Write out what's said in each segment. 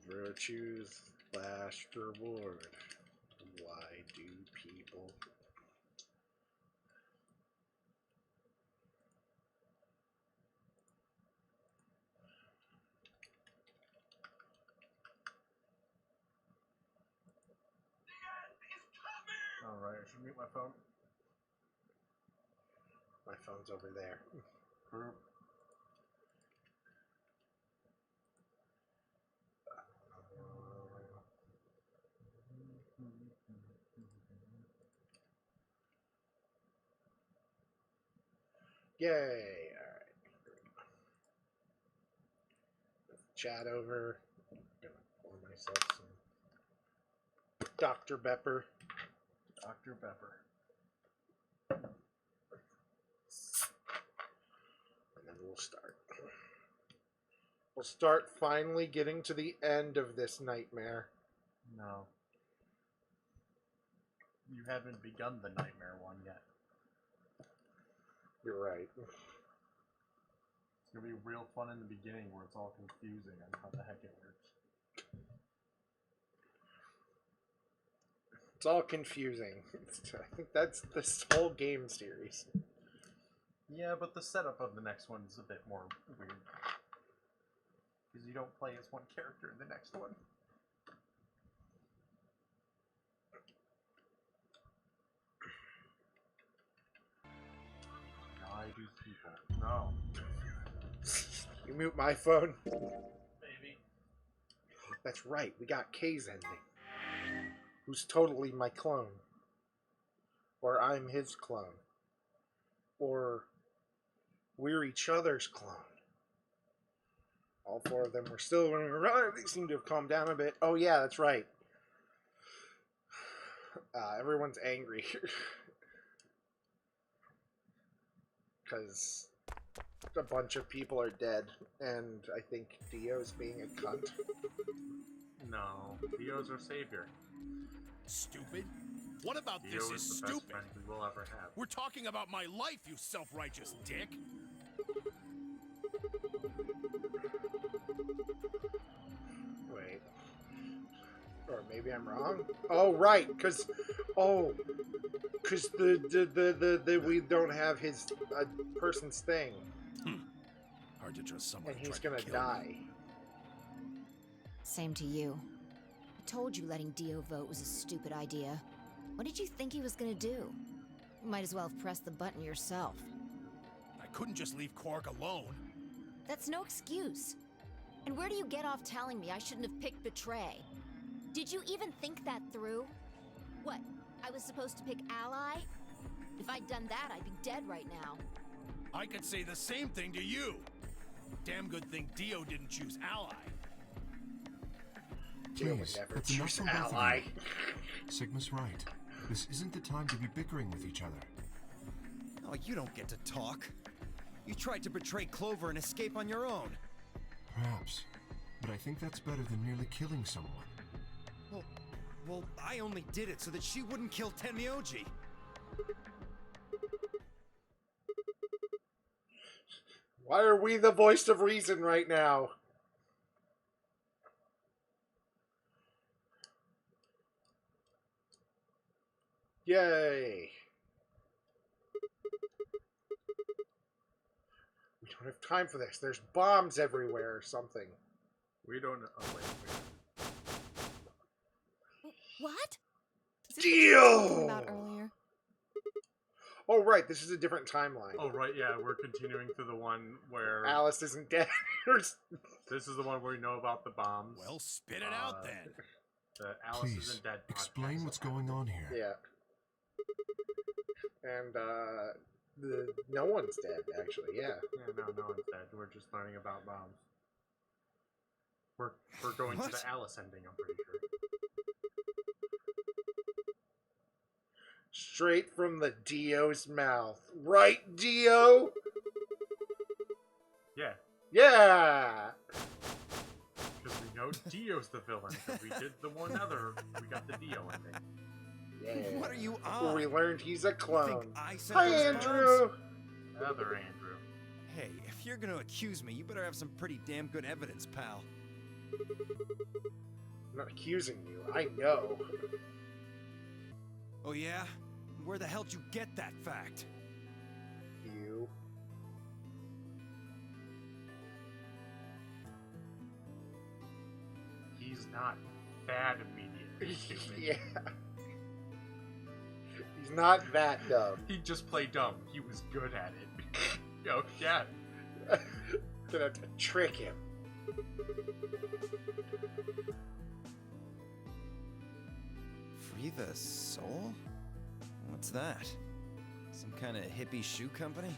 Virtues last reward. Why do people... Alright, I should mute my phone. My phone's over there. Group. Yay! Alright. Chat over. I'm gonna pour myself some Dr. Pepper. Dr. Pepper. And then we'll start. We'll start finally getting to the end of this nightmare. No. You haven't begun the nightmare one yet. You're right. It's gonna be real fun in the beginning where it's all confusing on how the heck it works. It's all confusing. I think that's this whole game series. Yeah, but the setup of the next one is a bit more weird. Because you don't play as one character in the next one. I do people. No. You mute my phone? Baby. That's right, we got K's ending. Who's totally my clone. Or I'm his clone. Or we're each other's clone. All four of them were still running around. They seem to have calmed down a bit. Oh yeah, that's right. Everyone's angry. Because a bunch of people are dead. And I think Dio's being a cunt. No. Dio's our savior. Stupid? What about Dio this is is the best stupid? friend we will ever have. We're talking about my life, you self-righteous dick. Wait. Or maybe I'm wrong? Oh, right, because... Oh. Because the we don't have his person's thing. Hard to trust someone And who he's tried gonna to kill die. me. Same to you. I told you letting Dio vote was a stupid idea. What did you think he was gonna do? You might as well have pressed the button yourself. I couldn't just leave Quark alone. That's no excuse. And where do you get off telling me I shouldn't have picked Betray? Did you even think that through? What, I was supposed to pick Ally? If I'd done that, I'd be dead right now. I could say the same thing to you. Damn good thing Dio didn't choose Ally. Dio would Please, never that's enough choose from both of Ally. you. Sigma's right. This isn't the time to be bickering with each other. Oh, you don't get to talk. You tried to betray Clover and escape on your own. Perhaps. But I think that's better than merely killing someone. Well, I only did it so that she wouldn't kill Tenmyoji. Why are we the voice of reason right now? Yay! We don't have time for this. There's bombs everywhere or something. We don't know. Oh, wait. What? Is this what you were Dio! talking about earlier? Oh, right. This is a different timeline. Oh, right, yeah, we're continuing to the one where... Alice isn't dead. This is the one where we know about the bombs. Well, spit it out then. The Alice Please, isn't dead. explain podcast. what's going on here. Yeah. And, no one's dead, actually, yeah. Yeah, no one's dead. We're just learning about bombs. We're going to What? the Alice ending, I'm pretty sure. Straight from the Dio's mouth. Right, Dio? Yeah, Yeah! because we know Dio's the villain. Because we did the one other, we got the Dio ending. Yeah. What are you Where on? we learned he's a Think clone. I sent Hi, those Andrew! bombs? Other Andrew. Hey, if you're gonna accuse me, you better have some pretty damn good evidence, pal. I'm not accusing you. I know. Oh yeah? Where the hell'd you get that fact? You. He's not bad immediately, stupid. Yeah. He's not that dumb. He'd just play dumb. He was good at it. Yo, yeah. Gonna have to trick him. Free the Soul? What's that? Some kind of hippie shoe company?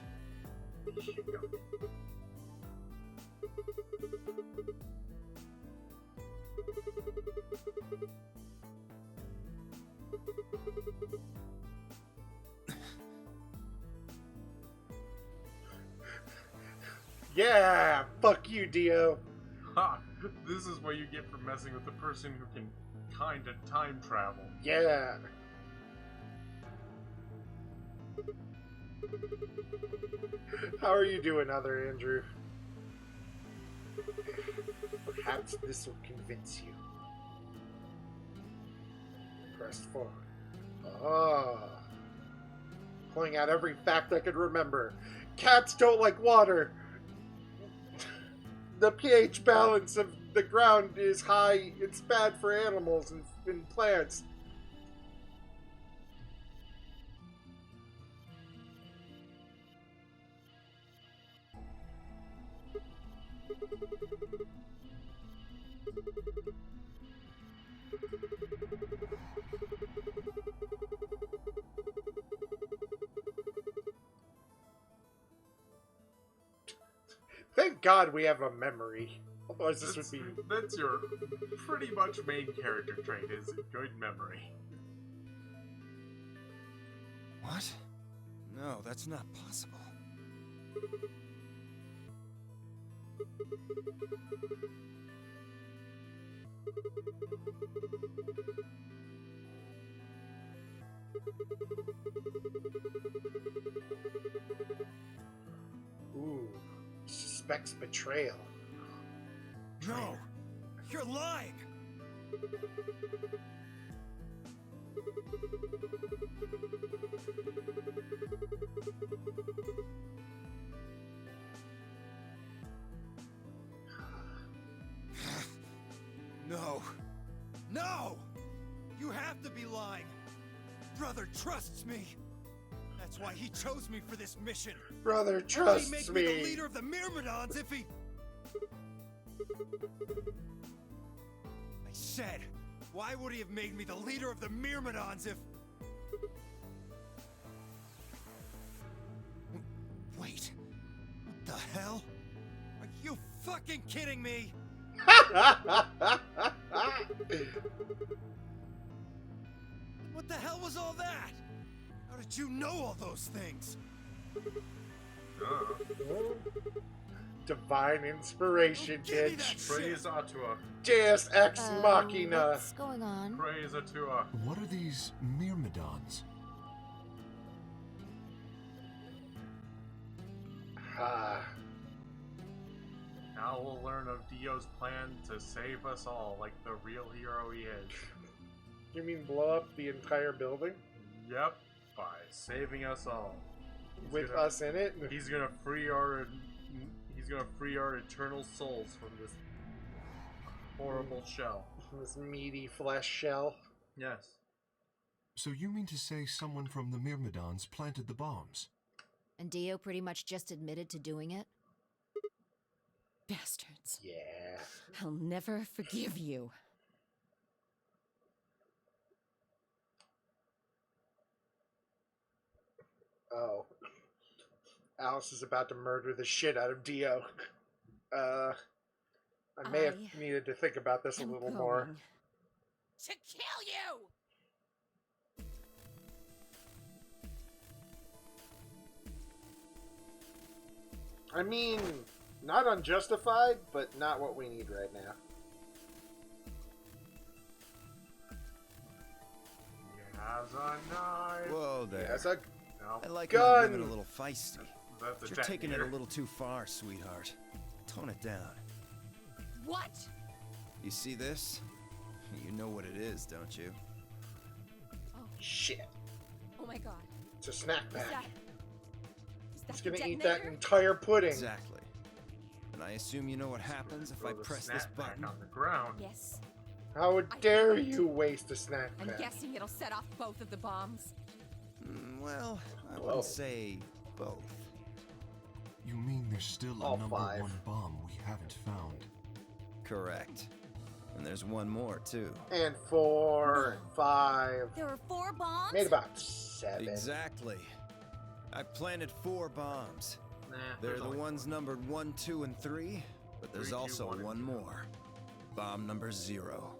Yeah, fuck you, Dio. Ha! This is what you get for messing with the person who can kinda time travel. Yeah. How are you doing, other Andrew? Perhaps this will convince you. Press forward. Ah. Pulling out every fact I could remember. Cats don't like water. The pH balance of the ground is high. It's bad for animals and plants. Thank God we have a memory. Otherwise, this would be. That's your pretty much main character trait, is good memory. What? No, that's not possible. Ooh. Suspects betrayal. No! You're lying! No! No! You have to be lying! Brother trusts me! That's why he chose me for this mission! Brother Why would he trusts make me the me. leader of the Myrmidons if he... I said, why would he have made me the leader of the Myrmidons if... Wait, what the hell? Are you fucking kidding me? What the hell was all that? How did you know all those things? Divine inspiration, Give me bitch. that Praise Atua. Deus ex machina. What's going on? Praise Atua. What are these Myrmidons? Ah, Now we'll learn of Dio's plan to save us all like the real hero he is. you mean blow up the entire building Yep, by saving us all. He's with gonna- us in it? He's gonna free our eternal souls from this horrible shell. This meaty flesh shell. Yes. So you mean to say someone from the Myrmidons planted the bombs? And Dio pretty much just admitted to doing it? Bastards. Yeah. I'll never forgive you. Oh. Alice is about to murder the shit out of Dio. I may have I needed to think about this a am little more. going to kill you! I mean, not unjustified, but not what we need right now. He has a knife. Whoa there. Yes, a No, I like Gun. my women a little feisty. that's But a you're taking it a detonator. little too far, sweetheart. Tone it down. What? You see this? You know what it is, don't you? Oh, Shit. oh my god. It's a snack Is pack. that It's the gonna eat detonator? that entire pudding. Exactly. And I assume you know what happens if I Throw the press this snap back button. on the ground. Yes. How dare you waste a snack I'm pack? guessing it'll set off both of the bombs. Well, I Whoa. wouldn't say both. You mean there's still a All number 5. 1 bomb we haven't found? Correct. And there's one more, too. And 4, 5, There are 4 bombs? made about 7. Exactly. I planted 4 bombs. Nah, They're there's the only ones numbered 1, 2, and 3, but there's 3, 2, also 1, and one 2. more. Bomb number 0.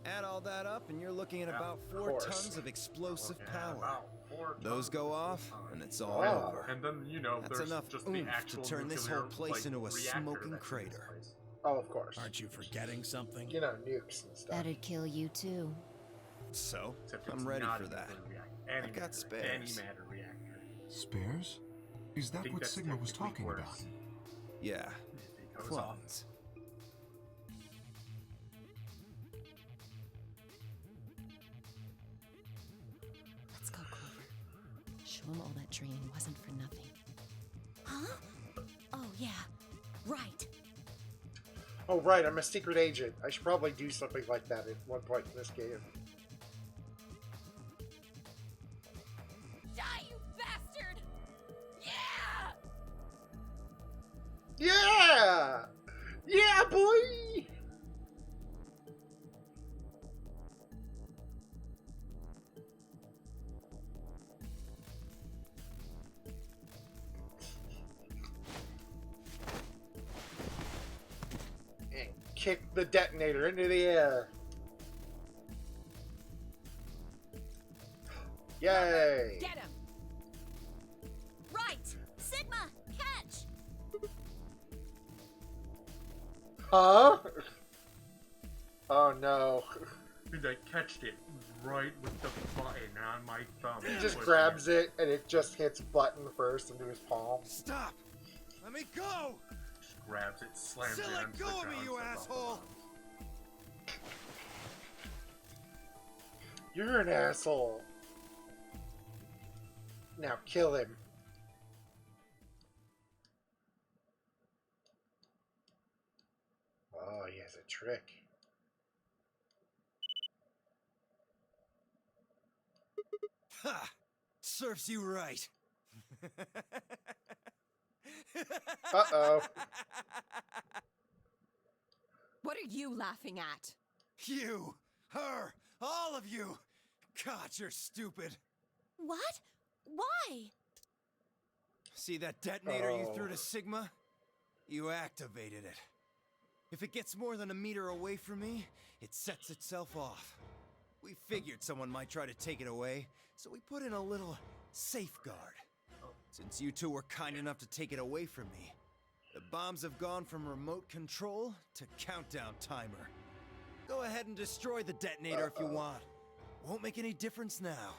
Add all that up, and you're looking at Yeah, about of 4 course. tons of explosive Okay, power. about 4 Those tons go of off, power. and it's all Wow. over. And then, you know, That's there's enough just the oomph to actual turn this nuclear, whole place like, into a reactor smoking that's in this crater. place. Oh, of course. Aren't you forgetting something? You know, nukes and stuff. That'd kill you too. So, Except it's I'm ready not for a that. nuclear reactor. I've got Any spares. matter reactor. Spares? Is I that think what that's Sigma was technically talking worse. about? Yeah, If it goes off. clones. Let's go, Clover. Show him all that training wasn't for nothing. Huh? Oh, yeah. Right. Oh, right, I'm a secret agent. I should probably do something like that at one point in this game. Die, you bastard! Yeah! Yeah! Yeah, boy! And kick the detonator into the air. Yay! Get him! Right! Sigma, catch! Huh? Oh no. Dude, I catched it right with the button on my thumb. He just grabs it and it just hits button first into his palm. Stop! Let me go! Just grabs it, slams Still it let onto go the of me, ground, you sets off the asshole! bombs. You're an asshole. Now kill him. Oh, he has a trick. Ha! Serves you right. Uh-oh. What are you laughing at? You, her, all of you. God, you're stupid. What? Why? See that detonator you threw Oh. to Sigma? You activated it. If it gets more than a meter away from me, it sets itself off. We figured someone might try to take it away, so we put in a little safeguard. Since you two were kind enough to take it away from me, the bombs have gone from remote control to countdown timer. Go ahead and destroy the detonator if you want. Won't make any difference now.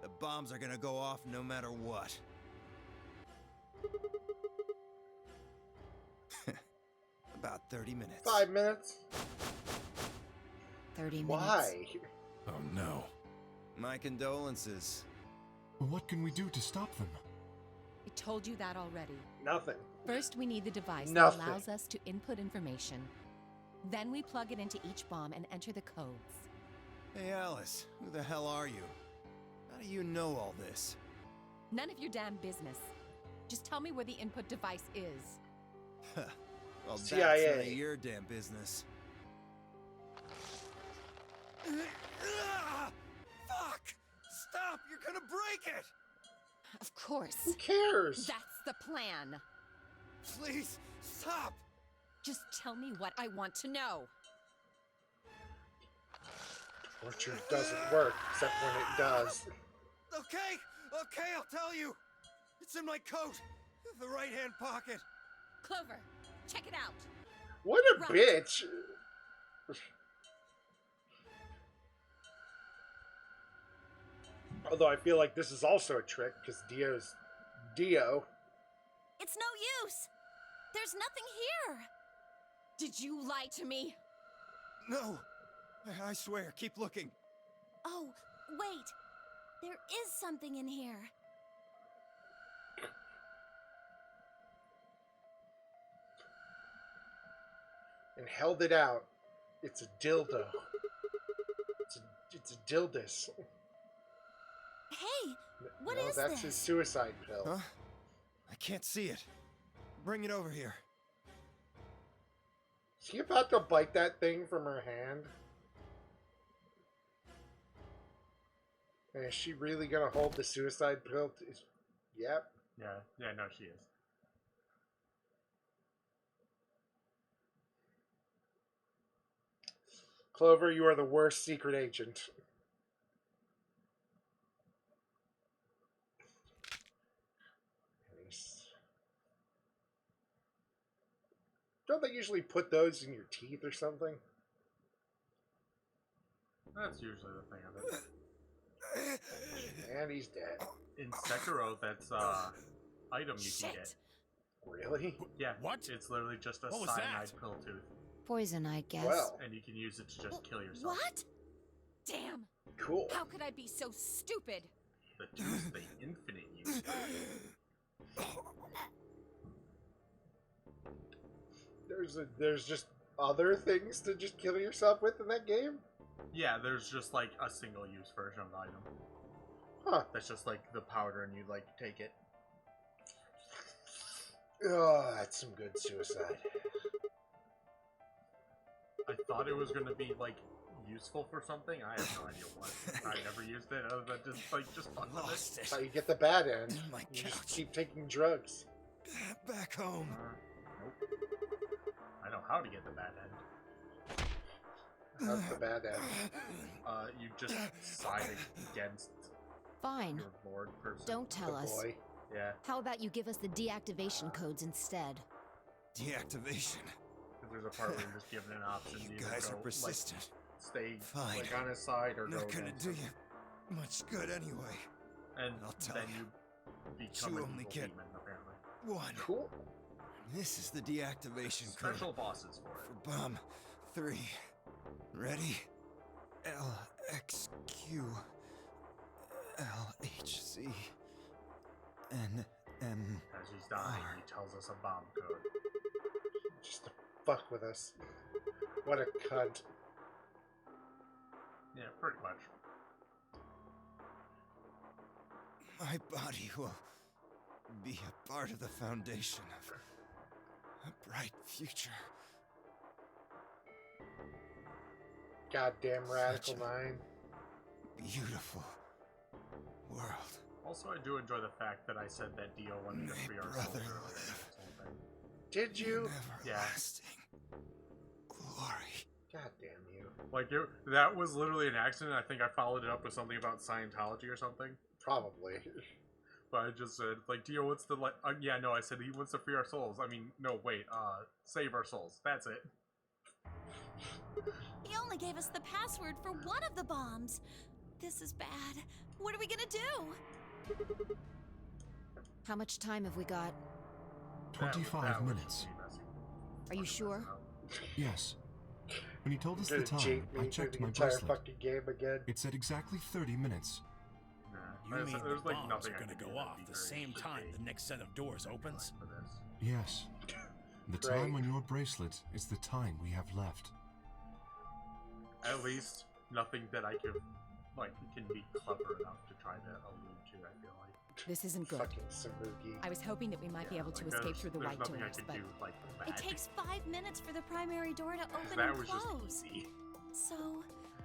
The bombs are gonna go off no matter what. About 30 minutes. 5 minutes? 30 minutes. Why? Oh no. My condolences. What can we do to stop them? I told you that already. Nothing. First, we need the device Nothing. that allows us to input information. Then we plug it into each bomb and enter the codes. Hey Alice, who the hell are you? How do you know all this? None of your damn business. Just tell me where the input device is. Well, that's CIA. none of your damn business. Fuck! Stop! You're gonna break it! Of course. Who cares? That's the plan. Please, stop! Just tell me what I want to know. Torture doesn't work, except when it does. Okay, I'll tell you. It's in my coat, the right-hand pocket. Clover, check it out. What a Right. bitch! Although I feel like this is also a trick, because Dio's Dio. It's no use. There's nothing here. Did you lie to me? No! I swear, keep looking. Oh, wait. There is something in here. And held it out. It's a dildo. It's a dildus. Hey, what no, is that's this? his suicide pill. Huh? I can't see it. Bring it over here. Is he about to bite that thing from her hand? And is she really gonna hold the suicide pill? Yep. Yeah, no, she is. Clover, you are the worst secret agent. Nice. Don't they usually put those in your teeth or something? That's usually the thing of it. And he's dead. In Sekiro, that's item you can get. Really? Yeah. What? It's literally just a What was cyanide that? pill tooth, Poison, I guess. Well, and you can use it to just kill yourself. What? Damn! cool. How could I be so stupid? The tooth, the infinite use. There's just other things to just kill yourself with in that game? Yeah, there's just like a single use version of the item. Huh. That's just like the powder, and you like take it. Oh, that's some good suicide. I thought it was gonna be like useful for something. I have no idea what. I never used it other than just fuck with Lost it. That's how it. you get the bad end. On my You just couch. keep taking drugs. Back home. Nope. I know how to get the bad end. That's the bad end. You just side against Fine. your lord person. Don't tell The us. boy. Yeah, How about you give us the deactivation codes instead? Deactivation. because there's a part where you're just given an option. You either guys go, are persistent. Like, stay Fine. like on his side or go Not gonna against do him. you much good anyway. And I'll tell then you. you become You an only evil get- demon, apparently. One. Cool. This is the deactivation code Special bosses for it. for bomb 3. Ready? LXQ LHC NM. As he's dying, he tells us a bomb code. Just to fuck with us. What a cunt. Yeah, pretty much. My body will be a part of the foundation of a bright future. Goddamn Radical Such a- 9. Beautiful world. Also, I do enjoy the fact that I said that Dio wanted to May free our souls brother earlier in live. this whole thing. Did you? Everlasting glory. God damn you. Like, that was literally an accident. I think I followed it up with something about Scientology or something. Probably. But I just said, like, Dio wants to, like, yeah, no, I said he wants to free our souls. I mean, no, wait, save our souls. That's it. He only gave us the password for one of the bombs. This is bad. What are we gonna do? How much time have we got? 25 That was minutes. just me messing- Are you sure? Yes. When he told us the Gonna time, cheat I me through checked the my entire bracelet. fucking game again. It said exactly 30 minutes. Nah, You there's- mean there's, the like, bombs nothing are I gonna could do go that'd off be the very same time interesting the next set of doors opens? for this. Yes. The Great. time on your bracelet is the time we have left. At least nothing that I could, like, can be clever enough to try to allude to, I feel like. This isn't good. Fucking Samugi. I was hoping that we might be able to Like, escape there's- through the there's right nothing doors, I could but do, like, It bad. takes 5 minutes for the primary door to open That and was close. just easy. So,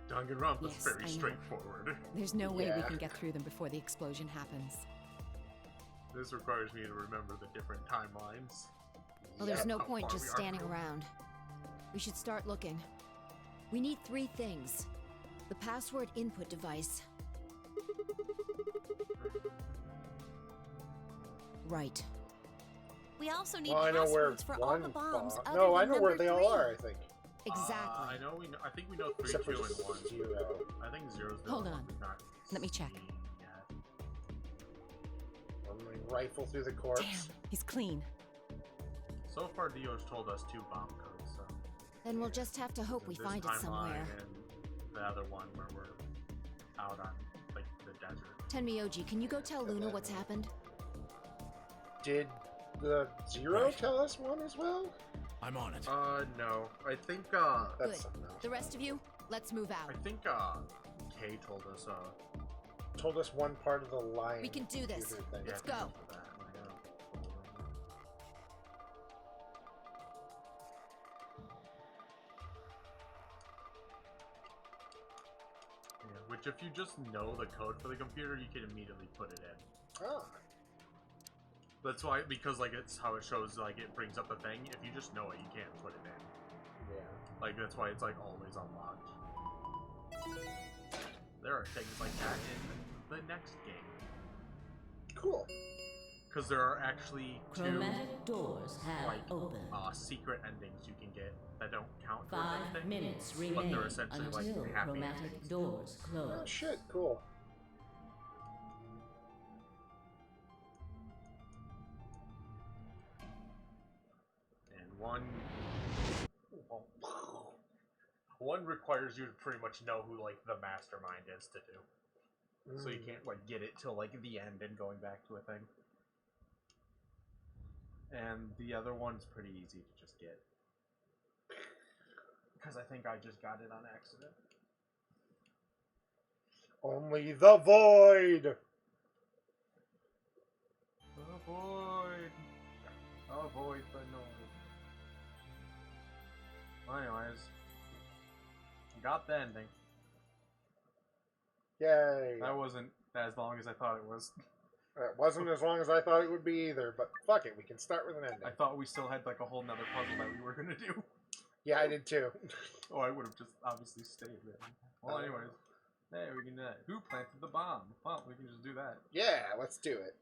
Danganronpa is Yes, very I know. straightforward. there's no way we Yeah. can get through them before the explosion happens. This requires me to remember the different timelines. well, there's Yep. no How point far just we are standing from- around. We should start looking. We need 3 things. The password input device. Right. We also need Well, I know where passwords for all one the bombs. bomb. other No, I than know where number they 3. all are, I think. Exactly. I know I think we know 3, Except 2, for and 1. 0. I think 0's the Hold only on. one we've not Let me check. seen yet. I'm gonna rifle through the corpse. Damn, he's clean. So far, Dio's told us 2 bomb codes, so Then we'll just have to hope we This find it timeline somewhere. and the other one where we're out on like the desert. Tenmyoji, can you go tell Luna what's happened? Did the Zero Right. tell us one as well? I'm on it. No. I think That's Good. something else. The rest of you, let's move out. Kay told us Told us one part of the lion. We can do this. computer thing. Let's yeah, go. for that. Yeah, which if you just know the code for the computer, you can immediately put it in. Ah, That's why, because like it's how it shows, like it brings up the thing. If you just know it, you can't put it in. yeah. Like that's why it's like always unlocked. There are things like that in the next game, Cool. because there are actually two Chromatic doors have like opened. secret endings you can get that don't count for 5 anything. minutes but remain they're essentially until like happy chromatic endings. doors Oh close. shit, cool. And one requires you to pretty much know who like the mastermind is to do. So you can't like get it till like the end and going back to a thing. And the other one's pretty easy to just get. Because I think I just got it on accident. Only the void. Avoid. Avoid the noise. Anyways. Got the ending. Yay. That wasn't as long as I thought it was. It wasn't as long as I thought it would be either, but fuck it, we can start with an ending. I thought we still had like a whole nother puzzle that we were gonna do. Yeah, I did too. Oh, I would have just obviously stayed there. Well, anyways. Hey, we can do that. Who planted the bomb? Well, we can just do that. Yeah, let's do it.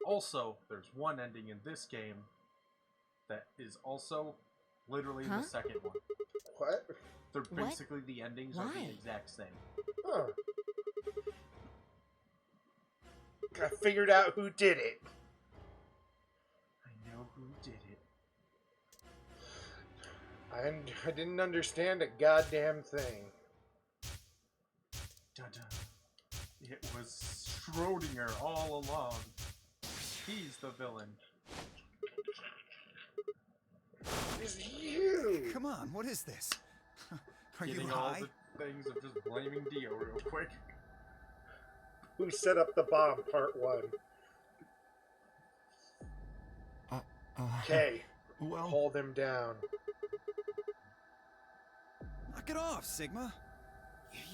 Also, there's one ending in this game that is also literally Huh? the second one. What? They're What? basically the endings are Why? the exact same. Huh. I figured out who did it. I know who did it. I didn't understand a goddamn thing. Dun-dun. It was Schrodinger all along. He's the villain. It's you! Come on, what is this? Are you Getting all high? the things of just blaming Dio real quick. Who set up the bomb, part one? Okay, Well, hold him down. Knock it off, Sigma.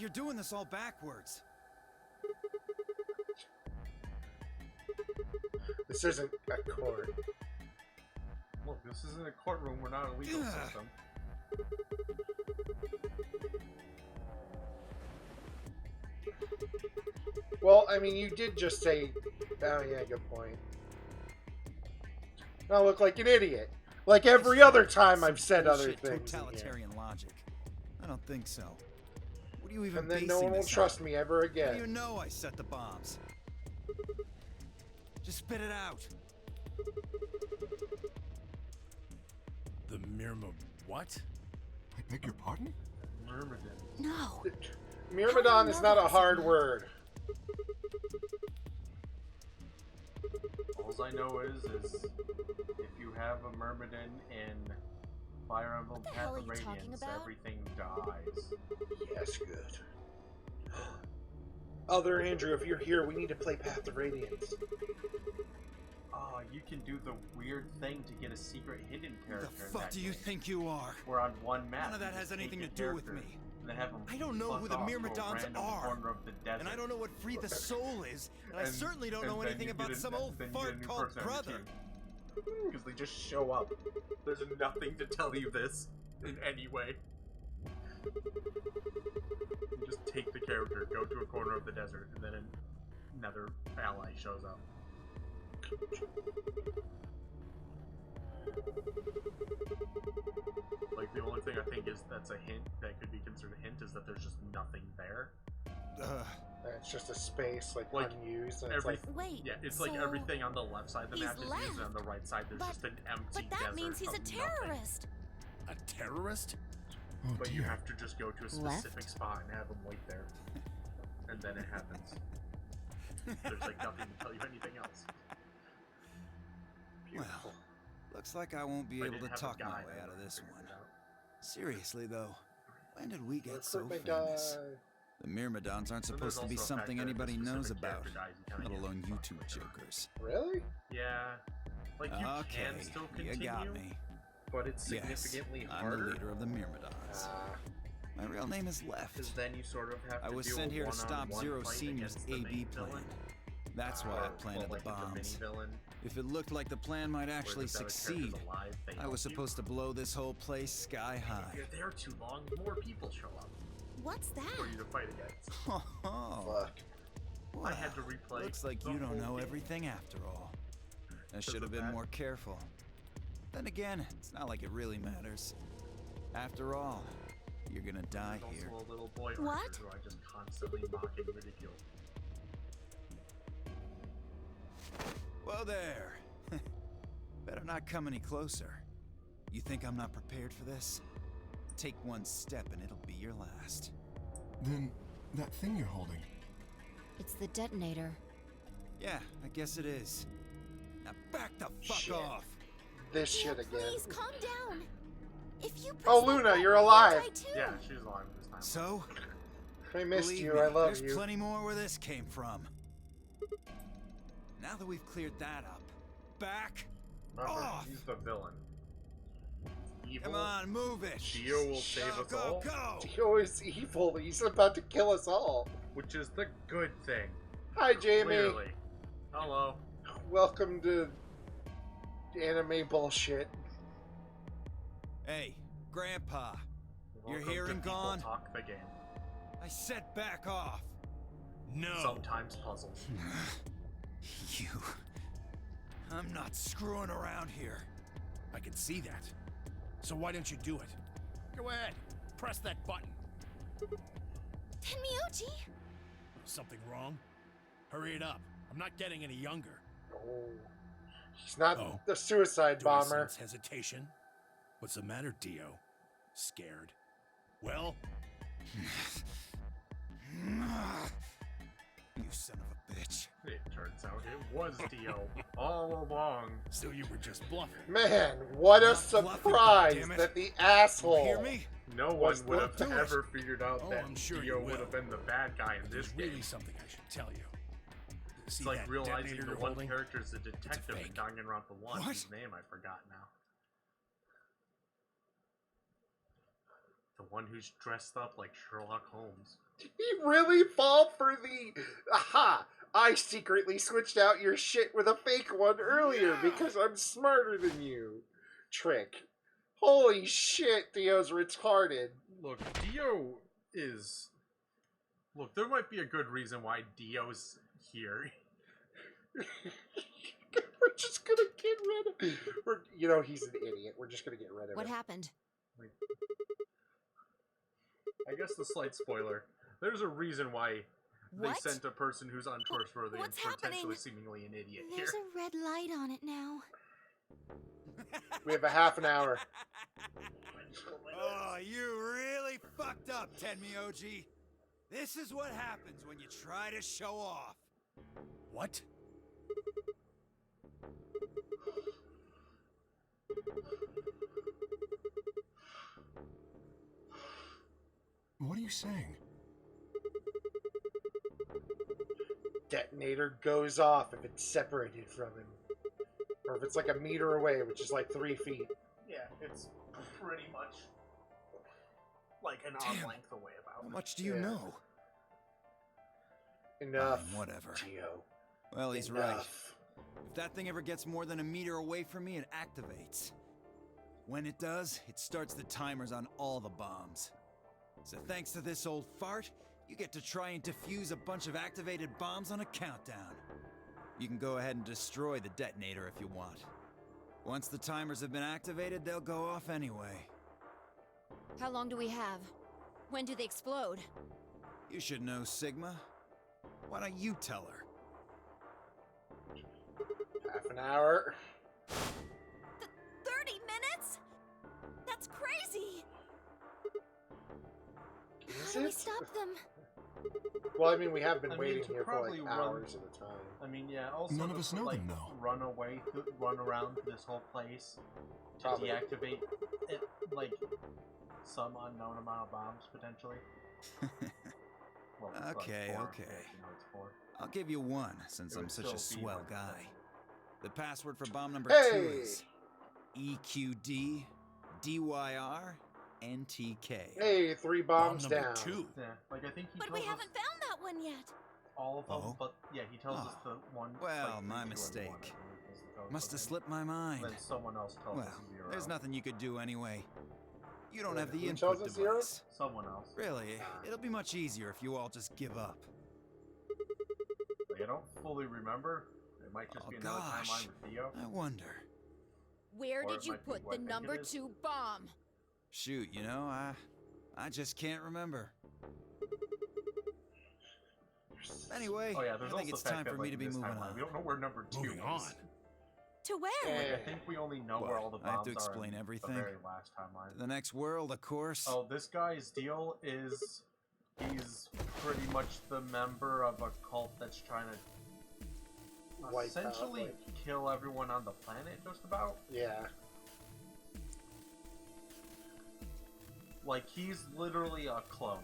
You're doing this all backwards. This isn't a court. Look, this isn't a courtroom. We're not a legal Ugh. system. Well, I mean, you did just say... Oh, yeah, good point. I look like an idiot. Like every other time I've said other Bullshit things in here. totalitarian logic. I don't think so. What are you even And then basing no one will this trust on? me ever How do you again. know I set the bombs? Just spit it out. The Mirma what? I beg your pardon? Myrmidon. No. Myrmidon is not a hard word. All I know is if you have a Myrmidon in Fire Emblem What the Path hell are of you talking Radiance, about? everything dies. Yes, good. Other Andrew, if you're here, we need to play Path of Radiance. Oh, you can do the weird thing to get a secret hidden Who character. the in fuck that do you game. think you are? Where on one map, None of that you has just anything take to a do with character me. And then have them I don't know fuck who the off to a Myrmidons random are. corner of the desert. And I don't know what Free the Soul is, and I And- certainly don't and know then anything you about get a- some old then you get a fart new called person on your Brother. team. Because they just show up. There's nothing to tell you this in any way. You just take the character, go to a corner of the desert, and then another ally shows up. Like, the only thing I think is that's a hint that could be considered a hint is that there's just nothing there. It's just a space, like Like, unused, and it's Every, like, Wait. yeah, it's so like everything on the left side of the he's map is used, and on left. the right side there's But- just an empty But that desert means he's of a nothing. terrorist. A terrorist? Oh But you dear. have to just go to a specific spot and have them wait there. And then it happens. There's like nothing to tell you anything else. Well, looks like I won't be If I able to didn't have a talk my guide, way I out of would've this figured one. it out. Seriously, though, when did we get so Recruitment famous? guy. The Myrmidons aren't So there's supposed to be also a fact something that if a anybody knows specific about, character dies, you kinda let get alone you fucked two with it. jokers. Really? Yeah. Like, you Okay, can still continue, you got me. but it's Yes, significantly I'm harder. the leader of the Myrmidons. My real name is Because Left. then you sort of have to I was do sent a here to stop one-on-one Zero fight Senior's against the AB main plan. villain. That's why I planted Well, the like, bombs. The mini-villain, If it looked like the plan might where actually the other succeed, character's alive, they I help was you. supposed to blow this whole place sky If high. you're there too long, more people show up What's that? for you to fight against. Oh, Fuck. well, I had to replay looks like the you don't whole know game. everything after all. I Because should have of been that. more careful. Then again, it's not like it really matters. After all, you're gonna die There's here. also a little boy What? Archer who I just constantly mock and ridicule. Whoa there! Better not come any closer. You think I'm not prepared for this? Take one step and it'll be your last. Then, that thing you're holding. It's the detonator. Yeah, I guess it is. Now back the fuck Shit. off! This Theo, shit again. please calm down. If you press Oh, that Luna, button, you're I'll alive. die too. Yeah, she's alive this time. So, I missed believe you. me, I love there's you. plenty more where this came from. Now that we've cleared that up, back Remember, off! he's the villain. Evil. Come on, move it! Dio will save Go, us go, all, go! Dio is evil. He's about to kill us all. which is the good thing. Hi, Jamie. Clearly. Hello. Welcome to anime bullshit. Hey, Grandpa, you're Welcome here to and People gone? Talk the game. I said back off! No. Sometimes puzzled. You... I'm not screwing around here. I can see that. So why don't you do it? Go ahead. Press that button. Tenmyuchi! Something wrong? Hurry it up. I'm not getting any younger. Oh. He's not Oh. the suicide Do I bomber. sense hesitation? What's the matter, Dio? Scared? Well, You son of a bitch. It turns out it was Dio all along. so you were just bluffing. Man, what a Not bluffing, surprise goddammit. that the You asshole. hear me? No one Was would have the- ever figured out Oh, that I'm sure Dio you would will. have been the bad guy in But this there's really game. something I should tell you. It's See like that realizing detonator the you're one holding? character's the detective in fake. Danganronpa 1, What? whose name I forgot now. The one who's dressed up like Sherlock Holmes. Did he really fall for the aha? I secretly switched out your shit with a fake one earlier Yeah. because I'm smarter than you. Trick. Holy shit, Theo's retarded. Look, Dio is... Look, there might be a good reason why Dio's here. We're just gonna get rid of he's an idiot. We're just gonna get rid of What him. happened? I guess the slight spoiler. There's a reason why they What? sent a person who's untrustworthy and What's happening? potentially seemingly an idiot here. There's a red light on it now. We have a half an hour. Oh, you really fucked up, Tenmyuchi. This is what happens when you try to show off. What? What are you saying? Detonator goes off if it's separated from him. Or if it's like a meter away, which is like 3 feet. Yeah, it's pretty much like an arm length away How about. much do you Yeah. know? Enough. Whatever. Geo. Well, he's right. Enough. If that thing ever gets more than a meter away from me, it activates. When it does, it starts the timers on all the bombs. So thanks to this old fart, you get to try and defuse a bunch of activated bombs on a countdown. You can go ahead and destroy the detonator if you want. Once the timers have been activated, they'll go off anyway. How long do we have? When do they explode? You should know, Sigma. Why don't you tell her? Half an hour. 30 minutes? That's crazy! Is How do we it? stop them? Well, I mean, we have been I mean, waiting to here for probably like run- hours at a time. I mean, yeah. Also, None of to us put, know like, them, though. Run away, run around this whole place to Probably. deactivate it, like some unknown amount of bombs potentially. Well, it's like Okay, 4, okay. yeah, you know it's 4. I'll give you one, since It I'm would such a still be swell like guy. The password for bomb number Hey! 2 is EQD DYR NTK. Hey, 3 Bomb bombs number down. 2. Yeah, like I think he But tells we us haven't found that one yet. all of them, Oh. but yeah, he tells us Oh. the one. Well, like, my 3, 2, and 1, mistake. I believe, is the code, Must but have then- slipped my mind. Then someone else tells Well, us 0. there's nothing you could do anyway. You don't have the Who input tells us 0? device. Someone else. Really, it'll be much easier if you all just give up. Like, I don't fully remember. It might just Oh, be another gosh. timeline with Theo. I wonder. Where Or did it you might be put what the I think number it is. 2 bomb? Shoot, you know, I just can't remember. Anyway, Oh yeah, there's I think also it's the fact time that, for like, me to in be this moving timeline, on. We don't know where number 2 Moving is. on. To where? Yeah. I think we only know where all the bombs I have to are explain in everything. the very last timeline. The next world, of course. Oh, this guy's deal is he's pretty much the member of a cult that's trying to Wipe out, essentially like- kill everyone on the planet, just about. Yeah. Like, he's literally a clone.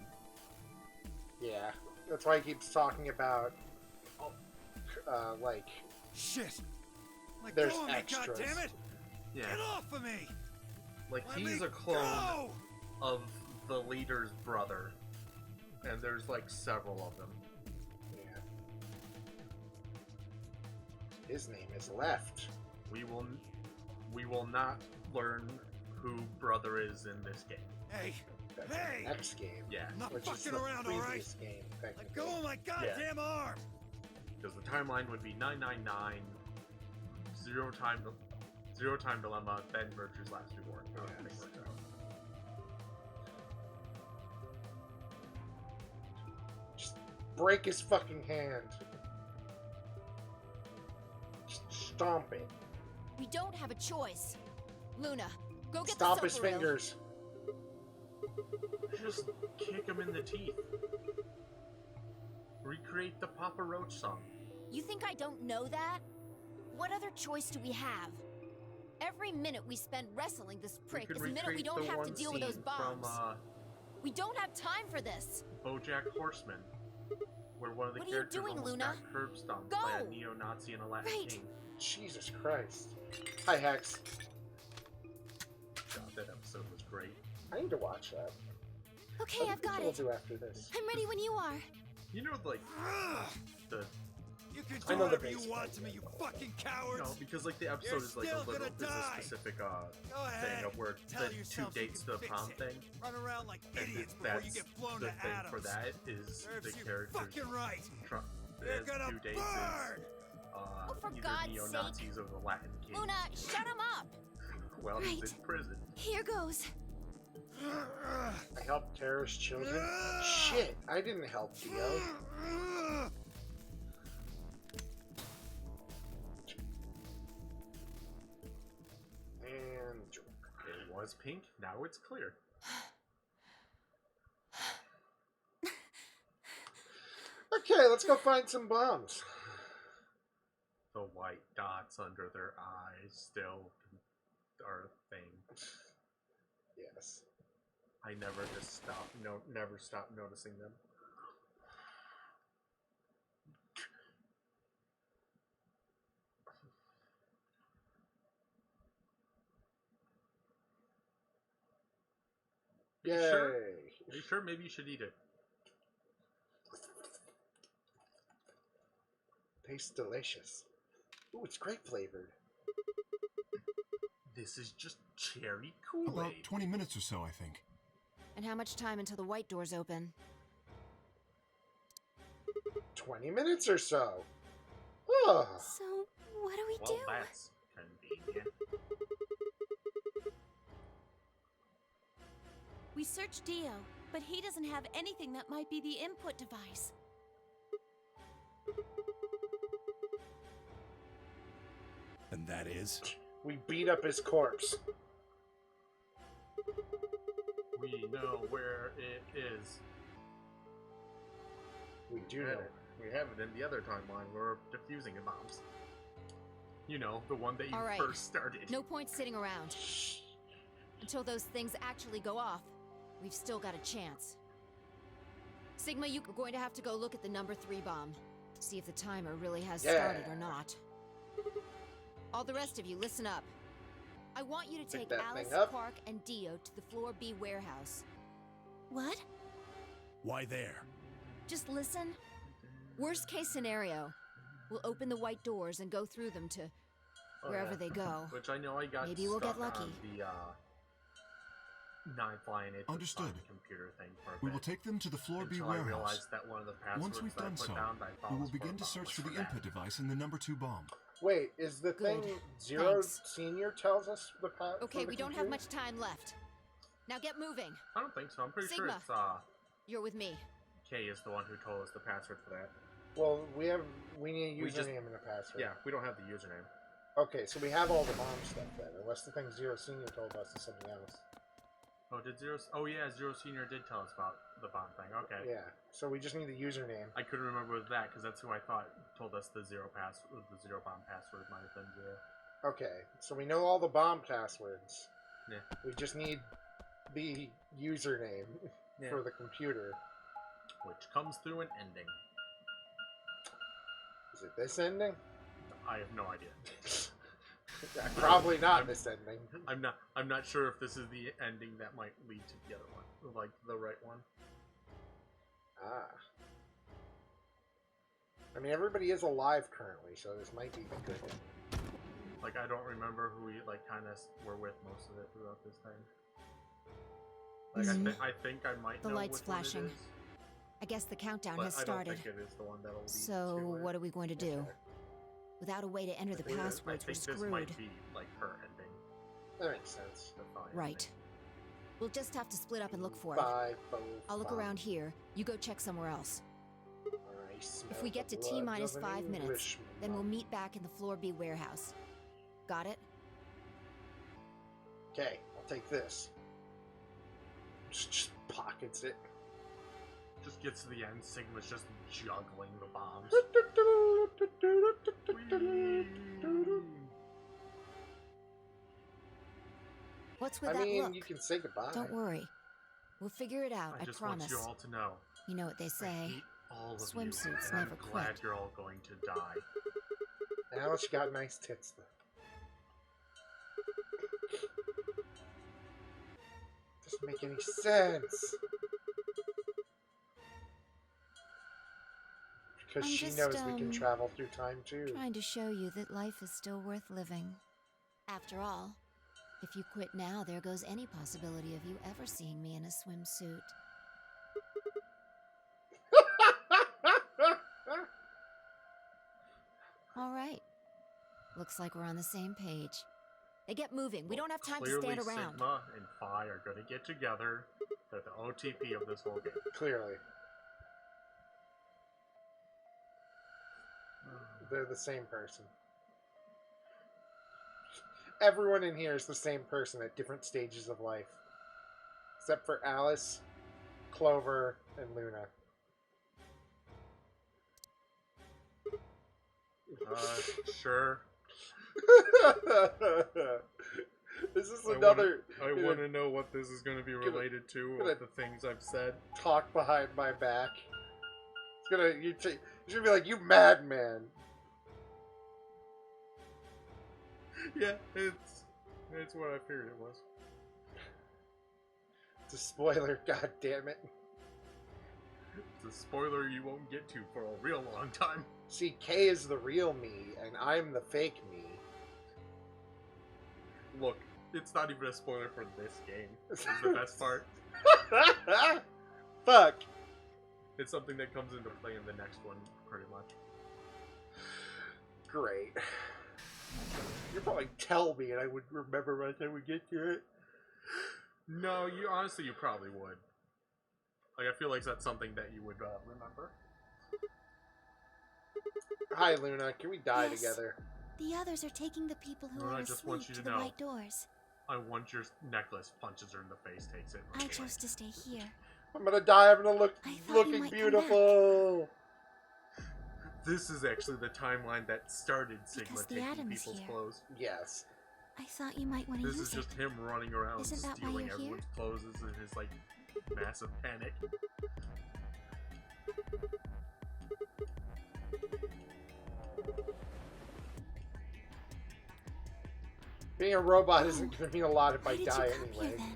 Yeah. That's why he keeps talking about, like, Shit! Let There's go of me, extras. goddammit! Yeah, Get off of me! like Let he's me a clone go! of the leader's brother, and there's like several of them. yeah. His name is Left. We will not learn who brother is in this game. Hey! That's Hey! the next game. Yeah, I'm not Which is fucking the around, alright? previous game, Let technically. go of my goddamn arm! because the timeline would be 999, zero time dilemma, then Merger's Last Reward. How everything Yes. works out. Just break his fucking hand. Just stomp it. We don't have a choice. Luna, go get Stomp the his Silver Ale. fingers. Just kick him in the teeth. Recreate the Papa Roach song. You think I don't know that? What other choice do we have? Every minute we spend wrestling this prick could is a minute we recreate don't the have to one deal with those scene bombs. From We don't have time for this. BoJack Horseman, where one of the What are you characters doing, almost Luna? got curb stomped by a Go! neo-Nazi and a Latin Right. king. Jesus Christ. Hi, Hex. God, that episode was great. I need to watch that. Okay, I've got We'll it. do after this. I'm ready when you are. You know, like the You can I do know the whatever you base want fight, to me, yeah. you fucking cowards! no, because like the episode is like still a little. gonna There's a die. specific Go thing ahead. of where Tell the 2 yourselves you dates can the fix prom it. thing. Run around like And idiots before you that's get blown the to thing atoms. for that is Serves the you characters. fucking right. Trump. You're His gonna 2 dates burn! is Oh, for either God's neo-Nazis or the Latin king. Luna, shut him up. Well, he's Right. in prison. Here goes. I help terrorist children? Shit, I didn't help Theo. And It was pink. Now it's clear. okay, let's go find some bombs. The white dots under their eyes still are a thing. Yes. I never just stop. No, never stop noticing them. Yay. Sure? Are you sure? Maybe you should eat it. Tastes delicious. Ooh, it's grape flavored. This is just cherry About Kool-Aid. 20 minutes or so, I think. And how much time until the white doors open? 20 minutes or so. Oh. So, what do we Well, do? that's convenient. We searched Dio, but he doesn't have anything that might be the input device. And that is? We beat up his corpse. know where it is. We do know. We have it in the other timeline. We're defusing bombs. You know, the one that you All right. first started. No point sitting around. Until those things actually go off, we've still got a chance. Sigma, you're going to have to go look at the number 3 bomb. See if the timer really has started or not. All the rest of you, listen up. I want you to Pick take that Alice, thing up. Clark, and Dio to the Floor B warehouse. What? Why there? Just listen. Worst case scenario, we'll open the white doors and go through them to wherever they go. Which I know I got Maybe we'll get stuck lucky. on the Ninth Line Understood. computer thing for a We bit. will take them to the Floor B Until I warehouse. realized that one of the passwords Once we've that I done put so, down that I thought we will was for begin a to bomb search was for the that. input device in the number 2 bomb. Wait, is the thing Good. Zero Thanks. Senior tells us the path? Okay, we don't have much time left. Now get moving. I don't think so. I'm pretty sure Sigma. it's You're with me. Kay is the one who told us the password for that. Well, we need a We just- username and a password. Yeah, we don't have the username. Okay, so we have all the bomb stuff then, unless the thing Zero Senior told us is something else. Oh, did Zero? Oh yeah, Zero Senior did tell us about the bomb thing. Okay. Yeah, so we just need the username. I couldn't remember with that because that's who I thought told us the zero bomb password might have been Zero. Okay, so we know all the bomb passwords. Yeah. We just need the username Yeah. for the computer. Which comes through an ending. Is it this ending? I have no idea. Probably not this ending. I'm not sure if this is the ending that might lead to the other one, like the right one. Ah. I mean, everybody is alive currently, so this might be the good one. Like I don't remember who we like kind of were with most of it throughout this thing. Like I think I might The know light's which one it flashing. is, I guess the countdown but has I don't started. think it is the one that'll lead So, to it. what are we going to do? Without a way to enter the think- I passwords, we're I think this screwed. might be like her ending. That makes sense. The fine Right. ending. We'll just have to split up and look for it. Five, both, I'll look five. around here. You go check somewhere else. I smell If we get the to T blood minus of an 5 minutes, Englishman. then we'll meet back in the Floor B warehouse. Got it? Okay, I'll take this. Just pockets it. Just gets to the end, Sigma's just juggling the bombs. What's with I that mean, look? you can say goodbye. Don't worry. We'll figure it out, I just promise. want you all to know. You know what they I say. hate all of swimsuits you, and never I'm glad quit. you're all going to die. Now she got nice tits though. Doesn't make any sense. Because I'm she just, knows we can travel through time too. Trying to show you that life is still worth living. After all, if you quit now, there goes any possibility of you ever seeing me in a swimsuit. All right. Looks like we're on the same page. Hey, get moving. We don't have time to Clearly, stand around. Sigma and Phi are going to get together. They're the OTP of this whole game. Clearly. They're the same person. Everyone in here is the same person at different stages of life. Except for Alice, Clover, and Luna. Sure. This is another I want to know what this is going to be related to, gonna- of the things I've said. talk behind my back. It's gonna you're gonna be like, you madman. Yeah, it's what I figured it was. It's a spoiler, god damn it. It's a spoiler you won't get to for a real long time. See, Kay is the real me, and I'm the fake me. Look, it's not even a spoiler for this game. It's the best part. Fuck. It's something that comes into play in the next one, pretty much. Great. You'd probably tell me and I would remember by the time we get to it. No, you honestly, you probably would. Like, I feel like that's something that you would remember. Hi, Luna. Can we die Yes. together? The others are taking the people who Well, are I just want asleep you to to the know. white doors. once your necklace punches her in the face, takes it. I chose to stay here. I'm gonna die having to I thought you looking might come beautiful. This is actually the timeline that started Sigma Because the taking Atom's people's here. clothes. Yes. I thought you might want to This use is it. just him running around Isn't that why stealing you're everyone's clothes in his like massive panic. Being a robot isn't gonna mean a lot if Why I did die you come anyway. here then?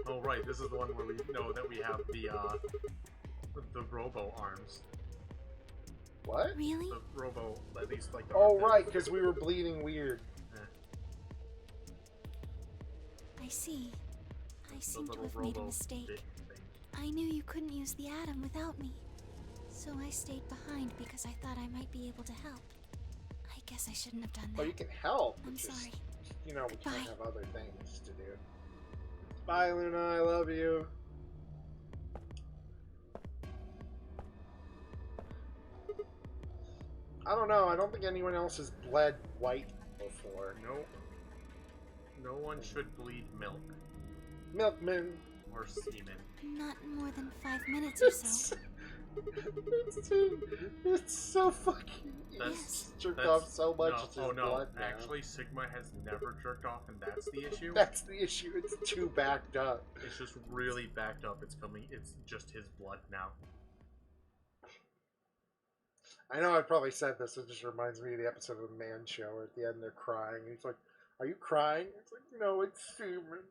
Oh right, this is the one where we know that we have the robo arms. What? Really? The robo, at least like the Oh arm right, thing. because we were bleeding weird. I see. I The seem to little have made a robo mistake. dick thing. I knew you couldn't use the atom without me. So I stayed behind because I thought I might be able to help. I guess I shouldn't have done that. Oh, you can help. I'm it's just, sorry. you know, we can't Goodbye. have other things to do. Bye, Luna. I love you. I don't know. I don't think anyone else has bled white before. No. No one should bleed milk Milkman. or semen. Not more than 5 minutes or so. It's so fucking. That's- Jerked that's- off so much. No, it's oh his no, blood now. actually Sigma has never jerked off and that's the issue. That's the issue. It's too backed up. It's just really backed up. It's just his blood now. I know I probably said this. It just reminds me of the episode of The Man Show where at the end they're crying. He's like, "Are you crying?" It's like, "No, it's semen.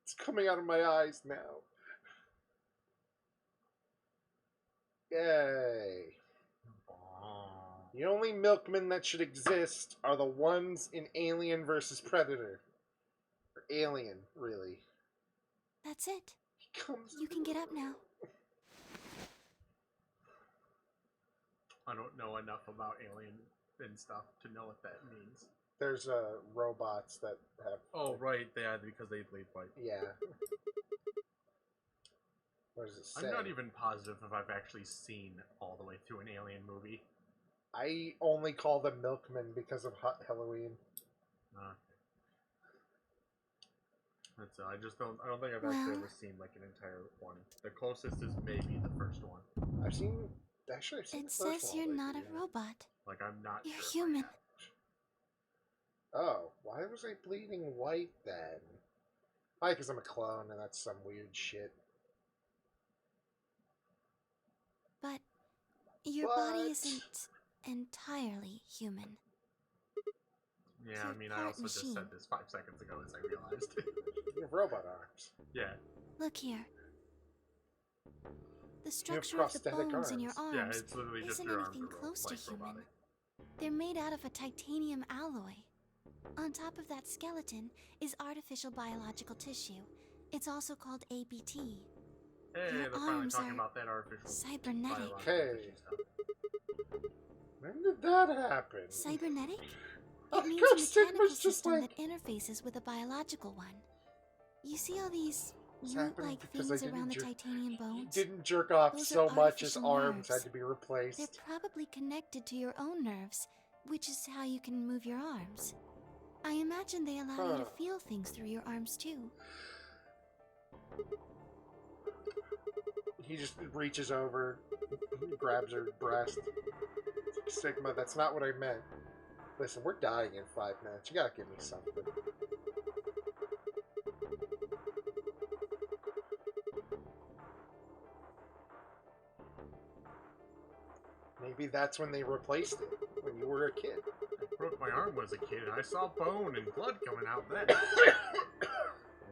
It's coming out of my eyes now." Yay. The only milkmen that should exist are the ones in Alien vs. Predator. Or Alien, really. That's it. He comes You can get up now. I don't know enough about Alien and stuff to know what that means. There's robots that have. Oh right, because they bleed white. Yeah. What does it say? I'm not even positive if I've actually seen all the way through an Alien movie. I only call them milkmen because of Halloween. That's I don't think I've actually Well- ever seen like an entire one. The closest is maybe the first one. I've seen the first It says one, you're like, not a yeah. robot. Like I'm not You're sure. human. Oh, why was I bleeding white then? Probably because I'm a clone and that's some weird shit. But your body What? isn't entirely human. Yeah, I You're mean I part also just machine. said this 5 seconds ago as I realized. You have robot arms. Yeah. Look here. The structure of the prosthetic bones in your arms. Yeah, arms it's literally just isn't your arms anything are close to like human. robotic. They're made out of a titanium alloy. On top of that skeleton is artificial biological tissue. It's also called ABT, Hey, Your they're finally arms talking are about that artificial cybernetic. biological Okay. tissue stuff. When did that happen? Cybernetic? How It means come a Sigma's mechanical just system like- that interfaces with a biological one. You see all these It's happening root-like because I things around the didn't titanium He bones? didn't jerk off Those so are much his artificial arms nerves. had to be They're replaced. probably connected to your own nerves, which is how you can move your arms. I imagine they allow you to Huh. feel things through your arms too. He just reaches over, grabs her breast. Sigma, that's not what I meant. Listen, we're dying in 5 minutes. You gotta give me something. Maybe that's when they replaced it, when you were a kid. I broke my arm as a kid. I saw bone and blood coming out then.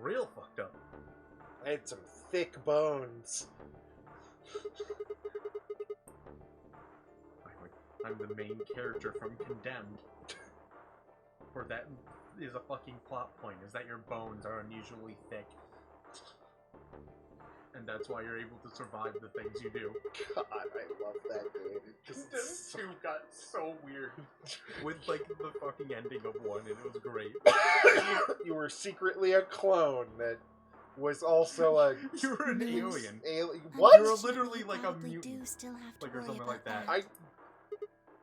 Real fucked up. I had some thick bones. I'm the main character from Condemned. Or that is a fucking plot point, is that your bones are unusually thick. And that's why you're able to survive the things you do. God, I love that game. It just This 2 got so weird. With like the fucking ending of 1 and it was great. You were secretly a clone that was also a You were an alien. alien. I'm What? You're sure literally you like a probably mutant. do still have to Like, or worry something about like that.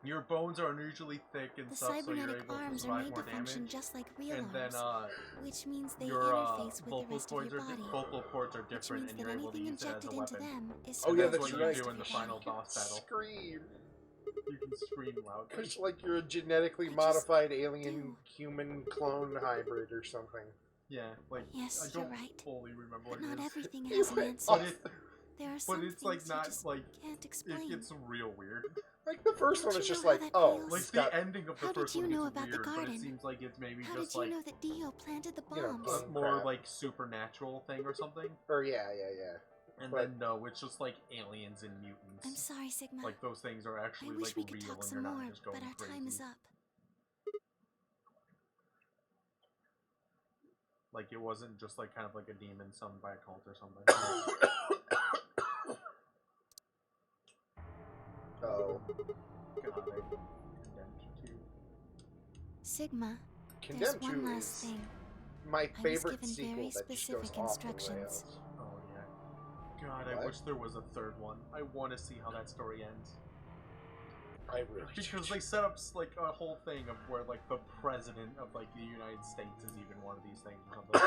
Your bones are unusually thick and The stuff, so you're cybernetic able to arms are survive made more to function damage. just like real And then, arms, which means they your interface with the vocal rest of cords your are body. vocal cords are Which different, means and that you're able to anything use it as a injected into weapon. them is Oh, yeah, That's that's what you right. do in the final boss battle. Scream. You can scream loudly. Because, like, you're a genetically I just modified alien do. human clone hybrid or something. Yeah, like Yes, I you're don't right. fully remember But what not it is. everything You has an went answer. But it, There are but some it's like things you not just like can't explain. it gets real weird. Like, the first Don't one is you just know how like, that oh, feels? Like he's the got, ending of the How did first you one know gets about the weird, but garden? it seems like it's maybe How just did you like know that Dio planted the You know, bombs? King more crap. like supernatural thing or something. or yeah. And But- then no, it's just like aliens and mutants. I'm sorry, Sigma. Like those things are I actually wish like we could real, talk and some you're not more, just going but our crazy. time is up. Like it wasn't just like kind of like a demon summoned by a cult or something. Oh. God, I condemned you. Sigma, there's Condemned one 2 last is thing. my was favorite given sequel very that just goes specific off the instructions. rails. Oh yeah. God, I What? wish there was a third one. I want to see how that story ends. I really Because they set up like a whole thing of where like the president of like the United States is even one of these things or something.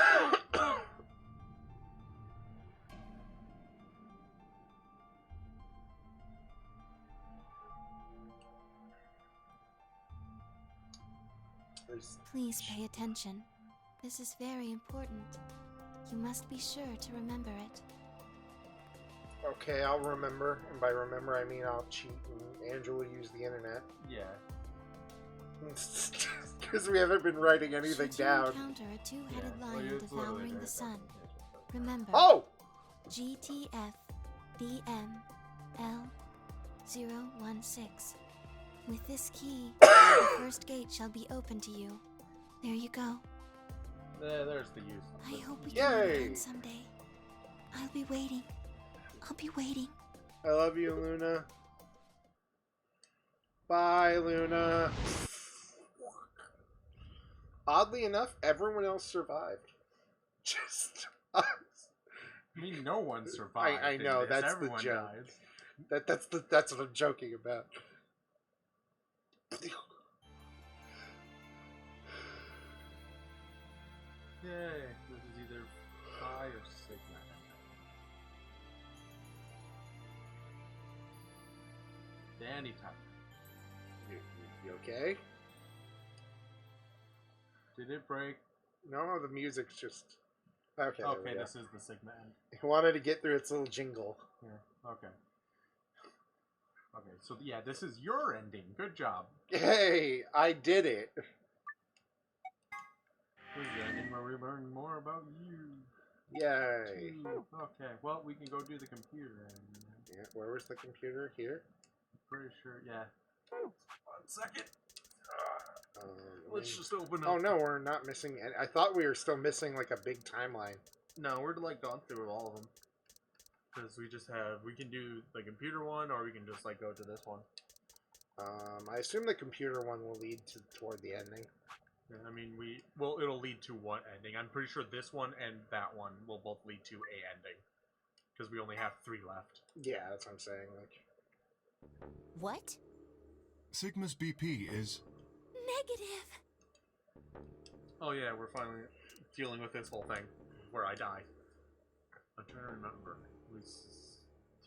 There's- Please pay attention. This is very important. You must be sure to remember it. Okay, I'll remember, and by remember I mean I'll cheat and Angela use the internet. Yeah. Because we haven't been writing anything Should you down. encounter a two-headed Yeah. lion It's literally devouring very the sun, simple. remember Oh! GTF DML016. With this key, the first gate shall be open to you. There you go. There's the use. I hope we can meet Yay! again someday. I'll be waiting. I'll be waiting. I love you, Luna. Bye, Luna. Oddly enough, everyone else survived. Just us. I mean, no one survived. I know, in this. that's the Everyone joke. died. That's what I'm joking about. Yay! This is either Phi or Sigma. Danny time. You okay? Did it break? No, the music's just okay. there we Okay, go. this is the Sigma end. He wanted to get through its little jingle. Yeah. Okay. Okay, so yeah, this is your ending. Good job. Hey, I did it. This is the ending where we learn more about you. Yay. Okay, well, we can go do the computer ending. Yeah, where was the computer? Here? Pretty sure, yeah. 1 second. Let's Um, just open up. Oh no, we're not missing any. I thought we were still missing like a big timeline. No, we're like gone through all of them. Because we just have, we can do the computer one, or we can just like go to this one. I assume the computer one will lead toward the ending. Yeah, I mean, well, it'll lead to one ending. I'm pretty sure this one and that one will both lead to a ending. Because we only have 3 left. Yeah, that's what I'm saying. Like, What? Sigma's BP is... Negative. Oh yeah, we're finally dealing with this whole thing where I die. I'm trying to remember. It was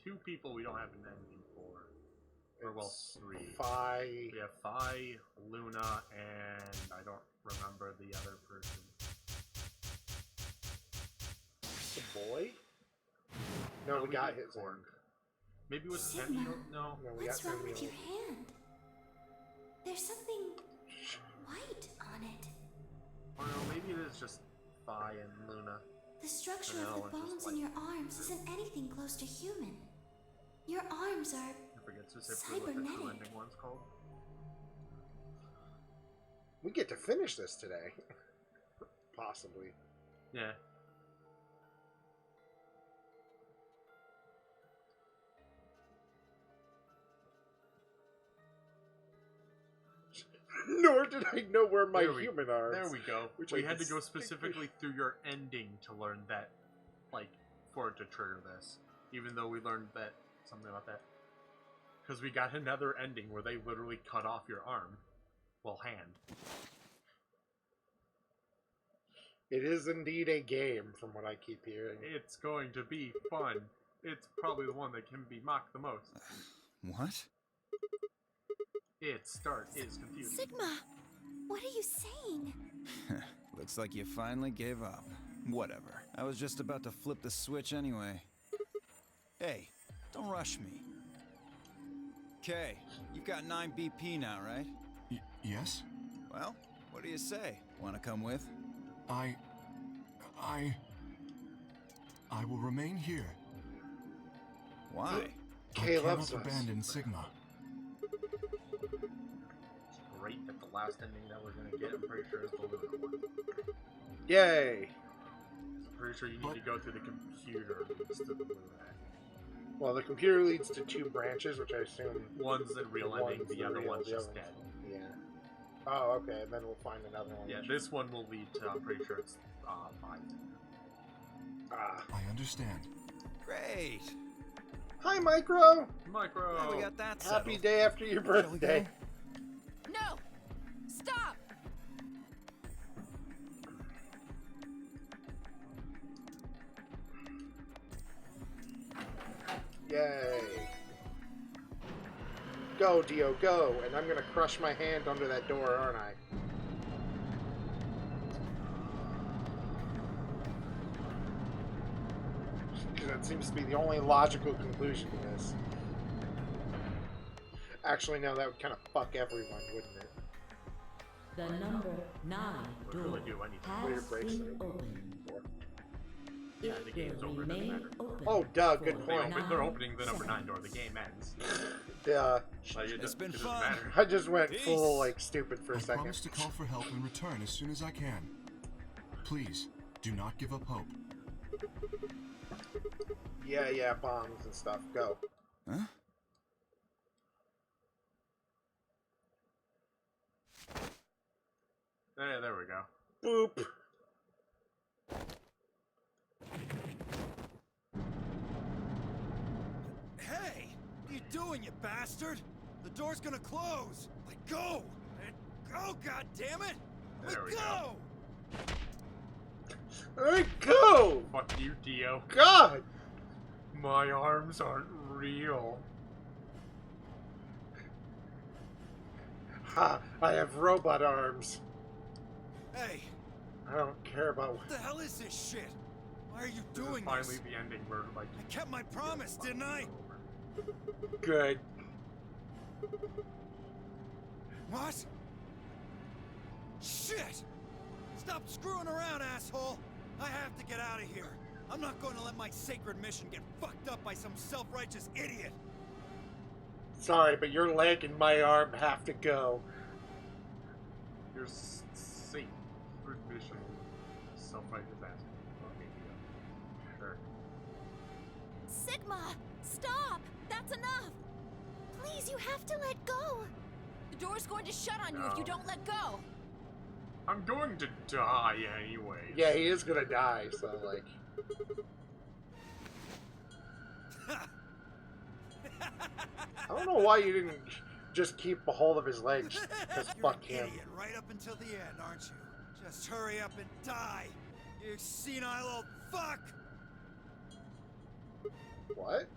2 people we don't have an ending for. Or well, it's 3. Phi. We have Phi, Luna, and I don't remember the other person. The boy? No, we got did his Korg. end. Maybe it was Sigma. Temmie? No. No, we What's got wrong with Samuel. your hand? There's something white on it. Or no, maybe it is just Phi and Luna. The structure No, of the it's just bones like- in your arms isn't anything close to human. Your arms are... I forget specifically what the true Cybernetic. ending one's called. We get to finish this today. Possibly. Yeah. Nor did I know where my There we- human arms. There we go. Which We I had to go distinctly- specifically through your ending to learn that, like, for it to trigger this. Even though we learned that something about that. Because we got another ending where they literally cut off your arm. Well, hand. It is indeed a game, from what I keep hearing. It's going to be fun. It's probably the one that can be mocked the most. What? Its start is confusing. Sigma, what are you saying? Looks like you finally gave up. Whatever. I was just about to flip the switch anyway. Hey, don't rush me. Okay, you've got 9 BP now, right? Yes? Well, what do you say? Want to come with? I will remain here. Why? Kay I loves cannot us. abandon Sigma. It's great that the last ending that we're going to get, I'm pretty sure, is the Luna one. Yay! I'm pretty sure you need to go through the computer leads to the Luna. Well, the computer leads to 2 branches, which I assume... One's the real ending, the other one's the just other dead. one. Yeah. Oh, okay, and then we'll find another one. Yeah, this one will lead to, I'm pretty sure it's 5. Ah. I understand. Great. Hi, Micro! Micro! Well, we got that Happy settled. day after your Shall we birthday. go? No! Stop! Yay. Go, Dio, go! And I'm gonna crush my hand under that door, aren't I? That seems to be the only logical conclusion to this. Actually, no, that would kind of fuck everyone, wouldn't it? The number 9 Would really door do anything. has Weird breaks been there. opened. Yeah, It the game's will over, it doesn't remain matter. open Oh, duh, for good point. They're opening the number 9 seconds. door, the game ends. Duh. Like, It's been it doesn't fun. matter. I just went Peace. full, like, stupid for I a second. promise to call for help and return as soon as I can. Please, do not give up hope. Yeah, bombs and stuff. Go. Huh? There we go. Boop. Hey! What are you doing, you bastard? The door's gonna close! Let go! Let go, goddammit! Let There we go! Alright, go! Fuck you, Dio. God! My arms aren't real. Ha! I have robot arms. Hey, I don't care about what the hell is this shit? Why are you This is doing finally this? the ending where, like... I kept my promise, didn't I? good. What? Shit! Stop screwing around, asshole! I have to get out of here. I'm not going to let my sacred mission get fucked up by some self-righteous idiot. Sorry, but your leg and my arm have to go. Your safe mission. Self-righteous ass. Okay, Dio. Sure. Sigma, stop! That's enough! Please, you have to let go! The door's going to shut on you if you No. don't let go. I'm going to die anyway. Yeah, he is gonna die, so, like... I don't know why you didn't just keep a hold of his legs, because You're fuck an him. idiot right up until the end, aren't you? Just hurry up and die, you senile old fuck! What?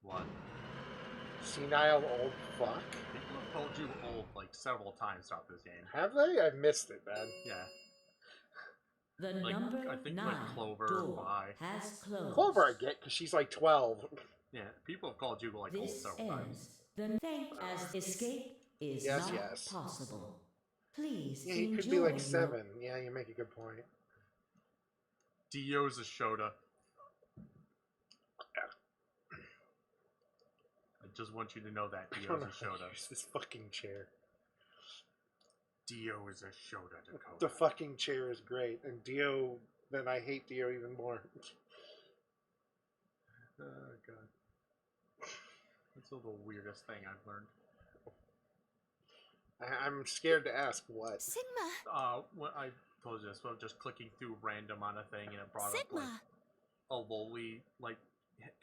What? Senile old fuck? People have called you old like several times throughout this game. Have they? I missed it, man. Yeah. The Like, number I think, 9 like, Clover, door Vi. has closed. Clover I get, because she's like 12. Yeah, people have called you like old This several times. ends. The thank as escape is Yes, not yes. possible. Please Yeah, he enjoy could be like your 7. Yeah, you make a good point. Dio's a Shota. I just want you to know that I Dio's don't know a how to Shota. use this fucking chair. Dio is a Shota, Dakota. The fucking chair is great, and Dio, then I hate Dio even more. Oh, God. That's still the weirdest thing I've learned. I'm scared to ask what. Sigma! What I told you this, but just clicking through random on a thing and it brought up Sigma! like a lowly like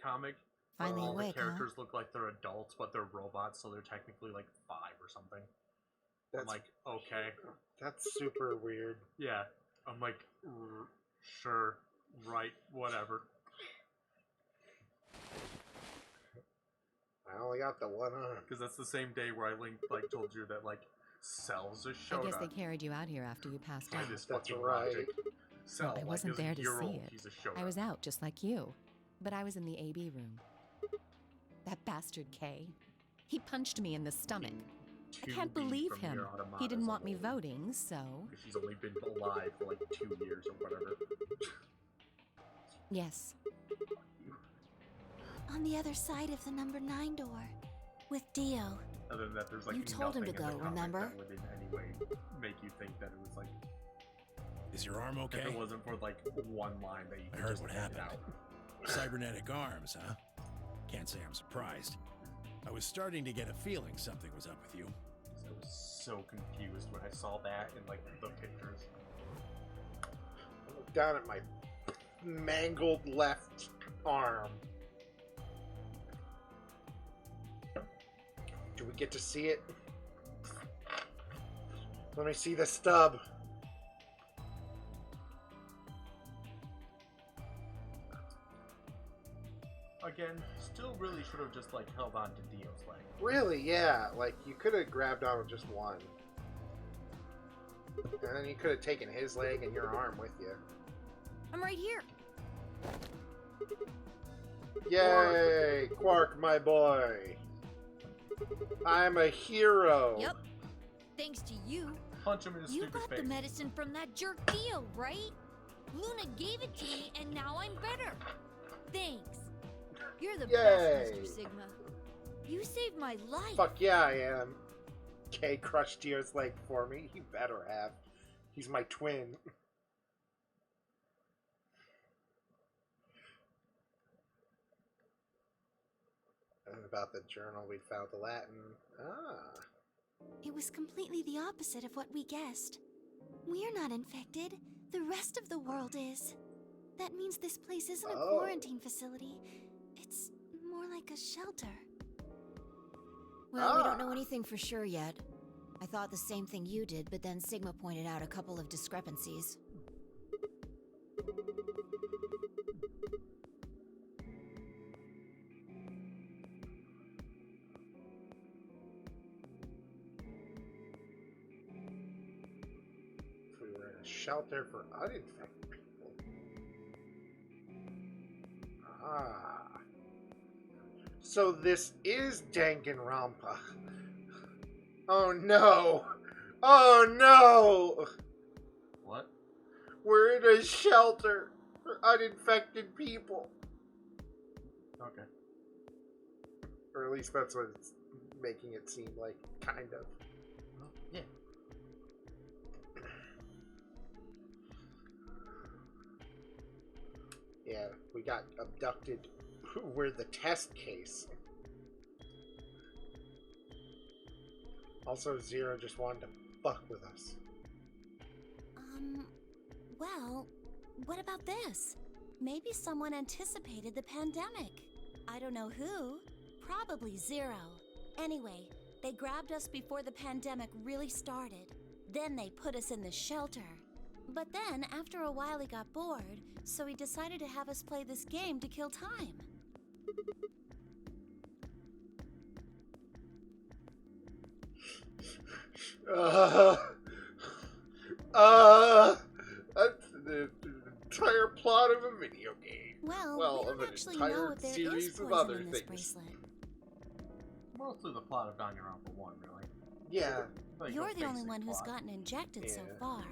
comic. where Finally all awake, the huh? characters look like they're adults, but they're robots, so they're technically like 5 or something. I'm That's like, okay, that's super weird. yeah. I'm like, sure, right, whatever. I only got the one arm. Because that's the same day where I told you that like Cell just I showed guess up. they carried you out here after you passed By out. this That's fucking right. logic. Cell, I like, wasn't is a there to see year-old, it. He's a showed I up. was out just like you, but I was in the AB room. That bastard Kay. He punched me in the stomach. I can't 2B believe from him. Nier Automata He didn't is want me old. voting, so. Because she's only been alive for like 2 years or whatever. Yes. On the other side of the number 9 door. With Dio. Other than that, there's like You told him to nothing in the go, comic remember? that would in any way make you think that it was like, Is your arm okay? if it wasn't for like one line that you I could heard just what get happened. out. Cybernetic arms, huh? Can't say I'm surprised. I was starting to get a feeling something was up with you. I was so confused when I saw that in like the pictures. I look down at my mangled left arm. Do we get to see it? Let me see the stub. Again, still really should have just like held on to Dio's leg. Really, yeah. Like, you could have grabbed on with just one. And then you could have taken his leg and your arm with you. I'm right here. Yay! Quark, my boy! I'm a hero! Yep. Thanks to you. Punch him in his You stupid got face. the medicine from that jerk Dio, right? Luna gave it to me, and now I'm better. Thanks. You're the Yay. best, Mr. Sigma. You saved my life. Fuck yeah, I am. Kay crushed Dio's leg for me. He better have. He's my twin. And about the journal, we found the Latin. Ah. It was completely the opposite of what we guessed. We're not infected. The rest of the world is. That means this place isn't a Oh. quarantine facility. It's more like a shelter. Well, we don't know anything for sure yet. I thought the same thing you did, but then Sigma pointed out a couple of discrepancies. If we were in a shelter for uninfected people. Ah. So this is Danganronpa. Oh no! Oh no! What? We're in a shelter for uninfected people. Okay. Or at least that's what it's making it seem like, kind of. Well, yeah. Yeah, we got abducted. We're the test case. Also, Zero just wanted to fuck with us. Well, what about this? Maybe someone anticipated the pandemic. I don't know who. Probably Zero. Anyway, they grabbed us before the pandemic really started. Then they put us in the shelter. But then, after a while, he got bored, so he decided to have us play this game to kill time. That's the entire plot of a video game. Well, Well, we of don't an actually know entire if there series is of poison other in this things. bracelet. Mostly the plot of Danganronpa 1, really. Yeah. Like You're the only basic one who's plot. gotten injected so Yeah. far.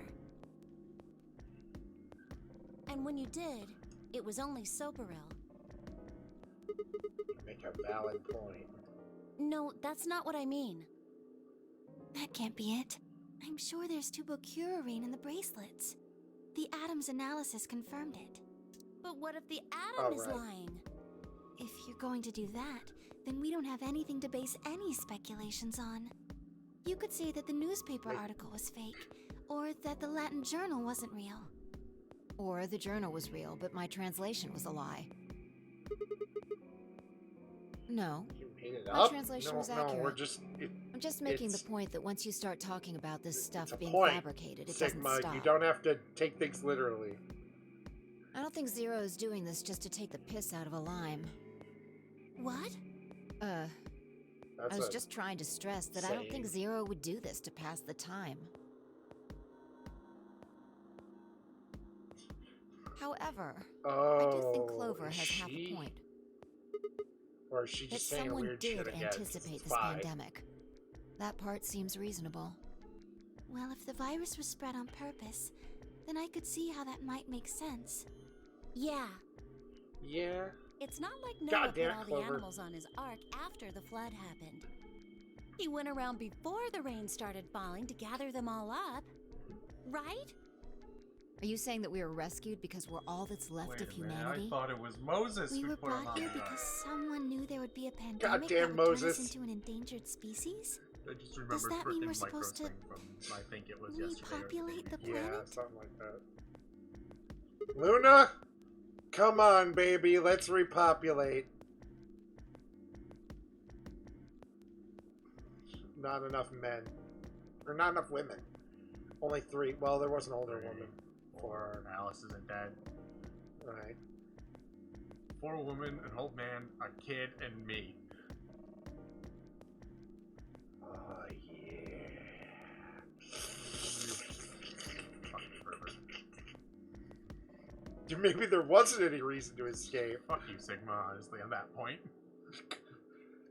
And when you did, it was only Soparil. Make a valid point. No, that's not what I mean. That can't be it. I'm sure there's tubocurarine in the bracelets. The Adams analysis confirmed it. But what if the atom is Alright. lying? If you're going to do that, then we don't have anything to base any speculations on. You could say that the newspaper article was fake, or that the Latin journal wasn't real. Or the journal was real, but my translation was a lie. No, You made it my up? translation no, was no, accurate. we're just... I'm just making the it's- point that once you start talking about this stuff it's a being point, fabricated, it Sigma, doesn't stop. you don't have to take things literally. I don't think Zero is doing this just to take the piss out of a lime. What? That's I was a- just trying to stress that I don't think saying. Zero would do this to pass the time. However, I do think Clover is has half a she- point. Or is she That just saying someone weird did shit again? anticipate this Spy. pandemic. That part seems reasonable. Well, if the virus was spread on purpose, then I could see how that might make sense. Yeah, Yeah. it's not like Noah God put damn it, all the Clover. animals on his ark after the flood happened. He went around before the rain started falling to gather them all up. Right? Are you saying that we were rescued because we're all that's left Wait of a minute, humanity? I thought it was Moses We who were put him brought on here the because ark. someone knew there would be a pandemic Goddamn that would turn Moses. us into an endangered species? I just remember that mean frickin' we're supposed to thing from, I think it was yesterday. or repopulate the day Yeah, planet? something like that. Luna? Come on, baby, let's repopulate. Not enough men. Or not enough women. Only 3. Well, there was an older woman. before. Alice isn't dead. Right. 4 women, an old man, a kid, and me. Oh, yeah. Fucking pervert. Maybe there wasn't any reason to escape. Fuck you, Sigma, honestly, on that point.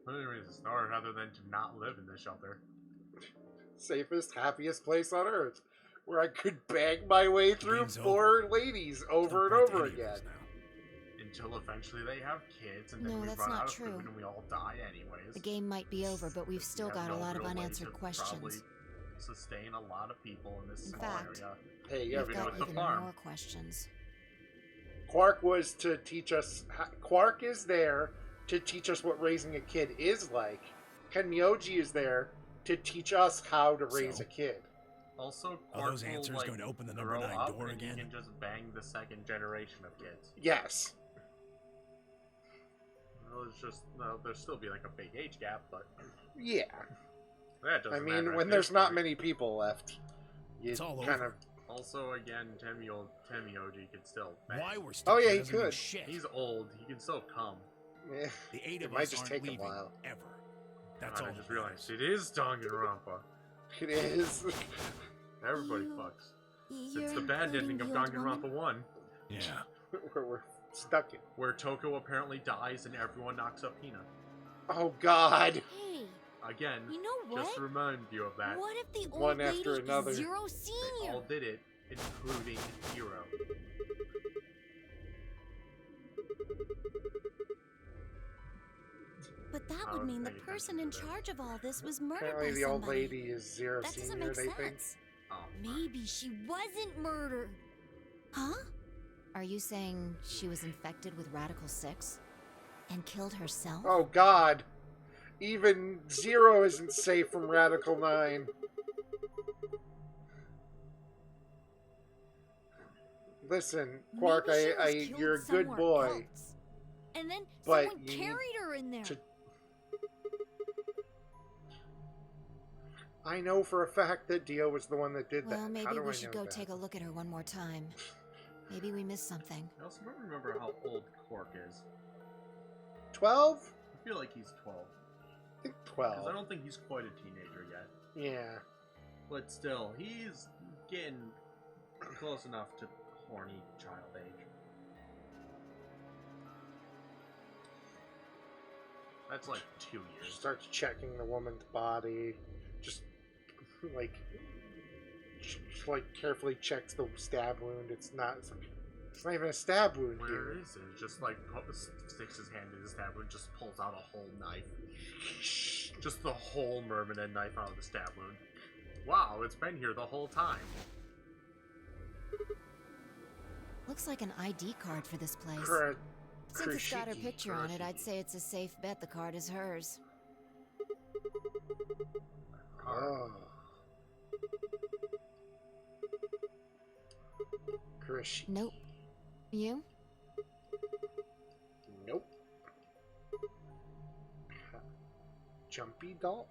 Only reason to start other than to not live in this shelter. Safest, happiest place on earth. Where I could bang my way through Game's 4 ladies over and Don't point to over any of us again. now. Until eventually they have kids, and then No, we that's run not out of true. food and we all die anyways. The game might be over, but we've still We have got a no lot of real way unanswered to questions. probably sustain a lot of people in this In small fact, area. Hey, yeah, We've we got know it's a even farm. more questions. Quark was to teach us. Quark is there to teach us what raising a kid is like. Kenmyoji is there to teach us how to raise So? a kid. Also, Are Quark those will, answers like, going to open the number grow 9 up door and again? He can just bang the second generation of kids. Yes. Well, it's just there'll still be like a big age gap, but Yeah. that doesn't I mean, matter when at there's this not point. many people left, you It's all kind over. of. Also, again, Temioji can still bang. Why we're still Oh, yeah, here he doesn't mean could. shit. He's old. He can still come. Eh, The 8 it of might us just aren't take a leaving while. ever. That's I all. just that realized matters. it is Danganronpa. it is. Everybody You- fucks. You're It's the bad ending of including the old Danganronpa woman? 1, Yeah. where we're stuck in. where Toko apparently dies and everyone knocks up Hina. Oh, God. Hey, Again, you know just what? to remind you of that. What if the old One lady after another. is Zero They Senior? all did it, including Hero. But that I would was mean the paying person attention in to this. charge of all this was murdered Apparently, by the old somebody. lady is Zero That doesn't Senior, make they think. sense. Oh, Maybe she wasn't murdered. Huh? Are you saying she was infected with Radical 6? And killed herself? Oh, God. Even Zero isn't safe from Radical 9. Listen, Quark, Maybe she was killed you're a good somewhere boy. else. And then But someone you need carried her in there. to- I know for a fact that Dio was the one that did Well, that. How maybe do I we should know go that? take a look at her one more time. Maybe we missed something. I also don't remember how old Quark is. 12? I feel like he's 12. I think 'Cause I 12. don't think he's quite a teenager yet. Yeah. But still, he's getting close enough to horny child age. That's like 2 years. Starts checking the woman's body. Just, like, carefully checks the stab wound. It's not even a stab wound Where here. is it? Just like sticks his hand in his stab wound, just pulls out a whole knife. Just the whole Myrmidon knife out of the stab wound. Wow, it's been here the whole time. Looks like an ID card for this place. Correct. Since it's got her Kurashiki. picture on it, I'd say it's a safe bet the card is hers. Oh. Krish. Nope. You? Nope. Jumpy doll?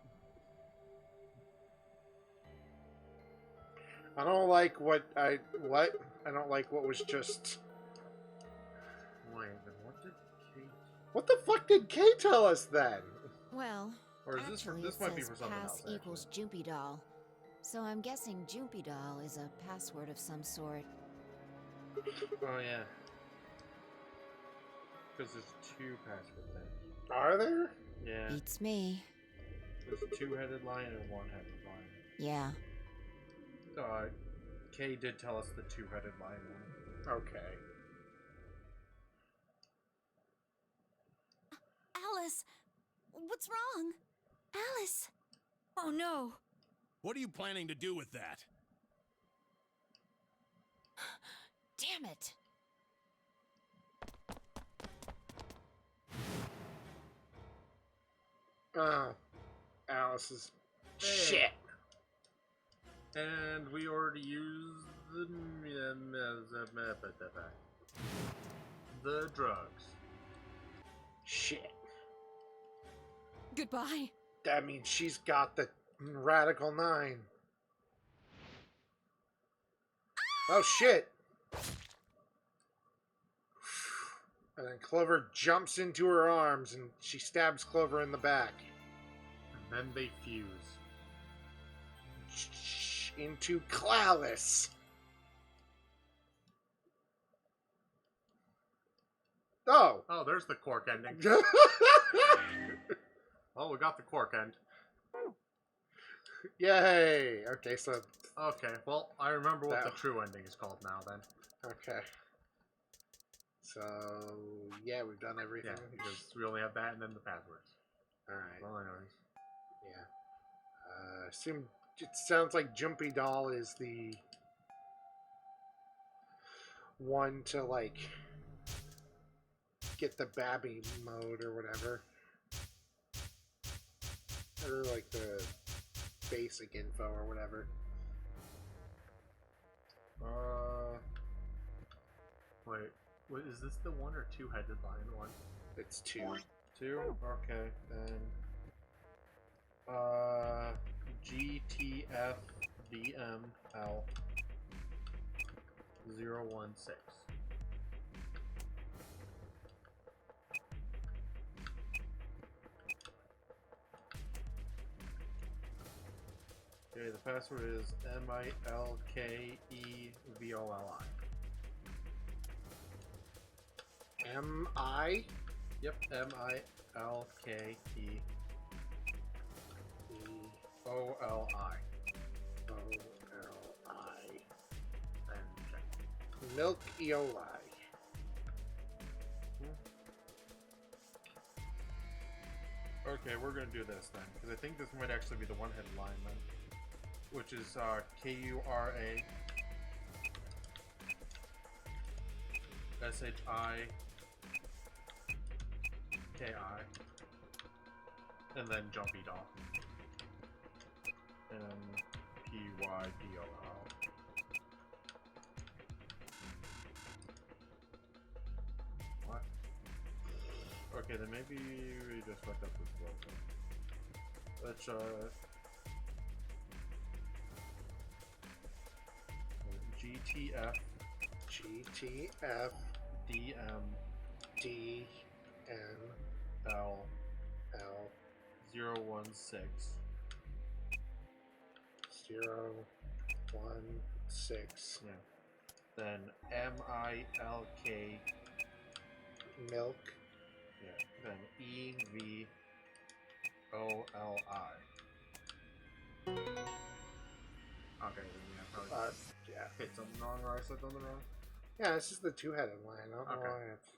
I don't like what I don't like what was just. Wait, then what did Kate? What the fuck did Kay tell us then? Well, Or is this for, actually, this it might be says for something pass else? equals Jumpy doll. So I'm guessing Jumpy doll is a password of some sort. Oh yeah. Because there's 2 password things. Are there? Yeah. Beats me. There's a 2-headed lion and a 1-headed lion. Yeah. Kay did tell us the 2-headed lion one. Okay. Alice, what's wrong? Alice! Oh no! What are you planning to do with that? Damn it! Alice's Hey. shit. And we already used the drugs. Shit. Goodbye. That means she's got the Radical 9. Oh shit! And then Clover jumps into her arms and she stabs Clover in the back. And then they fuse. Into Clalis. Oh! Oh, there's the cork ending. Well, we got the cork end. Yay! Okay, so... Okay, well, I remember what the That- true ending is called now, then. Okay. So, yeah, we've done everything. Yeah, because we only have that and then the passwords. Alright. Well, anyways. Yeah. Assume it sounds like Jumpy Doll is the one to, like, get the Babby mode or whatever. Or, like, the basic info or whatever. Wait, is this the 1 or 2-headed lion one? It's 2. 2? Okay, then. GTFBML 016. Okay, the password is MILKEVOLI. M-I? Yep, MILKEVOLI. O-L-I. And check. Milk Eoli. Okay, we're gonna do this then, because I think this might actually be the 1-headed lion then, which is K-U-R-A S-H-I-K-I, and then Jumpy Doll, and P-Y-D-O-L. What? Okay, then maybe we just fucked up this logo. Let's GTF GTF DM D-N L L 016 016 Yeah. Then MILK milk Yeah. Then EVOLI. Okay, then yeah, probably yeah. hit something wrong or I said something wrong. Yeah, this is the 2-headed line. I don't know Okay. why it's...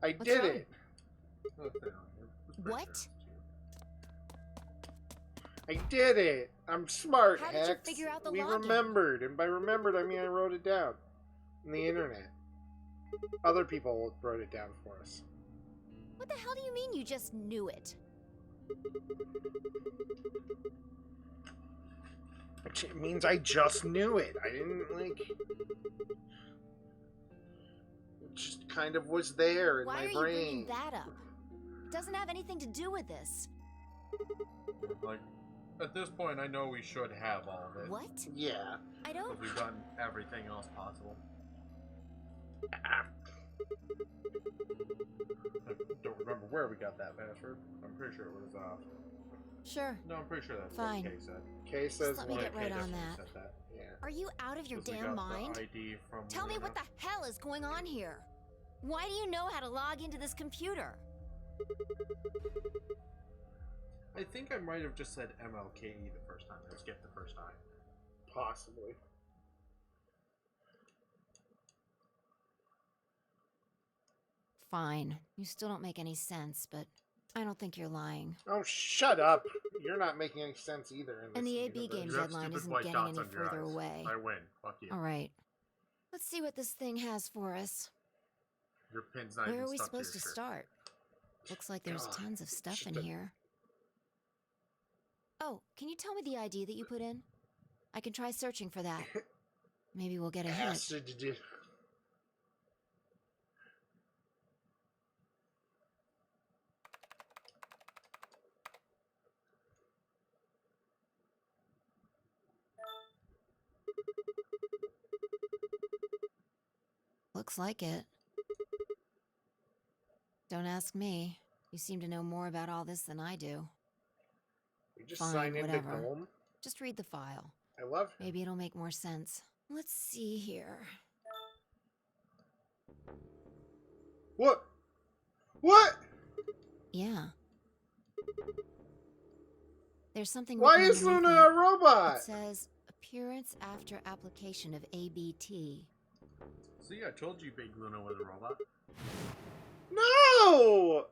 I What's did wrong? it! What? I did it! I'm smart, How did you Hex. figure out the We login? remembered, and by remembered I mean I wrote it down on the internet. Other people wrote it down for us. What the hell do you mean you just knew it? It means I just knew it. I didn't, like... It just kind of was there in Why my are you brain. bringing that up? It doesn't have anything to do with this. Like, at this point, I know we should have all of it. What? Yeah. I don't... But we've done everything else possible. Ah, I don't remember where we got that password. I'm pretty sure it was, Sure. No, I'm pretty sure that's Fine. what Kay said. Kay says let me what? get right Kay on definitely that. said that. Yeah. Are you out of your 'Cause we damn got mind? The ID from Tell me Luna. what the hell is going on here. Why do you know how to log into this computer? I think I might have just said MLKE the first time. I skipped the first time. Possibly. Fine. You still don't make any sense, but I don't think you're lying. Oh, shut up. You're not making any sense either. In And this the AB universe. game You have deadline stupid isn't white getting dots any on your further eyes. away. I win. Fuck you. All right. Let's see what this thing has for us. Your pin's not Where even are we stuck supposed to your shirt. start? Looks like there's God, tons of stuff just in a- here. Oh, can you tell me the ID that you put in? I can try searching for that. Maybe we'll get a hit. Acid. Looks like it. Don't ask me. You seem to know more about all this than I do. We just Fine, sign into whatever. Golem. Just read the file. I love him. Maybe it'll make more sense. Let's see here. What? What? Yeah. There's something Why written is underneath Luna a it. robot? It says, appearance after application of ABT. See, I told you Big Luna was a robot. No!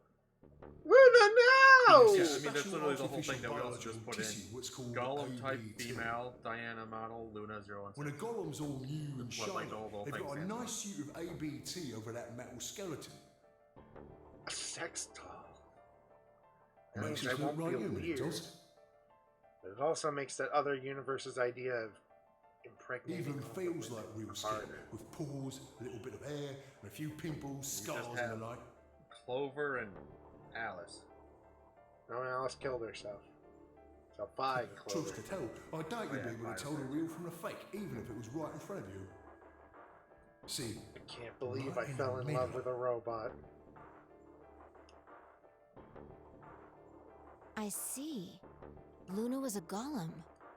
Luna, no! Yeah, I mean, that's literally the whole thing that we also just put in. What's called Golem type ABT. female, Diana model, Luna 016. When a golem's all new and What, shiny, like the whole little they've thing got a stands nice suit of ABT over that metal skeleton. A sex doll. That Makes means us I look won't right feel human, it weird. does. But it also makes that other universe's idea of impregnating Even Luna feels with like real skin, harder. with pores, a little bit of hair, and a few pimples, scars, and have- the like. Clover and Alice. No one else killed herself. So fine, Clover. Truth to tell, I doubt Oh, you'd yeah, be able fine. to tell the real from the fake, even if it was right in front of you. See, I can't believe I Right in fell the in love middle. with a robot. I see. Luna was a golem,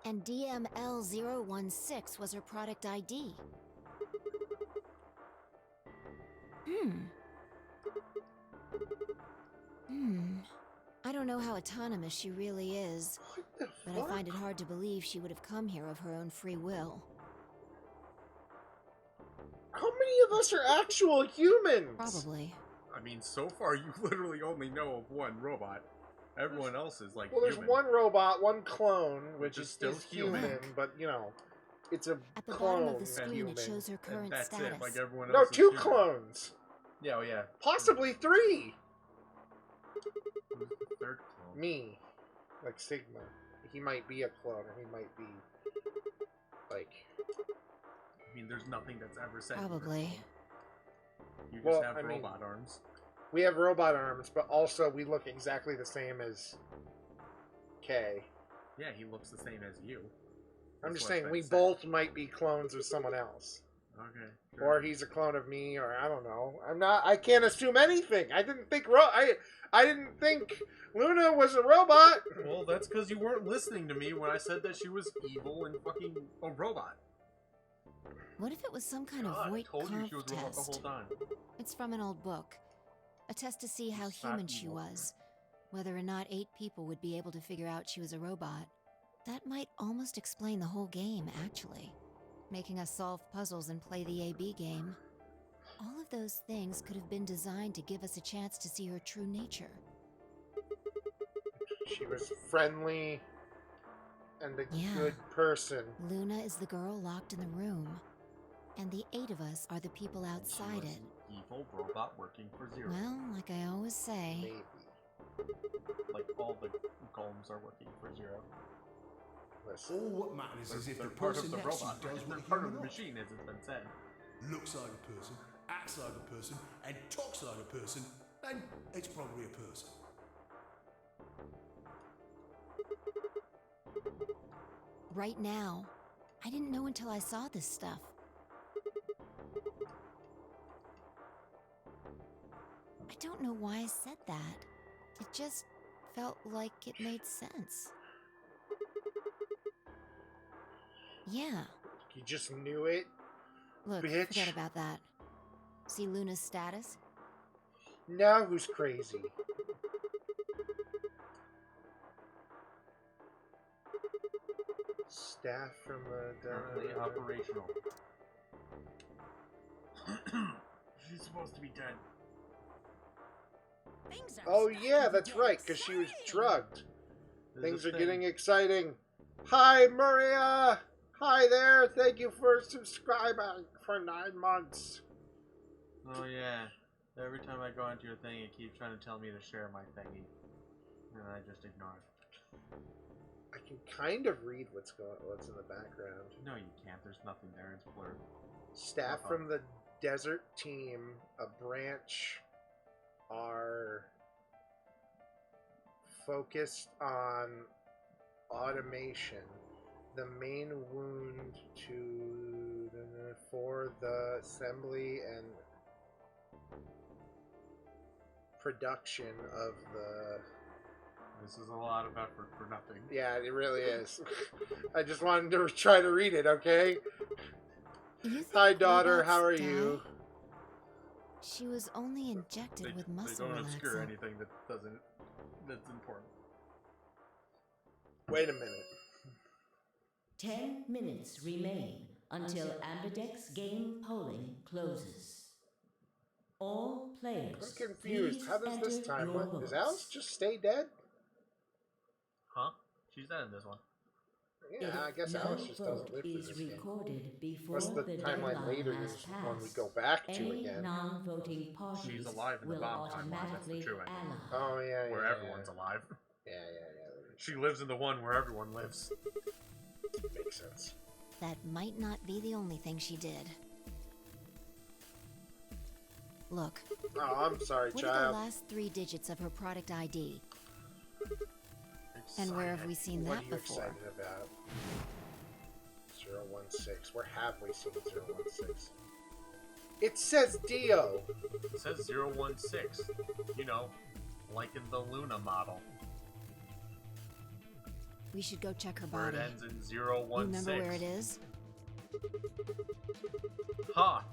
and DML016 was her product ID. I don't know how autonomous she really is, What the but fuck? I find it hard to believe she would have come here of her own free will. How many of us are actual humans? Probably. I mean, so far you literally only know of one robot. Everyone else is like Well, there's human. one robot, one clone, which Which is is still human, human. but you know, it's a At the clone. bottom of the screen, human. it shows her And current that's status. it. Like everyone No, else. is 2 human. clones, Yeah, oh yeah. possibly 3. Who's the third clone? Me, like Sigma. He might be a clone, or he might be like. I mean, there's nothing that's ever said. you're a Probably. clone. You just Well, have I mean- robot arms. We have robot arms, but also we look exactly the same as Kay. Yeah, he looks the same as you. I'm That's just what's saying been we said. both might be clones of someone else. Okay. Or he's a clone of me, or I don't know. I can't assume anything. I didn't think I didn't think Luna was a robot. Well, that's because you weren't listening to me when I said that she was evil and fucking a robot. What if it was some kind God, of I voight told you conf she was a robot the whole test? time. It's from an old book. A test to see how It's not human she evil. was. Whether or not 8 people would be able to figure out she was a robot. That might almost explain the whole game, actually. Making us solve puzzles and play the AB game. All of those things could have been designed to give us a chance to see her true nature. She was friendly and a Yeah. good person. Luna is the girl locked in the room. And the 8 of us are the people outside was it. evil? evil robot working for Zero. Well, like I always say, Maybe. Like all the golems are working for Zero. Listen. All what matters is if They're the part person of the next to robot. you does They're what part you of the like. machine, as it's been said. Looks like a person, acts like a person, and talks like a person, and it's probably a person. right now. I didn't know until I saw this stuff. I don't know why I said that. It just felt like it made sense. Yeah. You just knew it? Look, Bitch. forget about that. See Luna's status? Now who's crazy? Staff from the... Currently operational. She's supposed to be dead. Oh yeah, that's right, because she was drugged. There's Things a are thing. getting exciting. Hi, Maria! Hi there, thank you for subscribing for 9 months. Oh yeah. Every time I go into your thing, it keeps trying to tell me to share my thingy. And I just ignore it. I can kind of read what's in the background. No, you can't. There's nothing there. It's blurred. Staff from the desert team, a branch, are focused on automation. The main wound for the assembly and production of the... This is a lot of effort for nothing. Yeah, it really is. I just wanted to try to read it, okay? You think Hi, daughter. robots How are die? you? She was only injected with muscle They don't obscure relaxant. anything that's important. Wait a minute. 10 minutes remain until Ambidex game polling closes. All players. I'm confused. please How does this enter time your work? Does votes. Alice just stay dead? Huh? She's dead in this one. Yeah, I guess No Alice just doesn't vote live through is this game. recorded before Unless the timeline deadline later has is when we passed. go back to Any again. non-voting parties She's alive in the will bomb timeline. That's the automatically true ending. ally. Oh, yeah, Where yeah, everyone's alive. Yeah. She lives in the one where everyone lives. Makes sense. That might not be the only thing she did. Look, Oh, I'm sorry, what are the child. last 3 digits of her product ID? And where have we seen What are that you before? excited about? 016. Where have we seen 016? It says Dio. It says 016. You know, like in the Luna model, We should go check her where body. it ends in You 016. remember where it is? Ha!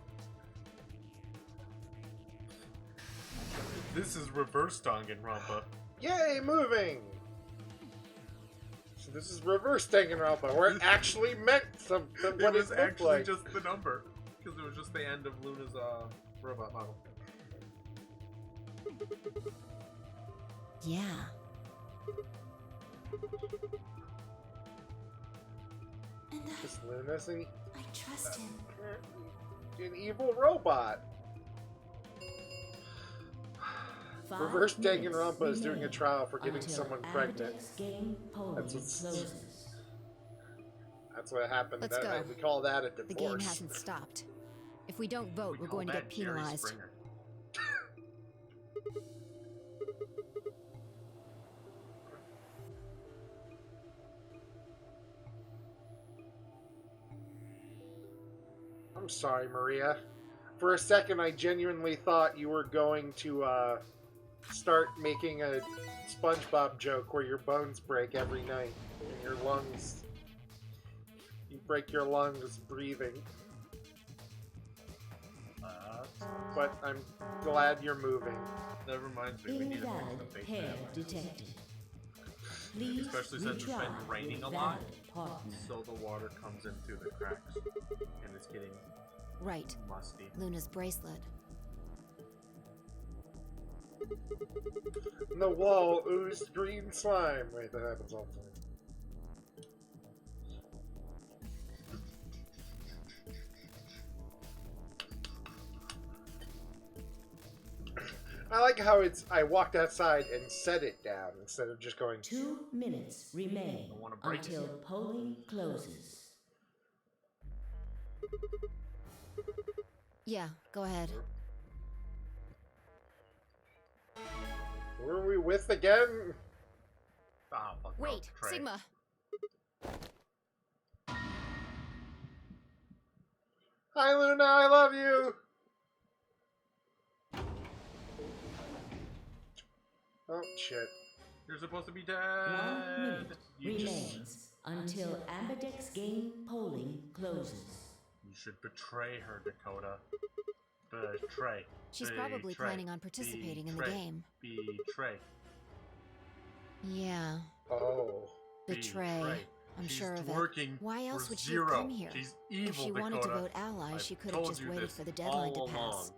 This is reverse Danganronpa. Yay, moving! So this is reverse Danganronpa, where it actually meant something. It What was it looked actually like. just the number, because it was just the end of Luna's robot model. Yeah. And This Luna's an I trust him. evil robot. 5 Reverse minutes Danganronpa is doing a remain trial for getting until someone pregnant. Ambidex game polling That's what's- closes. That's what happened. Let's go. We call that a divorce. The game hasn't stopped. If we don't vote, we're call going to that get Jerry penalized. Springer. I'm sorry, Maria. For a second, I genuinely thought you were going to start making a SpongeBob joke where your bones break every night and your lungs. You break your lungs breathing. But I'm glad you're moving. That reminds me, we need to fix Invalid the base pair map. detected. Please Especially since it's been retry raining with a lot. valid partner. So the water comes in through the cracks, and it's getting Right. musty. Luna's bracelet. And the wall oozed green slime. Wait, that happens all the time. I like how I walked outside and set it down instead of just going. 2 minutes remain Don't wanna break it. until polling closes. Yeah, go ahead. Who are we with again? Ah, fuck no, Wait, Trey. Sigma. Hi, Luna, I love you. Oh shit! You're supposed to be 1 dead. minute You just. remains until Ambidex game polling closes. You should betray her, Dakota. Betray. She's probably Betray. planning on participating in the Betray. game. Betray. Yeah, Oh, betray. I'm She's sure of it. working Why else for would she Zero. have come here? She's evil, If she Dakota. wanted to vote ally, I've she could have told just you waited this for the deadline to all pass. along.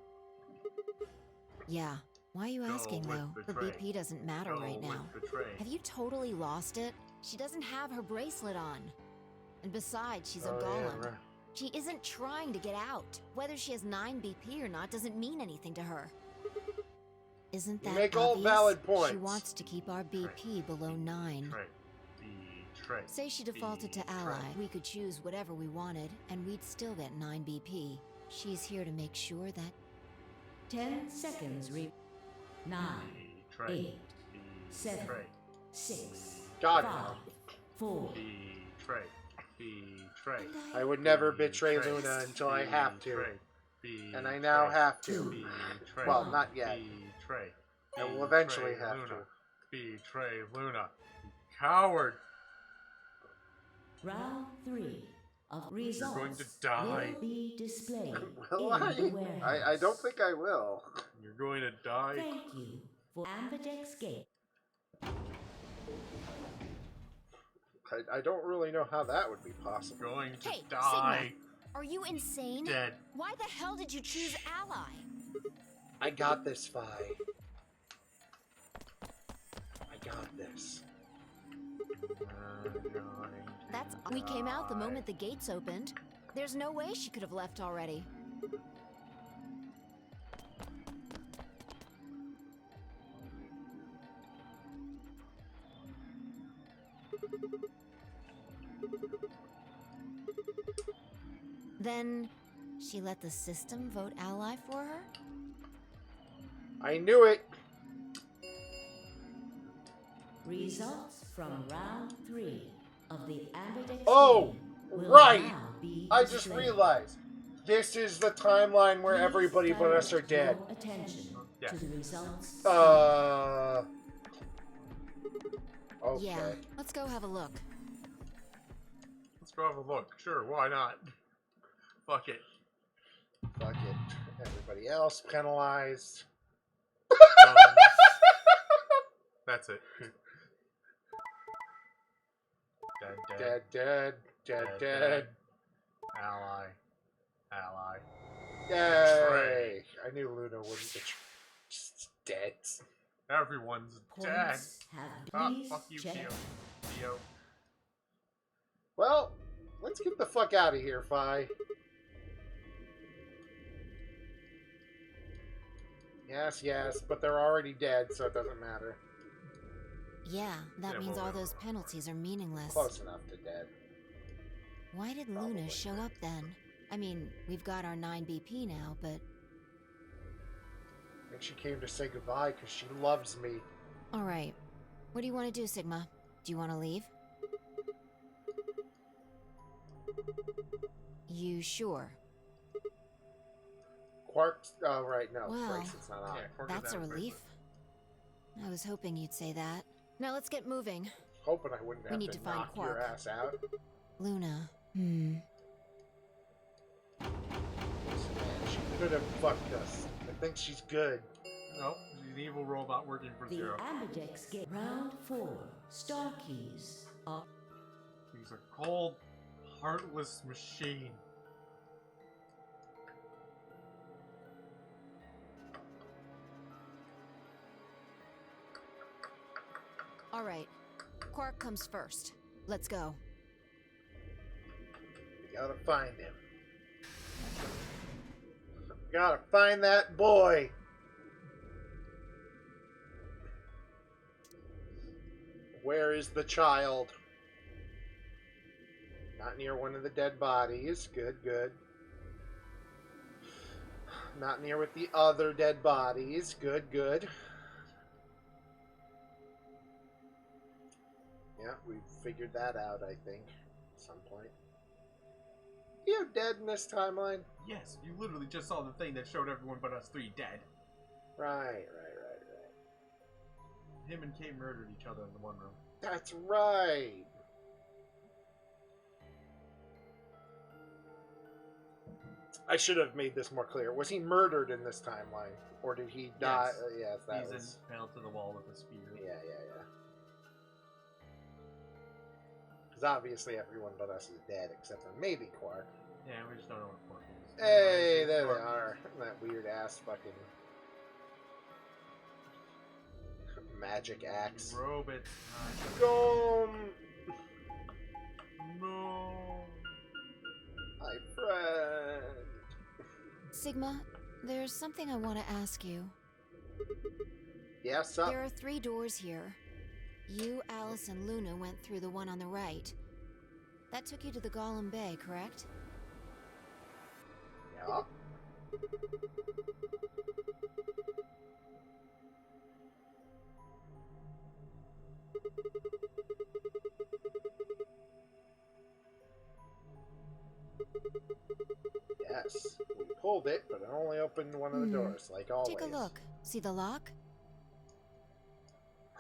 Yeah. Why are you Go asking with though? Her betray. BP doesn't matter Go right with now. betray. Have you totally lost it? She doesn't have her bracelet on. And besides, she's a oh golem. yeah, right. She isn't trying to get out. Whether she has 9 BP or not doesn't mean anything to her. Isn't You that make all obvious? valid She points. wants to keep our BP below 9. Betray. Betray. Say she defaulted to Betray. ally. We could choose whatever we wanted, and we'd still get 9 BP. She's here to make sure that 10 seconds 9, Betray. 8, 7, Betray. 6, God, 5, 4, Betray. Betray. I would never betray Luna until I have to, Betray. and I now have to. Betray. Well, not yet. Betray. I will eventually Betray have Luna. to. Betray Luna. You coward. round 3 of results going to die. will be displayed Will in I? the warehouse. I don't think I will. You're going to die. Thank you for Ambidex game. I don't really know how that would be possible. Going to Hey, die. Sigma, are you insane? Dead. Why the hell did you choose ally? I got this, Fi. I got this. We came out the moment the gates opened. There's no way she could have left already. Then she let the system vote ally for her? I knew it. Results from round 3 of the Ambidex Oh, game will right. now be I just displayed. realized. This is the timeline where Please everybody but us are direct dead. your attention Yeah. to the results. Okay. Yeah, let's go have a look. Let's go have a look. Sure, why not? Fuck it. Fuck it. Everybody else penalized. That's it. Dead, Dead, dead, dead, dead. Ally. Ally. Yay! Betray. I knew Luna wouldn't be just dead. Everyone's dead. Points have Ah, please fuck you, check. Theo. Theo. Well, let's get the fuck out of here, Fi. Yes, yes, but they're already dead, so it doesn't matter. Yeah, that Yeah, means well, all those penalties are meaningless. Close enough to dead. Why did Probably. Luna show up then? I mean, we've got our 9 BP now, but... I think she came to say goodbye because she loves me. Alright. What do you want to do, Sigma? Do you want to leave? You sure? Quark. Oh, right, no. Well, bracelet's not on. Yeah, Quark is That's a out of relief. I was hoping you'd say that. Now let's get moving. Hoping I wouldn't We have need to to find knock your Quark. ass out. Luna. Listen, man, she could have fucked us. I think she's good. Nope, she's an evil robot working for The Zero. Ambidex game. Round 4. Star keys are She's a cold, heartless machine. Alright. Quark comes first. Let's go. We gotta find him. We gotta find that boy. Where is the child? Not near one of the dead bodies. Good, good. Not near with the other dead bodies. Good, good. Yeah, we figured that out, I think, at some point. You dead in this timeline? Yes, you literally just saw the thing that showed everyone but us three dead. Right. Him and Kay murdered each other in the one room. That's right. I should have made this more clear. Was he murdered in this timeline? Or did he die? Yes. Yes, that He's was... nailed to the wall with a spear. Yeah. Because obviously everyone but us is dead, except for maybe Quark. Yeah, we just don't know what Quark is. Hey, there they are. That weird ass fucking magic axe. Robot. Go, No. my friend. Sigma, there's something I want to ask you. Yes, up. There are 3 doors here. You, Alice, and Luna went through the one on the right. That took you to the Golem Bay, correct? Yeah. Yes, we pulled it, but it only opened one of the doors, like always. Take a look. See the lock?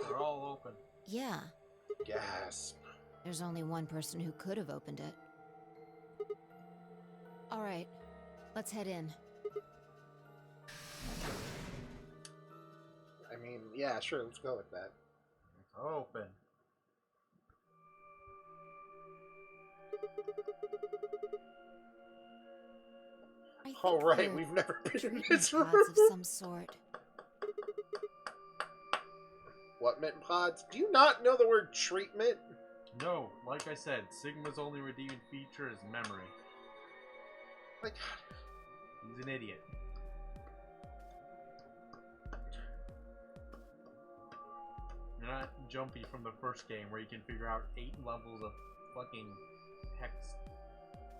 They're all open. Yeah. Gasp. There's only one person who could have opened it. All right, let's head in. I mean, yeah, sure, let's go with that. It's open. I think All right, they're we've never been in treatment this room. pods of some sort. What mitten pods? Do you not know the word treatment? No, like I said, Sigma's only redeeming feature is memory. Like, He's an idiot. You're not Jumpy from the first game where you can figure out 8 levels of fucking hex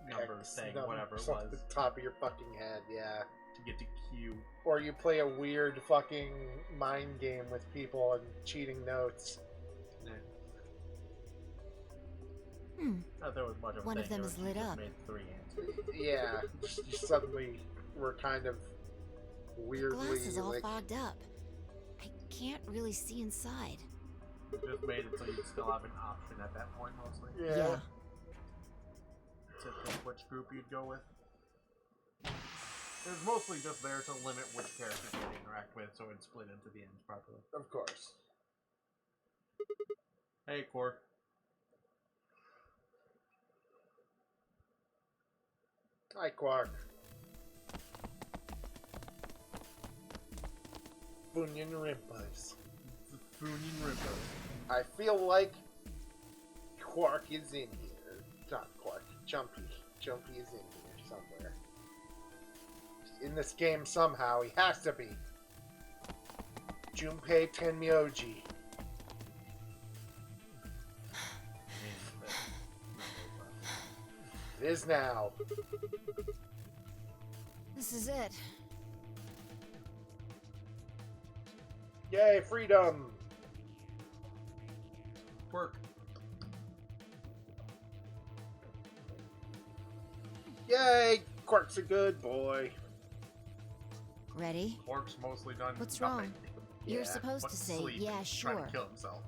number thing, whatever it off was, the top of your fucking head, yeah. to get to Q. Or you play a weird fucking mind game with people and cheating notes. Yeah. Hmm. Not that was much of a One of thing, them they is were- lit just up. Made 3 answers. Yeah, you suddenly were kind of weirdly Glass is all like, fogged up. I can't really see inside. Just made it so you'd still have an option at that point, mostly. yeah. To pick which group you'd go with. It was mostly just there to limit which characters you'd interact with, so it'd split into the ends properly. Of course. Hey, Quark. Hi, Quark. Bunyan Rimpas. Funin Ripper. I feel like Quark is in here. Not Quark. Jumpy. Jumpy is in here somewhere. In this game somehow. He has to be. Junpei Tenmyoji. It is now. This is it. Yay, freedom! Quark. Yay! Quark's a good boy. Ready? Quark's mostly done What's nothing. wrong? You're Yeah, supposed But to say, sleep yeah, and trying sure. to kill himself.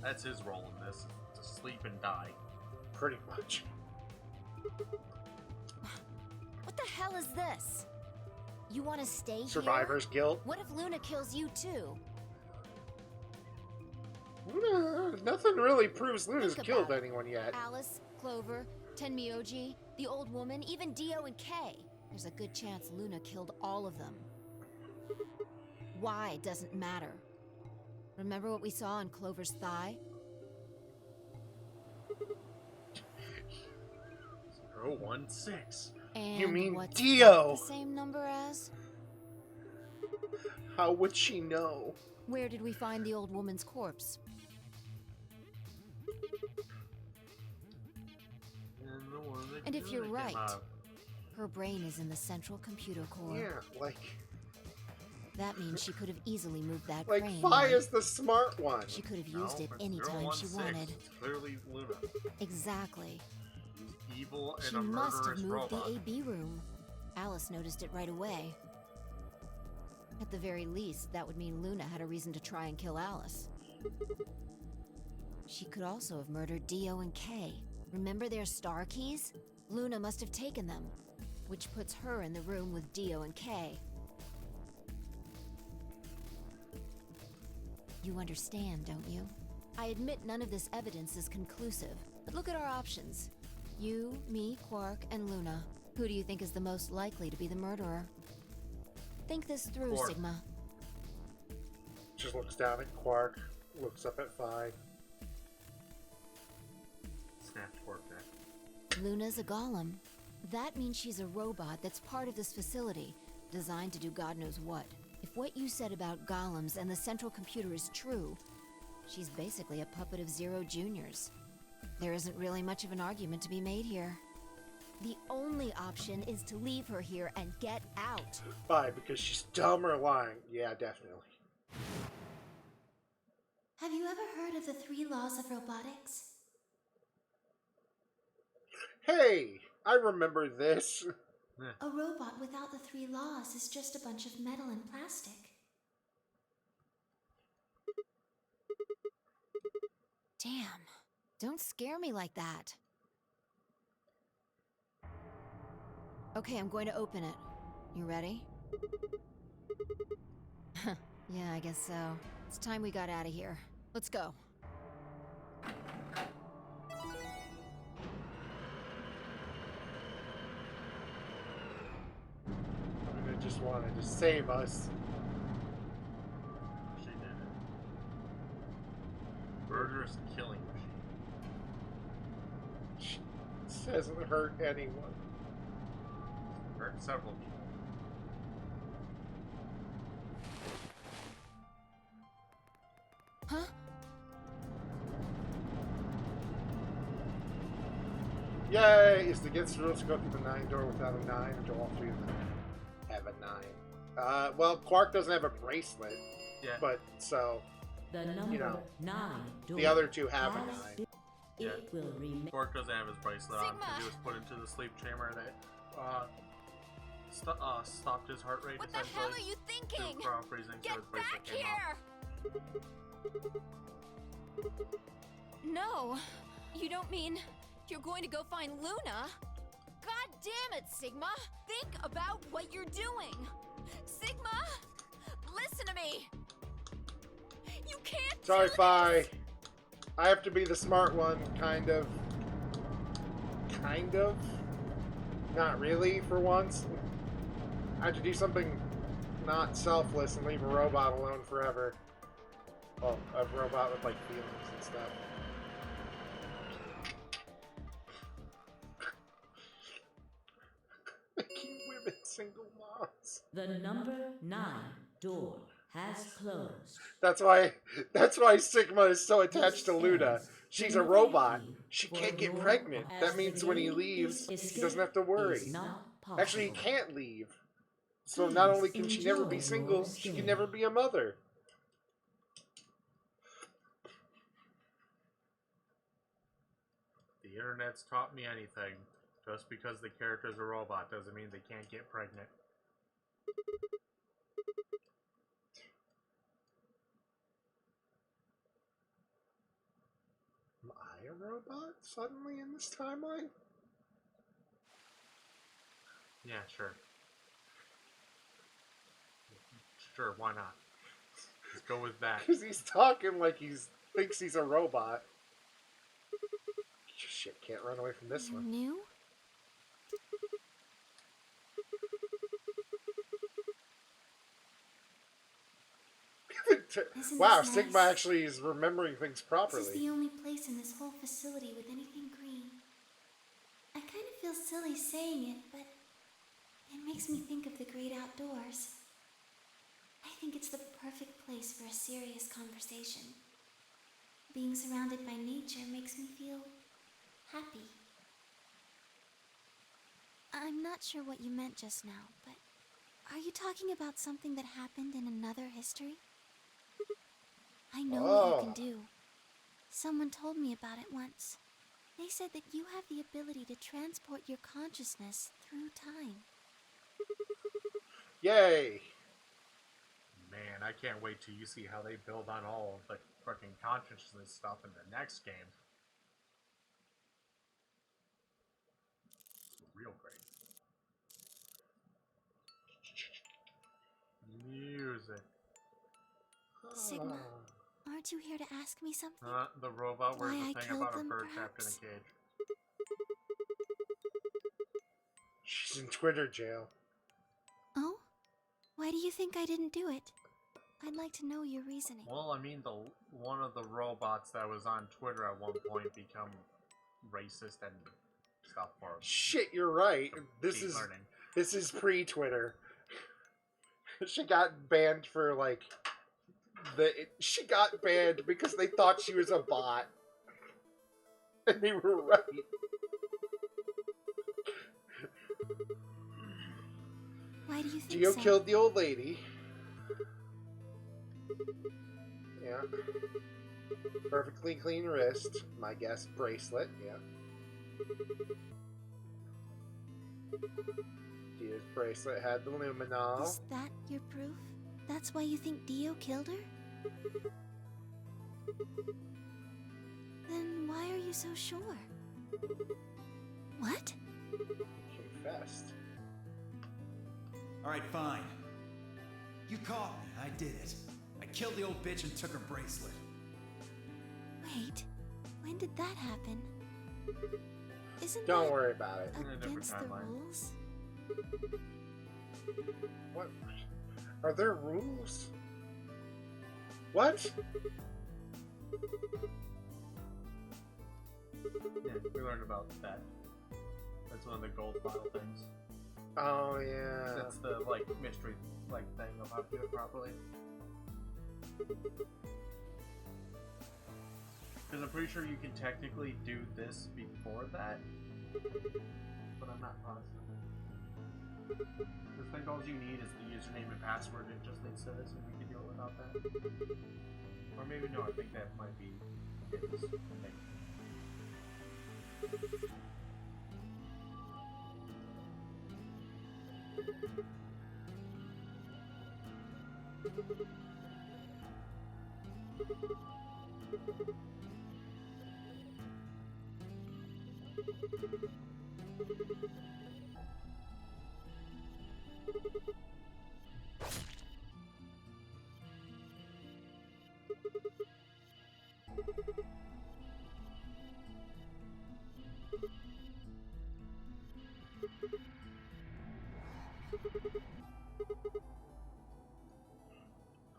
That's his role in this, to sleep and die. Pretty much. What the hell is this? You want to stay Survivor's here? guilt. What if Luna kills you too? Nothing really proves Luna's Think killed about it. anyone yet. Alice, Clover, Tenmyoji, the old woman, even Dio and Kay. There's a good chance Luna killed all of them. Why doesn't matter. Remember what we saw on Clover's thigh? 016. And You mean what's Dio? that the same number as? How would she know? Where did we find the old woman's corpse? And if you're right, her brain is in the central computer core. Yeah, like That means she could have easily moved that like crane. Fi right? is the smart one. She could have used it anytime she wanted. It's clearly Luna. Exactly. She's evil and She a must have murderous moved robot. the AB room. Alice noticed it right away. At the very least, that would mean Luna had a reason to try and kill Alice. She could also have murdered Dio and Kay. Remember their star keys? Luna must have taken them, which puts her in the room with Dio and Kay. You understand, don't you? I admit none of this evidence is conclusive, but look at our options. You, me, Quark, and Luna. Who do you think is the most likely to be the murderer? Think this through, Quark. Sigma. Just looks down at Quark, looks up at Fi. Snapped Quark there. Luna's a golem. That means she's a robot that's part of this facility, designed to do God knows what. If what you said about golems and the central computer is true, she's basically a puppet of Zero Junior's. There isn't really much of an argument to be made here. The only option is to leave her here and get out. Fi, because she's dumb or lying. Yeah, definitely. Have you ever heard of the 3 laws of robotics? Hey, I remember this. A robot without the 3 laws is just a bunch of metal and plastic. Damn. Don't scare me like that. Okay, I'm going to open it. You ready? Yeah, I guess so. It's time we got out of here. Let's go. I mean, they just wanted to save us. She did it. Murderous killing machine. She hasn't hurt anyone. Hurt several people. Huh? Yay! Is the against the rules to go through the 9 door without a 9, or do all 3 of them have a 9? Well, Quark doesn't have a bracelet, Yeah. but so The number you know, 9 door the other 2 have a has 9. been- Yeah. It will remain. Quark doesn't have his bracelet on because he Sigma! was put into the sleep chamber that stopped his heart rate. What the hell are essentially, you thinking? through freezing, so his Get bracelet back came here! No, you don't mean you're going to go find Luna? God damn it, Sigma! Think about what you're doing! Sigma! Listen to me! You can't Sorry, do Fi. this! I have to be the smart one, kind of. Kind of? Not really, for once. I have to do something not selfless and leave a robot alone forever. Well, a robot with, like, feelings and stuff. Making women single moms. The number 9 door has closed. That's why Sigma is so attached to Luna. She's a robot. She can't get pregnant. That means when he leaves, he doesn't have to worry. Actually, he can't leave. So not only can she never be single, she can never be a mother. The internet's taught me anything. Just because the character's a robot doesn't mean they can't get pregnant. Am I a robot suddenly in this timeline? Yeah, sure. Sure, why not? Let's go with that. Because he's talking like he thinks he's a robot. Shit, can't run away from this one. New? Isn't Wow, this Sigma nice? actually is remembering things This is properly. the only place in this whole facility with anything green. I kind of feel silly saying it, but it makes me think of the great outdoors. a serious conversation. Being surrounded by nature makes me feel happy. I'm not sure what you meant just now, but are you talking about something that happened in another history? I know what you can do. Someone told me about it once. They said that you have the ability to transport your consciousness through time. Yay! Man, I can't wait till you see how they build on all of the fucking consciousness stuff in the next game. Real great. Music. Sigma, aren't you here to ask me something? The robot wears Why a I thing killed about a them, bird trapped in perhaps? a cage. She's in Twitter jail. Oh? Why do you think I didn't do it? I'd like to know your reasoning. Well, I mean, one of the robots that was on Twitter at one point become racist and stuff for Shit, you're right. This deep is learning. this is pre-Twitter. She got banned for like she got banned because they thought she was a bot. And they were right. Why do you think Dio so? killed the old lady. Yeah. Perfectly clean wrist. My guess, bracelet. Yeah. Dio's bracelet had the luminol. Is that your proof? That's why you think Dio killed her? Then why are you so sure? What? Confessed. Alright, fine. You caught me. I did it. I killed the old bitch and took her bracelet. Wait, when did that happen? Isn't Don't that worry about it. In a different against the timeline. rules? What? Are there rules? What? Yeah, we learned about that. That's one of the gold file things. Oh yeah. That's the like mystery like thing of how to do it properly. Because I'm pretty sure you can technically do this before that, but I'm not positive. I think all you need is the username and password it just says, and we can do it without that. Or maybe no, I think that might be his thing.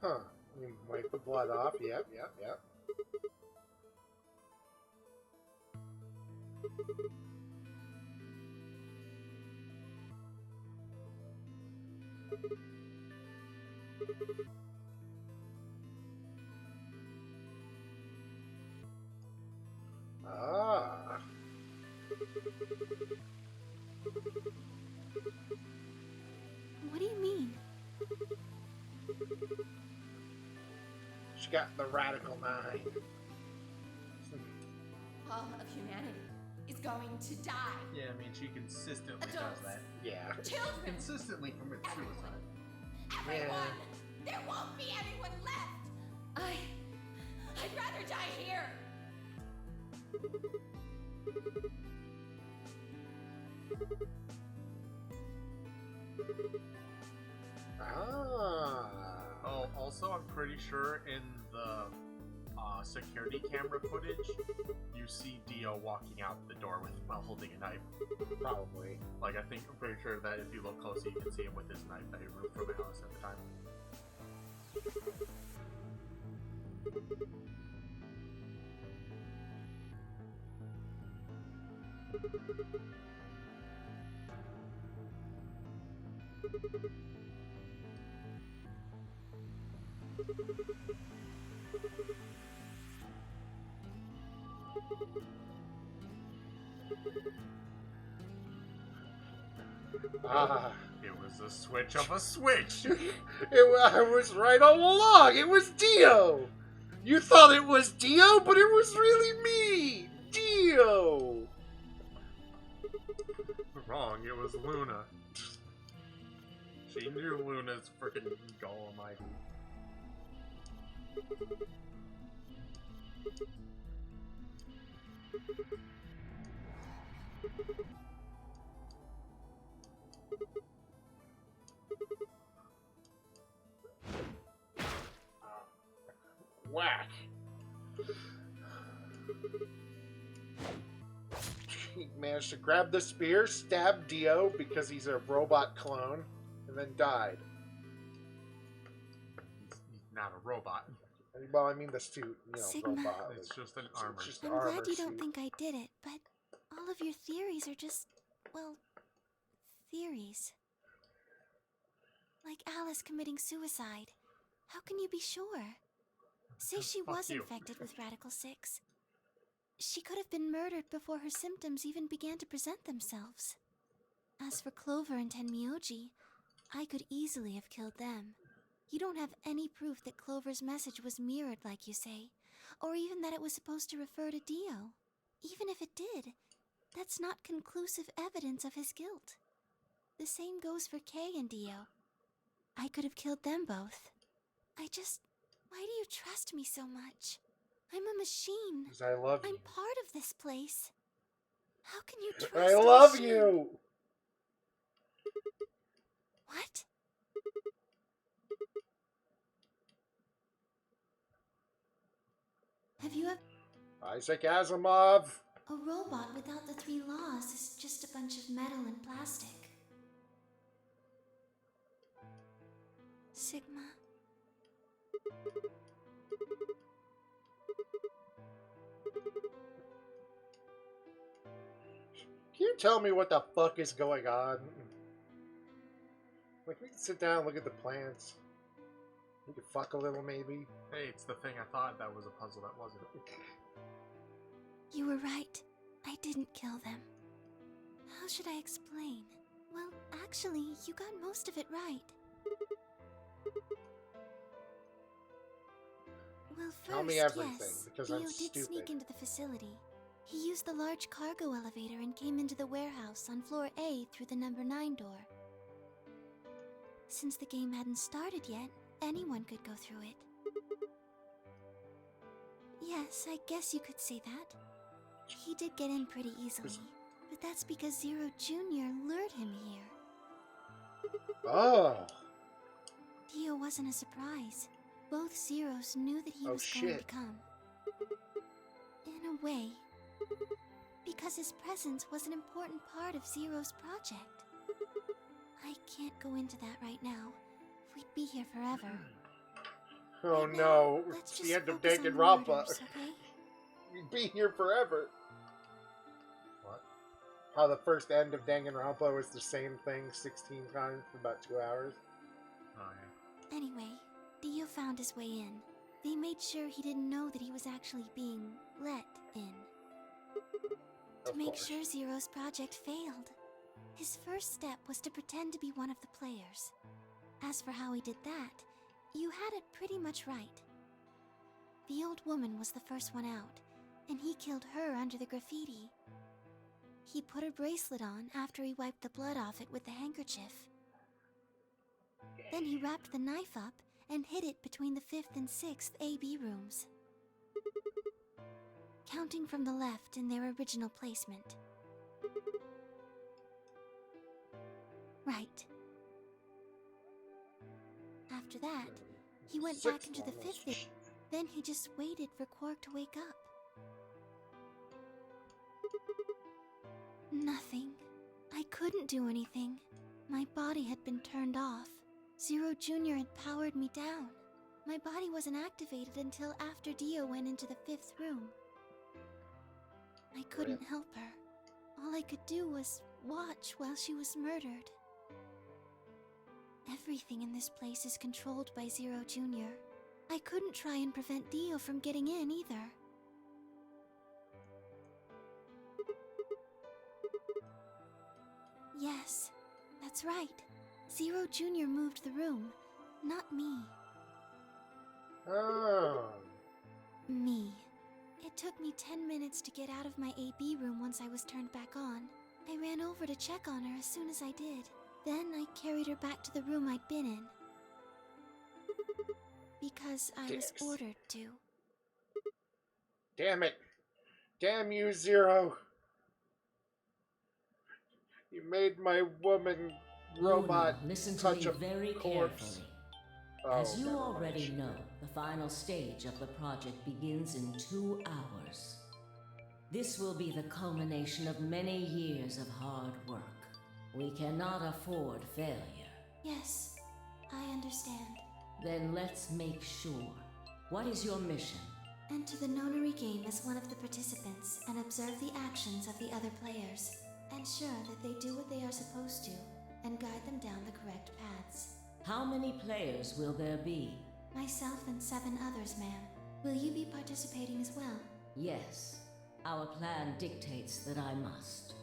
Huh. You wipe the blood off. Yep, yep, yep. Ah. What do you mean? She got the radical mind. All of humanity is going to die. Yeah, I mean, she consistently Adults. does that. Yeah. Children, Consistently commits suicide. everyone. There won't be anyone left. I'd rather die here. Ah. Oh, also, I'm pretty sure in the security camera footage, you see Dio walking out the door while holding a knife. Probably. Like, I'm pretty sure that if you look closely, you can see him with his knife that he removed from Alice at the time. Ah. It was a switch of a switch. I was right all along. It was Dio. You thought it was Dio, but it was really me, Dio. Wrong. It was Luna. She knew Luna's freaking Golem ID. Whack. He managed to grab the spear, stab Dio because he's a robot clone, and then died. He's not a robot. Well, I mean the suit, Sigma. robot. It's just an armor. It's just I'm armor glad you don't suit. think I did it, but all of your theories are just, well, theories. Like Alice committing suicide. How can you be sure? Say she Fuck was you. infected with Radical 6. She could have been murdered before her symptoms even began to present themselves. As for Clover and Tenmyoji, I could easily have killed them. You don't have any proof that Clover's message was mirrored, like you say, or even that it was supposed to refer to Dio. Even if it did, that's not conclusive evidence of his guilt. The same goes for Kay and Dio. I could have killed them both. Why do you trust me so much? I'm a machine. 'Cause I love I'm you. part of this place. How can you trust I a love machine? you. What? Have you ever... Isaac Asimov. A robot without the 3 laws is just a bunch of metal and plastic. Sigma. Can you tell me what the fuck is going on? Like, we can sit down and look at the plants. We could fuck a little, maybe. Hey, it's the thing I thought that was a puzzle that wasn't. You were right. I didn't kill them. How should I explain? Well, actually, you got most of it right. Well, first, Tell me everything, yes, because Dio I'm did stupid. sneak into the facility. He used the large cargo elevator and came into the warehouse on floor A through the number 9 door. Since the game hadn't started yet, anyone could go through it. Yes, I guess you could say that. He did get in pretty easily, but that's because Zero Jr. lured him here. Oh. Dio wasn't a surprise. Both Zeros knew that he Oh, was going to shit. come. In a way. Because his presence was an important part of Zero's project. I can't go into that right now. We'd be here forever. Oh Right now, no. let's It's just the end of focus on the Danganronpa. murders, okay? We'd be here forever. What? How the first end of Danganronpa was the same thing 16 times for about 2 hours. Oh, yeah. Anyway, Dio found his way in. They made sure he didn't know that he was actually being let in. To Of make course. sure Zero's project failed. His first step was to pretend to be one of the players. As for how he did that, you had it pretty much right. The old woman was the first one out, and he killed her under the graffiti. He put her bracelet on after he wiped the blood off it with the handkerchief. Then he wrapped the knife up and hid it between the 5th and 6th AB rooms. Counting from the left in their original placement. Right. After that, he went back into the 5th. Then he just waited for Quark to wake up. Nothing. I couldn't do anything. My body had been turned off. Zero Jr. had powered me down. My body wasn't activated until after Dio went into the 5th room. I couldn't help her. All I could do was watch while she was murdered. Everything in this place is controlled by Zero Jr. I couldn't try and prevent Dio from getting in either. Yes, that's right. Zero Jr. moved the room, not me. Oh. Me. It took me 10 minutes to get out of my AB room once I was turned back on. I ran over to check on her as soon as I did. Then I carried her back to the room I'd been in. Because I was Dicks. ordered to. Damn it. Damn you, Zero. You made my woman robot Luna, listen to touch me a very corpse. carefully. Oh, As you never already mind. know, the final stage of the project begins in 2 hours. This will be the culmination of many years of hard work. We cannot afford failure. Yes, I understand. Then let's make sure. What is your mission? Enter the Nonary game as one of the participants and observe the actions of the other players. Ensure that they do what they are supposed to and guide them down the correct paths. How many players will there be? Myself and 7 others, ma'am. Will you be participating as well? Yes. Our plan dictates that I must.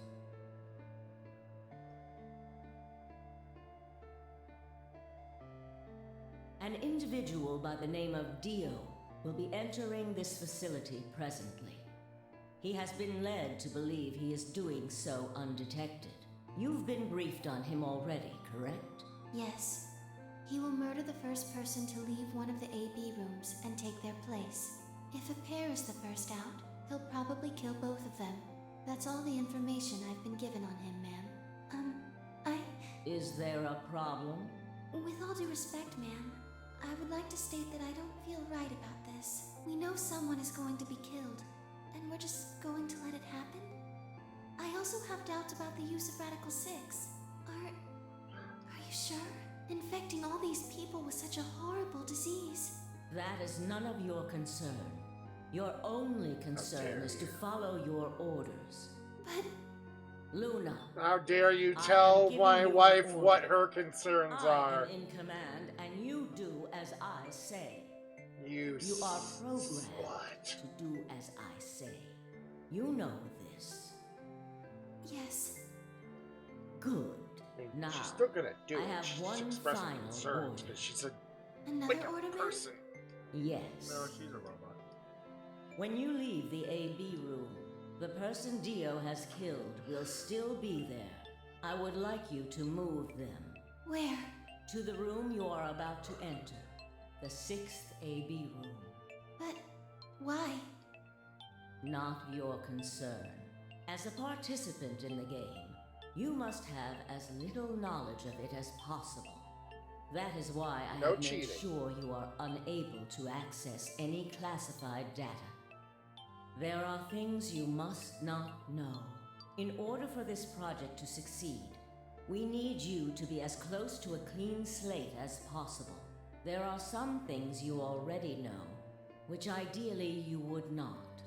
An individual by the name of Dio will be entering this facility presently. He has been led to believe he is doing so undetected. You've been briefed on him already, correct? Yes. He will murder the first person to leave one of the AB rooms and take their place. If a pair is the first out, he'll probably kill both of them. That's all the information I've been given on him, ma'am. Is there a problem? With all due respect, ma'am, I would like to state that I don't feel right about this. We know someone is going to be killed, and we're just going to let it happen? I also have doubts about the use of Radical 6. Are you sure? Infecting all these people with such a horrible disease. That is none of your concern. Your only concern is to follow your orders. But Luna. How dare you I am tell giving my you wife an what order. her concerns I are? am in command, and you do as I say. You are programmed slut. to do as I say. You know this. yes, Good. I mean, Now, she's still gonna do I it. have She's one expressing final concerns, order. but she's a another like order, a ma'am? person. Yes. No, she's a robot. When you leave the AB room, the person Dio has killed will still be there. I would like you to move them. Where? To the room you are about to enter. The 6th AB room. But why? Not your concern. As a participant in the game, you must have as little knowledge of it as possible. That is why I No have made cheating. sure you are unable to access any classified data. There are things you must not know. In order for this project to succeed, we need you to be as close to a clean slate as possible. There are some things you already know, which ideally you would not.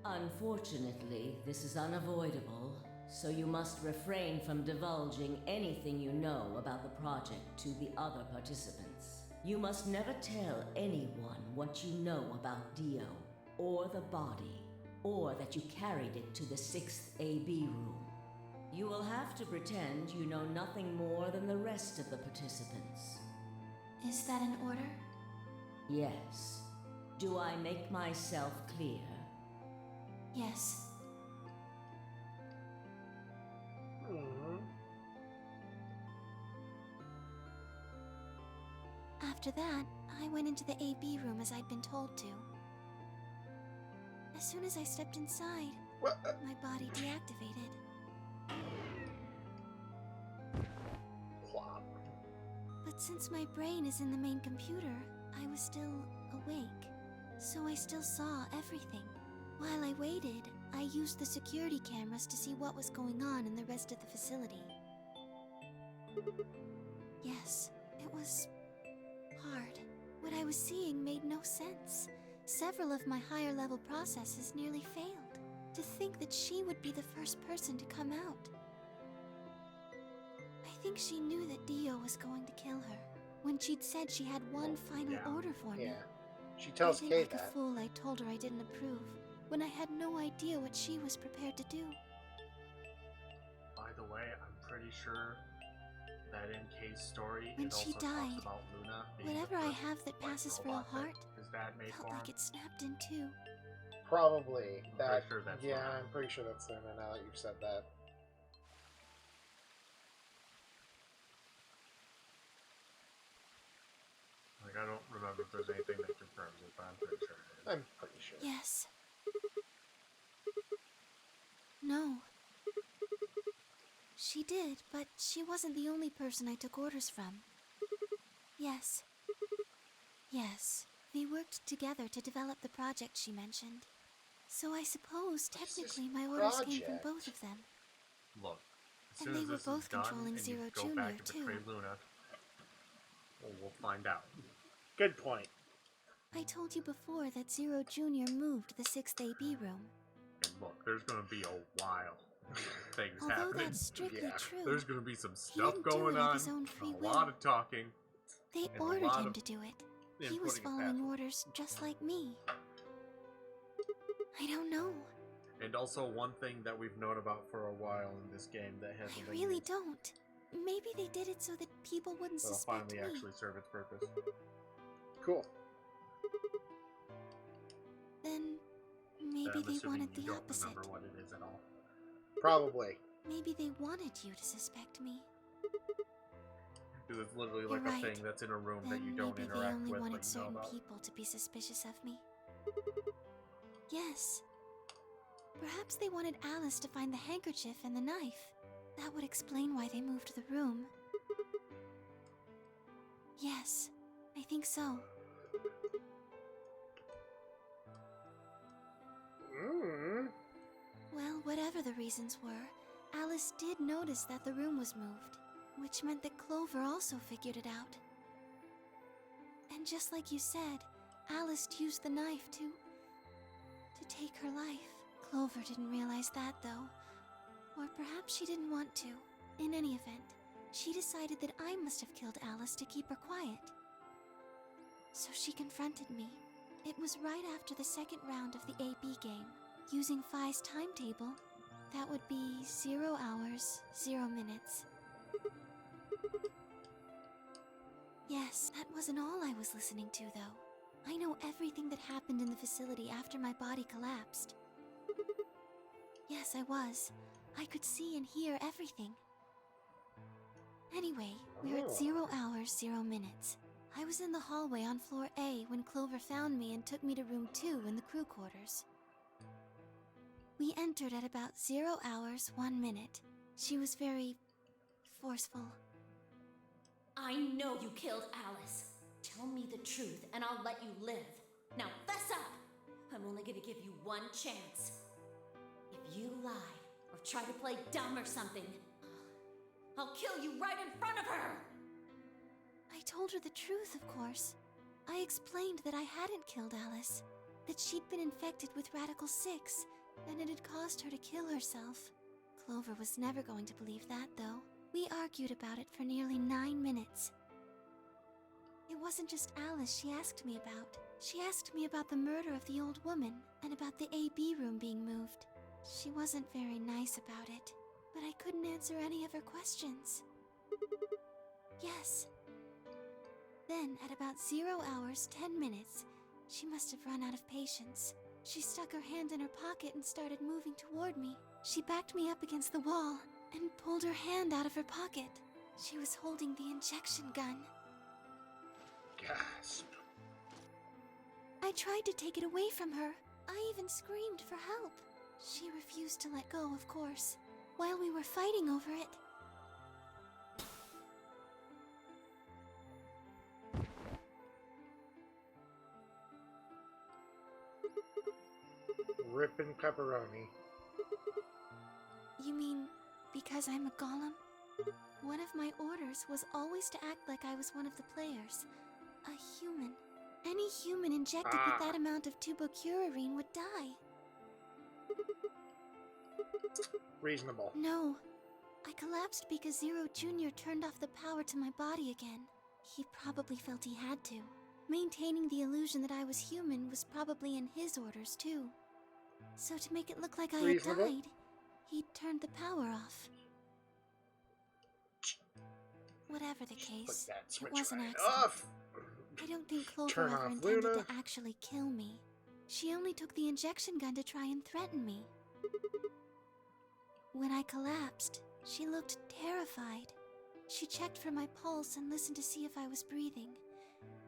Unfortunately, this is unavoidable, so you must refrain from divulging anything you know about the project to the other participants. You must never tell anyone what you know about Dio, or the body, or that you carried it to the 6th AB room. You will have to pretend you know nothing more than the rest of the participants. Is that an order? Yes. Do I make myself clear? Yes. After that, I went into the AB room as I'd been told to. As soon as I stepped inside, What? my body deactivated. Plop. But since my brain is in the main computer, I was still awake. So I still saw everything. While I waited, I used the security cameras to see what was going on in the rest of the facility. Yes, it was hard. What I was seeing made no sense. Several of my higher level processes nearly failed. To think that she would be the first person to come out. I think she knew that Dio was going to kill her when she'd said she had one final order for me. Yeah. She tells I Kay think like that. a fool I told her I didn't approve, when I had no idea what she was prepared to do. By the way, I'm pretty sure that in Kay's story, When it she also died, talks about Luna being whatever the I first, have that like, passes for a robot that heart his dad made felt for like him. it snapped in two. Probably. That. sure that's yeah, Luna. I'm pretty sure that's Luna now that you've said that. Like, I don't remember if there's anything that confirms it, but I'm pretty sure it is. I'm pretty sure. Yes. No. She did, but she wasn't the only person I took orders from. Yes. Yes. They worked together to develop the project she mentioned. So I suppose technically my orders came from both of them. Look, as And soon they as were this both is done controlling and Zero you go Junior back and too. betray Luna, well, we'll find out. Good point. I told you before that Zero Junior moved the 6th AB room. And look, there's gonna be a while things Although happening. that's strictly Yeah. true, There's gonna be some he stuff didn't do going it of on, his own free a will. lot of talking. They and a ordered lot him of to do it. inputting He was and following passing. orders just like me. I don't know. And also one thing that we've known about for a while in this game that hasn't I been really used, don't. Maybe they did it so that people wouldn't that'll suspect finally me. actually serve its purpose. Cool. Then But maybe I'm they assuming wanted you the don't opposite. remember what it is at all. Probably. Maybe they wanted you to suspect me. Because it's literally You're like right. a thing that's in a room that Then you don't maybe they interact only with, wanted but you know certain about. people to be suspicious of me. Yes. Perhaps they wanted Alice to find the handkerchief and the knife. That would explain why they moved the room. Yes, I think so. Well, whatever the reasons were, Alice did notice that the room was moved, which meant that Clover also figured it out. And just like you said, Alice used the knife to take her life. Clover didn't realize that, though. Or perhaps she didn't want to. In any event, she decided that I must have killed Alice to keep her quiet. So she confronted me. It was right after the second round of the AB game. Using Phi's timetable, that would be 0 hours, 0 minutes. Yes, that wasn't all I was listening to, though. I know everything that happened in the facility after my body collapsed. Yes, I was. I could see and hear everything. Anyway, we're at 0 hours, 0 minutes. I was in the hallway on floor A when Clover found me and took me to room 2 in the crew quarters. We entered at about 0 hours, 1 minute. She was very forceful. I know you killed Alice. Tell me the truth and I'll let you live. Now fess up! I'm only gonna give you one chance. If you lie or try to play dumb or something, I'll kill you right in front of her! I told her the truth, of course. I explained that I hadn't killed Alice, that she'd been infected with Radical 6, and it had caused her to kill herself. Clover was never going to believe that, though. We argued about it for nearly 9 minutes. It wasn't just Alice she asked me about. She asked me about the murder of the old woman, and about the AB room being moved. She wasn't very nice about it, but I couldn't answer any of her questions. Yes. Then, at about 0 hours, 10 minutes, she must have run out of patience. She stuck her hand in her pocket and started moving toward me. She backed me up against the wall and pulled her hand out of her pocket. She was holding the injection gun. Gasp. I tried to take it away from her. I even screamed for help. She refused to let go, of course, while we were fighting over it. Rippin' pepperoni. You mean because I'm a golem? One of my orders was always to act like I was one of the players. A human. Any human injected with that amount of tubocurarine would die. Reasonable. No. I collapsed because Zero Jr. turned off the power to my body again. He probably felt he had to. Maintaining the illusion that I was human was probably in his orders, too. So to make it look like I had Reasonable. died, he turned the power off. Whatever the Put case, that it switch was an right accident. off. I don't think Clover Turn ever off intended Luna. to actually kill me. She only took the injection gun to try and threaten me. When I collapsed, she looked terrified. She checked for my pulse and listened to see if I was breathing.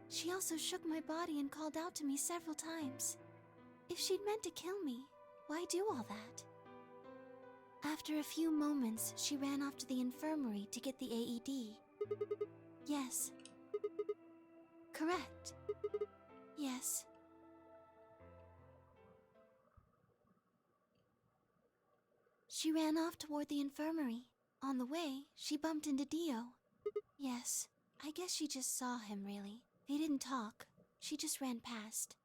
She also shook my body and called out to me several times. If she'd meant to kill me, why do all that? After a few moments, she ran off to the infirmary to get the AED. Yes. Correct. Yes. She ran off toward the infirmary. On the way, she bumped into Dio. Yes, I guess she just saw him, really. They didn't talk. She just ran past.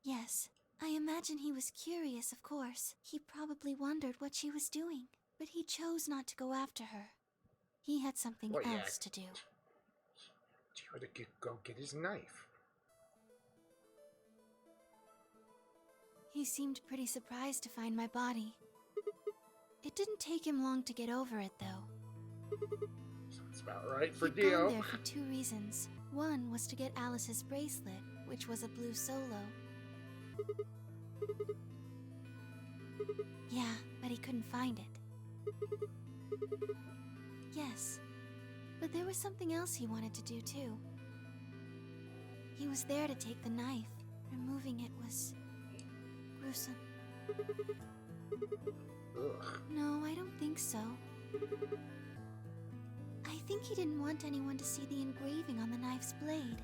Yes, I imagine he was curious, of course. He probably wondered what she was doing, but he chose not to go after her. He had something Well, yeah. else to do. She ought to go get his knife. He seemed pretty surprised to find my body. It didn't take him long to get over it, though. Sounds about right for He'd gone Dio. there for 2 reasons. One was to get Alice's bracelet, which was a blue solo. Yeah, but he couldn't find it. Yes, but there was something else he wanted to do, too. He was there to take the knife. Removing it was gruesome. Ugh. No, I don't think so. I think he didn't want anyone to see the engraving on the knife's blade.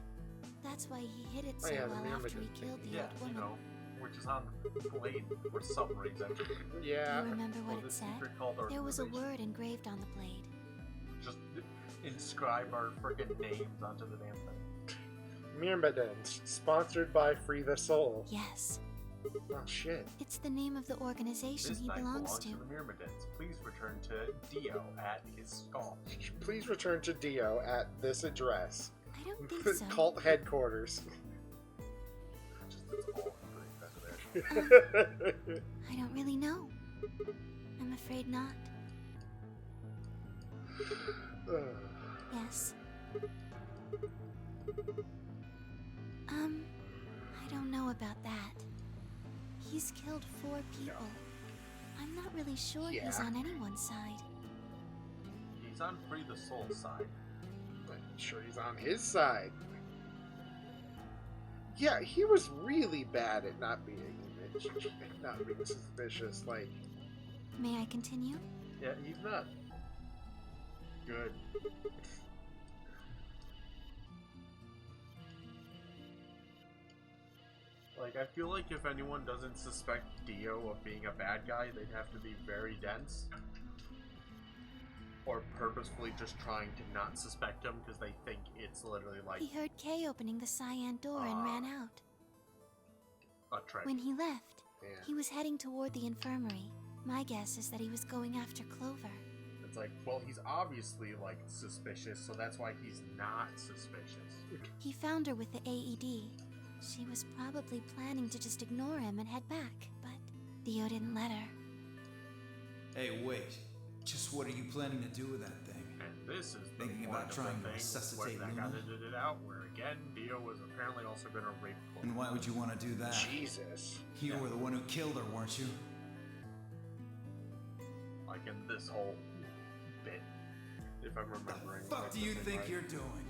That's why he hid it so yeah, the well after he Myrmidon thing. killed the Yeah, old you woman. know, which is on the blade for some reason. Do Yeah. you remember Well, what the it said? secret cult There was a organization. word engraved on the blade. Just inscribe our freaking names onto the damn thing. Myrmidons, sponsored by Free the Soul. Yes, Oh shit. it's the name of the organization This he knife belongs belongs to. to the Myrmidons. Please return to Dio at his skull. Please return to Dio at this address. I don't think so. Cult headquarters. Just it's all pretty better there. I don't really know. I'm afraid not. Ugh. Yes. I don't know about that. He's killed 4 people. I'm not really sure he's Yeah. on anyone's side. He's on Free the Soul side. I'm sure he's on his side. Yeah, he was really bad at not being suspicious. Like, May I continue? Yeah, he's not good. Like, I feel like if anyone doesn't suspect Dio of being a bad guy, they'd have to be very dense. Or purposefully just trying to not suspect him because they think it's literally like He heard Kay opening the cyan door and ran out. a trick. When he left, yeah. he was heading toward the infirmary. My guess is that he was going after Clover. It's like, well, he's obviously, like, suspicious, so that's why he's not suspicious. He found her with the AED. She was probably planning to just ignore him and head back, but Dio didn't let her. Hey, wait. Just what are you planning to do with that thing? And this is the Thinking point about of trying to the thing resuscitate where that got Luna? edited out, where again, Dio was apparently also going to rape Clover. And why would you want to do that? Jesus. You were the one who killed her, weren't you? Like in this whole bit, if I'm remembering. Fuck like, do the you thing think right. you're doing?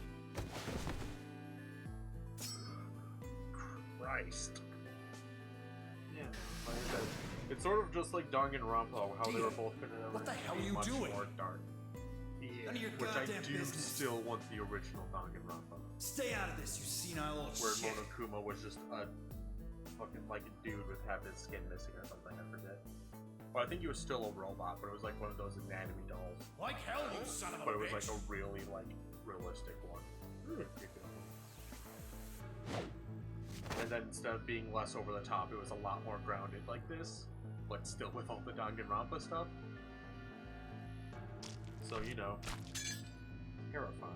Christ. Yeah, like I said, it's sort of just like Danganronpa, how they were both going to What the hell are you much doing? more dark. Yeah, None of your which I goddamn do business. still want the original Danganronpa, Stay out of this, you senile old where shit. Monokuma was just a fucking like a dude with half his skin missing or something. I forget. But I think he was still a robot, but it was like one of those anatomy dolls. Like hell, you son of a But it was bitch. like a really like realistic one. And then instead of being less over the top, it was a lot more grounded like this, but still with all the Danganronpa stuff. So, you know, terrifying.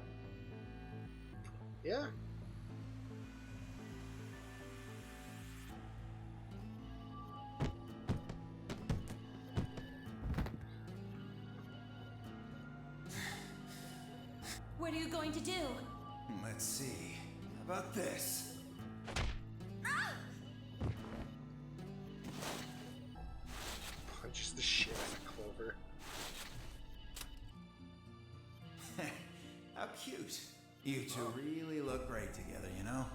Yeah. What are you going to do? Let's see. How about this? Punches the shit out of Clover. How cute. You two really look great together, you know?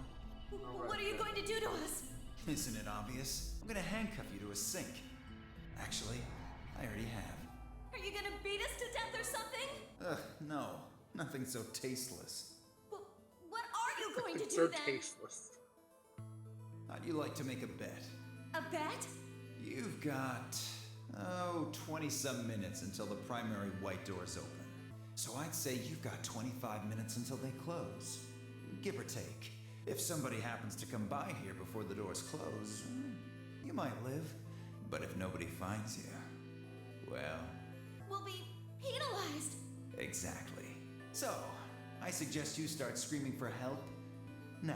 What are you going to do to us? Isn't it obvious? I'm gonna handcuff you to a sink. Actually, I already have. Are you gonna beat us to death or something? Ugh, no. Nothing so tasteless. What are you going to do So then? tasteless. How'd you like to make a bet? A bet? You've got, 20-some minutes until the primary white doors open. So I'd say you've got 25 minutes until they close. Give or take. If somebody happens to come by here before the doors close, you might live. But if nobody finds you, well... We'll be penalized. Exactly. So, I suggest you start screaming for help now.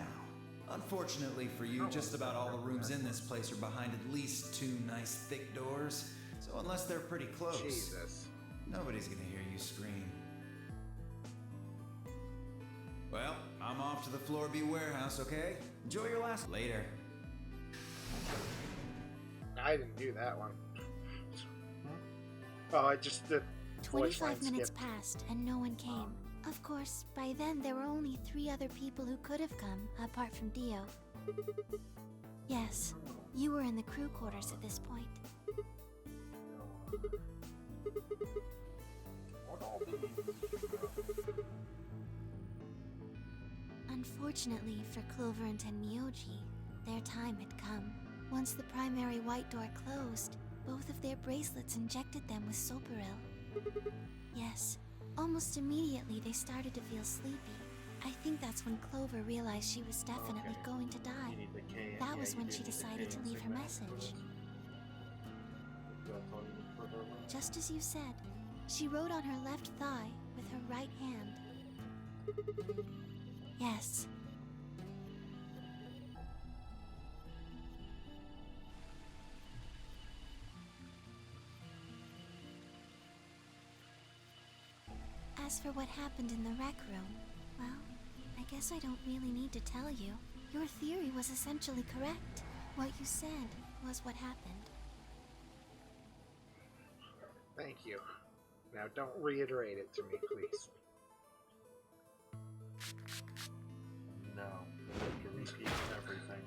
Unfortunately for you, just about all the rooms in this place are behind at least 2 nice thick doors. So unless they're pretty close, Jesus. nobody's gonna hear you scream. Well, I'm off to the Floor B warehouse, okay? Enjoy your last... Later. I didn't do that one. Oh, I just did. 25 minutes passed and no one came. Of course, by then there were only 3 other people who could have come, apart from Dio. Yes, you were in the crew quarters at this point. Unfortunately for Clover and Tenmyoji, their time had come. Once the primary white door closed, both of their bracelets injected them with Soparil. Yes, almost immediately they started to feel sleepy. I think that's when Clover realized she was definitely going to die. That was when she decided to leave her message. Just as you said, she wrote on her left thigh with her right hand. Yes. As for what happened in the rec room, well, I guess I don't really need to tell you. Your theory was essentially correct. What you said was what happened. Thank you. Now don't reiterate it to me, please. No, we have to repeat everything.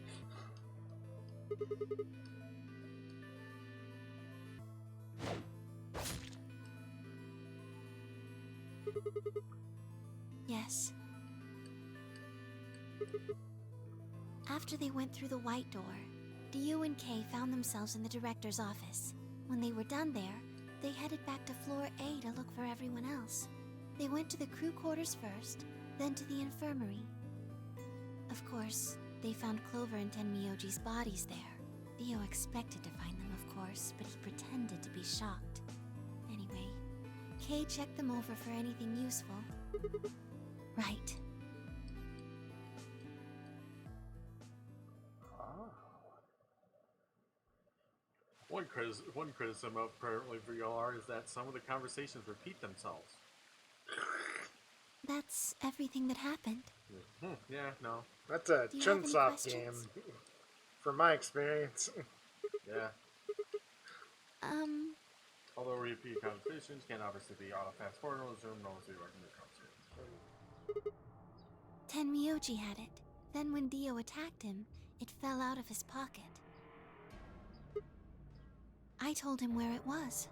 Yes. After they went through the white door, Dio and Kay found themselves in the director's office. When they were done there, they headed back to floor A to look for everyone else. They went to the crew quarters first, then to the infirmary. Of course, they found Clover and Tenmyoji's bodies there. Dio expected to find them, of course, but he pretended to be shocked. Anyway, Kay checked them over for anything useful. Right. One criticism apparently for YLR is that some of the conversations repeat themselves. That's everything that happened. Yeah, no. That's a Do you have any Chunsoft game, questions? from my experience. Yeah. Um, Although repeat conversations can obviously be auto fast forward or zoom, no one's recommended conversations. Tenmyoji had it. Then when Dio attacked him, it fell out of his pocket. I told him where it was.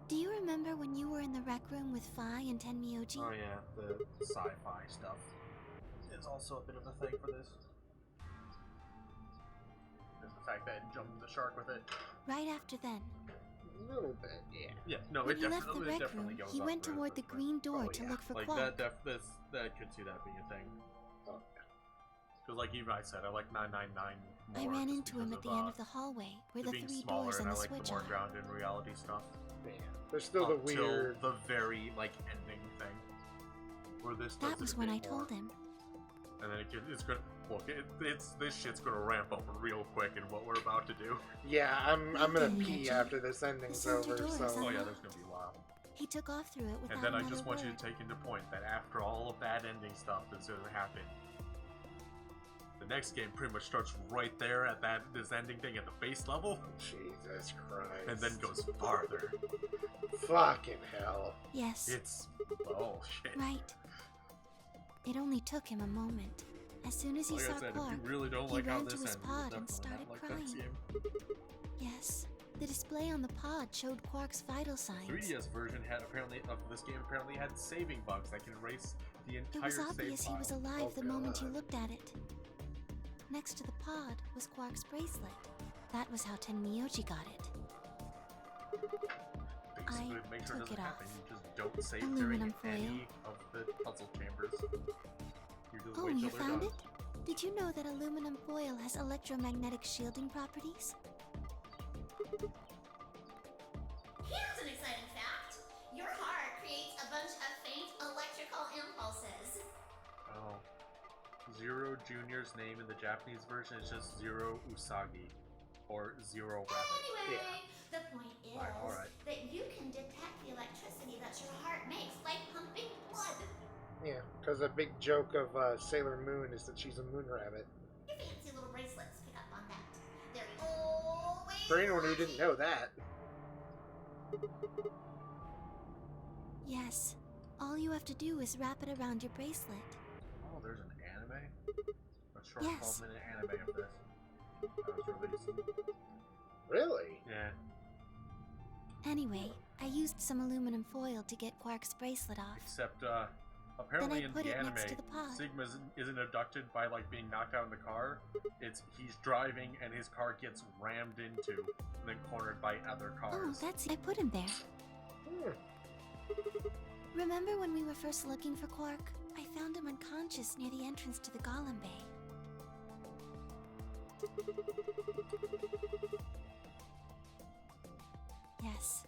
Do you remember when you were in the rec room with Fi and Tenmyoji? Oh yeah, the sci-fi stuff is also a bit of a thing for this. There's the fact that it jumped the shark with it. Right after then, A little bit, yeah. Yeah, no, when it he left the definitely, rec it definitely room, goes he up went there. toward the green door Oh, to yeah. look for Like Quark. that could see that being a thing. Oh, Because like even I said, I like 999 more. I ran just into him because at the of, end of the hallway, where it the being 3 smaller, doors and and I the like switch the more are. grounded in reality stuff. yeah. There's still the Until weird. the very like ending thing, where this That does it was a when bit I told more. him. And then it's gonna look. This shit's gonna ramp up real quick in what we're about to do. Yeah, I'm gonna Then, pee Reggie, after this ending's the center over. door is So Oh yeah, unlocked. there's gonna be a while. He took off through it without And then I another just want you word. to take into point that after all of that ending stuff that's gonna happen, the next game pretty much starts right there at this ending thing at the base level, Jesus Christ. and then goes farther. Fucking hell. Yes, It's oh shit. right. It only took him a moment. As soon as he Like saw I said, Quark, if you really don't he like how ran this to his ends, pod you'll and definitely started not like that crying. game. Yes, the display on the pod showed Quark's vital signs. 3DS version of this game apparently had saving bugs that can erase the It entire was save obvious he file. was alive Oh, the moment you God. looked at it. Next to the pod was Quark's bracelet. That was how Tenmyoji got it. Basically, to make sure it took doesn't it happen, off. you just don't save Aluminum during foil. any of the puzzle chambers. You just Oh, wait you till they're found done. it? Did you know that aluminum foil has electromagnetic shielding properties? Here's an exciting fact. Your heart creates a bunch of faint electrical impulses. Oh. Zero Junior's name in the Japanese version is just Zero Usagi. Or Zero Rabbit. Anyway, the point is Alright. that you can detect the electricity that your heart makes by pumping blood. Yeah, because a big joke of Sailor Moon is that she's a moon rabbit. Your fancy little bracelets pick up on that. They're always For anyone who didn't know that. Yes. All you have to do is wrap it around your bracelet. Oh, there's an anime? A short Yes. 12-minute anime of this. That was released. Really? Yeah. Anyway, I used some aluminum foil to get Quark's bracelet off. Except, apparently Then I in put the it anime, next to the pod. Sigma isn't abducted by, like, being knocked out in the car. It's he's driving and his car gets rammed into and then cornered by other Oh, cars. that's it. I put him there. Hmm. Remember when we were first looking for Quark? I found him unconscious near the entrance to the Golem Bay. Yes.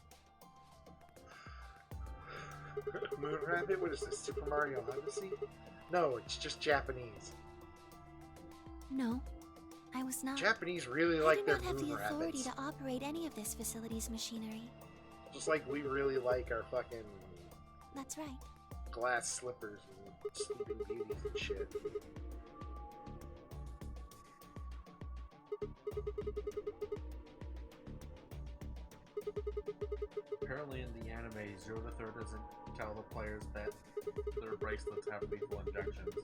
Moon Rabbit? What is this, Super Mario Odyssey? No, it's just Japanese. No, I was not. Japanese really I like do their not have moon the authority rabbits. to operate any of this facility's machinery. Just like we really like our fucking That's right. glass slippers and sleeping beauties and shit. Apparently in the anime, Zero the Third doesn't tell the players that their bracelets have lethal injections.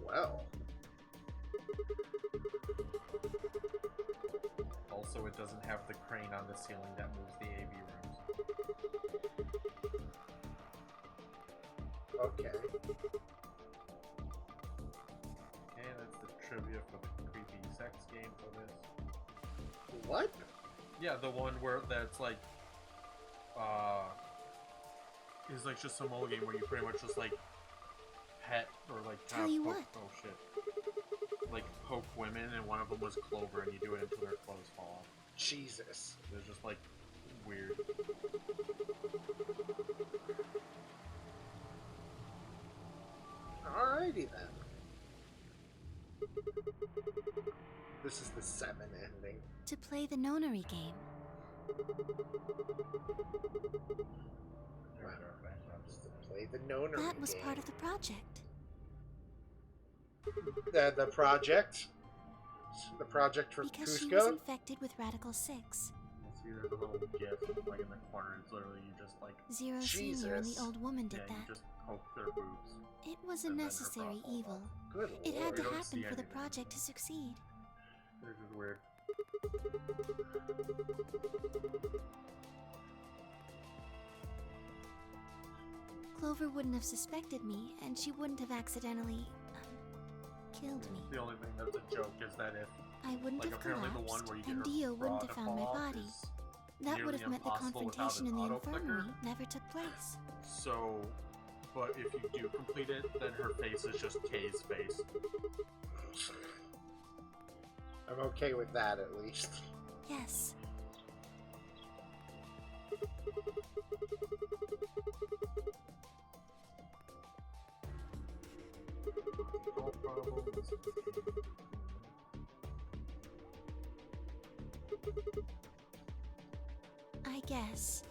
Well, Also, it doesn't have the crane on the ceiling that moves the AV rooms. okay. Okay, that's the trivia for the creepy sex game for this. What? Yeah, the one where that's like, is like just some old game where you pretty much just like pet or like Tell you poke, what. oh shit, like poke women, and one of them was Clover, and you do it until their clothes fall off. Jesus. They're just like weird. Alrighty then. This is the 7 ending. To play the Nonary game. Just to play the Nonary That was game. part of the project. The project? The project for Because she was Cusco? infected with Radical 6. See, there's a little gif like in the corner. It's literally you just like Zero Senior and the Jesus. old woman did yeah, you that. just poke their boobs. It was a and then her necessary bra falls evil. off. Good It had lord. to don't happen see for the anything. project to succeed. This is weird. Clover wouldn't have suspected me, and she wouldn't have accidentally killed me. The only thing that's a joke is that if I wouldn't like have apparently the one collapsed, where you get and her Dio bra wouldn't to have found my fall off body. is That would nearly have meant the impossible without confrontation an in the auto clicker. infirmary never took place. So, but if you do complete it, then her face is just Kay's face. I'm okay with that at least. Yes. guess,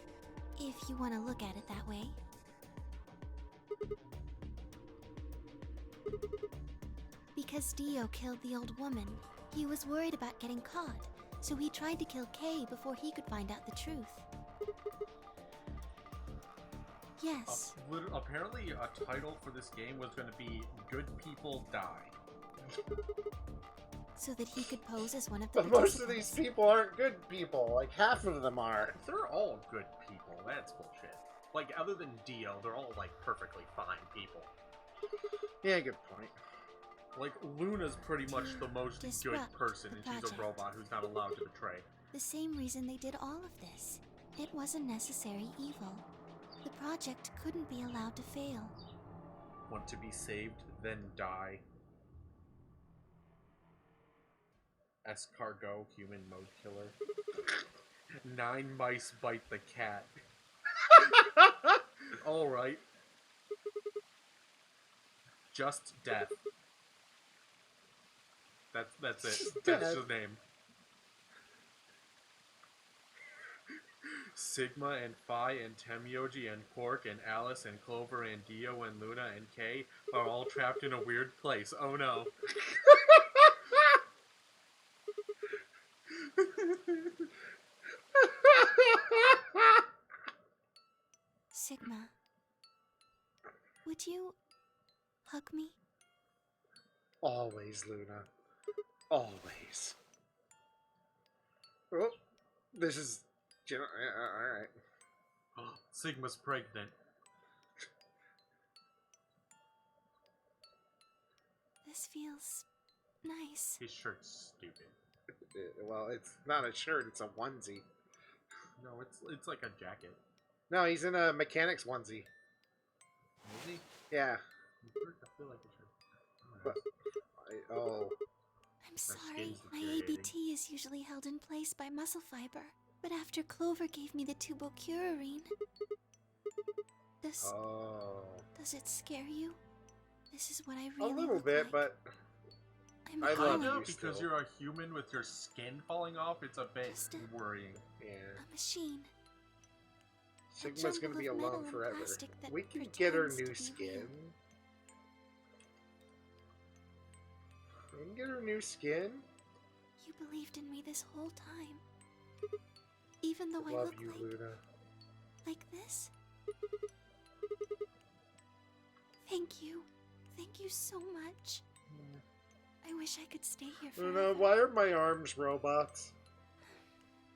if you want to look at it that way. Because Dio killed the old woman, he was worried about getting caught, so he tried to kill Kay before he could find out the truth. Yes. Apparently, a title for this game was going to be "Good People Die." So that he could pose as one of the But most of participants. these people aren't good people. Like, half of them are. They're all good people. That's bullshit. Like, other than Dio, they're all, like, perfectly fine people. Yeah, good point. Like, Luna's pretty much the most good Disrupt person, the and she's a project. robot who's not allowed to betray. The same reason they did all of this. It was a necessary evil. The project couldn't be allowed to fail. Want to be saved, then die. Escargot, human mode killer. 9 mice bite the cat. Alright. Just death. That's it. That's the name. Sigma and Phi and Temyoji and Pork and Alice and Clover and Dio and Luna and Kay are all trapped in a weird place. Oh no. Sigma, would you hug me? Always, Luna. Always. Oh, this is... Alright. Sigma's pregnant. This feels nice. His shirt's stupid. Well, it's not a shirt, it's a onesie. No, it's like a jacket. No, he's in a mechanic's onesie. Is he? Yeah. I feel like a shirt. But, oh. I'm sorry, skin's my deteriorating. ABT is usually held in place by muscle fiber. But after Clover gave me the tubocurarine... Does it scare you? This is what I really A little look bit, like. but I'm I love hollow. you Because still. you're a human with your skin falling off, it's a bit Just a- worrying. Yeah. A machine. Sigma's gonna jumble be of metal alone and forever. plastic that We can get her pretends to new be skin. real. We can get her new skin. You believed in me this whole time. Even though I Love look you, Luna. like this. Thank you. Thank you so much. I wish I could stay here forever. Luna, why are my arms robots?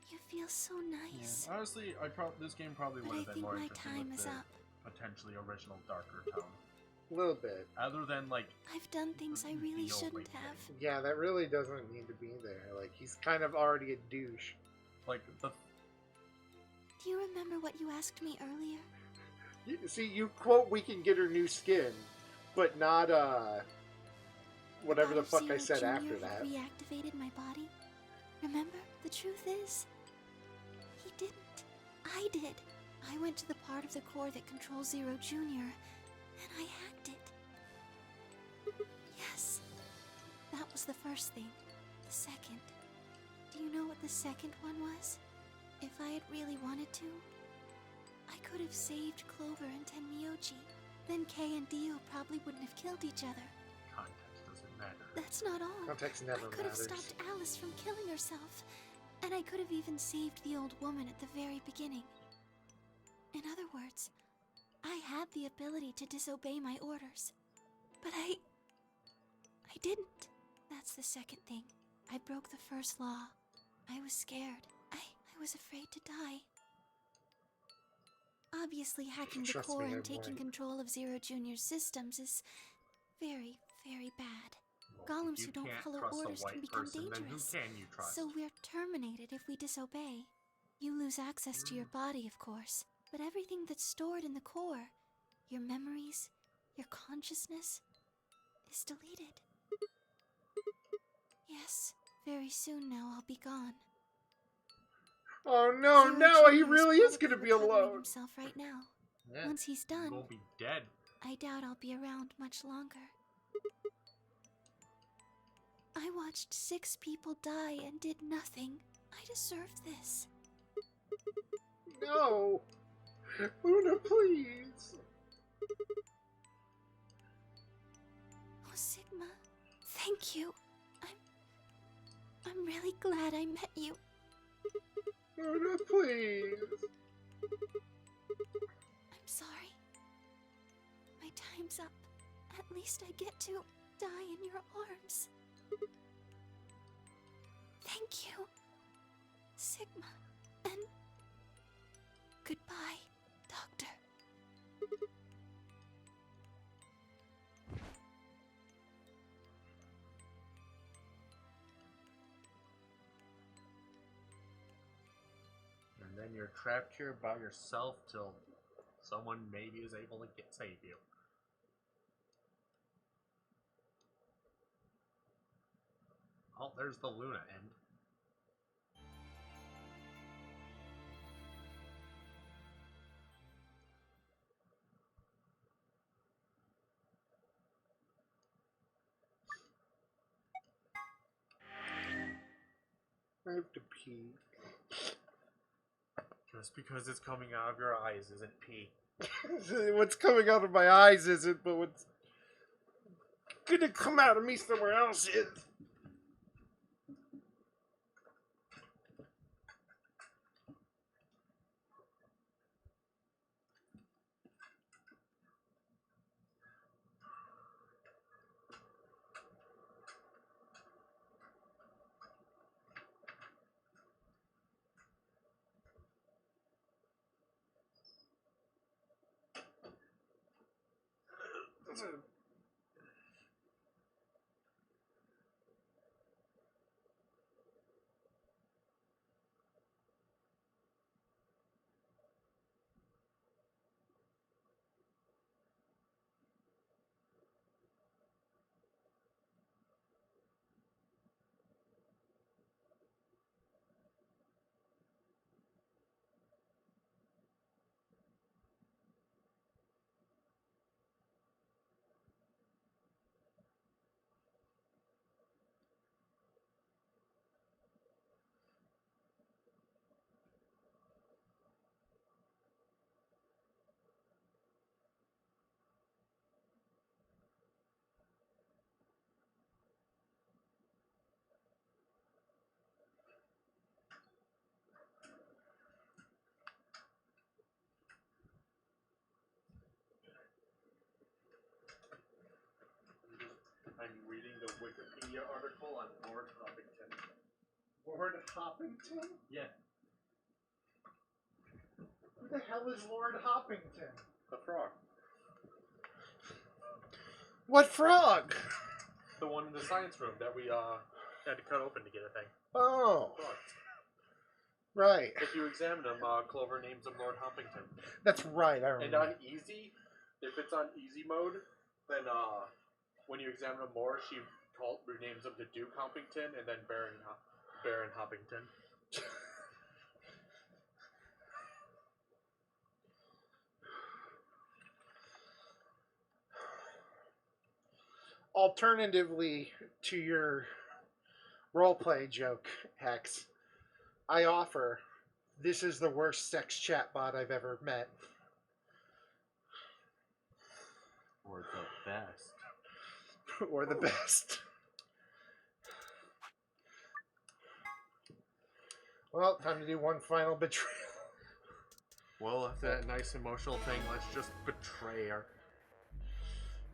You feel so nice. Honestly, this game probably But would I have been think more my interesting time with is the up. potentially original darker tone. A little bit. Other than, like, I've done things I really Dio shouldn't waiting. have. Yeah, that really doesn't need to be there. Like, he's kind of already a douche. Like, the Do you remember what you asked me earlier? See, you quote, "We can get her new skin," but not, whatever the Thought fuck if I Zero said after Jr. that. had reactivated my body. Remember, the truth is, he didn't. I did. I went to the part of the core that controls Zero Jr. and I hacked it. Yes, that was the first thing. The second. Do you know what the second one was? If I had really wanted to, I could have saved Clover and Tenmyoji. Then Kay and Dio probably wouldn't have killed each other. context doesn't matter. That's not all. Context never I could have matters. stopped Alice from killing herself. And I could have even saved the old woman at the very beginning. In other words, I had the ability to disobey my orders. But I didn't. That's the second thing. I broke the first law. I was scared. I was afraid to die. Obviously, hacking the Trust core me, and I'm taking right. control of Zero Jr.'s systems is very, very bad. Well, Golems if who you don't can't follow trust a orders can white become person, then who dangerous. can you trust? So we're terminated if we disobey. You lose access to your body, of course, but everything that's stored in the core, your memories, your consciousness, is deleted. Yes, very soon now I'll be gone. Oh no, Zero no, he Jr. really is probably gonna be recovering alone. himself right now. Yeah, Once he's you done, won't be dead. I doubt I'll be around much longer. I watched 6 people die and did nothing. I deserve this. No! Luna, please! Oh, Sigma, thank you. I'm really glad I met you. Luna, please! I'm sorry. My time's up. At least I get to die in your arms. Thank you, Sigma, and goodbye, Doctor. And then you're trapped here by yourself till someone maybe is able to save you. Oh, there's the Luna end. I have to pee. Just because it's coming out of your eyes isn't pee. What's coming out of my eyes isn't, but what's gonna come out of me somewhere else is. I'm reading the Wikipedia article on Lord Hoppington. Lord Hoppington? Yeah. Who the hell is Lord Hoppington? The frog. What frog? The one in the science room that we had to cut open to get a thing. Oh. Frog. Right. If you examine him, Clover names him Lord Hoppington. That's right, I remember. And on easy, if it's on easy mode, then when you examine him more, she renames him to Duke Hoppington and then Baron Hoppington. Alternatively to your roleplay joke, Hex, I offer this is the worst sex chatbot I've ever met. Or the best. Or the best. Well, time to do one final betrayal. Well, after that nice emotional thing, let's just betray her.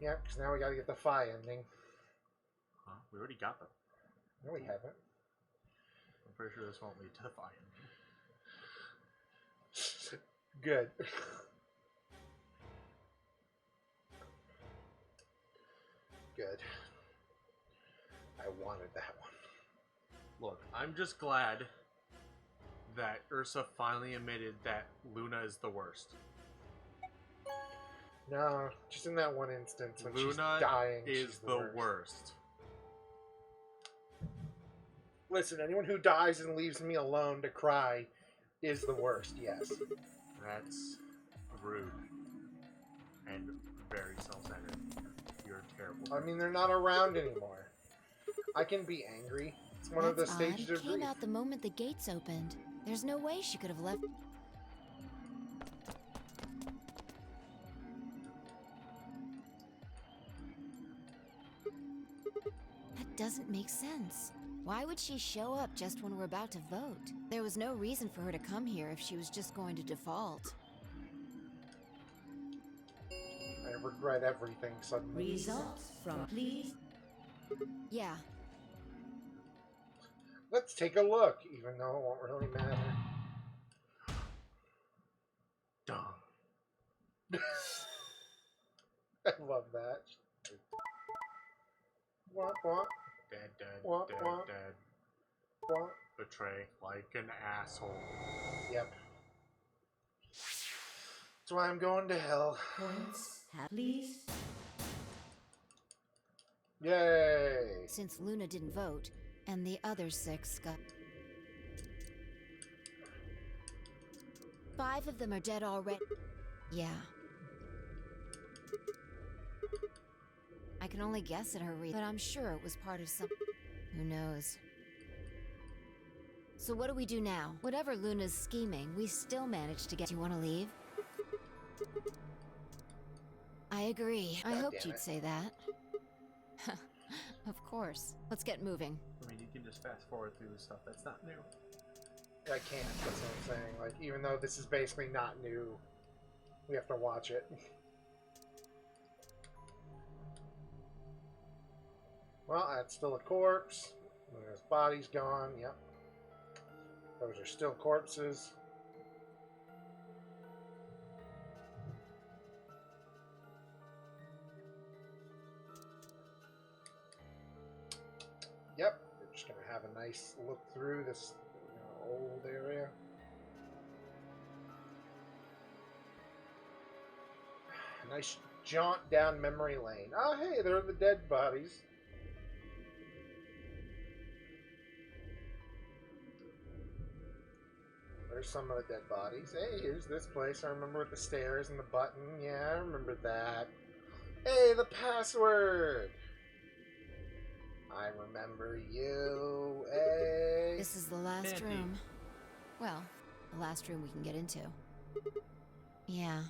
Yeah, because now we gotta get the Phi ending. Huh? We already got them. No, we haven't. I'm pretty sure this won't lead to the Phi ending. Good. Good. I wanted that one. Look, I'm just glad that Ursa finally admitted that Luna is the worst. No, just in that one instance when Luna she's dying, is she's the worst. Listen, anyone who dies and leaves me alone to cry is the worst, yes. That's rude. And very self-centered. You're terrible. I mean, they're not around anymore. I can be angry. It's one of the That's odd. stages of Came grief. out the moment the gates opened. There's no way she could have left. doesn't make sense. Why would she show up just when we're about to vote? There was no reason for her to come here if she was just going to default. I regret everything suddenly. Results from please. Yeah. Let's take a look, even though it won't really matter. Dumb. I love that. What? Dead, What? dead. What? Betray like an asshole. Yep. That's why I'm going to hell. Points have please. Yay! Since Luna didn't vote, and the other 6 got... 5 of them are dead already. Yeah. I can only guess at her reason, but I'm sure it was part of some... Who knows? So what do we do now? Whatever Luna's scheming, we still managed to get... Do you want to leave? I agree. I hoped you'd say that. Of course. Let's get moving. I mean, you can just fast forward through the stuff that's not new. I can't, that's what I'm saying. Like, even though this is basically not new, we have to watch it. Well, that's still a corpse. His body's gone, yep. Those are still corpses. Yep, we're just gonna have a nice look through this old area. A nice jaunt down memory lane. Oh, hey, there are the dead bodies. There's some of the dead bodies. Hey, here's this place. I remember with the stairs and the button. Yeah, I remember that. Hey, the password! I remember you. Hey. This is the last room. Well, the last room we can get into. Yeah.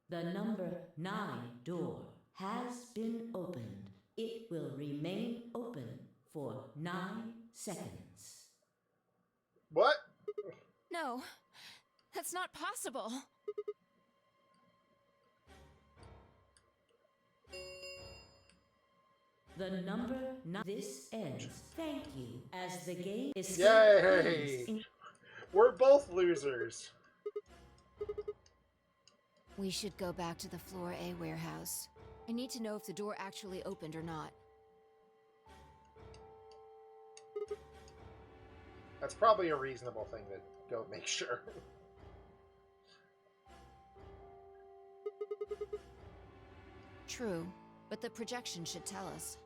The number 9 door has been opened. It will remain open for 9 seconds. What? No, that's not possible. The number 9. This ends. Thank you. As the game is Yay! We're both losers. We should go back to the Floor A warehouse. I need to know if the door actually opened or not. That's probably a reasonable thing to go make sure. True, but the projection should tell us.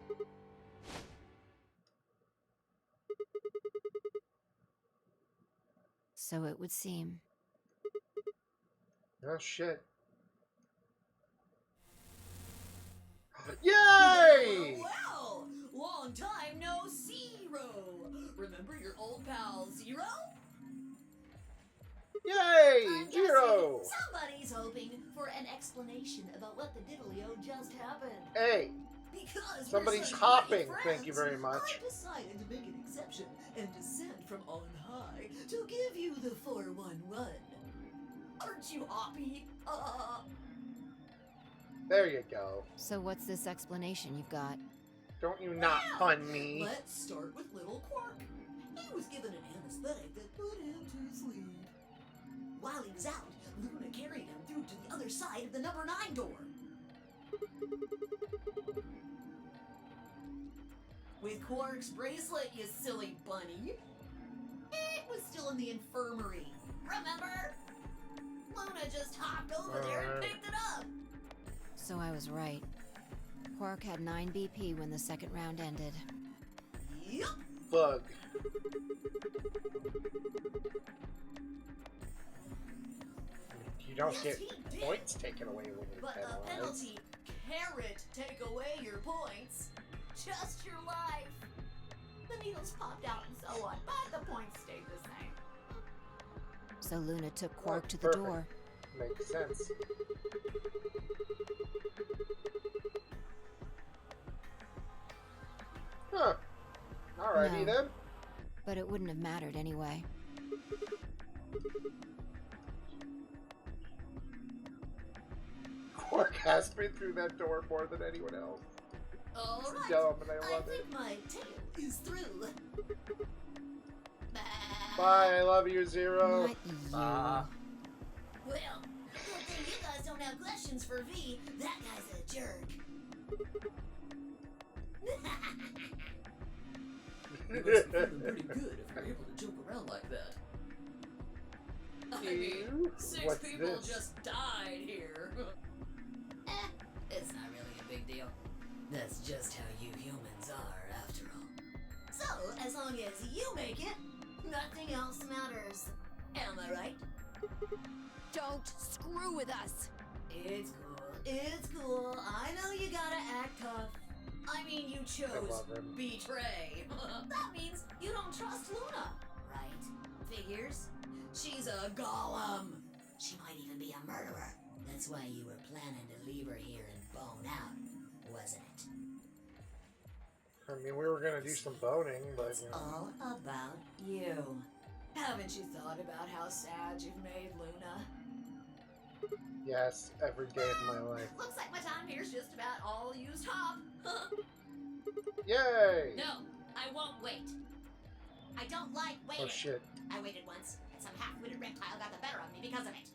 So it would seem. Oh shit. Yay! Well, long time no Zero. Remember your old pal Zero? Yay! I'm Zero! guessing somebody's hoping for an explanation about what the diddlio just happened. Hey! Because Somebody's we're such hopping, great thank you very friends, much. I decided to make an exception and descend from on high to give you the 411. Aren't you hoppy? There you go. So what's this explanation you've got? Don't you not pun me. Let's start with little Quark. He was given an anesthetic that put him to sleep. While he was out, Luna carried him through to the other side of the number 9 door. With Quark's bracelet, you silly bunny. It was still in the infirmary. Remember? Luna just hopped over there and picked it up. So I was right. Quark had 9 BP when the second round ended. Yep. Bug. You don't Yes, get he did. points taken away when you're But the penalized. penalty carrot take away your points. Just your life. The needles popped out and so on, but the points stayed the same. So Luna took Quark to the perfect. door. Makes sense. Huh. Alrighty No. then. But it wouldn't have mattered anyway. Quark has been through that door more than anyone else. All It's right. dumb and I I love it. think my tale is through. Bye, I love you, Zero. Not you. Well, good thing you guys don't have questions for V. That guy's a jerk. You must be feeling pretty good if you're able to joke around like that. I mean, Ew, 6 what's people this? just died here. It's not really a big deal. That's just how you humans are, after all. So, as long as you make it, nothing else matters. Am I right? Don't screw with us. It's cool. It's cool. I know you gotta act tough. I mean, you chose love him. betray. That means you don't trust Luna, right? Figures? She's a golem. She might even be a murderer. That's why you were planning to leave her here and bone out, wasn't it? I mean, we were gonna do some boning, but It's you know. all about you. Haven't you thought about how sad you've made Luna? Yes, every day of my life. Looks like my time here's just about all used up. Yay! No, I won't wait. I don't like waiting. Oh shit. I waited once, and some half-witted reptile got the better of me because of it.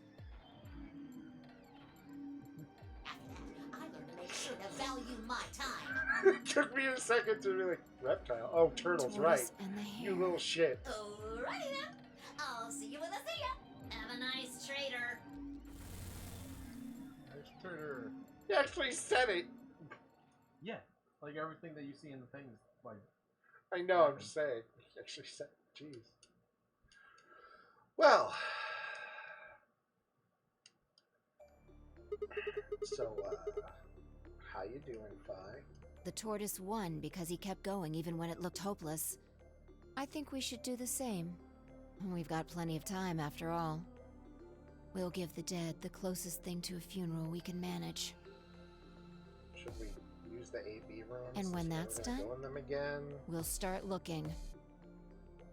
After that, I learned to make sure to value my time. It took me a second to be like, reptile. Oh, turtles, right. Tortoise and the You hare. little shit. Alrighty then. I'll see you when I see ya. Have a nice trader. You actually said it. Yeah, like everything that you see in the things, like I know, I'm just saying. You actually said it. Jeez. Well. So, how you doing, Fi? The tortoise won because he kept going even when it looked hopeless. I think we should do the same. We've got plenty of time after all. We'll give the dead the closest thing to a funeral we can manage. Should we use the AV rooms? And when We're that's gonna done, go in them again? we'll start looking.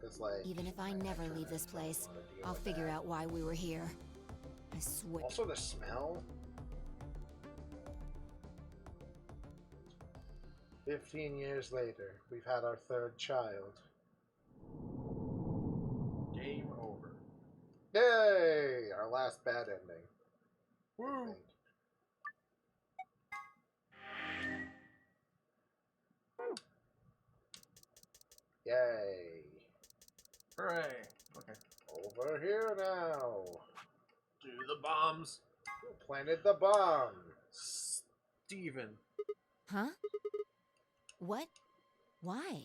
'Cause, like, Even if I never leave this place, I'll figure out why we were here. I swear. Also, the smell. 15 years later, we've had our third child. game over. Yay! Our last bad ending. I Woo! think. Yay! Hooray! Okay. Over here now. Do the bombs, Who planted the bomb? Steven. Huh? What? Why?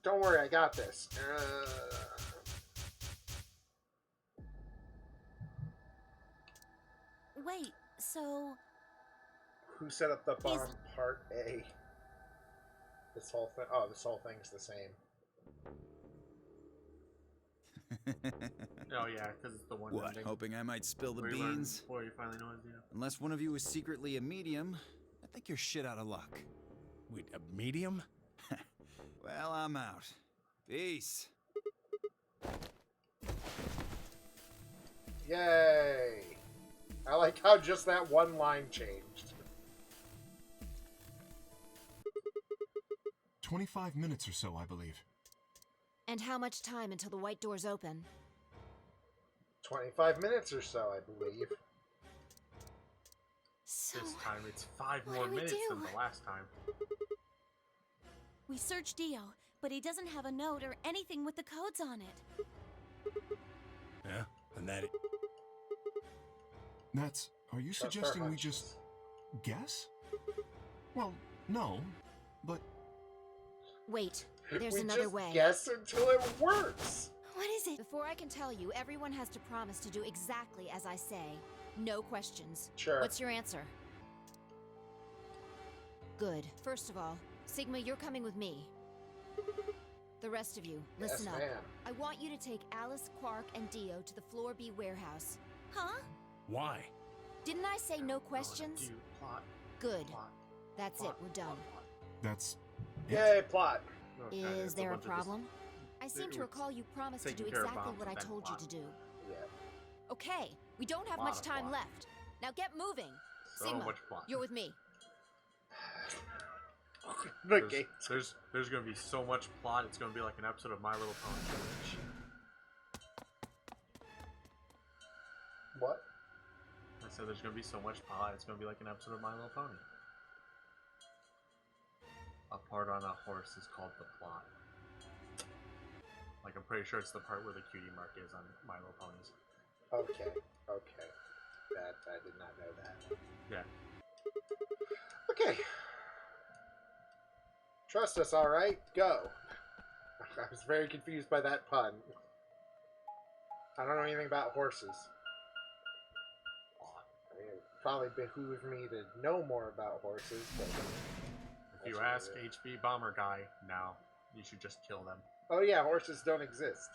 Don't worry, I got this. Wait, so Who set up the bomb? Part A. This whole thing. Oh, this whole thing's the same. Oh yeah, because it's the one. What, ending hoping I might spill the where you learn beans? before you finally know it's you. Unless one of you is secretly a medium, I think you're shit out of luck. Wait, a medium? Well, I'm out. Peace. Yay! I like how just that one line changed. 25 minutes or so, I believe. And how much time until the white doors open? 25 minutes or so, I believe. So This time it's 5 what more do we minutes do? than the last time. we searched Dio, but he doesn't have a note or anything with the codes on it. Yeah, and that. That's. Are you Trust our suggesting we hunches. just guess? Well, no, but Wait, there's we another just way. guess until it works. What is it? Before I can tell you, everyone has to promise to do exactly as I say. No questions. Sure. What's your answer? Good. First of all, Sigma, you're coming with me. The rest of you, Yes, listen up. ma'am. I want you to take Alice, Quark, and Dio to the Floor B warehouse. Huh? Why? Didn't I say no questions? Plot. Good. Plot. That's it, we're done. That's Yay, plot. Okay, Is it's there a bunch of this- problem? I seem to recall you promised to do taking care of exactly bombs what I and then told you plot. to do. Yeah. Okay, we don't have Lot much of time plot. left. Now get moving. So Sigma, much plot. you're with me. The There's, gates. there's gonna be so much plot. It's gonna be like an episode of My Little Pony. What? I said there's gonna be so much plot. It's gonna be like an episode of My Little Pony. A part on a horse is called the plot. Like I'm pretty sure it's the part where the cutie mark is on My Little Ponies. Okay. Okay. That I did not know that. Yeah. Okay. Trust us, all right? Go. I was very confused by that pun. I don't know anything about horses. I mean, it probably behooved me to know more about horses, but... If you ask HB Bomber Guy now, you should just kill them. Oh yeah, horses don't exist.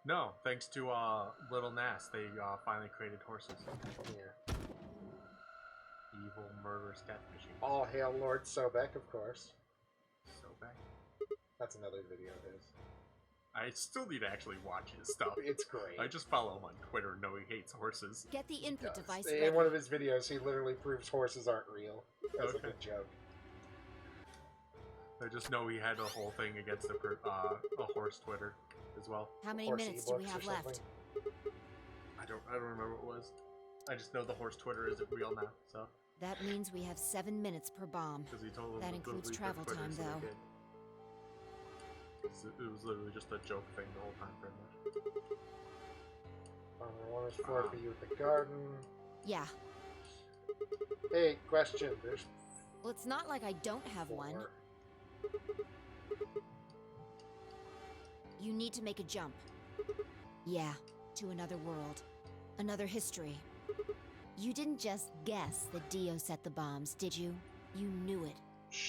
No, thanks to Little Nas, they finally created horses. Yeah. Evil, murderous death machine. All hail Lord Sobek, of course. Sobek? That's another video of his. I still need to actually watch his stuff. It's great. I just follow him on Twitter and know he hates horses. Get the input device In ready. one of his videos, he literally proves horses aren't real. That's a good joke. I just know he had a whole thing against a horse Twitter as well. How many minutes do we have left? I don't remember what it was. I just know the horse Twitter isn't real now, so. That means we have 7 minutes per bomb. Because he told them That to includes delete travel their Twitter, time, so they though. did. It was literally just a joke thing the whole time, pretty much. Bomber 1 is 4 for you at the garden. Yeah. Hey, question. There's Well, it's not like I don't have one. You need to make a jump. Yeah, to another world. Another history. You didn't just guess that Dio set the bombs, did you? You knew it.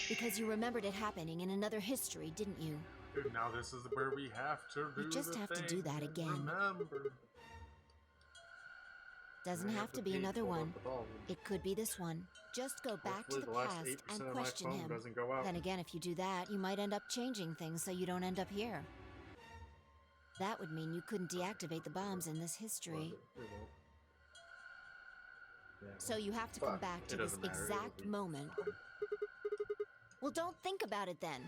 Because you remembered it happening in another history, didn't you? And now this is where we have to do You just the have to thing do that and again. Remember. Doesn't I have to be keep another hold one. up the ball. It could be this one. Just go back to Hopefully the the last past 8% and of my question phone him. doesn't go out. Then again, if you do that, you might end up changing things so you don't end up here. That would mean you couldn't deactivate the bombs in this history. So you have to come back to this exact moment. Well, don't think about it then.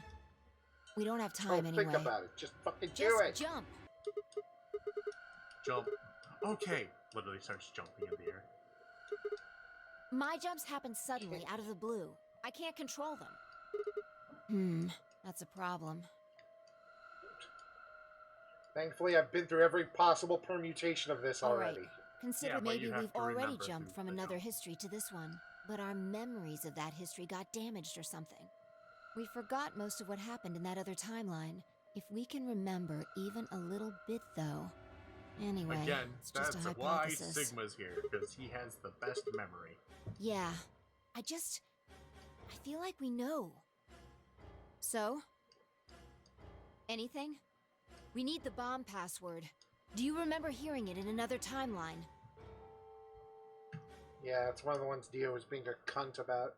We don't have time Don't anyway. think about it. Just fucking do Just it. jump. Jump. Okay. Literally starts jumping in the air. My jumps happen suddenly out of the blue. I can't control them. That's a problem. Thankfully, I've been through every possible permutation of this All right. already. Consider Yeah, but maybe you have we've to already remember jumped through from the another jump. history to this one, but our memories of that history got damaged or something. We forgot most of what happened in that other timeline. If we can remember even a little bit, though. Anyway, Again, it's just that's a why hypothesis. Sigma's here, because he has the best memory. Yeah, I feel like we know. So? Anything? We need the bomb password. Do you remember hearing it in another timeline? Yeah, it's one of the ones Dio was being a cunt about.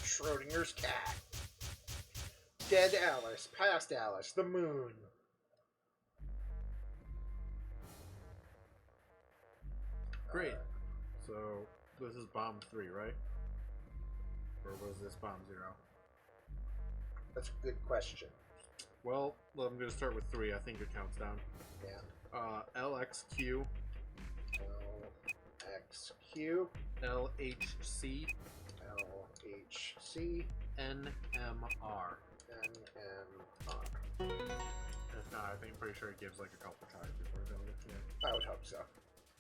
Schrodinger's cat. Dead Alice, past Alice, the moon. Great. So, this is bomb 3, right? Or was this bomb 0? That's a good question. Well, I'm going to start with 3. I think it counts down. Yeah. LXQ. LXQ. LHC. LHC. NMR. NMR. If not, I'm pretty sure it gives like a couple tries before it goes. Yeah. I would hope so.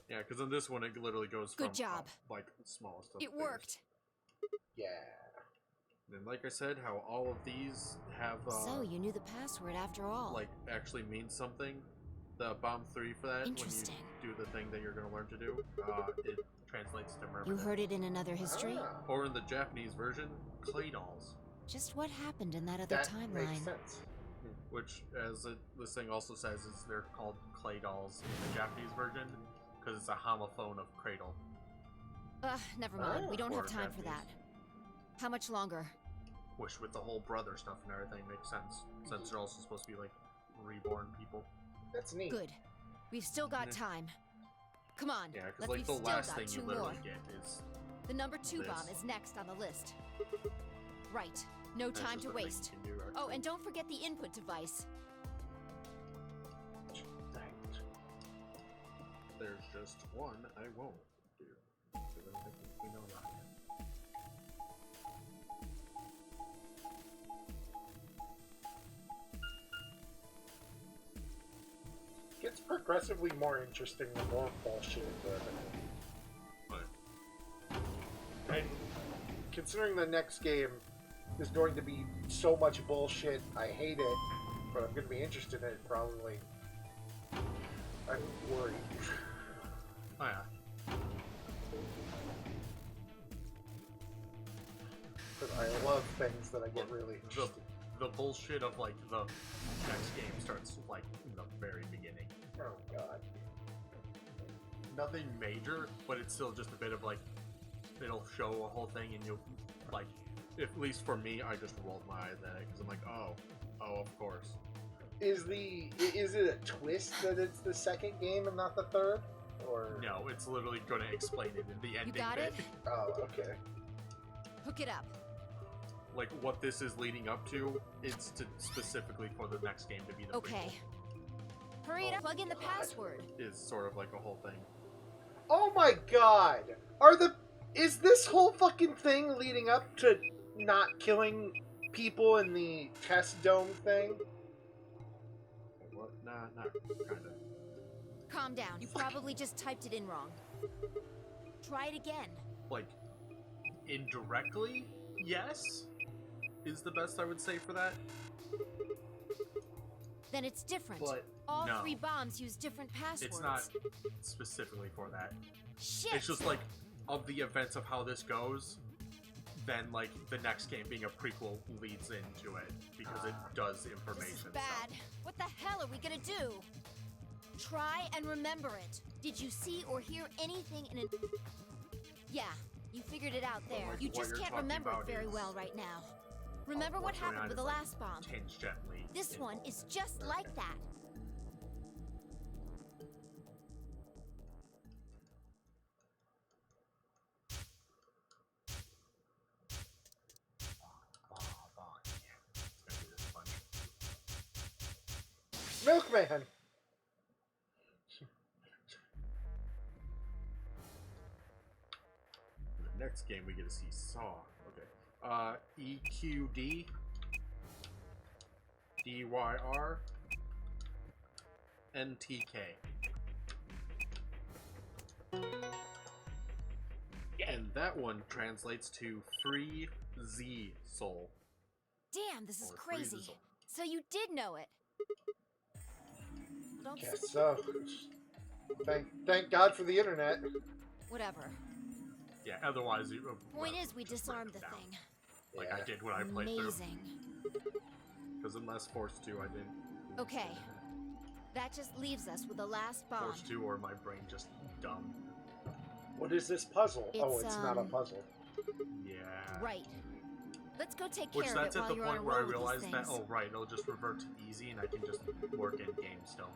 Yeah, because in this one it literally goes from Good job. Like smallest of It things. worked. Yeah. And like I said, how all of these have So you knew the password after all. like actually means something. The bomb 3 for that, when you Interesting. do the thing that you're going to learn to do, it translates to mermaid. You heard it in another history? Or in the Japanese version, clay dolls. Just what happened in that other That timeline? makes sense. Which, as this thing also says, is they're called clay dolls in the Japanese version because it's a homophone of cradle. Never mind. We don't Or have time for that. How much longer? Which, with the whole brother stuff and everything, makes sense. Since they're also supposed to be like reborn people. That's neat. Good. We've still got time. Come on. Yeah, because we've like the still last got thing you 2 literally more. get is The number 2 this. bomb is next on the list. Right. No That's time just to a thing waste. you can do, Oh, actually. and don't forget the input device. There's just one I won't do. Because I don't think we know that yet. Gets progressively more interesting the more bullshit the And considering the next game is going to be so much bullshit, I hate it, but I'm going to be interested in it probably. I'm worried. Oh yeah. But I love things that I get really interested The bullshit of like the next game starts like in the very beginning. Oh god. Nothing major, but it's still just a bit of like it'll show a whole thing and you'll like at least for me I just rolled my eyes at it because I'm like oh of course. Is it a twist that it's the second game and not the third? Or No, it's literally going to explain it in the ending got bit. it? Oh, okay. Hook it up. Like what this is leading up to, it's to specifically for the next game to be the Okay. Hurry it up. Plug in the password. prequel, is sort of like a whole thing. Oh my god! Is this whole fucking thing leading up to not killing people in the test dome thing? What? Nah, not kind of. Calm down. You probably just typed it in wrong. Try it again. Like, indirectly, yes, is the best I would say for that. Then it's different. But All no. 3 bombs use different passwords. It's not specifically for that. Shit! It's just like, of the events of how this goes, then like the next game being a prequel leads into it because it does information. This is bad. What the hell are we gonna do? Try and remember it. Did you see or hear anything in it? Yeah, you figured it out there. like, You what just you're can't talking remember it about very is- well right now. Remember what What's going happened on with is, the like, last bomb. Tangentially. This one is just like that. Milkman! The next game we get to see Saw. Okay. EQD. DYR. NTK. And that one translates to Free Z Soul. Damn, this is Or Free crazy. Soul. So you did know it. Don't Guess so. Thank God for the internet. Whatever. Yeah, otherwise you. Point is, we disarmed the thing. Like I did when I played through. Amazing. Because unless Force 2, I didn't. Okay. That just leaves us with the last bomb. Force 2 or my brain just dumb. What is this puzzle? Oh, It's, it's not a um, puzzle. Yeah. Right. Let's go take Which care that's of it at while the you're on a point where I roll with realized these that, things. oh right, it'll just revert to easy and I can just work in game still.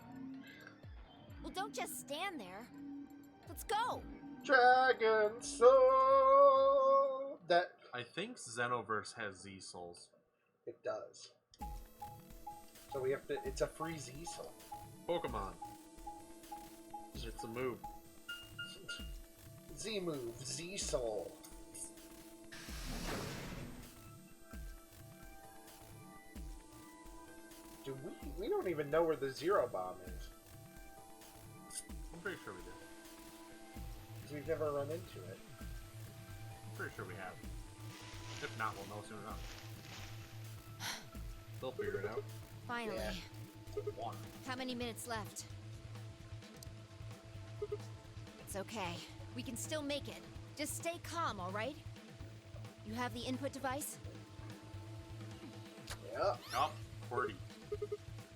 Well, don't just stand there. Let's go. Dragon Soul! That I think Xenoverse has Z Souls. it does. So we have to. It's a free Z Soul. Pokemon. It's a move. Z move, Z Soul. Do we don't even know where the Zero Bomb is. I'm pretty sure we did. Because we've never run into it. I'm pretty sure we have. If not, we'll know soon enough. They'll figure it out. Finally. One. How many minutes left? It's okay. We can still make it. Just stay calm, all right? You have the input device? Yeah. Yup, QWERTY.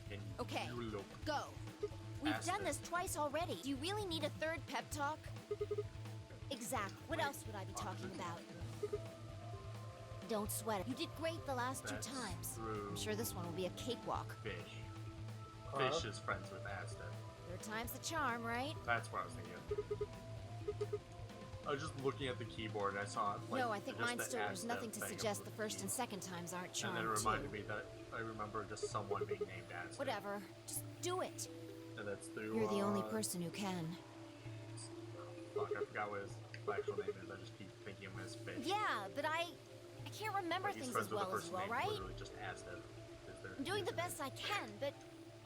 And Okay, you look go. We've Ask done it. this twice already. Do you really need a third pep talk? Exactly. What else would I be talking about? Don't sweat it. You did great the last That's 2 times. through I'm sure this one will be a cakewalk. Fish. Huh? Fish is friends with Asta. 3rd time's the charm, right? That's what I was thinking. I was just looking at the keyboard and I saw like, No, I think just mine the still there's Asta nothing to thing suggest of the 1st and 2nd times aren't And charmed then it reminded too. me that I remember just someone being named Asta. Whatever. Just do it. And that's through. You're the only person who can. Fuck, I forgot what his actual name is. I just keep thinking of him as Fish. Yeah, but I can't remember But he's things friends as with well the as person well, named right? literally just Asta. Is their I'm doing the best I can, but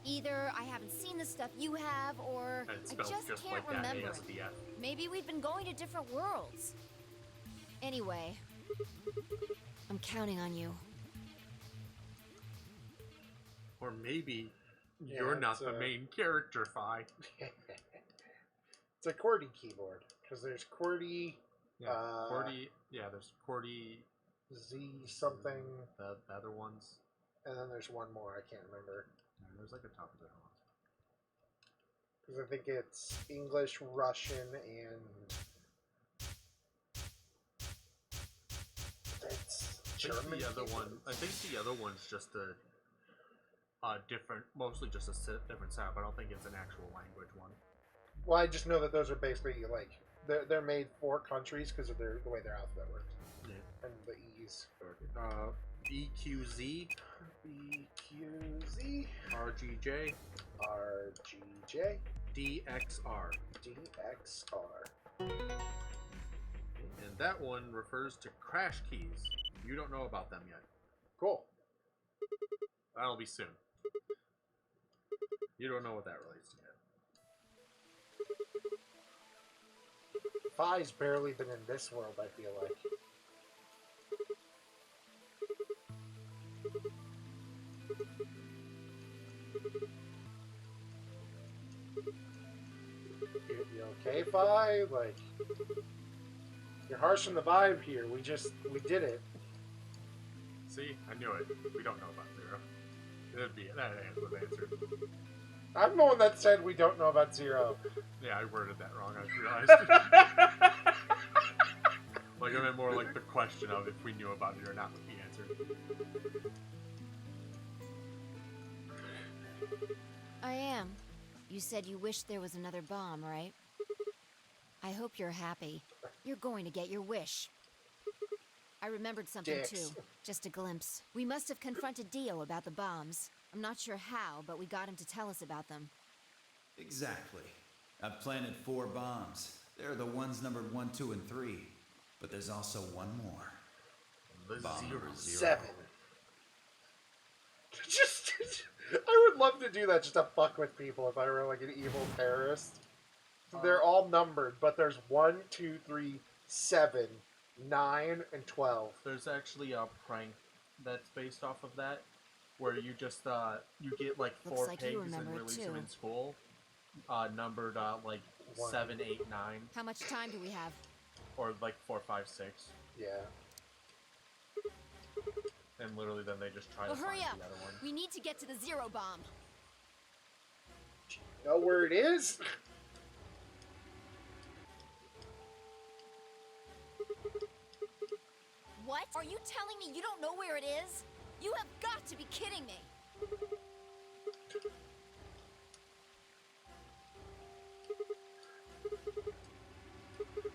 either I haven't seen the stuff you have, or And it's I spelled just can't like that, remember it. ASDF. Maybe we've been going to different worlds. Anyway, I'm counting on you. Or maybe Yeah, you're not it's the main character, Fi. It's a QWERTY keyboard because there's QWERTY, Yeah, QWERTY. Yeah, there's QWERTY. Z something, The other ones. and then there's one more I can't remember Yeah, there's like a top of the ones. because I think it's English, Russian, and it's German. The other one. I think the other one's just a different, mostly just a different sound. But I don't think it's an actual language one. Well, I just know that those are basically like they're made for countries because of the way their alphabet works Yeah. and the E's. EQZ, EQZ, RGJ, RGJ, DXR. DXR. And that one refers to crash keys. You don't know about them yet. Cool. That'll be soon. You don't know what that relates to yet. Phi's barely been in this world, I feel like. You okay, Phi? Like, you're harsh on the vibe here. We did it. See, I knew it. We don't know about Zero. That was answered. I'm the one that said we don't know about Zero. Yeah, I worded that wrong. I realized. Like I meant more like the question of if we knew about it or not would be answered. I am. You said you wished there was another bomb, right? I hope you're happy. You're going to get your wish. I remembered something Dicks. too. Just a glimpse. We must have confronted Dio about the bombs. I'm not sure how, but we got him to tell us about them. Exactly. I've planted 4 bombs. They're the ones numbered 1, 2, and 3. But there's also one more. The Bomb zero. number 0. 7. Just, I would love to do that just to fuck with people if I were like an evil terrorist. They're all numbered, but there's 1, 2, 3, 7, 9, and 12. There's actually a prank that's based off of that, where you just you get like 4 Looks like you pigs and remember it release too. them in school, numbered like 1. 7, 8, 9, How much time do we have? or like 4, 5, 6, Yeah. and literally then they just try Well, to hurry find up. the other one. We need to get to the Zero bomb. Know where it is? What? Are you telling me you don't know where it is? You have got to be kidding me.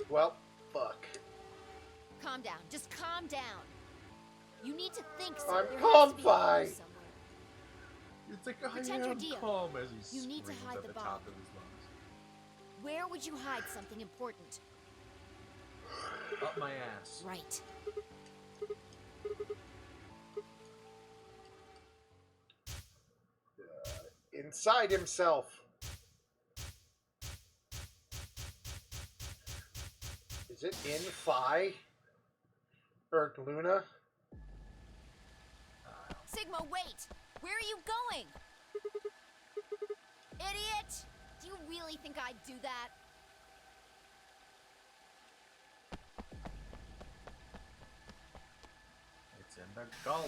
Well, fuck. Calm down. Just calm down. You need to think so. I'm There calm, has to be a clue Phi. somewhere. It's like I Pretend you're am Dio. calm as he You need to screams hide at the the bomb. top of his lungs. Where would you hide something important? Up my ass. Right. Inside himself. Is it in Phi? Or Luna? Sigma, wait! Where are you going? Idiot! Do you really think I'd do that? That golem.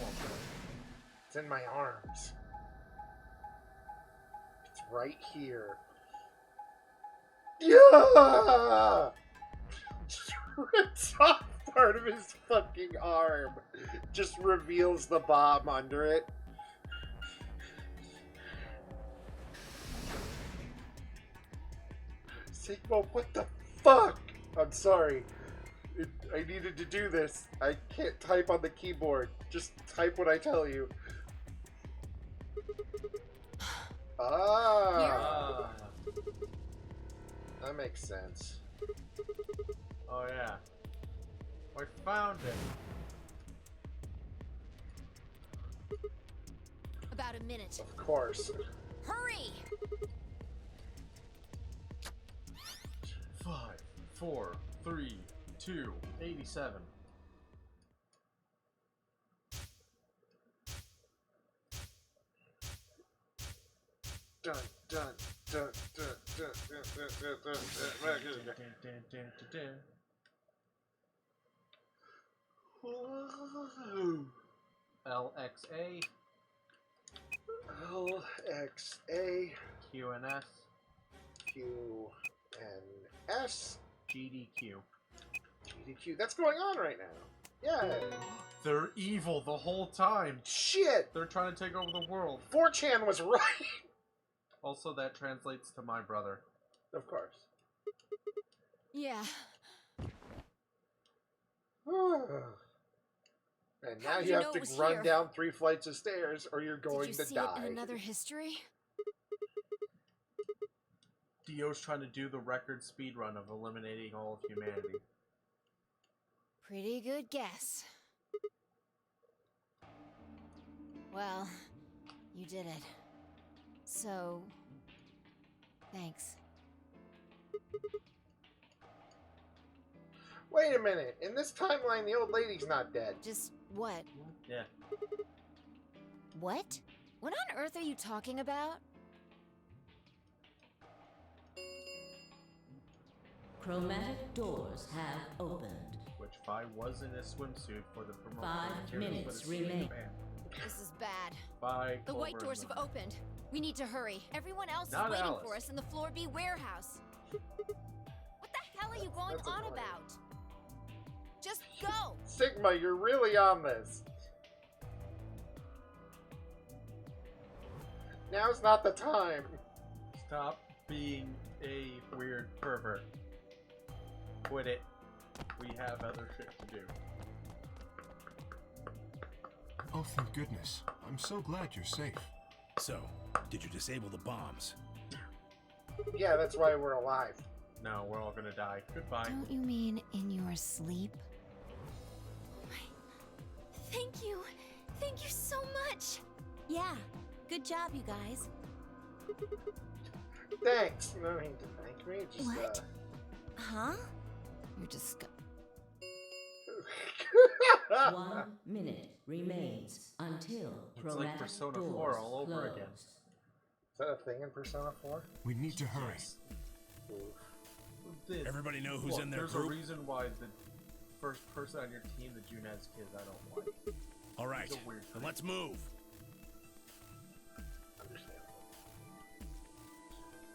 It's in my arms. It's right here. Yeah! Just rips off part of his fucking arm. Just reveals the bomb under it. Sigma, what the fuck? I'm sorry. I needed to do this. I can't type on the keyboard. Just type what I tell you. Ah! That makes sense. Oh yeah. I found it. About a minute. Of course. Hurry! 5, 4, 3, 2, 87. Dun dun dun dun dun dun dun dun LXA, LXA, QNS, QNS, GDQ. GDQ. That's going on right now. Yeah. They're evil the whole time. Shit! They're trying to take over the world. 4chan was right! Also, that translates to my brother. Of course. Yeah. And now How did you you have know to it was run here? down 3 flights of stairs or you're going Did you to see die. it in another history? Dio's trying to do the record speed run of eliminating all of humanity. Pretty good guess. Well, you did it. So, thanks. Wait a minute. In this timeline, the old lady's not dead. Just what? Yeah. What? What on earth are you talking about? Chromatic doors have opened. Which if I was in a swimsuit for the promotion, 5 minutes remain. This is bad. Bye. The white doors have opened. We need to hurry. Everyone else Not is waiting Alice. for us in the Floor B warehouse. What the hell are you going That's on annoying. about? Just go! Sigma, you're really on this. Now's not the time. Stop being a weird pervert. Quit it. We have other shit to do. Oh, thank goodness. I'm so glad you're safe. So, did you disable the bombs? Yeah, that's why we're alive. No, we're all gonna die. Goodbye. Don't you mean in your sleep? Thank you. Thank you so much. Yeah. Good job, you guys. Thanks. No need to thank me. Just, What? Huh? You're just... 1 minute remains until It's like chromatic Persona doors 4 all over close. again. Is that a thing in Persona 4? We need to hurry. Everybody know who's Look, in their there's group? a reason why the first person on your team, the Junez kid, I don't like. All right, He's a weird then freak. let's move.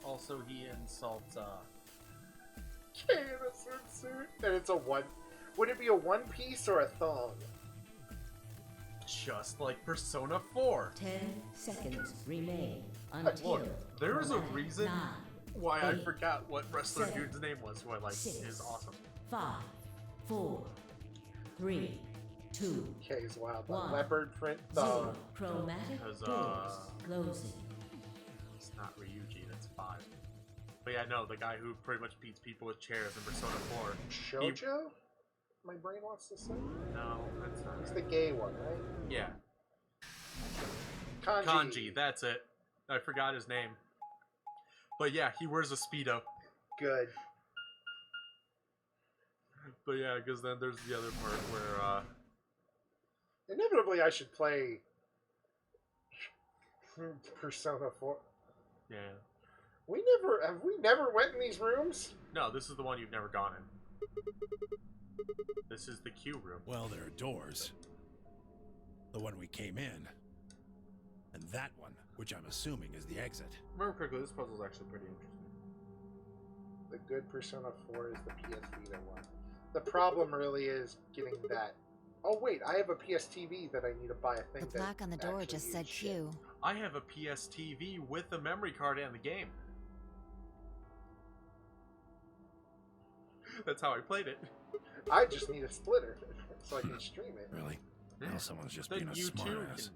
Also, he insults, Kay in a swimsuit. And it's a one. Would it be a one piece or a thong? just like Persona 4. 10 seconds remain until Look, there is a chromatic reason 9, why I 8, forgot what wrestler 7, dude's name was, who I like, 6, is awesome. 5, 4, 3, 2, Kay's wild. One. Leopard print 0. thong. Chromatic Because, doors closing. It's not Ryuji, that's 5. But yeah, no, the guy who pretty much beats people with chairs in Persona 4. he- Shoujo? My brain wants to say. No, that's not He's right. the gay one, right? Yeah, Kanji. Kanji, that's it. I forgot his name. But yeah, he wears a Speedo. Good. But yeah, because then there's the other part where, Inevitably, I should play Persona 4. yeah. We never went in these rooms? No, this is the one you've never gone in. This is the Q room. Well, there are doors. the one we came in, and that one, which I'm assuming is the exit. Remember correctly, this puzzle is actually pretty interesting. The good Persona 4 is the PS Vita one. The problem really is getting that. Oh wait, I have a PS TV that I need to buy a thing. The plaque on the door just said Q. I have a PS TV with a memory card and the game. That's how I played it. I just need a splitter so I can stream it. Really? Now someone's just Then being a you too smartass.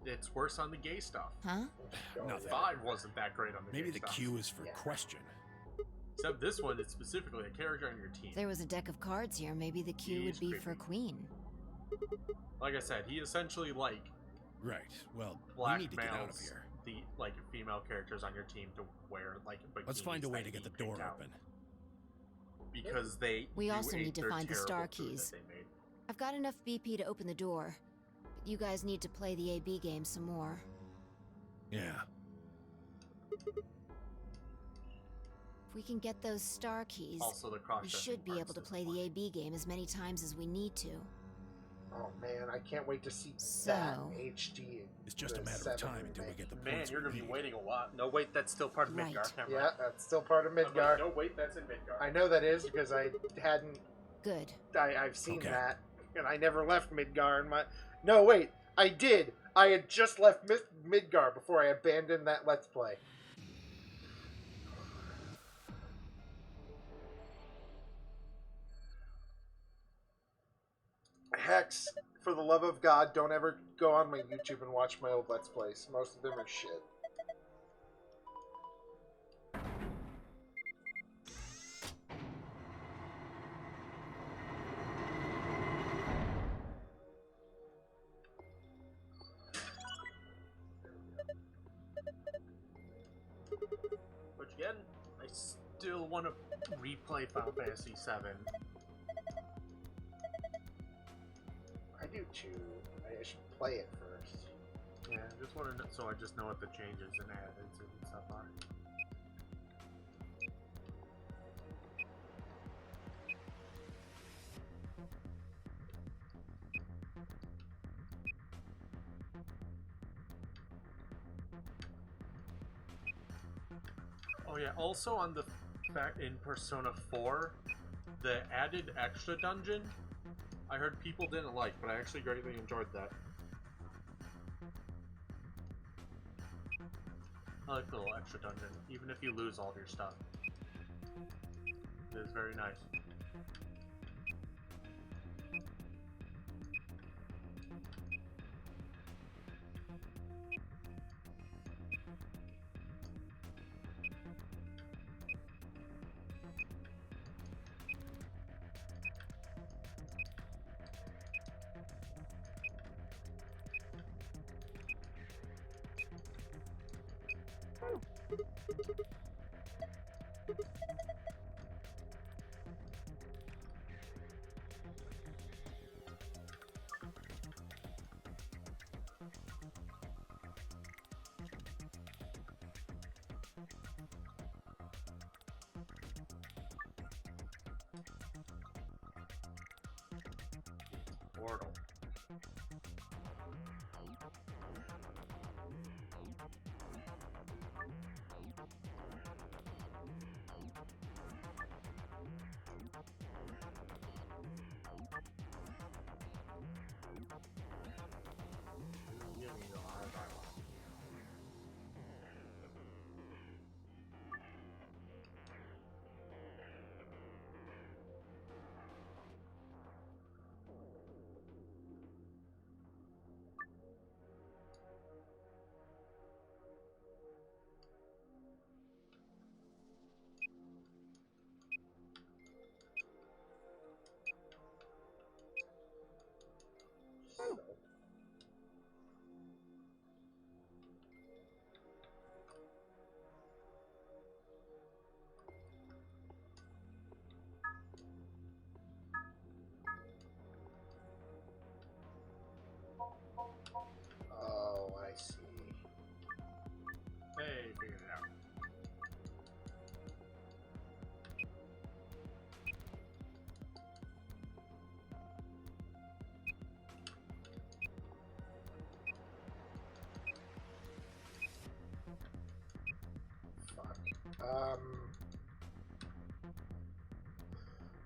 It's worse on the gay stuff. Huh? Nothing. 5 wasn't that great on the Maybe gay the stuff. Q is for question. Except this one is specifically a character on your team. If there was a deck of cards here, maybe the Q would be for Queen. Like I said, he essentially Right. Well, we need to get out of blackmails here. the female characters on your team to wear bikinis. Let's find a way to get that the he door picked out. open. Because they We do also ate need to their find the star terrible food keys. that they made. I've got enough BP to open the door, but you guys need to play the AB game some more. Yeah. If we can get those star keys, Also, the we cross-dressing should be part's able to play the AB game as many times as we need to. Oh man, I can't wait to see So- that in HD. It's just a the matter of 7 time until we remake. get the Man, points you're we gonna be need. waiting a lot. No, wait, that's still part of Right. Midgar. Never Yeah, mind. that's still part of I'm like, Midgar. no, wait, that's in Midgar. I know that is because I hadn't. Good. I've seen Okay. that, and I never left Midgar. In my no, wait, I did. I had just left Midgar before I abandoned that Let's Play. Hex, for the love of God, don't ever go on my YouTube and watch my old Let's Plays. Most of them are shit. Which again, I still want to replay Final Fantasy VII. I do too. I should play it first. Yeah, I just want to know, so I just know what the changes and added and stuff are. Oh yeah, also on the fact in Persona 4, the added extra dungeon, I heard people didn't like, but I actually greatly enjoyed that. I like the little extra dungeon, even if you lose all of your stuff. It is very nice. Portal.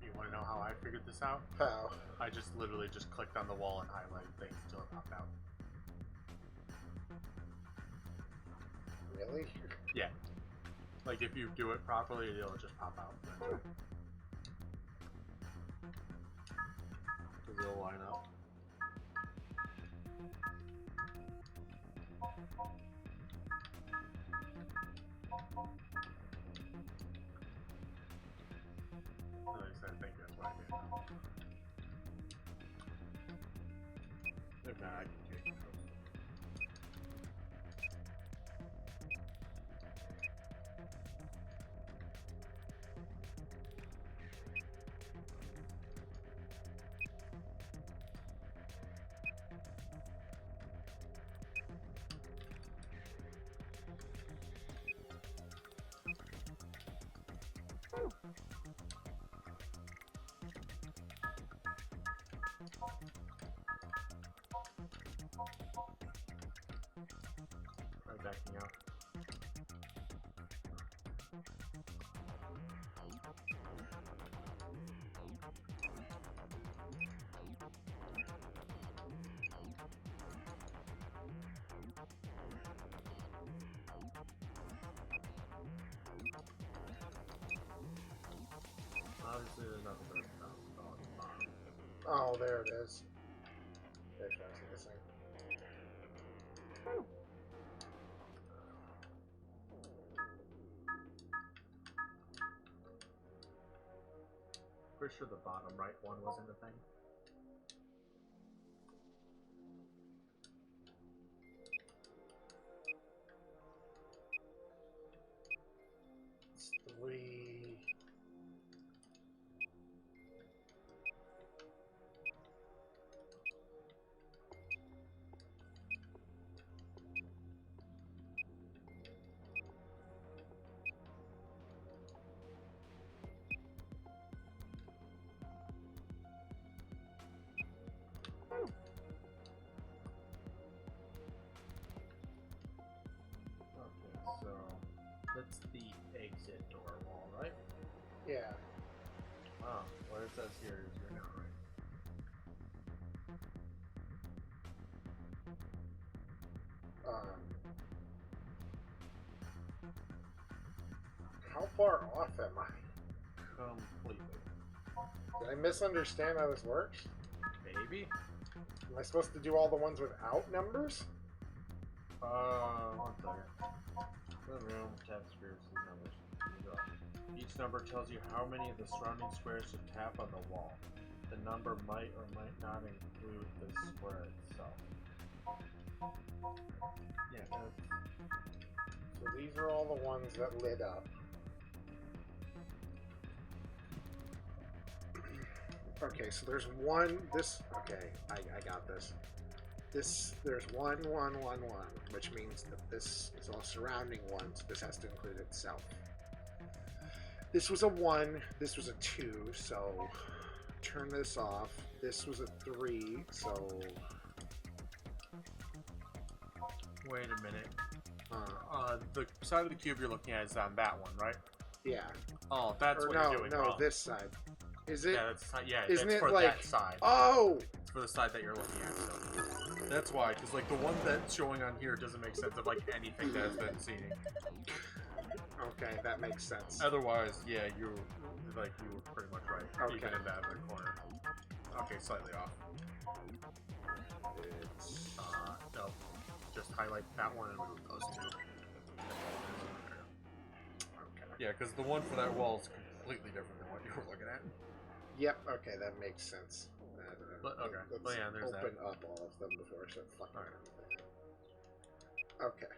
You want to know how I figured this out? How? I just literally just clicked on the wall and highlighted things until it popped out. Really? Yeah. Like if you do it properly, it'll just pop out. Because it'll line up. Like I said, I think that's what I did now. If not, I can take it. I'm backing out. Obviously, there's nothing but Oh, there it is. There's what's missing. pretty sure the bottom right one wasn't a thing. It's 3. Okay, so that's the exit door wall, right? Yeah. Oh, what it says here is you're not right. How far off am I? Completely. Did I misunderstand how this works? Maybe? Am I supposed to do all the ones without numbers? 1 second. The room, tap squares, and numbers. Each number tells you how many of the surrounding squares to tap on the wall. The number might or might not include the square itself. Yeah, So these are all the ones that lit up. Okay, so there's one, okay, I got this. There's 1, 1, 1, 1, which means that this is all surrounding ones. This has to include itself. This was a 1, this was a 2, so turn this off. This was a 3, so... wait a minute. The side of the cube you're looking at is on that one, right? Yeah. Oh, that's or what no, you're doing no, wrong. this side. Is it? Yeah, that's, isn't it's it for like, that side. Oh! It's for the side that you're looking at, so that's why, because like the one that's showing on here doesn't make sense of like anything that has been seen. Okay, that makes sense. Otherwise, yeah, you were pretty much right. Okay. Even in that red corner. Okay, slightly off. It's... no. Just highlight that one and remove those two. Okay. Yeah, because the one for that wall is completely different than what you were looking at. Yep, okay, that makes sense. But, okay, Let's but yeah, there's open that. up all of them before I start fucking everything. Okay.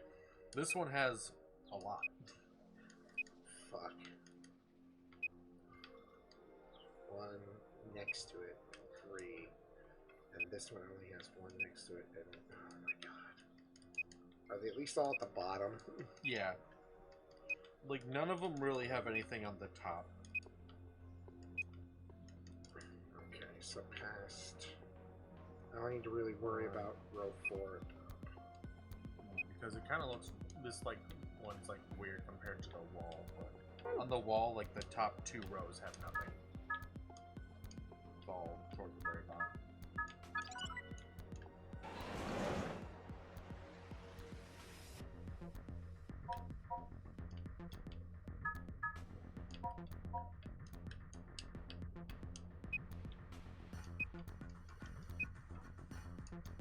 This one has a lot. Fuck. 1 next to it, 3. And this one only has 1 next to it, and oh my god. Are they at least all at the bottom? Yeah. Like, none of them really have anything on the top. Okay, so past... I don't need to really worry about row 4. Because it kind of looks... This, like, one's like weird compared to the wall. But on the wall, like the top 2 rows have nothing. It's all towards the very bottom.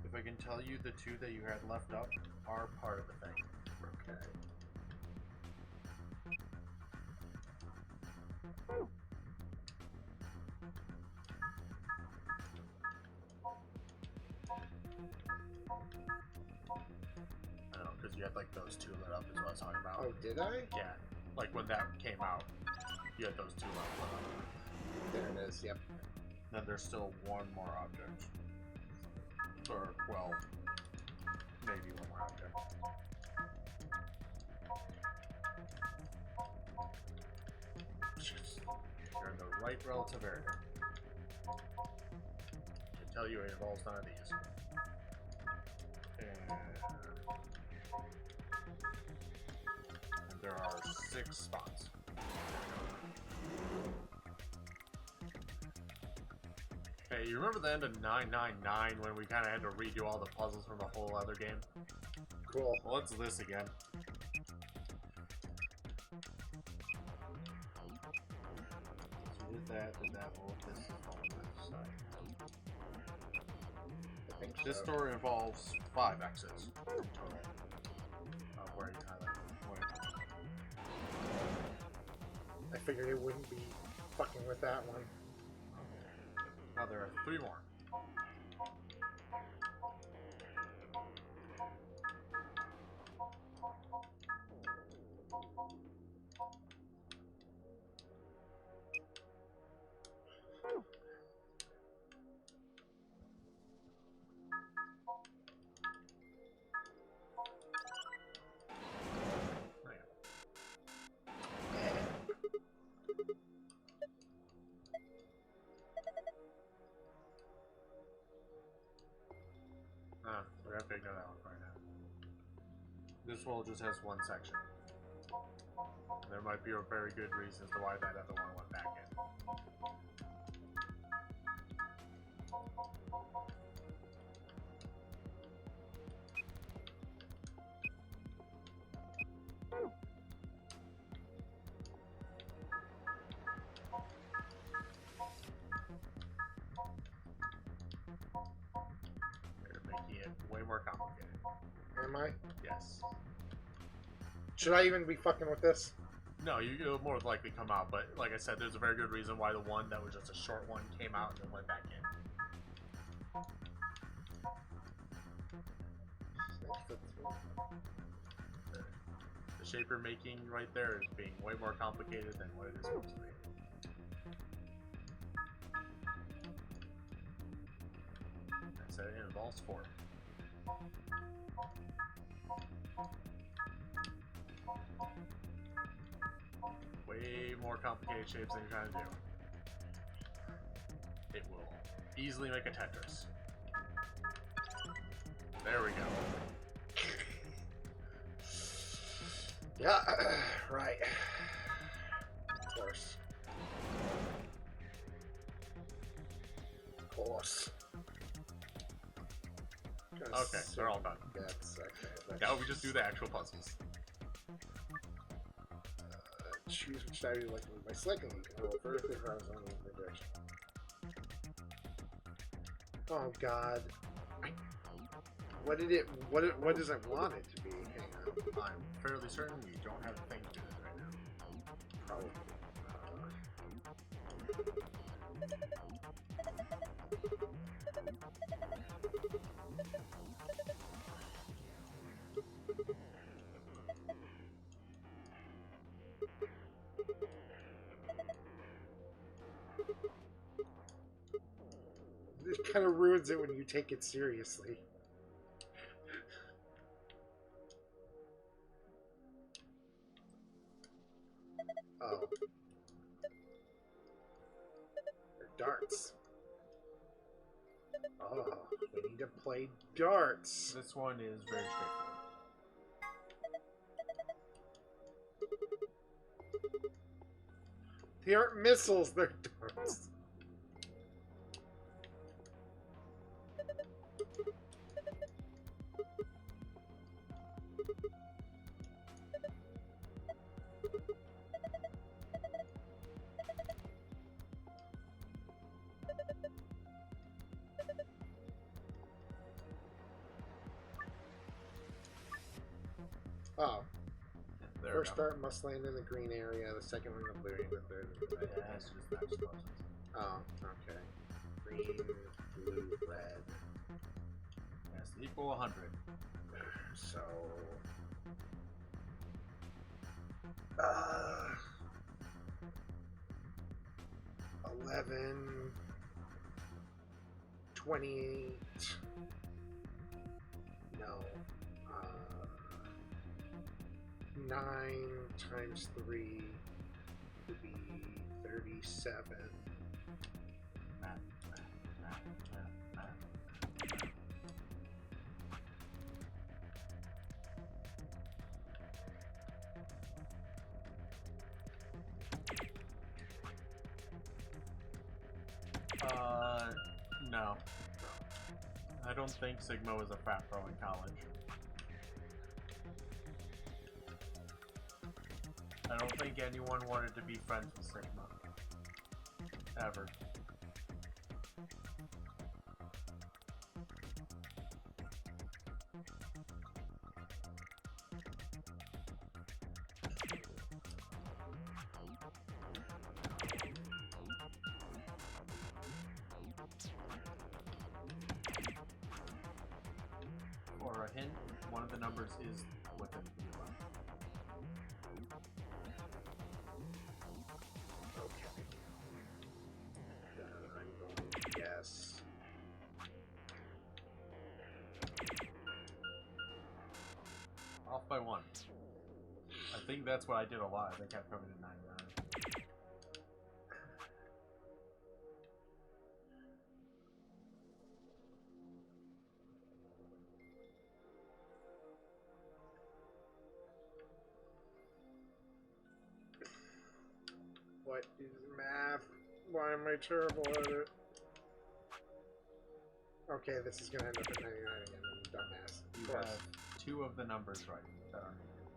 If I can tell you, the 2 that you had left up are part of the thing. Okay. I know, because you had like those 2 lit up is what I was talking about. Oh, did I? Yeah. Like when that came out, you had those 2 lit up. There it is, yep. Then there's still one more object. Or, well, maybe one more object. You're in the right relative area. I can tell you it involves none of these. And there are 6 spots. Hey, you remember the end of 999 when we kind of had to redo all the puzzles from the whole other game? Cool. Well, it's this again. So we did that, well, this is on this side. I think This so. story involves 5 X's total. Where you highlight point. I figured it wouldn't be fucking with that one. Now there are 3 more. We're gonna have to ignore that one right now. This wall just has 1 section. And there might be a very good reason as to why that other one went back in. They're making it way more complicated. Am I? Yes. Should I even be fucking with this? No, you'll more likely come out, but like I said, there's a very good reason why the one that was just a short one came out and then went back in. The shape you're making right there is being way more complicated than what it is supposed to be. I said it involves 4. Way more complicated shapes than you're trying to do. It will easily make a Tetris. There we go. Yeah, right. Of course. Of course. Okay, they're all done. That's okay. Now we just do the actual puzzles. Choose which side you like to move by selecting. You can roll vertically, horizontally, in the direction. Oh God. What did it? What does it want it to be? Hang on. I'm fairly certain you don't have a thing to do this right now. Probably. It kind of ruins it when you take it seriously. Oh. They're darts. Oh, we need to play darts. This one is very straightforward. They aren't missiles, they're darts. Oh. There First we go. dart must land in the green area, the second one in the blue area, the third in the red. Yeah, that's just that explosions. Oh, okay. Green, blue, red. Has to equal 100. So... 11... 28... No. 9 times 3 would be 37. No. I don't think Sigma was a frat pro in college. I don't think anyone wanted to be friends with Sigma. Ever. For a hint, one of the numbers is within the UL. Okay. I'm going to guess. Off by 1. I think that's what I did a lot. I think I probably did 99. What is math? Why am I terrible at it? Okay, this is gonna end up at 99 again. I'm a dumbass. You Of course. have 2 of the numbers right that are needed.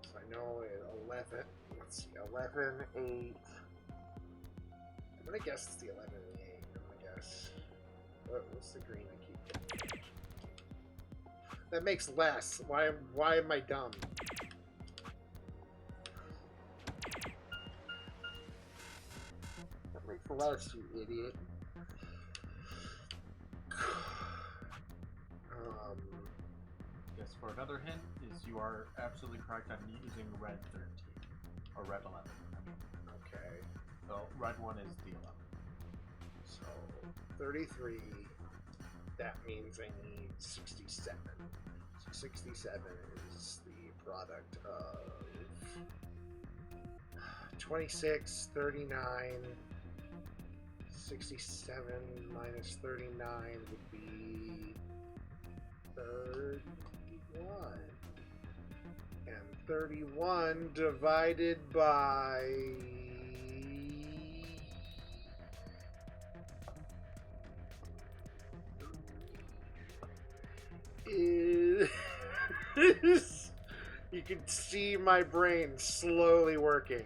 So I know 11. Let's see, 11, 8. I'm gonna guess it's the 11 and the 8. I'm gonna guess. What's the green I keep getting? That makes less. Why am I dumb? That makes less, you idiot. Yes, for another hint, is you are absolutely correct on using red 13. Or red 11. I mean, Okay. so red 1 is the 11. So 33. That means I need 67. So 67 is the product of 26, 39. 67 minus 39 would be 31. And 31 divided by... is... You can see my brain slowly working.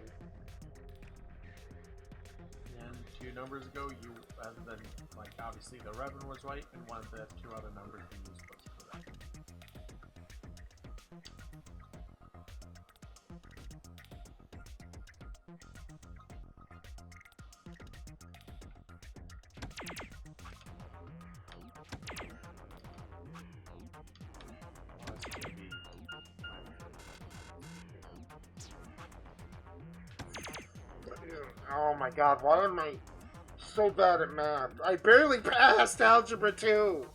And 2 numbers ago, you, rather than, like, obviously the red one was right, and one of the 2 other numbers you used was correct. Well, that's gonna be... Oh my god, why am I so bad at math? I barely passed Algebra 2!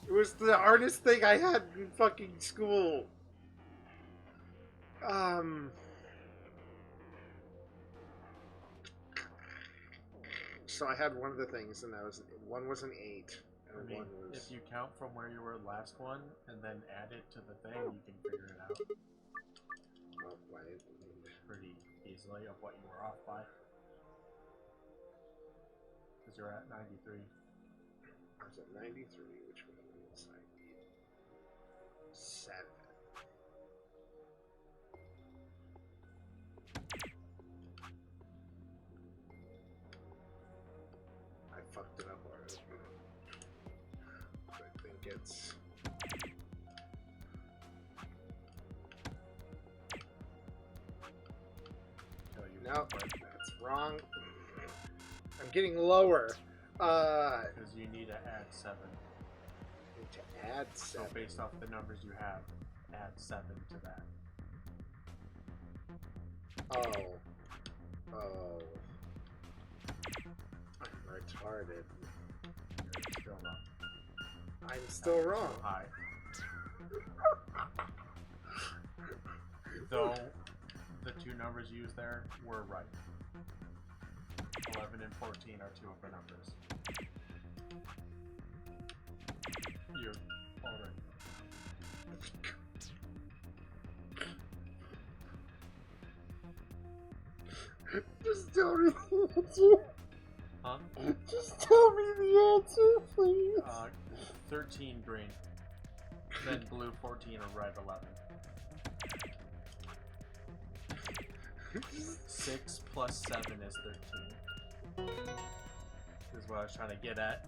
It was the hardest thing I had in fucking school. So I had one of the things, and one was an 8, I and mean, one was... if you count from where you were last one, and then add it to the thing, you can figure it out. Oh, why- Pretty easily. easily of what you were off by. Because you're at 93. I was at 93, which means I need 7. I fucked it up already. I think it's... No, that's wrong. I'm getting lower. Because you need to add 7. Need to add 7. So based off the numbers you have, add 7 to that. Oh. I'm retarded. You're still wrong. I'm still wrong. So high. Though the two numbers used there were right. 11 and 14 are two of the numbers. You're already. Just tell me the answer. Huh? Just tell me the answer, please. 13 green. Then blue 14 or red 11. 6 plus 7 is 13. Is what I was trying to get at.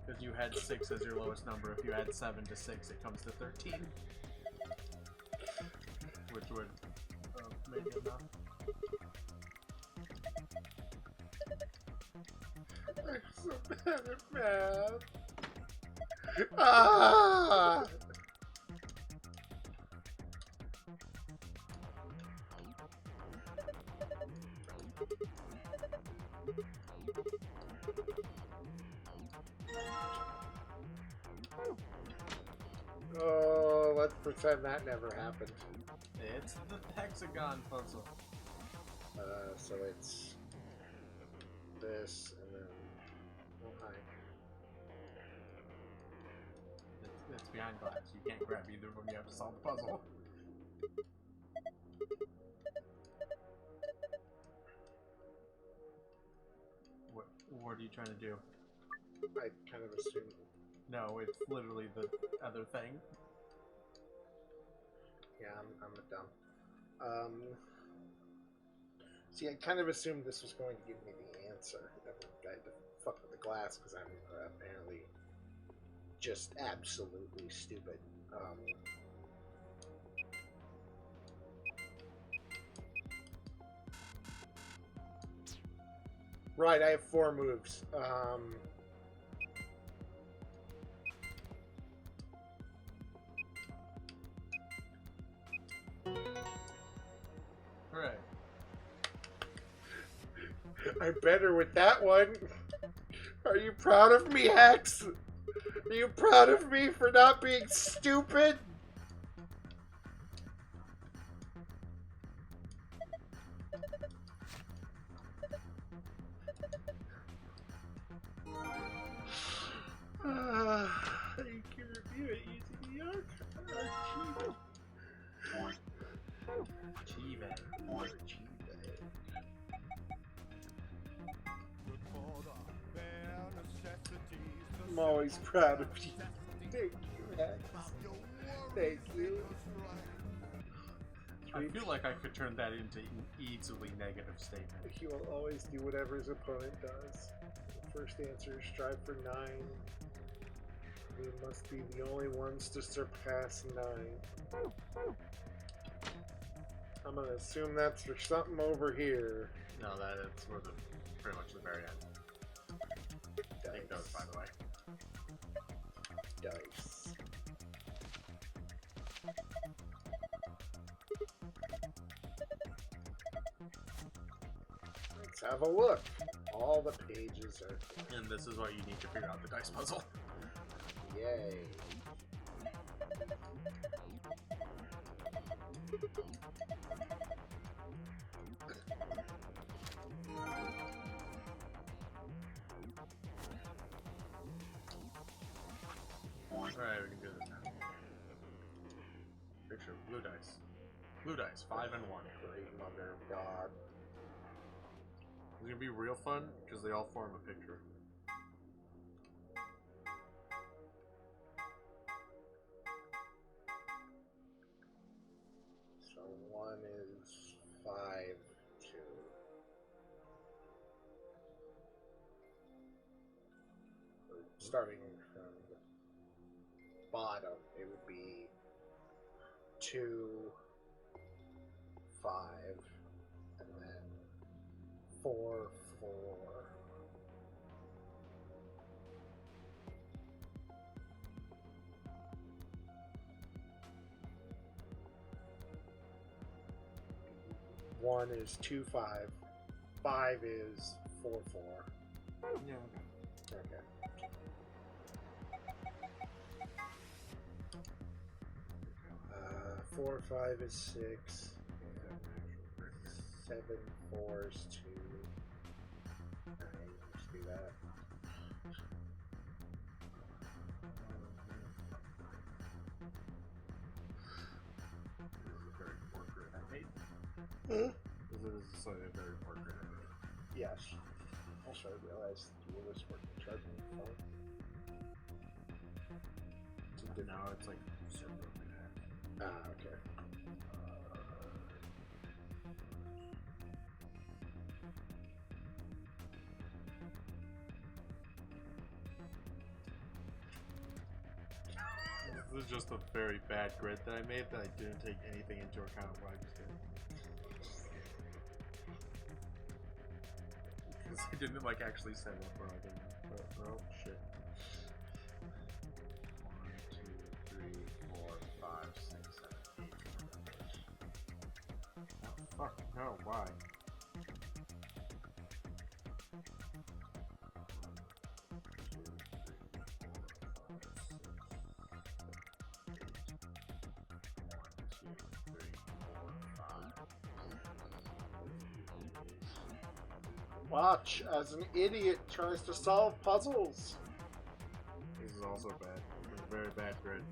Because you had 6 as your lowest number. If you add 7 to 6, it comes to 13. Which would make it enough. I'm so bad at math. Ah! Oh, let's pretend that never happened. It's the hexagon puzzle. So it's this and then hi. It's behind glass. You can't grab either when you have to solve the puzzle. What are you trying to do? I kind of assumed. No, it's literally the other thing. Yeah, I'm a dumb. See, I kind of assumed this was going to give me the answer. I had to fuck with the glass because I'm apparently just absolutely stupid. Right, I have 4 moves. Right. I'm better with that one. Are you proud of me, Hex? Are you proud of me for not being stupid? You can review it using the archive. I'm always proud of you. Thank you, Hex. Thank you. I feel like I could turn that into an easily negative statement. He will always do whatever his opponent does. The first answer is strive for 9. We must be the only ones to surpass 9. I'm gonna assume that's for something over here. No, that's for the pretty much the very end. Take those, by the way. Dice. Let's have a look. All the pages are... And this is what you need to figure out the dice puzzle. Yay. Alright, we can do this now. Picture blue dice. Blue dice, 5 and 1. Great mother of God. It's gonna be real fun because they all form a picture. So 1 is 5, 2. Starting from the bottom, it would be 2, 5, and then 4, 4. One is 2, 5. 5 is 4, 4. Yeah. Okay. 4, 5 is 6. 7, 4 is 2. Alright, let's do that. Hmm? This is a very portrait I made. Yes. Also, I realized you was working charging your phone. So now it's like circle like that. Ah, okay. This is just a very bad grid that I made that I didn't take anything into account what I just did. Because I didn't like actually set up where I didn't. Oh shit. 1, 2, 3, 4, 5, 6, 7, 8. Oh fuck, no, why? Watch as an idiot tries to solve puzzles. This is also bad. It's a very bad grid.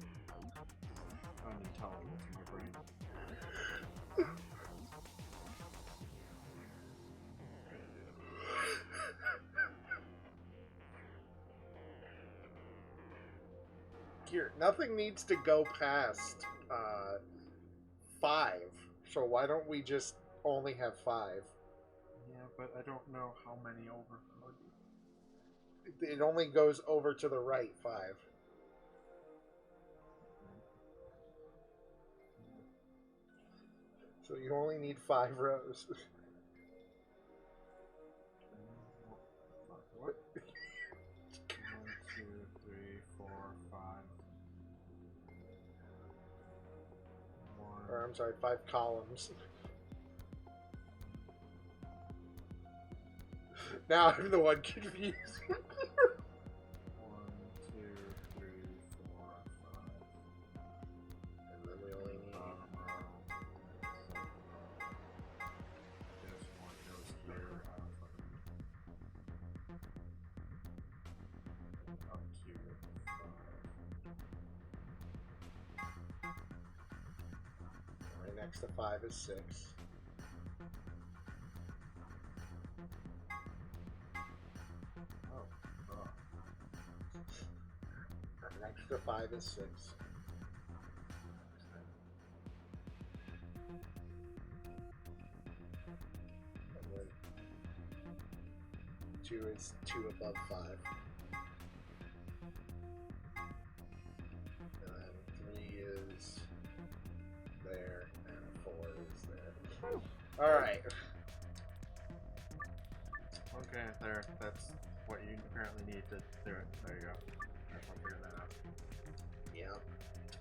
Unintelligible to my brain. Here, nothing needs to go past 5. So why don't we just only have 5? Yeah, but I don't know how many over. It only goes over to the right 5. So you only need 5 rows. What? 1, 2, 3, 4, 5. 1. Or I'm sorry, 5 columns. Now I'm the one confused. 1, 2, 3, 4, 5. And then we only need Bottom row. This one goes here. Up to 5. right next to 5 is 6. Next to 5 is 6. And then 2 is 2 above 5. And then 3 is there, and 4 is there. Alright. Okay, there. That's what you apparently need to do it. There you go. That's what figured that out. Yeah.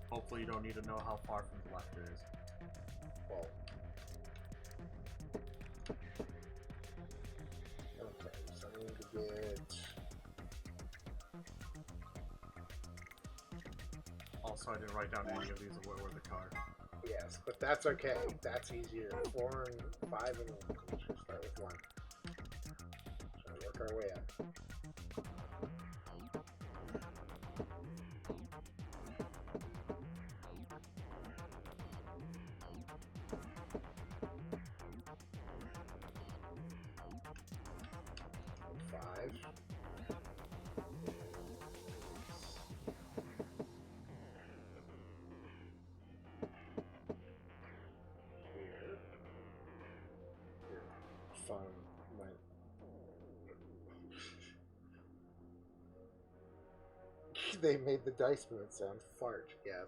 Hopefully you don't need to know how far from the left it is. Well. Okay, so I need to get... Also, I didn't write down any of these of what were the car. Yes, but that's okay. That's easier. 4 and 5 and 1. Let's just start with 1. Try to work our way up. 5. Here. Your phone went. They made the dice movement sound fart, yes.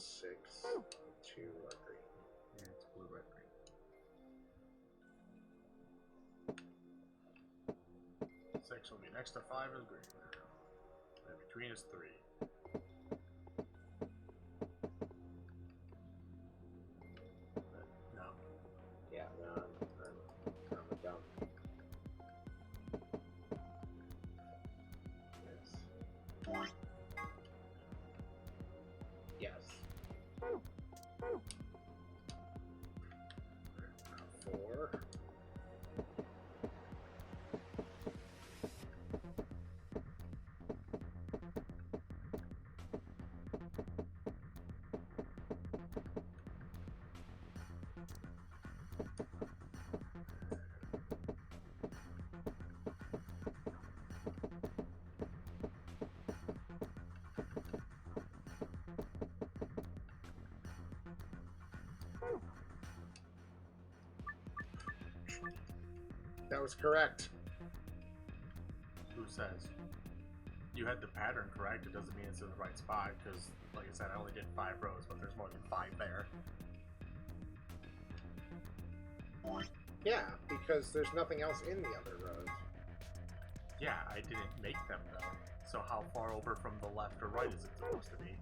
6, 2 are green. Yeah, it's blue, red, green. 6 will be next to 5 is green. And between is 3. No. Yeah, no, I'm a dumb. Yes. Yes. 4. That was correct. Who says? You had the pattern correct. It doesn't mean it's in the right spot because, like I said, I only did 5 rows, but there's more than 5 there. Yeah, because there's nothing else in the other rows. Yeah, I didn't make them though. So how far over from the left or right is it supposed to be?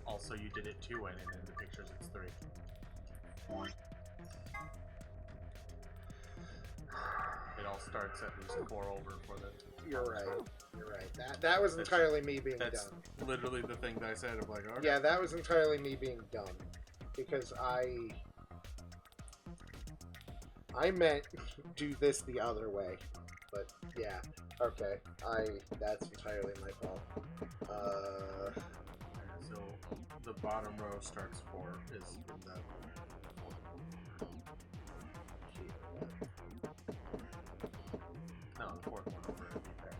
Also, you did it 2 in, and in the pictures it's 3. It all starts at least 4 over for the. You're right. You're right. That was entirely me being That's dumb. literally the thing that I said. I'm like, okay. Yeah, that was entirely me being dumb, because I meant do this the other way, but yeah, okay. That's entirely my fault. So the bottom row starts 4 is in the. No, the 4th one over would be there.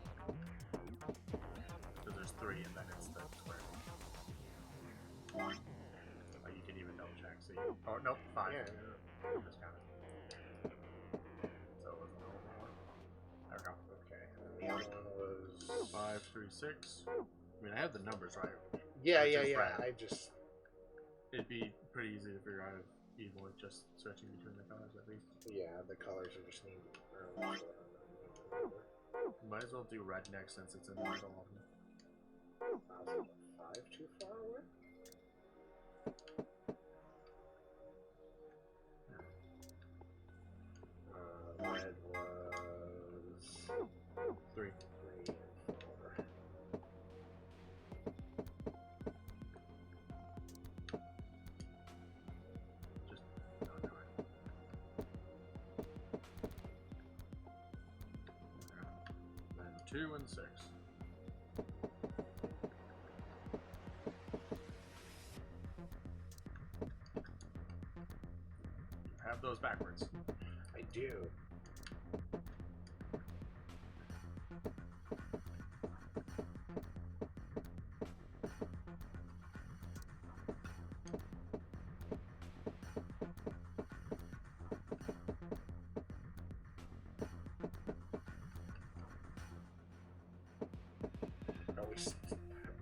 Because there's 3 and then it's the square. Oh, you can even double check. So you, oh, nope, 5. Yeah. Just count it. So it wasn't over 1. There we go. Okay. And the other one was 5, 3, 6. I mean, I have the numbers right. Yeah. Right. Just. It'd be pretty easy to figure out even with just switching between the colors at least. Yeah, the colors are just neat. Might as well do red next since it's in the middle of them. 5 too far away? Red was 3. 3 and 4. Just don't do it. And 2 and 6. Have those backwards. I do.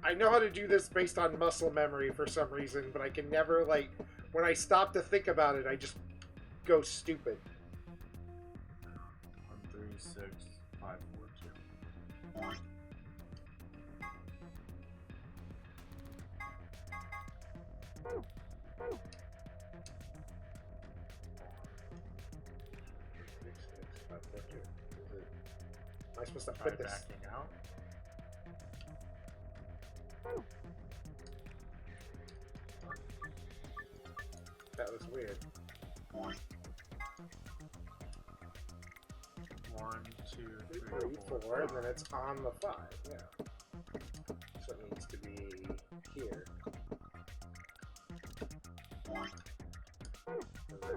I know how to do this based on muscle memory for some reason, but I can never, like, when I stop to think about it, I just go stupid. 1, 3, 6, 5, 4, 2. Am I supposed to Try put this? backing out. That was weird. 1, 2, 3, 4, and then it's on the 5. Yeah. So it needs to be here. And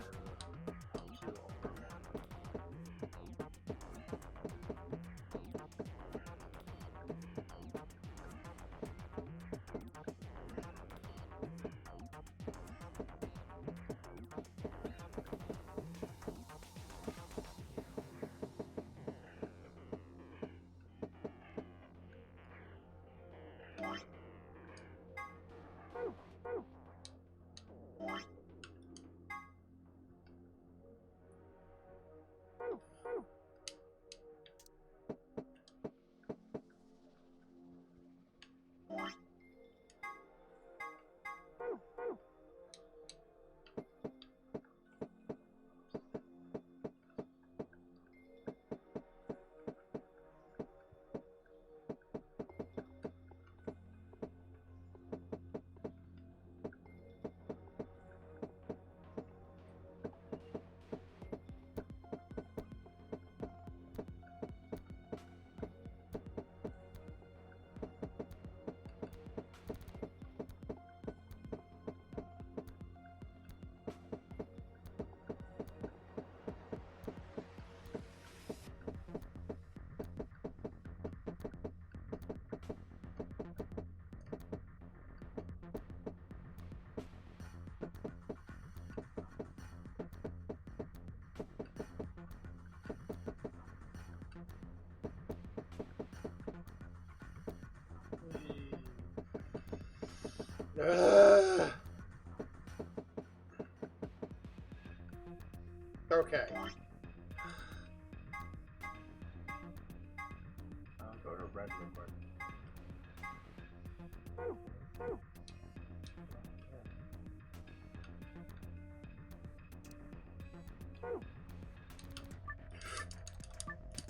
Okay. Go to red real quick.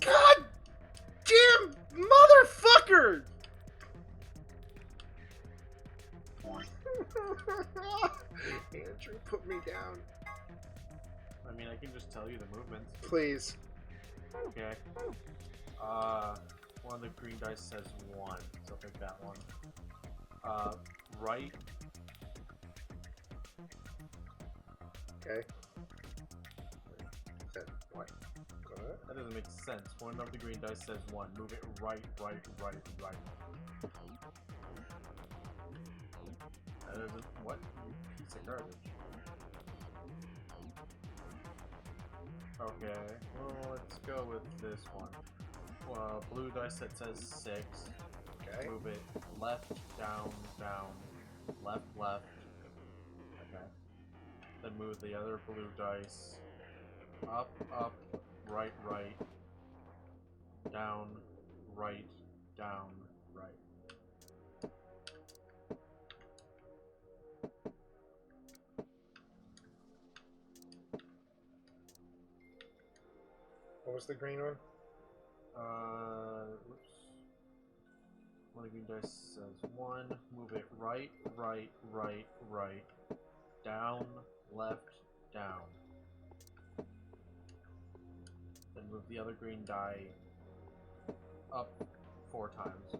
God damn motherfucker! Andrew, put me down. I mean, I can just tell you the movements. Please. Okay. One of the green dice says 1, so I'll pick that one. Right. Okay. What? That doesn't make sense. One of the green dice says 1. Move it right, right, right, right. That isn't what? You piece of garbage. Okay, well, let's go with this one. Blue dice that says 6. Okay. Move it left, down, down, left, left. Okay. Then move the other blue dice up, up, right, right, down, right, down, right. What was the green one? Whoops. One of the green dice says 1. Move it right, right, right, right, down, left, down. Then move the other green die up 4 times.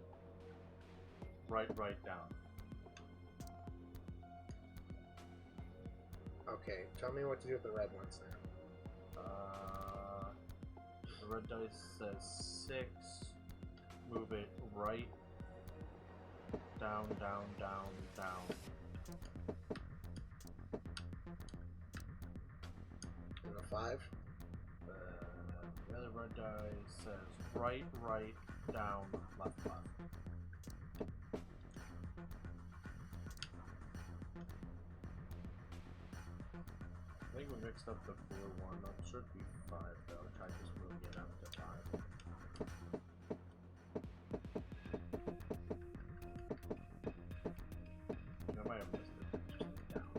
Right, right, down. Okay, tell me what to do with the red ones now. The red dice says 6. Move it right, down, down, down, down. And a 5? The other red die says right, right, down, left, left. I think we mixed up the blue one. That should be 5 though. Try just moving it up to 5. I might have missed it. Just down.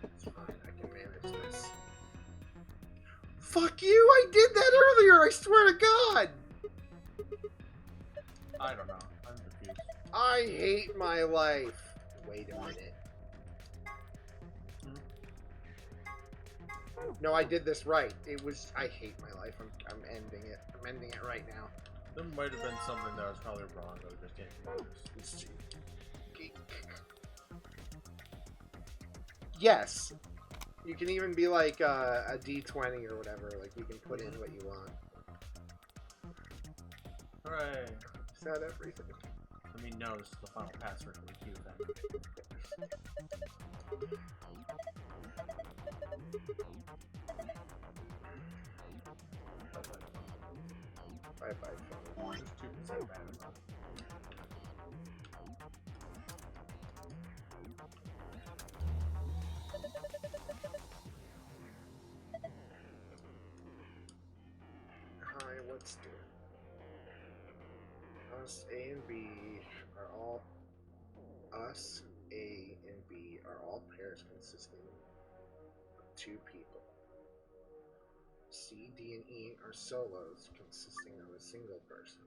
It's fine, I can manage this. Fuck you! I did that earlier! I swear to God! I don't know. I'm confused. I hate my life. Wait a minute. No, I did this right. It was. I hate my life. I'm ending it. I'm ending it right now. There might have been something that was probably wrong, but we just didn't notice. Yes. You can even be like a D20 or whatever. Like you can put in what you want. Hooray! Is that everything? Let me know this is the final password for the queue then. Bye-bye, phone. Just 2% bad enough. Hi, let's do it. Us, A, and B are all... Us, A, and B are all pairs consisting of 2 people. C, D, and E are solos consisting of a single person.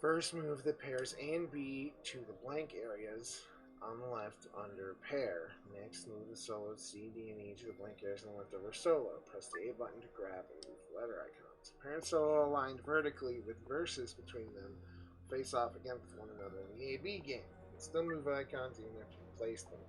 First, move the pairs A and B to the blank areas on the left under pair. Next, move the solos C, D, and E to the blank areas on the left over solo. Press the A button to grab and move the letter icons. Pair and solo aligned vertically with verses between them face off against one another in the AB game. Still move icons even after you place them.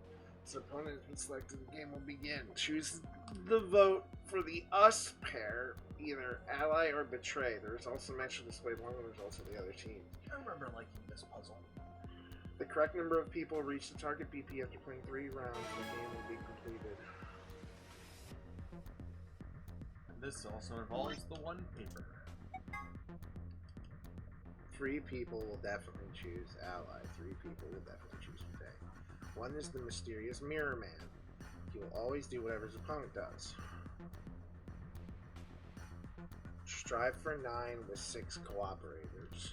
As an opponent has been selected, the game will begin. Choose the vote for the us pair, either ally or betray. The results of the match will display along with the results of the other team. I remember liking this puzzle. The correct number of people reach the target BP after playing 3 rounds. The game will be completed. And this also involves the one paper. 3 people will definitely choose ally. 3 people will definitely choose Faye. 1 is the mysterious Mirror Man. He will always do whatever his opponent does. Strive for 9 with 6 cooperators.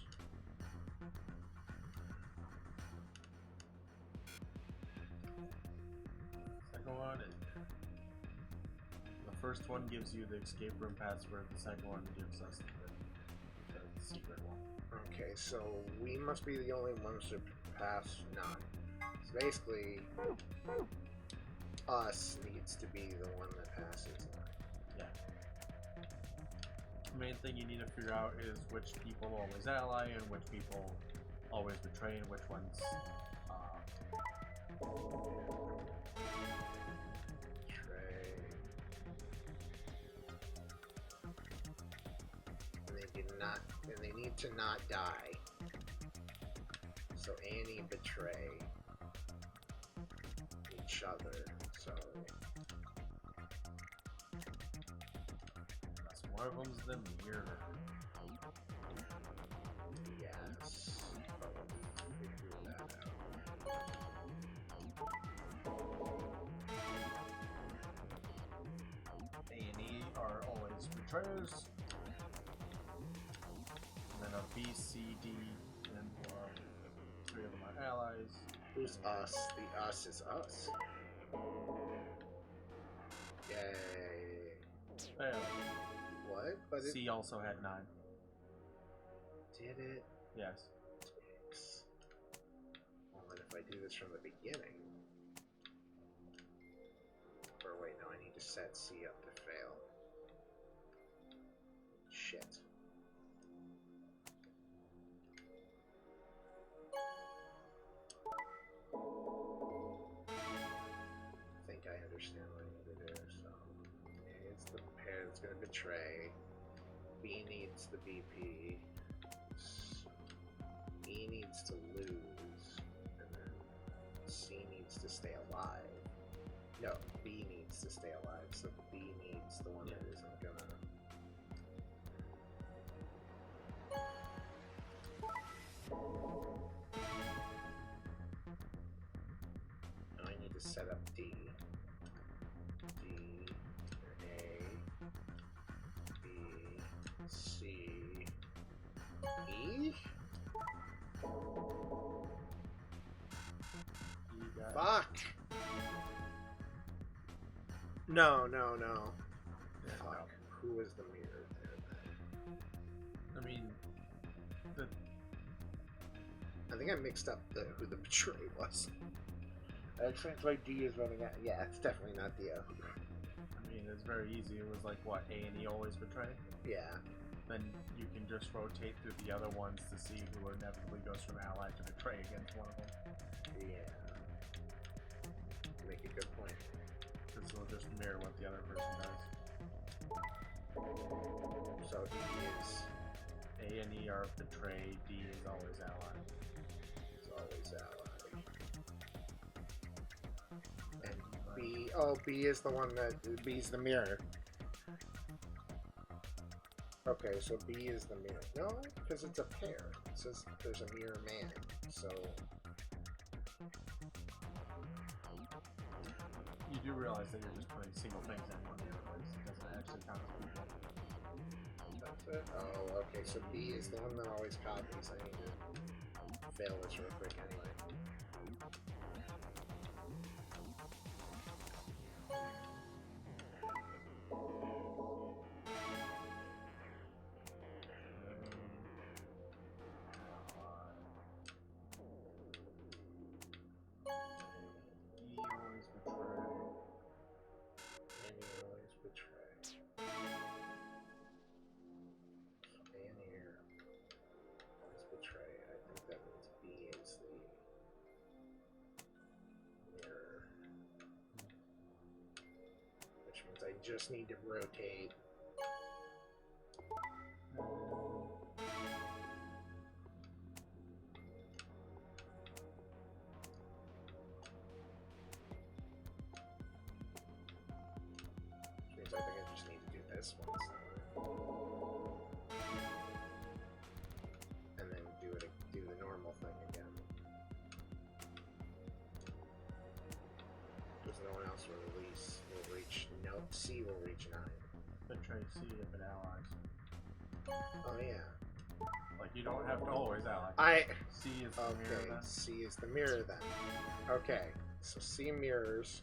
Second one, the first one gives you the escape room password. The second one gives us the secret one. Okay, so we must be the only ones to pass 9. So basically, us needs to be the one that passes 9. Yeah. The main thing you need to figure out is which people always ally and which people always betray and which ones Betray. And they do not, and they need to not die. So Annie betray each other. So one of them's the mirror. Yes. I'll figure that out. A and E are always betrayers. And then a B, C, D, and 3 of them are allies. Who's us? The us is us. Yay. Fail. What? But it... C also had 9. Did it? Yes. Well, then if I do this from the beginning... Or wait, no, I need to set C up to fail. Shit. I think I understand what I need to do, so... A is the pair that's going to betray. B needs the BP. E needs to lose. And then C needs to stay alive. No, B needs to stay alive, so B needs the one that isn't gonna... Now I need to set up D. D, A, B, C, E? Fuck! No. Fuck. Who is the mirror there then? I mean, I think I mixed up who the betray was. That explains why D is running out. Yeah, it's definitely not Dio. I mean, it's very easy. It was like, what, A and E always betray? Yeah. Then you can just rotate through the other ones to see who inevitably goes from ally to betray against one of them. Yeah. Make a good point. Because it'll just mirror what the other person does. So D is... A and E are betray, D is always ally. It's always ally. And B... Oh, B is the one that... B's the mirror. Okay, so B is the mirror. No, because it's a pair. It says there's a mirror man, so... You do realize that you're just putting single things in one mirror place. It doesn't actually count as people. That's it? Oh, okay, so B is the one that always copies. I need to fail this real quick anyway. I just need to rotate. Which means I think I just need to do this once. And then do Chaos will reach. Nope, C will reach 9. Betray C if it allies. Oh yeah. Like you don't have to always ally. C is the mirror then. C is the mirror then. Okay, so C mirrors,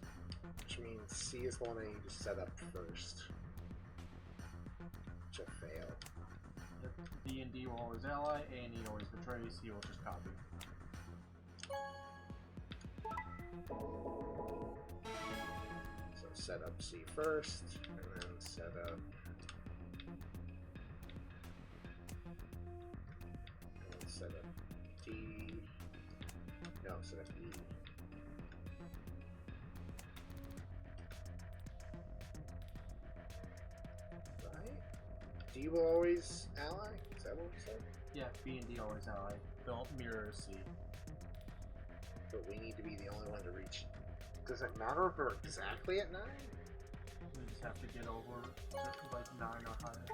which means C is the one I need to set up first. Which I fail. D and D will always ally, A and E always betray, C will just copy. So set up C first, and then set up. Set up D. No, set up E. Right? D will always ally? Is that what we said? Yeah, B and D always ally. Don't mirror C. But we need to be the only one to reach. Does it matter if we're exactly at 9? We just have to get over like 9 or higher.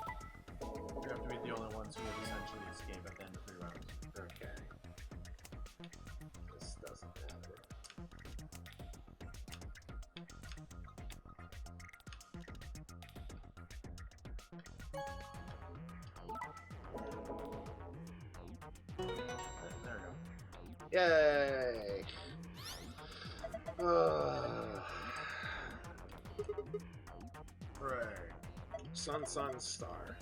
We have to be the only ones who would essentially escape at the end of 3 rounds. Okay. This doesn't matter. There we go. Yay! Hooray. Sun, sun, star.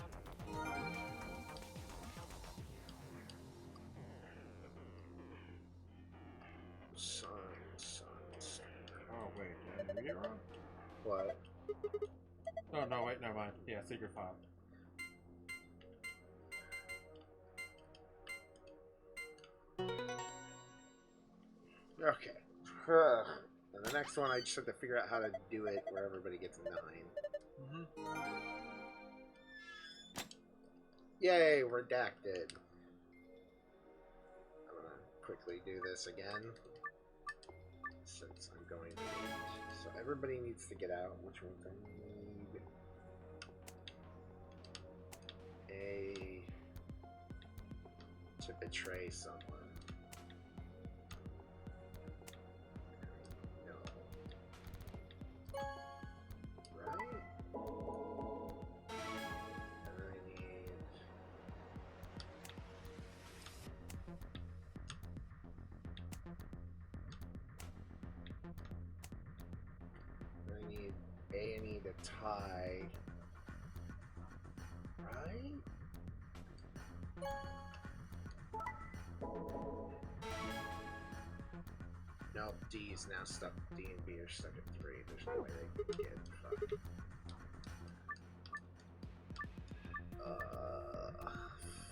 Sun, sun, star. Oh wait, did I read it wrong? What? Oh no, wait, never mind. Yeah, secret file. Okay. And the next one, I just have to figure out how to do it where everybody gets a 9. Yay, redacted. I'm gonna quickly do this again. Since I'm going to need. So everybody needs to get out. Which ones I need? A. To betray someone. A and E to tie, right? Nope, D is now stuck. D and B are stuck at 3. There's no way they can get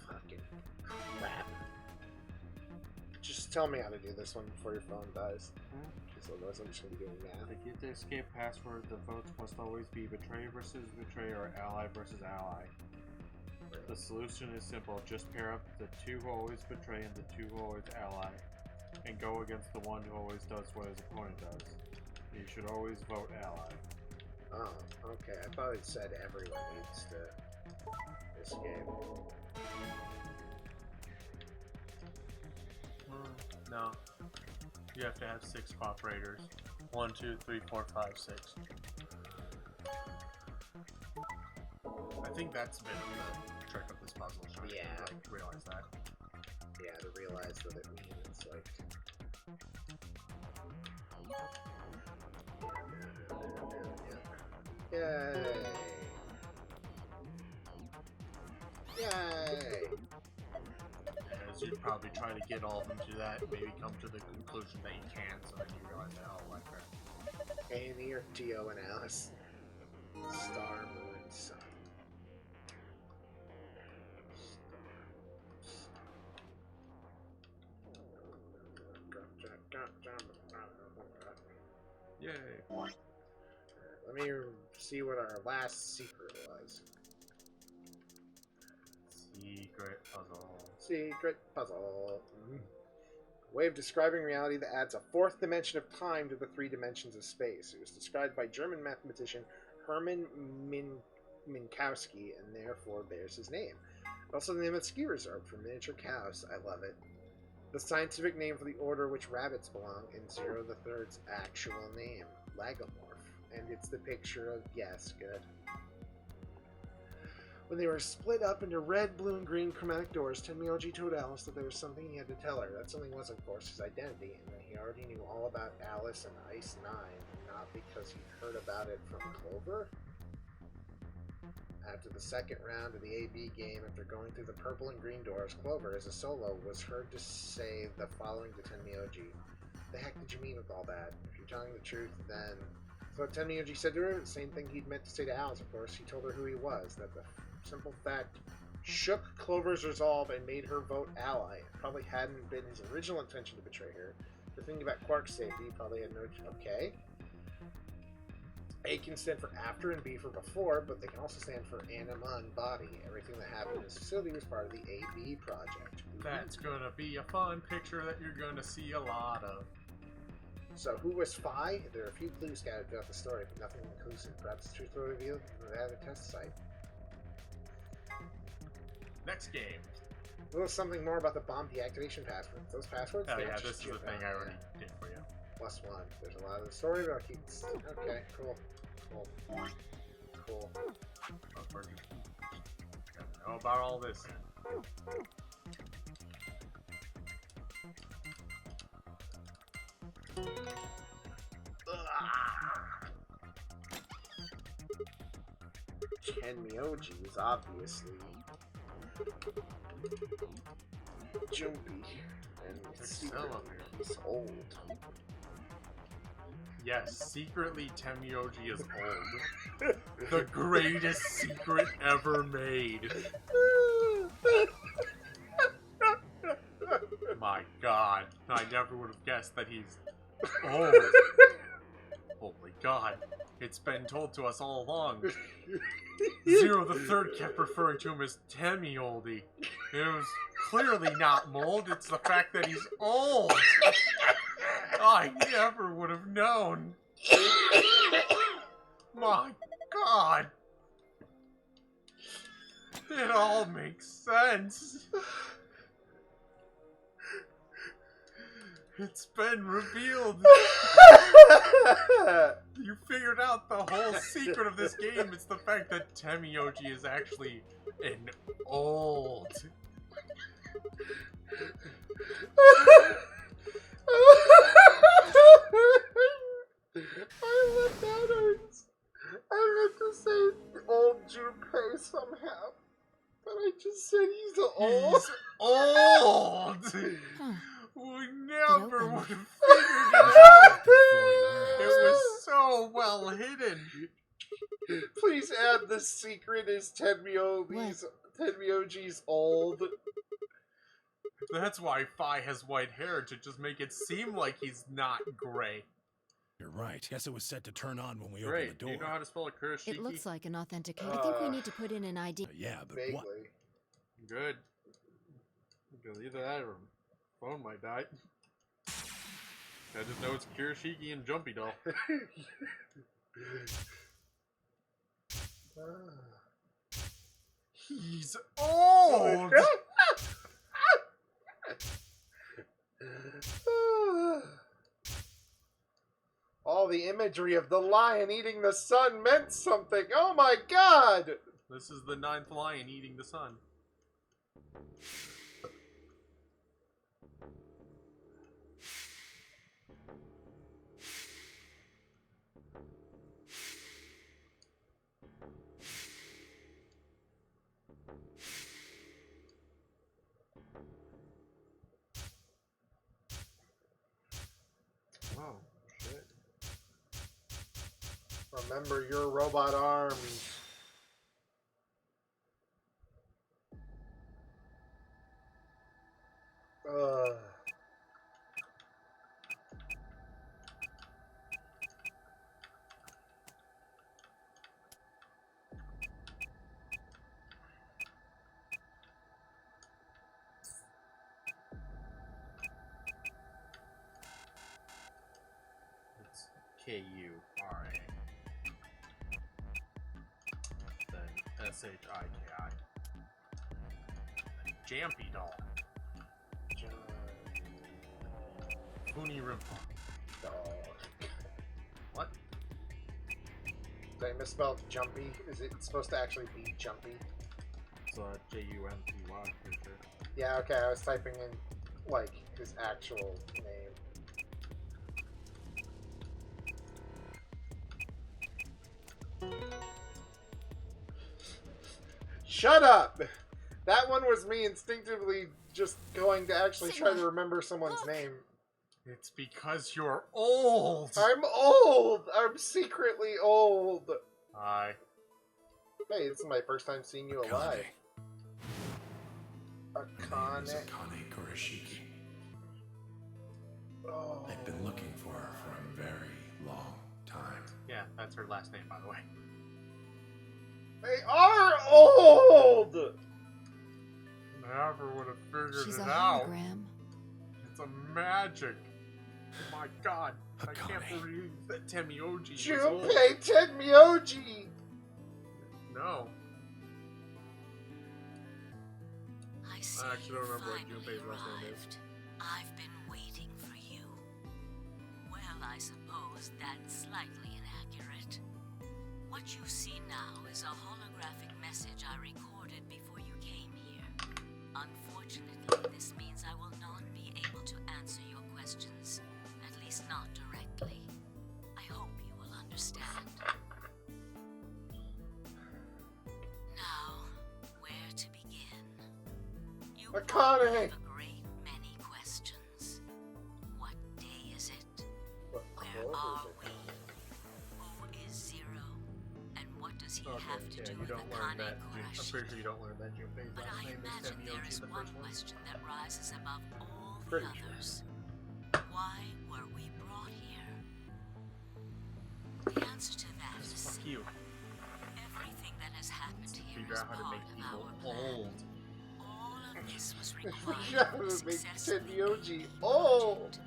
fucking crap. Just tell me how to do this one before your phone dies. Because otherwise I'm just going to be doing math. To get the escape password, the votes must always be betray versus betray or ally versus ally. The solution is simple. Just pair up the 2 who always betray and the 2 who always ally, and go against the one who always does what his opponent does. You should always vote ally. Oh, okay. I thought it said everyone needs to escape. No. You have to have 6 cooperators. 1, 2, 3, 4, 5, 6. I think that's been the trick of this puzzle. Yeah. To realize that. Yeah, to realize what it means, like... Yay! Yay! As you'd probably try to get all of them to that, maybe come to the conclusion that you can, so then you realize that, oh, like that. A and E or Dio and Alice. Star, moon, sun. Yay! Let me see what our last secret was. Secret puzzle. Secret puzzle. Way of describing reality that adds a 4th dimension of time to the 3 dimensions of space. It was described by German mathematician Hermann Minkowski and therefore bears his name. Also the name of the ski resort for miniature cows. I love it. The scientific name for the order which rabbits belong in 0 the Third's actual name, Lagomorph. And it's the picture of, yes, good. When they were split up into red, blue, and green chromatic doors, Tenmyoji told Alice that there was something he had to tell her. That something was, of course, his identity, and that he already knew all about Alice and Ice 9, not because he'd heard about it from Clover. After the second round of the AB game, after going through the purple and green doors, Clover, as a solo, was heard to say the following to Tenmyoji. The heck did you mean with all that? If you're telling the truth, then... So what Tenmyoji said to her, the same thing he'd meant to say to Alice, of course. He told her who he was, that the simple fact shook Clover's resolve and made her vote ally. It probably hadn't been his original intention to betray her. The thing about Quark's safety, he probably had no... Okay. A can stand for after and B for before, but they can also stand for anima and body. Everything that happened in this facility was part of the AB project. That's gonna be a fun picture that you're gonna see a lot of. So, who was Phi? There are a few clues scattered throughout the story, but nothing conclusive. Perhaps the truth will reveal at a test site. Next game. A little something more about the bomb deactivation passwords. Those passwords? Oh yeah, this is the thing I already did for you. +1. There's a lot of the story, but I'll keep... Okay, cool. Cool. How about all this? Tenmyoji is obviously jumpy and he's old. Yes, secretly Tenmyoji is old. The greatest secret ever made. My god, I never would have guessed that he's old. Holy god, it's been told to us all along. Zero the Third kept referring to him as Temmyoldy. It was clearly not mold, it's the fact that he's old. I never would have known. My god. It all makes sense. It's been revealed. You figured out the whole secret of this game. It's the fact that Temmyoji is actually an old. I love that hurts. I meant to say old Junpei somehow, but I just said he's old. He's old. We never would have figured it out. It was so well hidden. Please add the secret is Tenmyoji's old. That's why Phi has white hair, to just make it seem like he's not gray. You're right. Guess it was set to turn on when we opened Great. the door. Do you know how to spell a Kurashiki? It looks like an authenticator. I think we need to put in an ID. Yeah, but Vaguely. what? Good. Because either that or phone might die. I just know it's Kirishiki and Jumpy Doll. He's old! All the imagery of the lion eating the sun meant something. Oh my god! This is the 9th lion eating the sun. Oh, shit. Remember your robot arms. It's K-U-R-A. Then S-H-I-K-I. Jampy Doll. Funi Rimpa. Dog. What? Did I misspell jumpy? Is it supposed to actually be jumpy? It's Jumpy, for sure. Yeah, okay, I was typing in, like, his actual name. Shut up! That one was me instinctively just going to actually try to remember someone's name. It's because you're old! I'm old! I'm secretly old! Hi. Hey, this is my first time seeing you alive. Akane. Akane Kurashiki. Oh. I've been looking for her for a very long time. Yeah, that's her last name, by the way. They are old! Never would have figured She's it a out. hologram. It's a magic. Oh my god. I can't Akane. believe that Temioji was old. Junpei Tenmyoji! No. I see I actually don't you remember what finally Junpei's last name is. arrived. I've been waiting for you. Well, I suppose that's slightly inaccurate. What you see now is a holographic message I recorded before you came here. Unfortunately, this means I will not be able to answer your questions, at least not directly. I hope you will understand. Now, where to begin? You probably have a great many questions. What day is it? Where are we? Who is Zero? And what does he have to Yeah, do you with don't learn Akane that. I'm Kurashi? pretty sure you don't learn that Junpei's But last I name is imagine there Temioji, is the one first one. question that rises above all the Pretty sure. others. Why were we brought here? The answer to that is Fuck you. everything that has happened here Figure is out how to part make of people our plan. old. All of this was Yeah, required it to would make successfully Tenmyoji complete the old! project.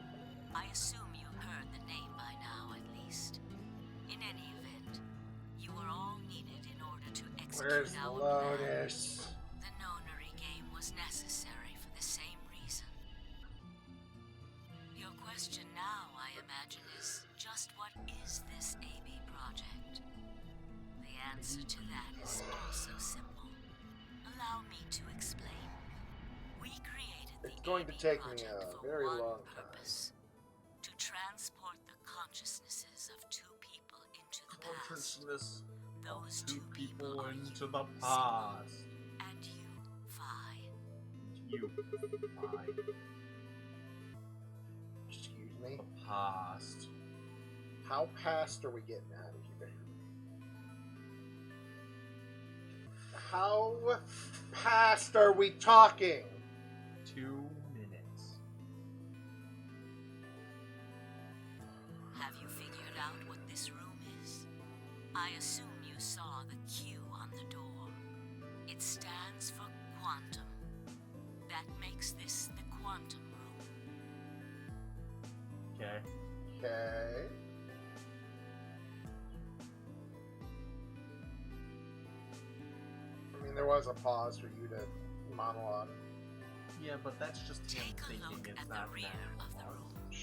I assume you've heard the name by now, at least. In any event, you are all needed in order to execute Where's our plan. Lotus? The nonary game was necessary for the same reason. Your question now, I imagine, is just what is this AB project? The answer to that is also simple. Allow me to explain. We created the It's going to AB take me project a for very one long time. purpose: to transport the consciousnesses of two people into the past. Consciousness Those two two people are into you, the past. and you, Phi. You. I. Excuse me? The past. How past are we getting out of here? How past are we talking? 2 minutes. Have you figured out what this room is? I assume you saw the Q on the door. It stands for quantum. That makes this the quantum room. Okay. Okay. I mean, there was a pause for you to monologue. Yeah, but that's just him Take a thinking look it's at the not rear that. of the room. Do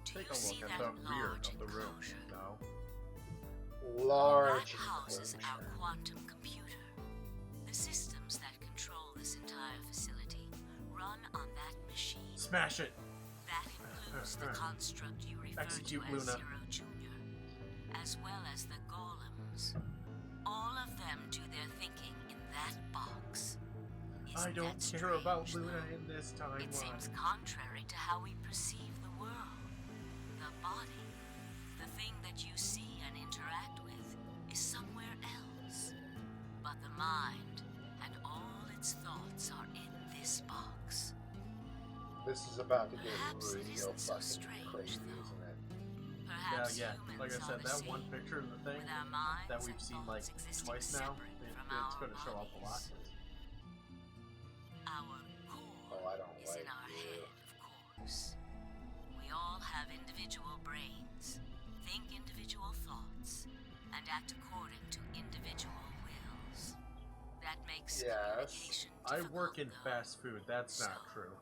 Take you a see look at that the rear large of the room. enclosure? No. Large. That houses enclosure. our quantum computer. The systems that control this entire facility run on that machine. Smash it! That includes the construct you refer Execute to as Luna. Zero Jr., as well as the golems. All of them do their thinking in that box. I Isn't don't that care about strange, Luna though? in this timeline. It seems contrary to how we perceive the world. The body, the thing that you see and interact with, is somewhere else. But the mind and all its thoughts are in this box. This is about to get Perhaps it real isn't so fucking strange, crazy, though. isn't it? Perhaps Yeah. humans Like I are said, the that one same, picture of the thing with our minds that we've and seen like thoughts existing twice now, separate from it's our going to show up a lot. bodies. Our Oh, I don't is like in our you. head, of course. We all have individual brains, think individual thoughts, and act according to individual wills. That makes communication I difficult, work in though. fast food. That's not true.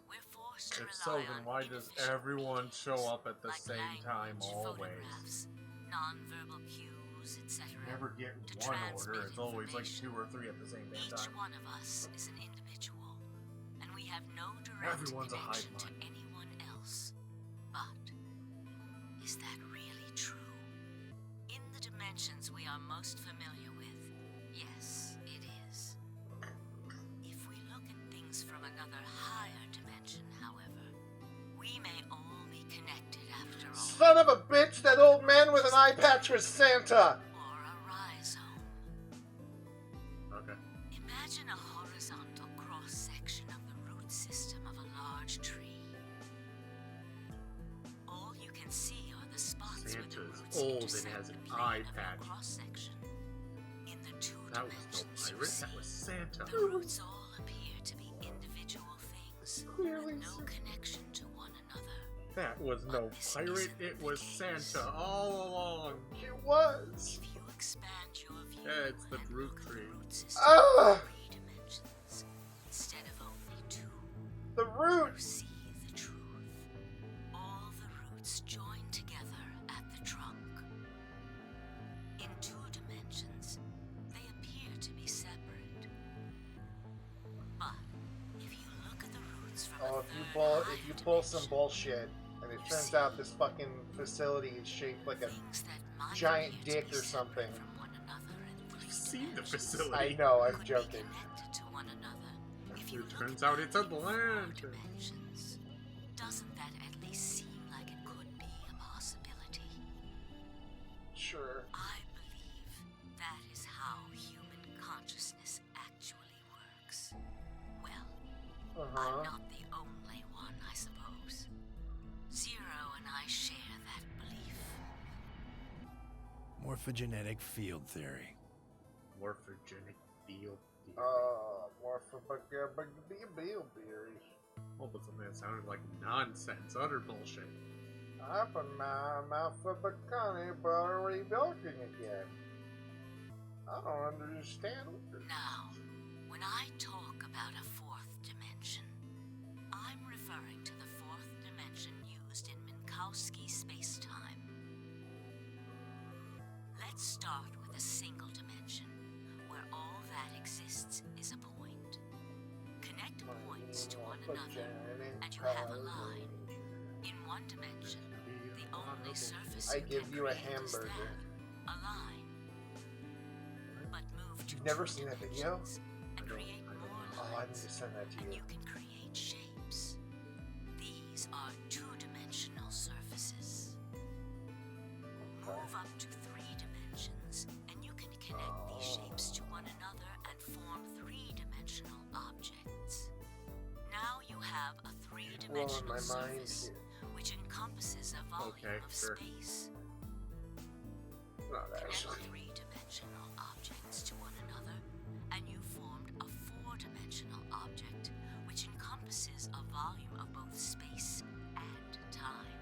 We're forced to If so, rely then on why does everyone show up at the like same time language, always? photographs, nonverbal cues, radios, etc. Never get to one transmit order. It's always like information. 2 or 3 at the same damn Each time. one of us is an individual, and we have no direct Everyone's a hive connection to mind. anyone else. But is that really true? In the dimensions we are most familiar with, yes, it is. If we look at things from another higher dimension, however, we may all be connected after all. Son of a bitch, that old man with an eye patch was Santa! Or a rhizome. Okay. Imagine a horizontal cross-section of the root system of a large tree. All you can see are the spots where the Santa's roots old and intersect has the an plane eye of your patch. cross-section. In the two That was dimensions no you pirate, see, that was Santa. the roots all appear to be individual things Clearly with no connection to one another. That was no pirate, it was Santa all along. It was! If you expand your view Yeah, it's the and root look at tree. the root system Ah! in 3 dimensions instead of only 2, The root! you see the truth. All the roots join together at the trunk. In 2 dimensions, they appear to be separate. But if you look at the roots from Oh, a if you third pull, if you higher pull some dimension, bullshit, and it turns out this fucking facility is shaped like a things that might giant appear to dick be or something. separate from one another in 3 I've seen the dimensions facility. I know, I'm could be joking. connected to one another. If you It look turns at out them it's a in 4 lantern. dimensions, doesn't that at least seem like it could be a possibility? Sure. I believe that is how human consciousness actually works. Well, I'm not the only one, I suppose. Zero and I share that belief. Morphogenetic field theory. Morphogenic field. More for Beery. Oh, but something that sounded like nonsense, utter bullshit. Open my mouth for Bacani, but already milking again. I don't understand. Now, when I talk about a 4th dimension, I'm referring to the 4th dimension used in Minkowski space-time. Let's start with a single dimension, where all that exists is a point. Connect points to one another, and you have a line. In one dimension, the only surface I you give can you a create is hamburger. that, a line. But move to You've never 2 seen that video? dimensions and create more Oh, I need lines, to send that to and you. you can create shapes. These are 2-dimensional surfaces. Move up to 3 dimensions, and you can connect these shapes to one another and form 3-dimensional objects. Now you have a Blowing 3-dimensional my mind surface, here. which encompasses a volume Okay, of sure. space. Not Connect actually. 3-dimensional objects to one another, and you formed a 4-dimensional object, which encompasses a volume of both space and time.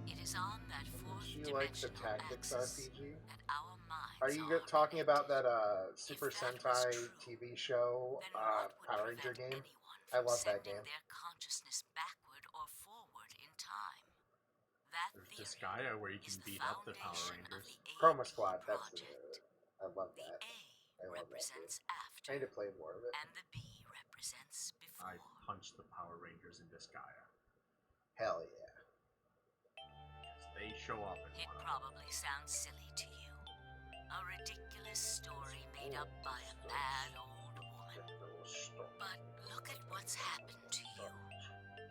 It is on that 4th Do you like the dimensional Tactics axis RPG? that our minds Are you talking about that Super Sentai TV show, Power Ranger game? I love that game. their consciousness backward or forward in time. That There's theory Disgaea where you is can the beat up the Power foundation of Rangers. the Chroma AD Squad, that's project. I love The that. A I love that. represents I after, need to play more of it. and the B represents before. I punched the Power Rangers in Disgaea. Hell yeah. They show up in It one of them. probably sounds silly to you. A ridiculous story made up by a bad old woman. But look at what's happened to you.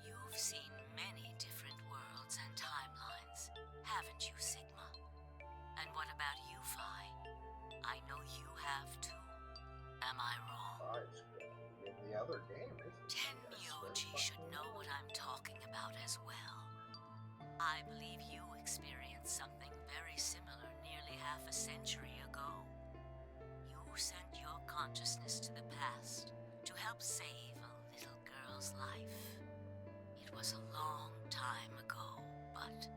You've seen many different worlds and timelines, haven't you, Sigma? And what about you, Phi? I know you have too. Am I wrong? In the other game, Tenmyoji should know what I'm talking about as well. I believe you experienced something very similar nearly half a century ago. You sent your consciousness to the past to help save a little girl's life. It was a long time ago, but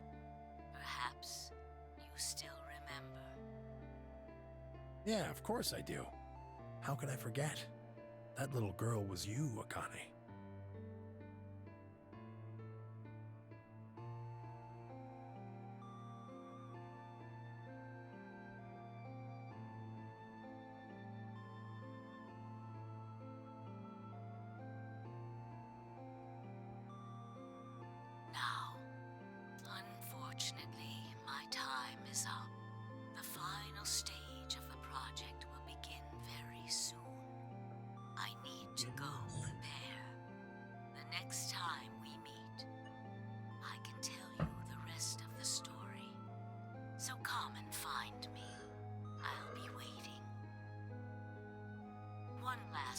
perhaps you still remember. Yeah, of course I do. How could I forget? That little girl was you, Akane.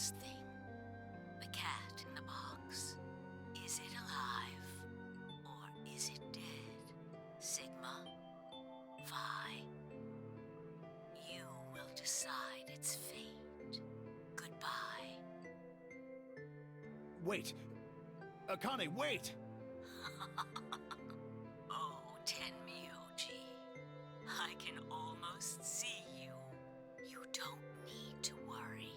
last thing. The cat in the box. Is it alive? Or is it dead? Sigma? Phi? You will decide its fate. Goodbye. Wait! Akane, wait! Oh, Tenmyouji. I can almost see you. You don't need to worry.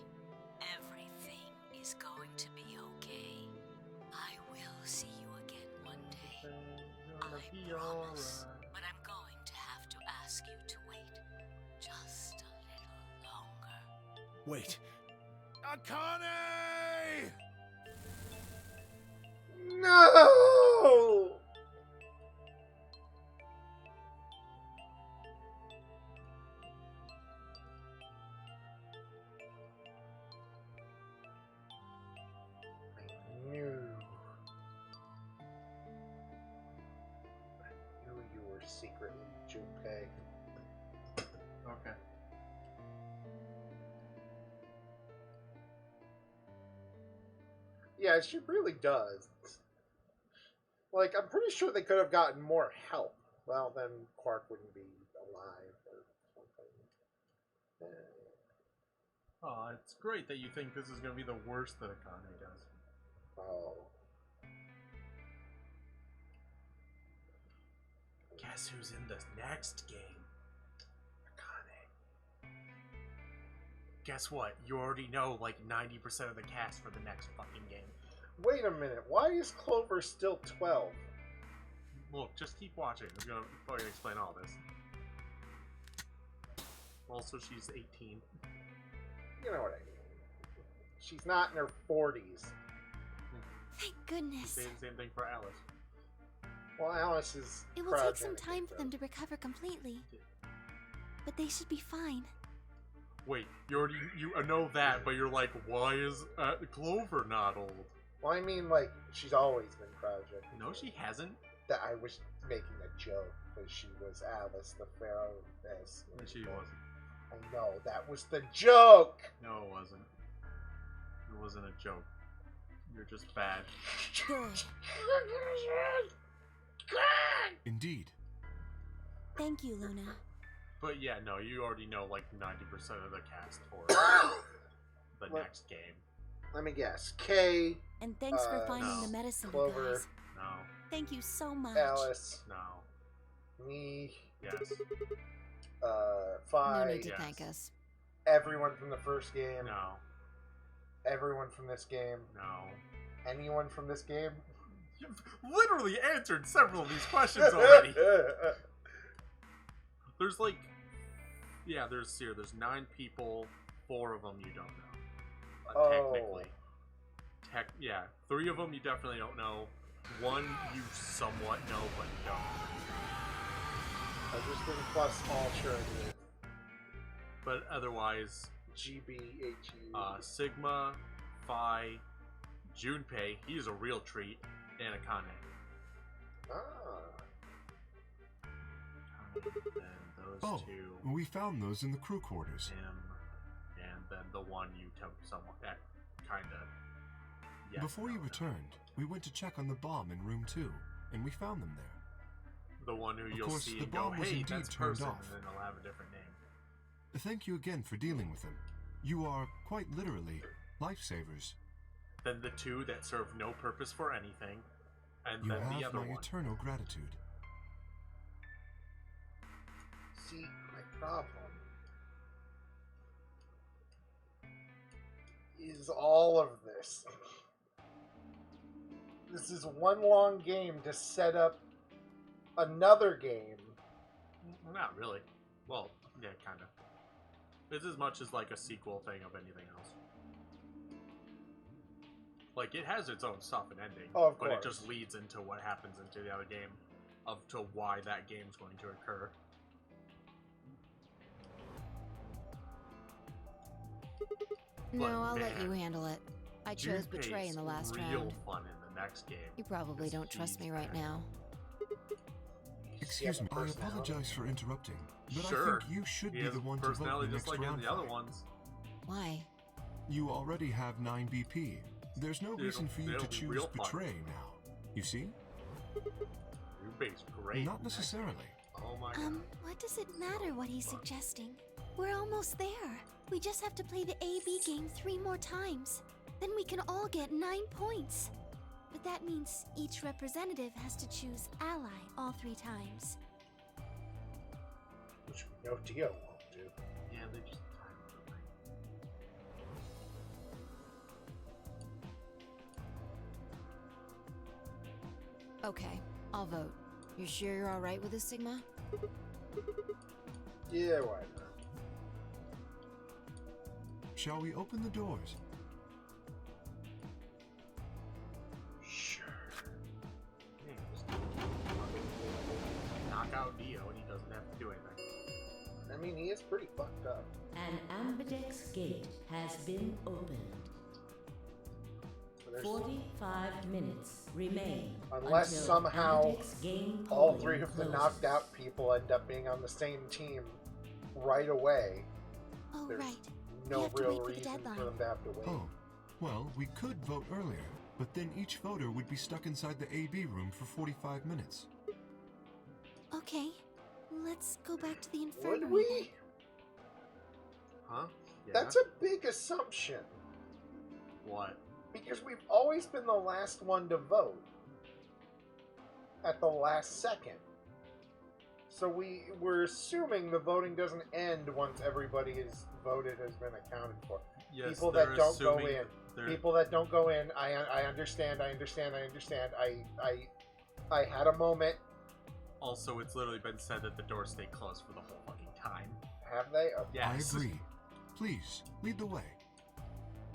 Everything is going to be okay. I will see you again one day. I promise. But I'm going to have to ask you to wait just a little longer. Wait! Akane! No! I knew you were secretly Junpei. Okay. Yeah, she really does. Like, I'm pretty sure they could have gotten more help. Well, then Quark wouldn't be alive or something. Oh, it's great that you think this is going to be the worst that Akane does. Oh. Guess who's in the next game? Akane. Guess what? You already know like 90% of the cast for the next fucking game. Wait a minute, why is Clover still 12? Look, just keep watching. I'm going to probably explain all this. Also, she's 18. You know what I mean. She's not in her 40s. Thank goodness. Say the same thing for Alice. Well, Alice is It will take some cryogenic, time for so- them to recover completely. But they should be fine. Wait, you know that, but you're like, why is Clover not old? Well, I mean, like, she's always been cryogenic. No, she hasn't. That I was making a joke because she was Alice the Pharaohess. And she wasn't. I know, that was the joke! No, it wasn't. It wasn't a joke. You're just bad. Good. Indeed. Thank you, Luna. But yeah, no, you already know like 90% of the cast for the Well, next game. Let me guess. Kay, And thanks for finding no. the medicine, you Clover, guys. No. Thank you so much. Alice, No. me, Yes. No Phi, need to yes. thank us. everyone from the first game, No. everyone from this game, No. anyone from this game. You've literally answered several of these questions already. There's like, yeah, there's 9 people. 4 of them you don't know. Oh. Technically. Yeah, 3 of them you definitely don't know. 1 you somewhat know, but don't. I just didn't plus Ultra and But otherwise, GBHU. Sigma, Phi, Junpei, he's a real treat, and Akane. And those Oh, 2, we found those in the crew quarters. him, and then the one you took someone that kinda. Yes, Before you no. returned, we went to check on the bomb in room 2, and we found them there. The one who Of you'll course, see the and go, bomb was hey, indeed that's turned person, off. and then they'll have a different name. Thank you again for dealing with them. You are, quite literally, lifesavers. Then the 2 that serve no purpose for anything, and You then the have other my one. eternal gratitude. See, my problem is all of this. This is one long game to set up another game. Not really. Well, yeah, kind of. It's as much as like a sequel thing of anything else. Like, it has its own stuff and ending, Oh, of but it course. just leads into what happens into the other game, to why that game's going to occur. No, But, I'll let man, you handle it. I chose Junpei's Betray in the last real round. fun in the next game. You probably This don't trust me huge right man. now. Excuse me, I personality. apologize for interrupting, but Sure. I think you should He be has the one to vote in personality the just next like round. in the other fight. ones. Why? You already have 9 BP. There's no reason for you to choose Betray now. You see? New base, great. Not necessarily. Oh my god. What does it matter what he's suggesting? We're almost there. We just have to play the AB game 3 more times. Then we can all get 9 points. But that means each representative has to choose ally all 3 times. Which we know Dio won't do. Yeah, they just time it. Okay, I'll vote. You sure you're alright with this, Sigma? Yeah, why not? Shall we open the doors? Sure. Knock out Dio and he doesn't have to do anything. I mean, he is pretty fucked up. An ambidex gate has been opened. 45 minutes remain. Unless until somehow ambidex game all polling 3 of the closes. knocked out people end up being on the same team right away. Oh, There's right. We no have to real wait for the reason deadline. for them to have to wait. Oh, well, we could vote earlier, but then each voter would be stuck inside the AB room for 45 minutes. Okay, let's go back to the infirmary. Would then. we? Huh? Yeah. That's a big assumption. What? Because we've always been the last one to vote. At the last second. So we're assuming the voting doesn't end once everybody is voted has been accounted for. Yes, People they're that don't go assuming in. they're- People that don't go in, I understand. I had a moment. Also, it's literally been said that the doors stay closed for the whole fucking time. Have they? Okay. Yes. I agree. Please, lead the way.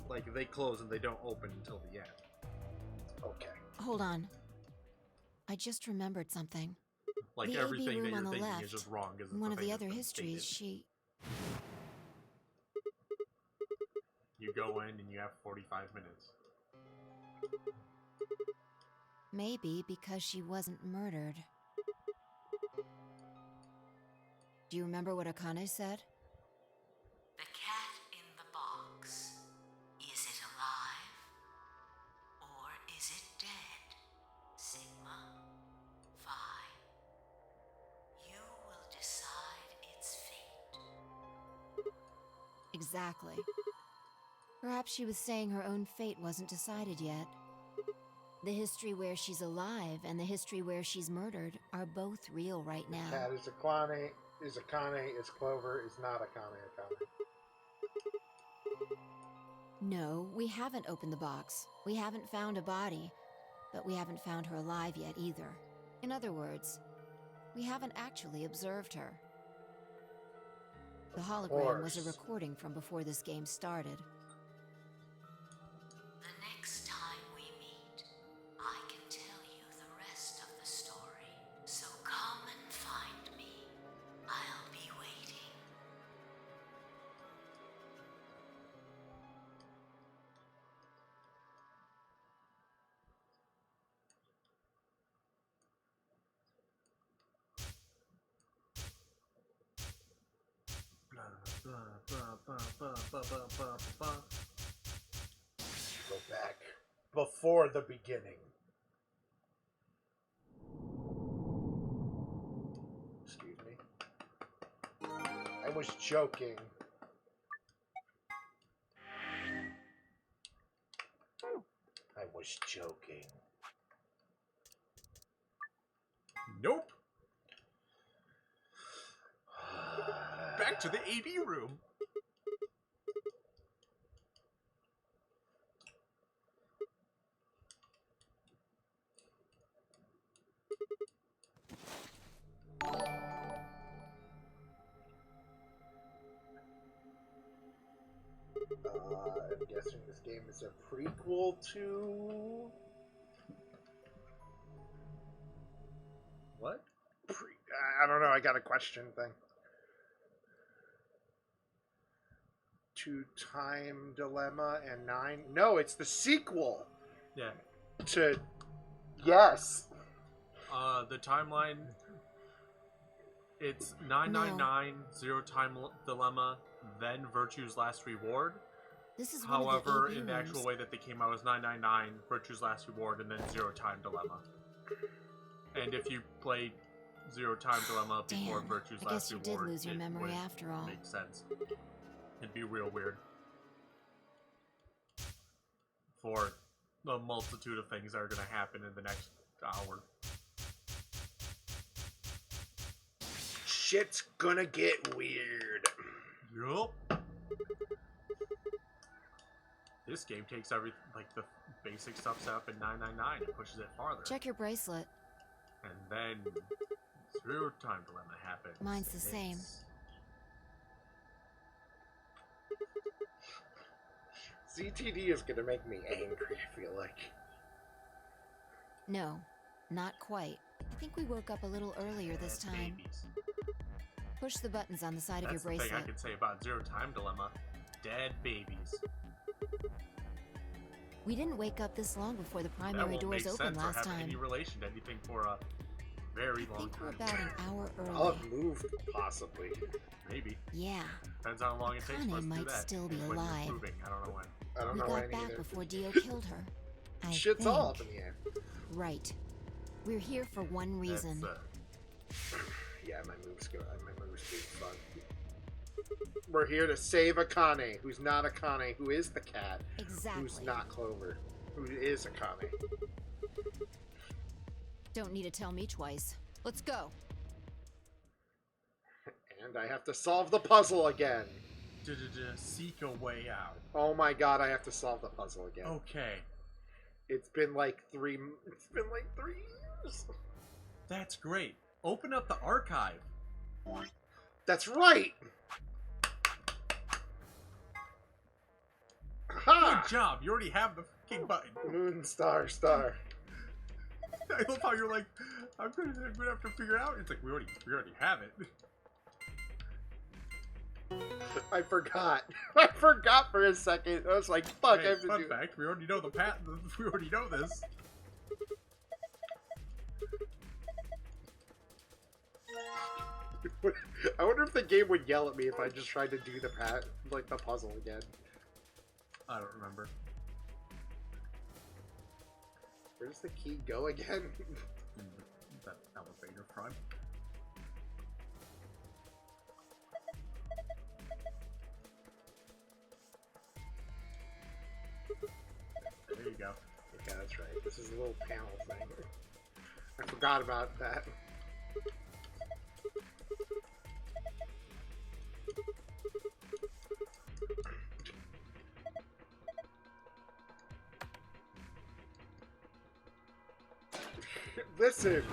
Like, they close and they don't open until the end. Okay. Hold on. I just remembered something. Like, the everything AB that room you're on the thinking left, is just wrong. Because one of the thing other that's been histories, stated. she... You go in and you have 45 minutes. Maybe because she wasn't murdered. Do you remember what Akane said? The cat in the box. Is it alive? Or is it dead? Sigma? Phi? You will decide its fate. Exactly. Perhaps she was saying her own fate wasn't decided yet. The history where she's alive and the history where she's murdered are both real right now. Cat is Akane, is Clover, is not Akane. No, we haven't opened the box. We haven't found a body. But we haven't found her alive yet either. In other words, we haven't actually observed her. The hologram was a recording from before this game started. The next time we meet, I can tell you the rest of the story. So come and find me. I'll be waiting. Go back before the beginning. Excuse me. I was joking. I was joking. Nope. Back to the AB room. I'm guessing this game is a prequel to... What? I don't know, I got a question thing. To Time Dilemma and 9? No, it's the sequel! Yeah. To... Yes! The timeline... It's 999, Zero Time Dilemma, then Virtue's Last Reward. This is However, one of the in the actual way that they came out, it was 999, Virtue's Last Reward, and then Zero Time Dilemma. And if you played Zero Time Dilemma before Damn, Virtue's I Last guess you Reward, did lose your it memory would after all. make sense. It'd be real weird. For the multitude of things that are going to happen in the next hour. Shit's gonna get weird. Yup. This game takes everything, like the basic stuff set up in 999 and pushes it farther. Check your bracelet. And then Zero Time Dilemma happens. Mine's the and same. ZTD is gonna make me angry, I feel like. No, not quite. I think we woke up a little earlier this time. Babies. Push the buttons on the side That's of your the thing I bracelet. can say about Zero Time Dilemma. Dead babies. We didn't wake up this long before the That primary won't doors make opened sense or last have time. any relation to anything for a very I long think we're time. about an hour I'll early. have moved, possibly. Maybe. Yeah. Depends on how long it takes Akane for us to do might that. still be When you're alive. moving. I don't know when. I don't We know got when back either. before Dio killed her. I Shit's think. all up in the air. Right. We're here for one reason. Yeah, my move's being fun. We're here to save Akane, who's not Akane, who is the cat, Exactly. who's not Clover, who is Akane. Don't need to tell me twice. Let's go. And I have to solve the puzzle again. Seek a way out. Oh my god, I have to solve the puzzle again. Okay. It's been like 3 years. That's great. Open up the archive. That's right. Ha! Good job. You already have the fucking button. Moon, star, star. I love how you're like, I'm gonna have to figure it out. It's like we already have it. I forgot. I forgot for a second. I was like, fuck, I Hey, have to fun do fact, we already know the path. We already know this. I wonder if the game would yell at me if I just tried to do the the puzzle again. I don't remember. Where does the key go again? That elevator front. There you go. Yeah, that's right. This is a little panel thing. I forgot about that. Listen,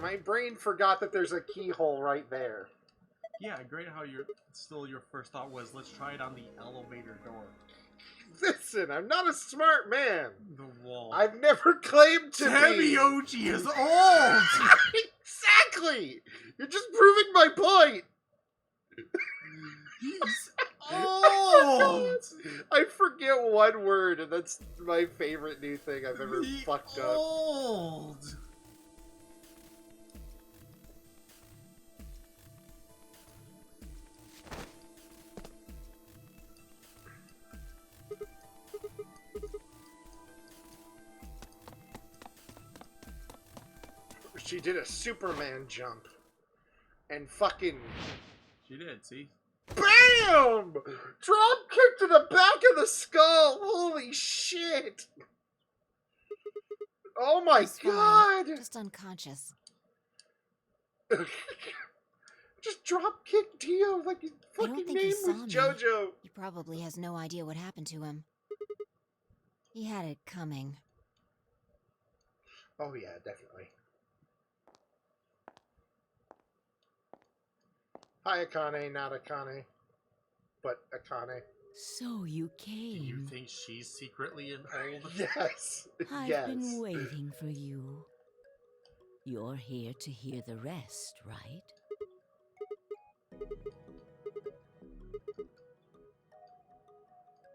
my brain forgot that there's a keyhole right there. Yeah, great how your first thought was, let's try it on the elevator door. Listen, I'm not a smart man. The wall. I've never claimed to be. Temioji is old! Exactly! You're just proving my point! He's old! I forget one word, and that's my favorite new thing I've ever fucked up. Old! She did a Superman jump. And fucking... She did, see? BAM! Drop kick to the back of the skull! Holy shit! Oh my He's fine. god! Just unconscious. Just drop kick Dio like his I don't fucking think he name saw was me. JoJo. He probably has no idea what happened to him. He had it coming. Oh yeah, definitely. Hi Akane, not Akane. But Akane. So you Do you came. think she's secretly an old? Yes. I've yes. been waiting for you. You're here to hear the rest, right?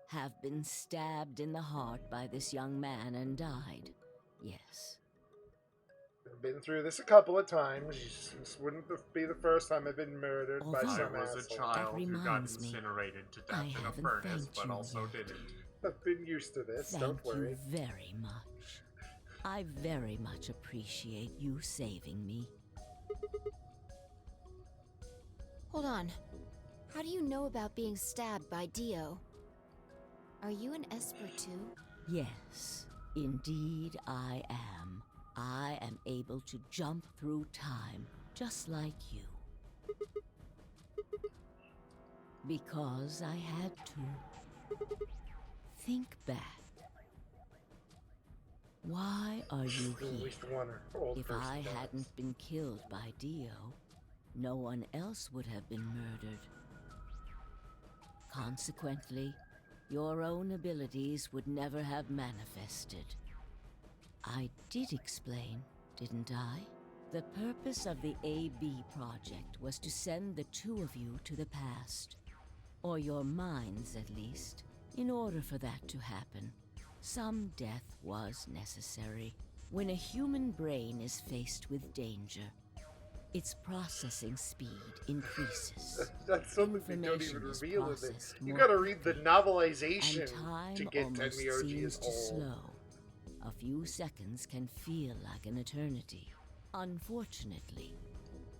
Have been stabbed in the heart by this young man and died. Yes. been through this a couple of times. This wouldn't be the first time I've been murdered by I some was a asshole. child who got reminds me, incinerated to I death in a haven't furnace, thanked but you also yet. didn't. I've been used to this, Thank don't worry. you very much. I very much appreciate you saving me. Hold on. How do you know about being stabbed by Dio? Are you an Esper too? Yes, indeed I am. I am able to jump through time, just like you. Because I had to. Think back. Why are you At here? least one old If person I does. hadn't been killed by Dio, no one else would have been murdered. Consequently, your own abilities would never have manifested. I did explain, didn't I? The purpose of the AB project was to send the two of you to the past. Or your minds, at least. In order for that to happen, some death was necessary. When a human brain is faced with danger, its processing speed increases. That's something they don't Information even is reveal in it. processed You more gotta read the quickly, novelization and time to get almost Tenmyouji seems is to old. slow. A few seconds can feel like an eternity. Unfortunately,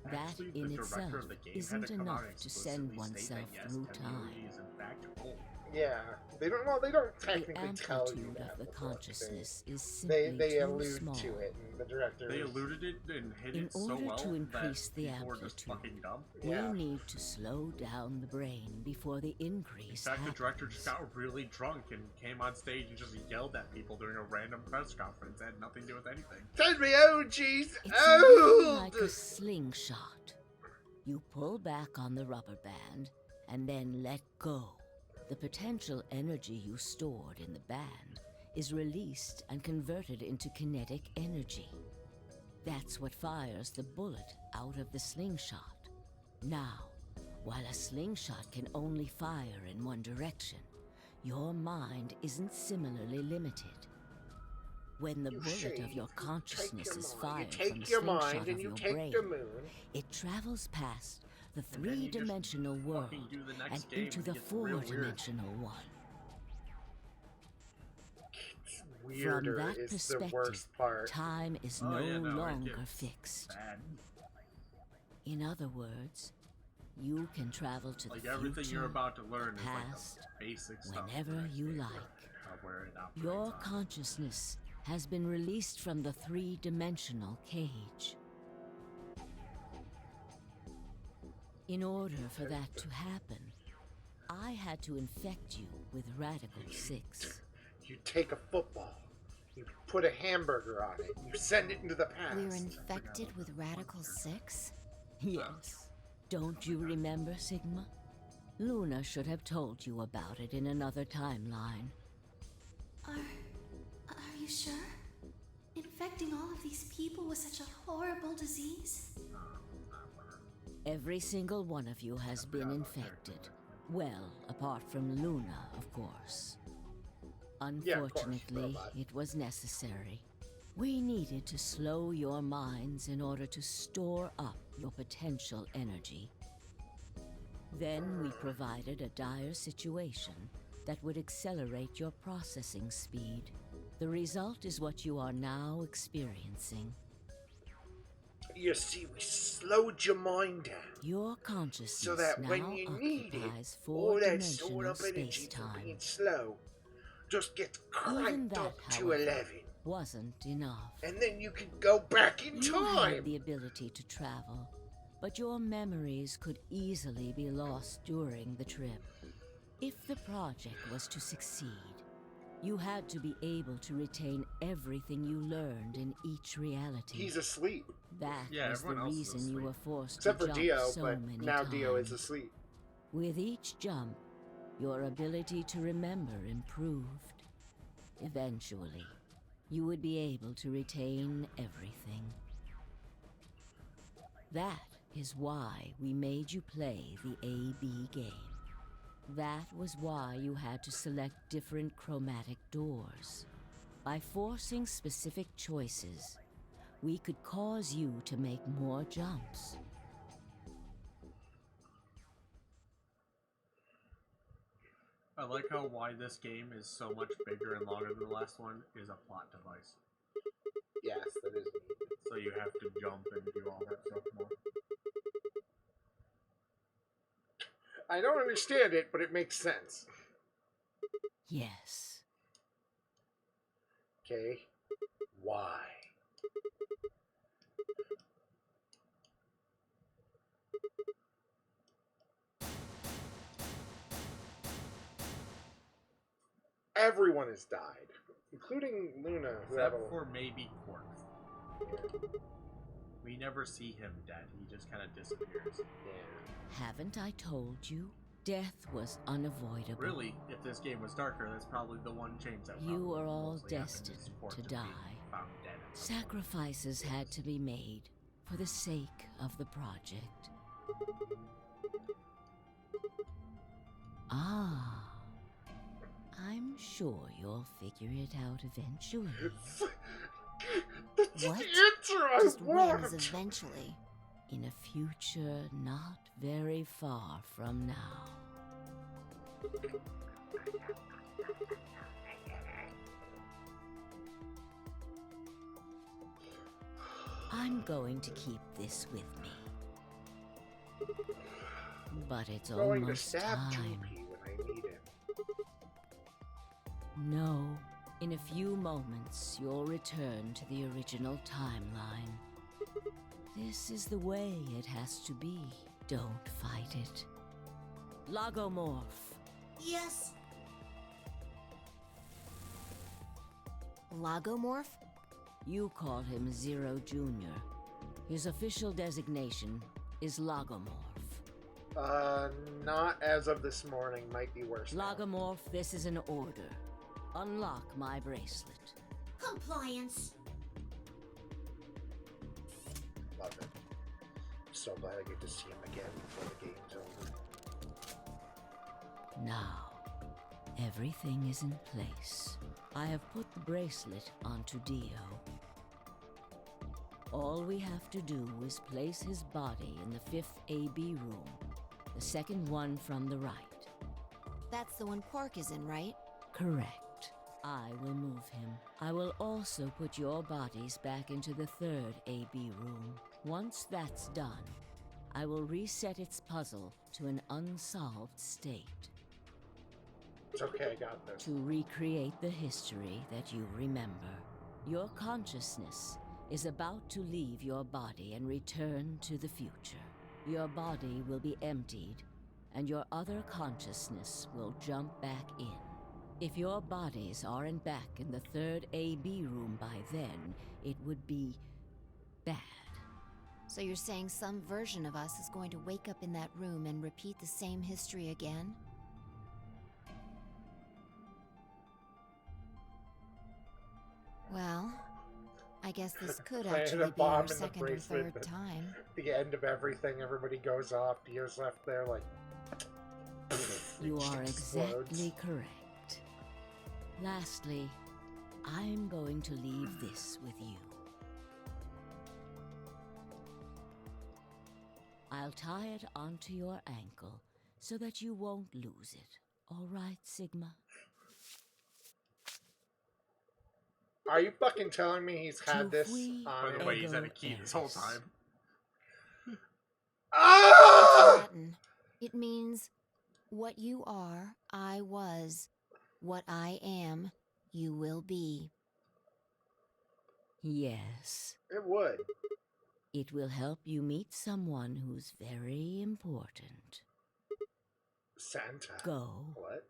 that Actually, the in director itself of the game had isn't to come out enough and to send explicitly state oneself that, yes, through Tenmyouji time. is in fact old. Yeah, they don't. Well, they don't The technically tell you amplitude that. of the in book. consciousness is They simply too allude small. to it, and the director. They is- alluded it and hit In it so order well to increase that the people were just amplitude, fucking dumb. Yeah. we need to slow down the brain before the In increase fact, the happens. director just got really drunk and came on stage and just yelled at people during a random press conference. It had nothing to do with anything. Tenmyouji's It's nothing old! like a slingshot. You pull back on the rubber band and then let go. The potential energy you stored in the band is released and converted into kinetic energy. That's what fires the bullet out of the slingshot. Now, while a slingshot can only fire in one direction, your mind isn't similarly limited. When the You bullet see, of your you consciousness take is your mind, fired you from take the your slingshot mind of and you your take brain, the moon. it travels past the And then you just three-dimensional world fucking do the and next game into and the it gets real weird. four-dimensional one. Weirder From that is the perspective, worst part. time is Oh, no yeah, no, it longer gets fixed. bad. In other words, you can travel to Like the everything future, you're about to learn the is like past, the basic stuff. whenever you like. Of where it operates Your on. consciousness has been released from the three-dimensional cage. In order for that to happen, I had to infect you with Radical 6. You take a football, you put a hamburger on it, you send it into the past. We're infected with Radical 6? Yes. Don't you remember, Sigma? Luna should have told you about it in another timeline. Are you sure? Infecting all of these people with such a horrible disease? Every single one of you has been infected. Well, apart from Luna, of course. Yeah, of course, Unfortunately, robot. it was necessary. We needed to slow your minds in order to store up your potential energy. Then we provided a dire situation that would accelerate your processing speed. The result is what you are now experiencing. You see, we slowed your mind down. Your consciousness So that now when you need it, occupies all that stored four-dimensional up energy from space-time. being slow just gets Even cranked that, up to however, 11. wasn't enough. And then you can go back in You time. had the ability to travel, but your memories could easily be lost during the trip. If the project was to succeed, you had to be able to retain everything you learned in each reality. He's asleep. That Yeah, was the everyone else is reason you asleep. were forced Except to for jump Dio, so but many now times. Dio is asleep. With each jump, your ability to remember improved. Eventually, you would be able to retain everything. That is why we made you play the AB game. That was why you had to select different chromatic doors. By forcing specific choices, we could cause you to make more jumps. I like how why this game is so much bigger and longer than the last one is a plot device. Yes, that is neat. So you have to jump and do all that stuff more. I don't understand it, but it makes sense. Yes. Okay. Why? Everyone has died, including Luna, who had Except for maybe Quark. We never see him dead. He just kind of disappears. Yeah. Haven't I told you? Death was unavoidable. Really, if this game was darker, that's probably the one change that You probably are all mostly happened, destined is Quark to just die. being found dead at some point. Sacrifices had to be made for the sake of the project. Ah. I'm sure you'll figure it out eventually. That's What? the answer I Just when want. is eventually? In a future not very far from now. I'm going to keep this with me. But it's I'm going to almost stab time. Droopy when I need him. No. In a few moments, you'll return to the original timeline. This is the way it has to be. Don't fight it. Logomorph. Yes. Logomorph? You call him Zero Jr. His official designation is Logomorph. Not as of this morning. Might be worse. now. Logomorph, this is an order. Unlock my bracelet. Compliance. Love it. I'm so glad I get to see him again before the game's over. Now, everything is in place. I have put the bracelet onto Dio. All we have to do is place his body in the 5th AB room, the second one from the right. That's the one Quark is in, right? Correct. I will move him. I will also put your bodies back into the 3rd AB room. Once that's done, I will reset its puzzle to an unsolved state. It's okay, I got this. To recreate the history that you remember. Your consciousness is about to leave your body and return to the future. Your body will be emptied, and your other consciousness will jump back in. If your bodies aren't back in the 3rd AB room by then, it would be bad. So you're saying some version of us is going to wake up in that room and repeat the same history again? Well, I guess this could Planted actually a be bomb our in the second or bracelet, third but time. The end of everything, everybody goes off. Dio's left there like. You just are explodes. exactly correct. Lastly, I'm going to leave this with you. I'll tie it onto your ankle so that you won't lose it. All right, Sigma? Are you fucking telling me he's had this By on the him? way, he's had a key this whole time. Ah! Latin. It means, what you are, I was. What I am, you will be. Yes. It would. It will help you meet someone who's very important. Santa. Go. What?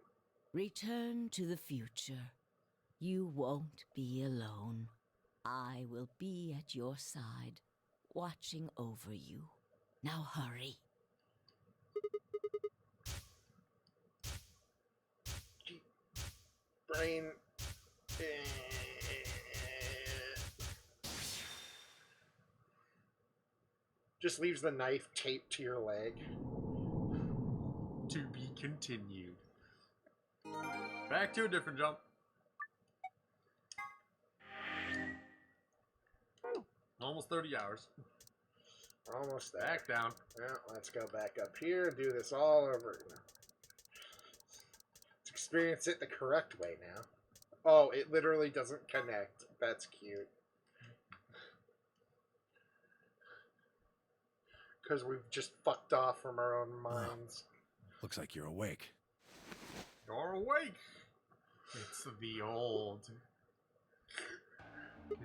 Return to the future. You won't be alone. I will be at your side, watching over you. Now hurry. Brain. Just leaves the knife taped to your leg. To be continued. Back to a different jump. Almost 30 hours. Almost there. Back down. Well, let's go back up here and do this all over. Let's experience it the correct way now. Oh, it literally doesn't connect. That's cute. Because we've just fucked off from our own minds. Looks like you're awake. You're awake. It's the old.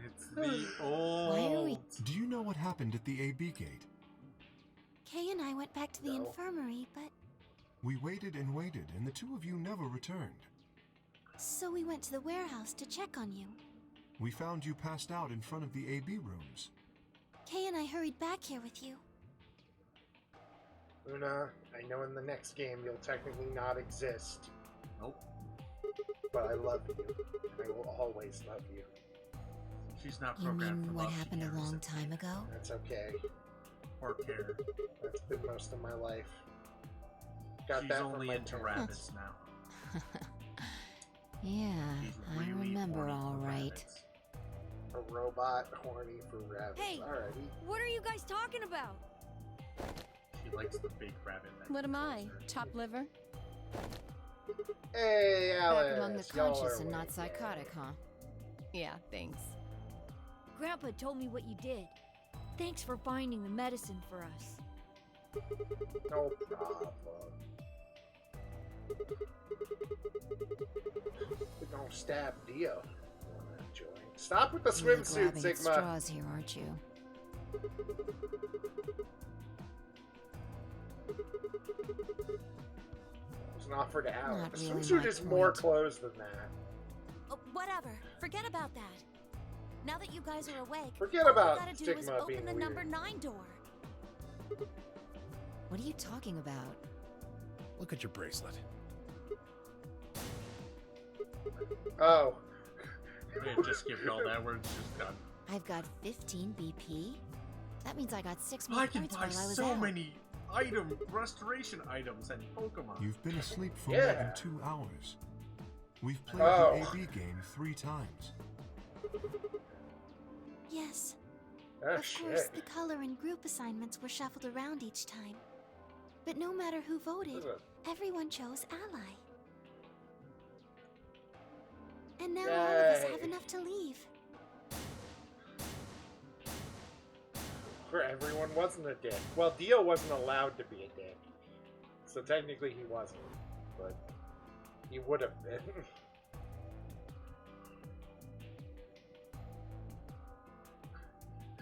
It's the old. Do you know what happened at the AB gate? Kay and I went back to the infirmary, but... We waited and waited, and the two of you never returned. So we went to the warehouse to check on you. We found you passed out in front of the AB rooms. Kay and I hurried back here with you. Luna, I know in the next game you'll technically not exist. Nope. But I love you. And I will always love you. She's not You programmed mean for what love. She happened a cares. long time ago? That's okay. Or care. That's been most of my life. Got She's that from only my into parents. rabbits now. Yeah, She's I really remember horny all for right. rabbits. A robot horny for rabbits. Hey, Alrighty. what are you guys talking about? She likes the big rabbit. that What am controls I? her. Chopped liver? Hey, Alice. Back among the y'all conscious are and not awake. psychotic, huh? Yeah, thanks. Grandpa told me what you did. Thanks for finding the medicine for us. No problem. We're gonna stab Dio. Wanna join? Stop with the You're swimsuit, grabbing at Sigma. straws here, aren't you? It was an offer to Alice. Not The really swimsuit my is more point. clothes than that. Oh, whatever. Forget about that. Now that you guys are awake, Forget all about we gotta do is Sigma open being the weird. number 9 door. What are you talking about? Look at your bracelet. Oh. Yeah, just skipped all that. We're just done. I've got 15 BP? That means I got 6 more I can points buy while I was so out. many restoration items and Pokemon. You've been asleep for Yeah. more than 2 hours. We've played Oh. the AB game 3 times. Yes. Oh, Of course, shit. the color and group assignments were shuffled around each time. But no matter who voted, This is everyone chose Ally. And now all of us Yay. have enough to leave. For everyone wasn't a dick. Well, Dio wasn't allowed to be a dick. So technically he wasn't. But he would have been.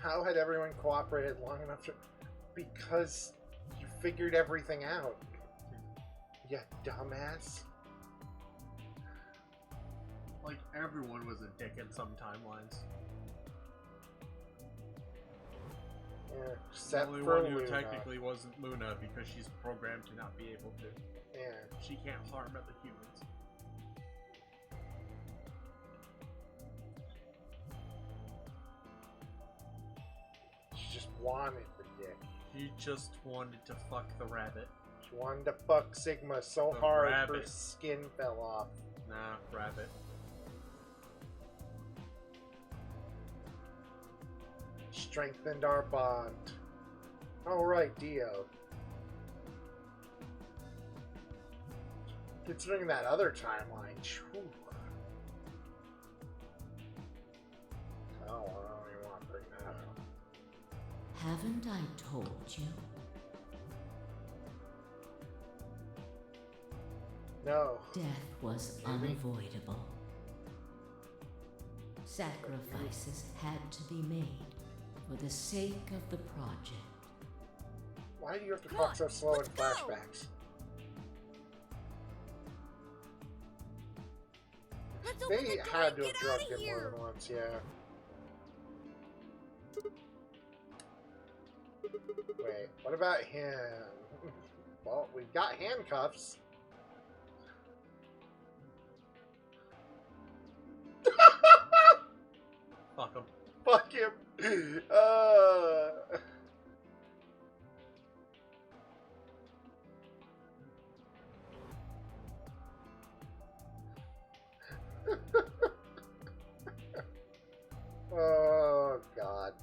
How had everyone cooperated long enough to... Because you figured everything out. You dumbass. Like, everyone was a dick in some timelines. Yeah, The except only for one who Luna. technically wasn't Luna because she's programmed to not be able to. Yeah. She can't harm other humans. She just wanted the dick. She just wanted to fuck the rabbit. She wanted to fuck Sigma so The hard her rabbit. skin fell off. Nah, rabbit. Strengthened our bond. Alright, Dio. Considering that other timeline, whew. Oh, I don't even want to bring that up. Haven't I told you? No. Death was unavoidable. Sacrifices had to be made for the sake of the project. Why do you have to talk so slow in flashbacks? They had to have drugged him more than once, yeah. Wait, what about him? Well, we've got handcuffs. Fuck him. Fuck him. Oh, God.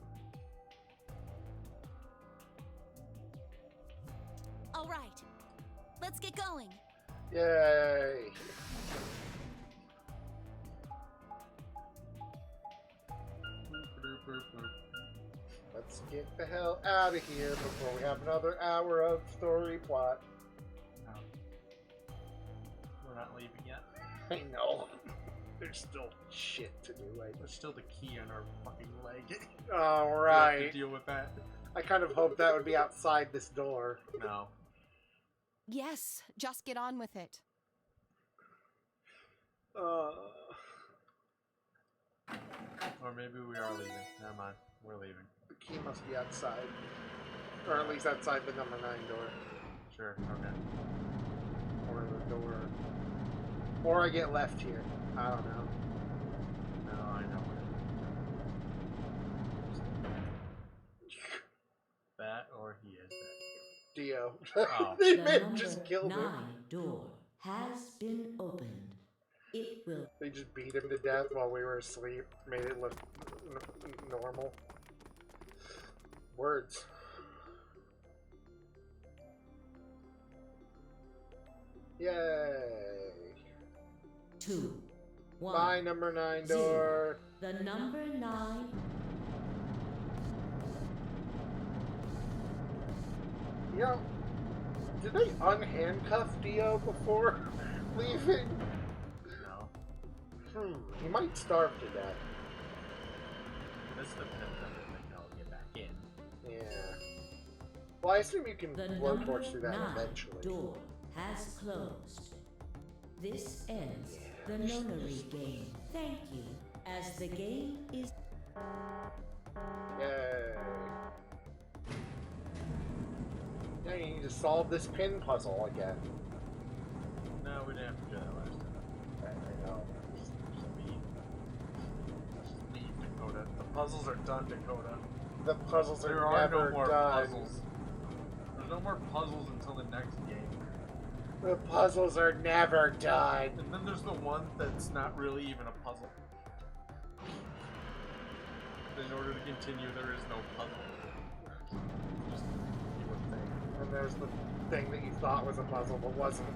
Let's get going. Yay! Let's get the hell out of here before we have another hour of story plot. We're not leaving yet. I know. There's still shit to do. There's still the key on our fucking leg. Alright. We have to deal with that. I kind of hoped that would be outside this door. No. Yes, just get on with it. Or maybe we are leaving. Never mind. We're leaving. The key must be outside. Or at least outside the number 9 door. Sure, okay. Or the door. Or I get left here. I don't know. No, I know. That or he is dead. Dio. Oh. They The may have number just killed 9 him. door has been opened. It will. They just beat him to death while we were asleep. Made it look normal. Words. Yay. 2, 1. Bye, number 9 0. door. The number 9. You know, did they unhandcuff Dio before leaving? No. He might starve to death. This depends on if they can all get back in. Yeah. Well, I assume you can The blowtorch number through that 9 eventually. door has closed. This ends the nunnery game. Thank you, as the game is. Yay. Now you need to solve this pin puzzle again. No, we didn't have to do that last time. I know. Just leave Dakota. The puzzles are done, Dakota. The puzzles are There are never no more done. puzzles. There's no more puzzles until the next game. The puzzles are never done. And then there's the one that's not really even a puzzle. In order to continue, there is no puzzle. Just do a thing. And there's the thing that you thought was a puzzle but wasn't.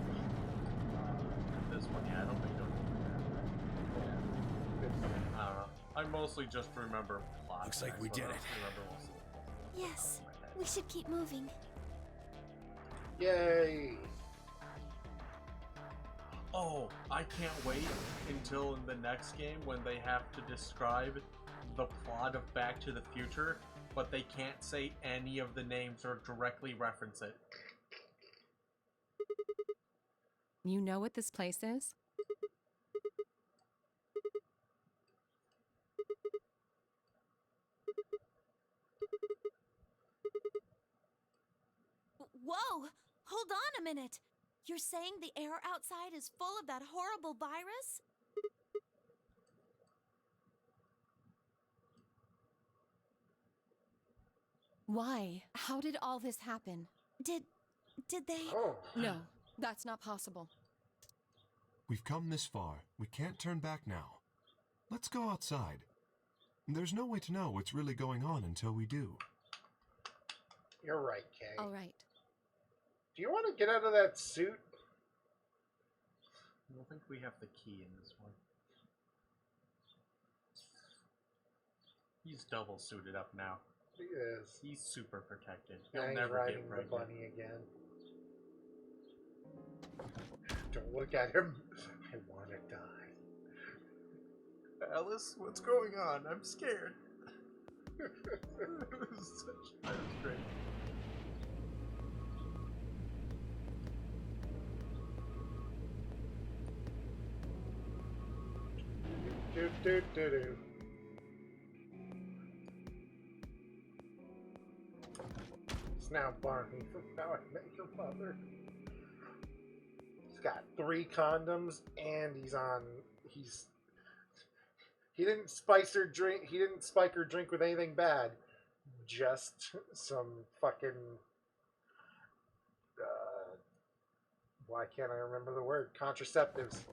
This one, yeah, I don't think it'll do that. I don't know. I mostly just remember plot. Looks like we That's what did I it. remember most of the puzzles. Yes, we should keep moving. Yay! Oh, I can't wait until in the next game when they have to describe the plot of Back to the Future, but they can't say any of the names or directly reference it. You know what this place is? Whoa! Hold on a minute. You're saying the air outside is full of that horrible virus? Why? How did all this happen? Did they? Oh. No, that's not possible. We've come this far. We can't turn back now. Let's go outside. There's no way to know what's really going on until we do. You're right, Kay. All right. Do you want to get out of that suit? I don't think we have the key in this one. He's double suited up now. He is. He's super protected. Now He'll he's never riding get the pregnant. bunny again. Don't look at him. I want to die. Alice, what's going on? I'm scared. That was great. Do. It's now Barney from How I Met Your Mother. He's got 3 condoms and he didn't spice her drink. He didn't spike her drink with anything bad. Just some fucking. Why can't I remember the word? Contraceptives.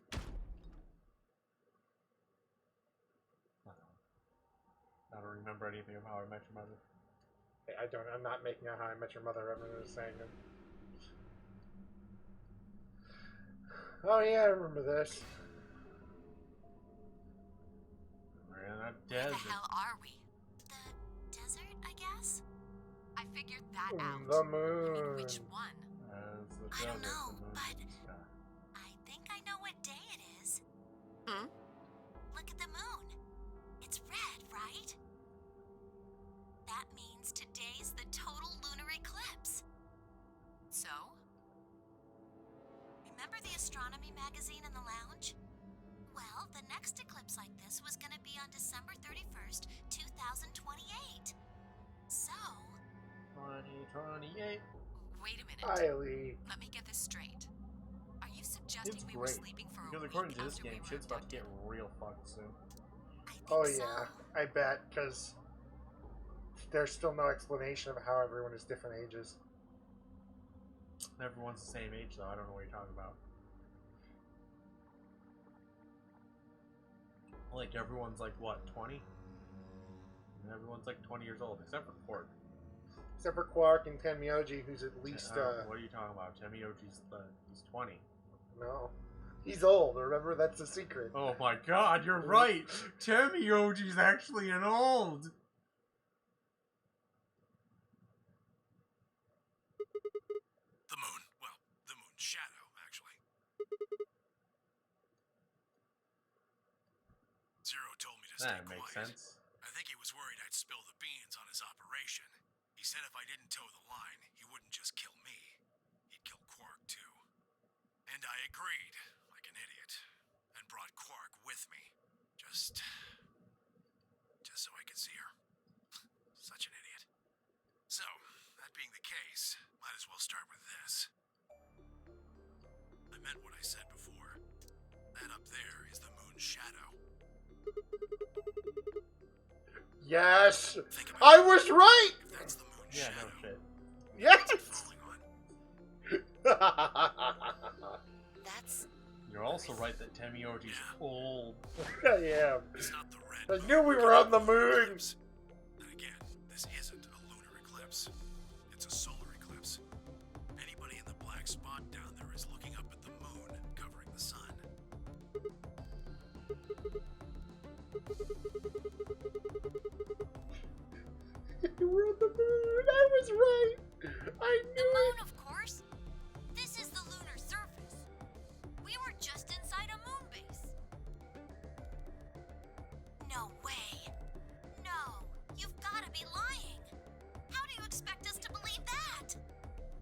I don't remember anything of How I Met Your Mother. I'm not making a How I Met Your Mother reference saying it. Oh yeah, I remember this. We're in a Where desert. the hell are we? The desert, I guess? I figured that out. The moon. Which one? I don't know, but I think I know what day it is. Hmm? Look at the moon. It's red, right? That means today's the total lunar eclipse. So? Remember the astronomy magazine in the lounge? Well, the next eclipse like this was gonna be on December 31st, 2028. So... 2028. Wait a minute. Kylie. Let me get this straight. Are you suggesting It's we were great. sleeping for Because a according week to this after game, we were shit's about to get abducted? real fucked soon. Oh yeah, I bet, because there's still no explanation of how everyone is different ages. Everyone's the same age, though. I don't know what you're talking about. Like, everyone's like, what, 20? And everyone's like 20 years old, except for Quark. Except for Quark and Tenmyoji, who's at least, what are you talking about? Tenmyoji's he's 20. No. He's old, remember? That's the secret. Oh my god, you're right! Tenmyoji's actually an old! The moon. Well, the moon's shadow, actually. Zero told me to stay That makes quiet. sense. I think he was worried I'd spill the beans on his operation. He said if I didn't toe the line, he wouldn't just kill me. He'd kill Quark, too. And I agreed, like an idiot, and brought Quark with me. Just so I could see her. Such an idiot. So, that being the case, might as well start with this. I meant what I said before. That up there is the moon's shadow. Yes! I was right! That's the moon's Yeah, shadow. no shit. Yes! That's... You're also right that Tenmyoji's old. I am. It's not the red I knew we were on the moon! And again, this isn't a lunar eclipse. It's a solar eclipse. Anybody in the black spot down there is looking up at the moon covering the sun. We're on the moon! I was right! I The knew moon, it! of course. This is the lunar surface. We were just inside a moon base. No way. No, you've got to be lying. How do you expect us to believe that?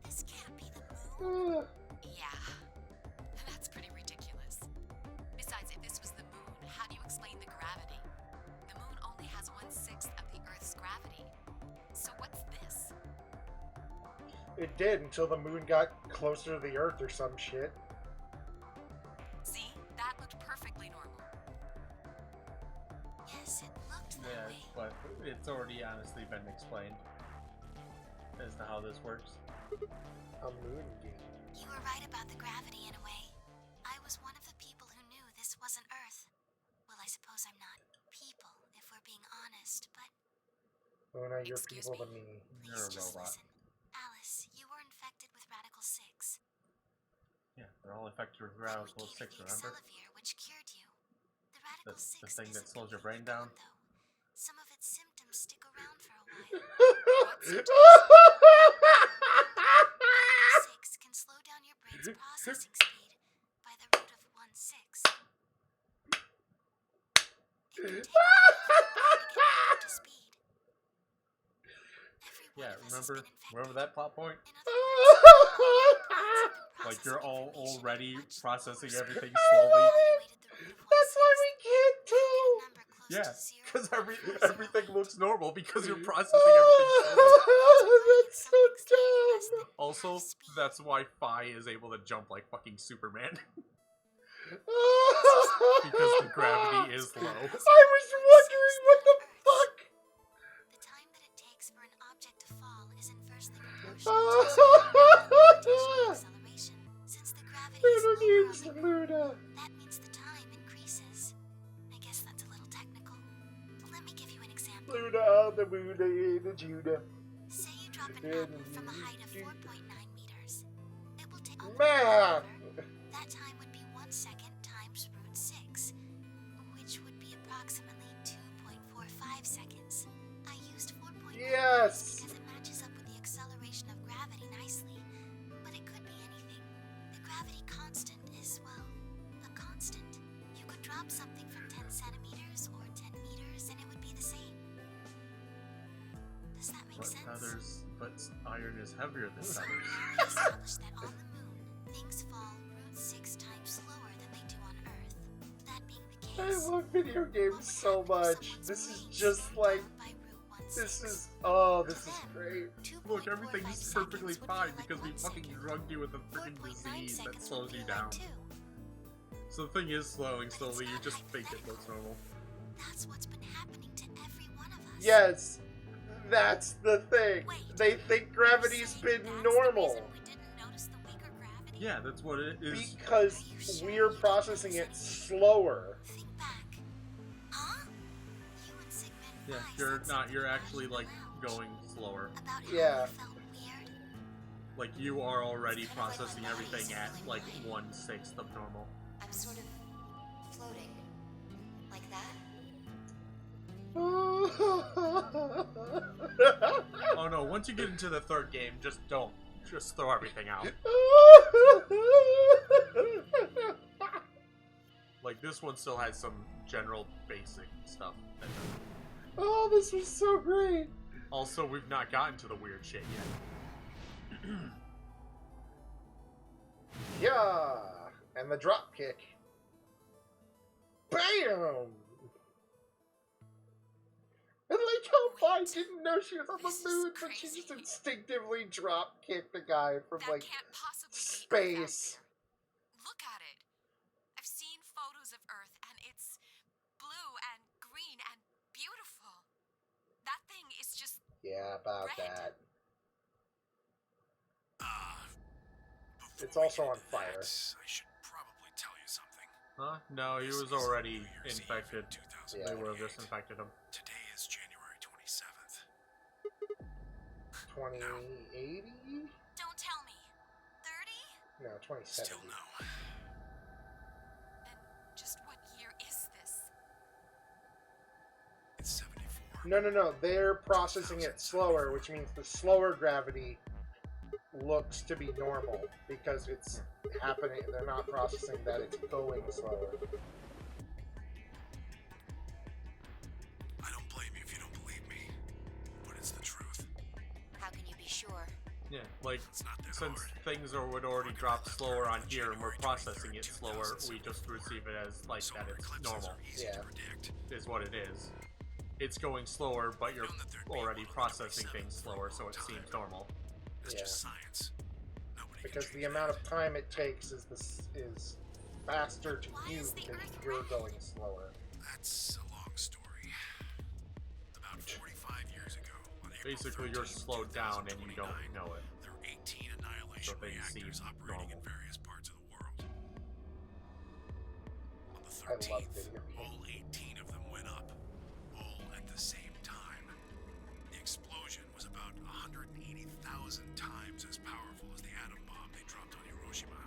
This can't be the moon. Yeah. That's pretty ridiculous. Besides, if this was the moon, how do you explain the gravity? The moon only has 1/6 of the Earth's gravity. So what's this? It did until the moon got closer to the Earth or some shit. See? That looked perfectly normal. Yes, it looked that Yeah, way. but it's already honestly been explained as to how this works. A moon game. You were right about the gravity in a way. I was one of the people who knew this wasn't Earth. Well, I suppose I'm not people, if we're being honest, but Luna, you're Excuse people to me? me. You're a just robot. listen. Alice, you were infected with Radical 6. Yeah, they're all infected with Then we Radical gave 6, you the remember? Excelavir, which cured you. The Radical The 6 thing that isn't slows your brain completely down? gone, though. Some of its symptoms stick around for a while. 6 can slow down your brain's processing speed by the root of 1/6. It can take a while for your brain to get back up to speed. Every one Yeah, of us has been infected. remember that plot point? In other words, all of our brains have been Like you're all processing information already at much processing slower everything speed. slowly. Evaluated the root of That's why 1/6. we can't If you get a tell! number close Yeah, to 0, because then you're everything slowly. looks normal because you're processing everything slowly. That's so dumb! Also, that's why Phi is able to jump like fucking Superman. Because the gravity is low. I was wondering what the fuck! The time that it takes for an object to fall is inversely proportional to the gravitational acceleration. Since the gravity is lower on the Luna! that means the time increases. I guess that's a little technical. Let me give you an example. Luna on the moon, the Judah. Say you drop an apple from a height of 4.9 meters. It will take Man! That time would be 1 approximately 2.45 seconds. I used 4.9 Yes! because it matches up with the acceleration of gravity nicely. But it could be anything. The gravity constant is, well, a constant. You could drop something from 10 centimeters or 10 meters and it would be the same. Does that make But sense? feathers, but iron is heavier than feathers. We established that on the moon, things fall root 6 times slower than they do on Earth. That being the case, I love video games so much. This is just like, this is, oh, this is great. Look, everything's perfectly fine because we fucking drugged you with a freaking disease that slows you down. So the thing is slowing slowly, you just think it looks normal. that's what's been happening to every one of us. Yes, that's the thing. They think gravity's been normal. Yeah, that's what it is. Because we're processing it slower. Yeah, you're actually like going slower. Yeah. Like you are already processing everything at like 1/6 of normal. I'm sort of floating. Like that? Oh no, once you get into the third game, just don't. Just throw everything out. Like this one still has some general basic stuff. Oh, this was so great. Also, we've not gotten to the weird shit yet. Yeah, and the drop kick. Bam! And like how Vi didn't know she was on the moon, but she just instinctively drop kicked the guy from like space. Look at it. I've seen photos of Earth, and it's blue and green and beautiful. That thing is just Yeah, about red. that. It's also on fire. I should probably tell you something. Huh? No, he was already infected. Yeah. They would have just infected him. Today is January 27th. 2080? Don't tell me. 30? No, 2070. Still no. Then just what year is this? It's 74. No. They're processing it slower, which means the slower gravity looks to be normal because it's happening. They're not processing that it's going slower. I don't blame you if you don't believe me, but it's the truth. How can you be sure? Yeah, like not that since hard. things would already drop slower on here and we're processing it slower, we just receive it as like that it's normal. Yeah. Is what it is. It's going slower, but you're already processing things slower, so it seems normal. It's Yeah. just science. Nobody can Because change the amount of time it takes is faster to you because you're going slower. That's a long story. About 45 years ago, on April Basically, you're 13th, slowed down and you don't 2029, know it. there were 18 annihilation So things reactors seem operating normal. in various parts of the world. On the I love 13th, video games. all 18 of them went up, all at the same time. The explosion was about 180,000 times as powerful as the atom bomb they dropped on Hiroshima.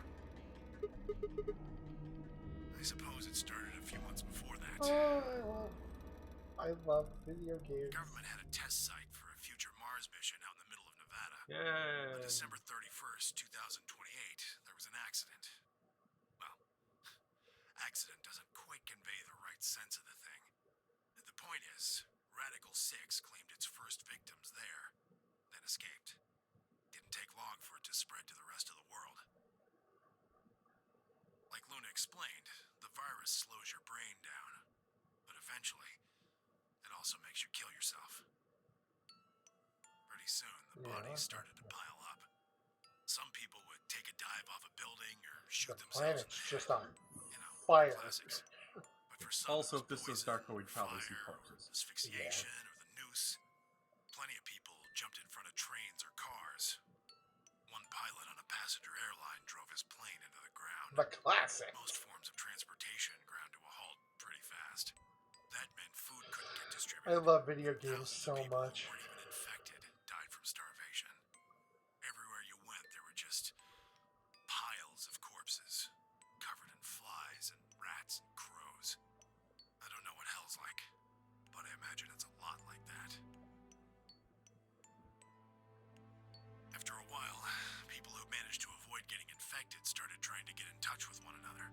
I suppose it started a few months before that. Oh, I love video games. The government had a test site for a future Mars mission out in the middle of Nevada. Yay! On December 31st, 2028, there was an accident. Well, accident doesn't quite convey the right sense of the thing. The point is, Radical 6 claimed its first victims there, then escaped. Didn't take long for it to spread to the rest of the world. Like Luna explained, the virus slows your brain down, but eventually, it also makes you kill yourself. Pretty soon, the bodies started to pile up. Some people would take a dive off a building or shoot The themselves in planet's the just head. on fire. Classics. But for some, Also, if it was this was poison, darker, we'd probably see fire, corpses. asphyxiation, or the noose. Plenty of people jumped in front of trains or cars. One pilot on a passenger airline drove his plane into the ground. The classic. Most forms of transportation ground to a halt pretty fast. That meant food couldn't get distributed. I love video games so much. Weren't even infected, died from starvation. Everywhere you went, there were just piles of corpses, covered in flies and rats and crows. I don't know what hell feels like, but I imagine it's a lot like that. After a while, people who managed to avoid getting infected started trying to get in touch with one another.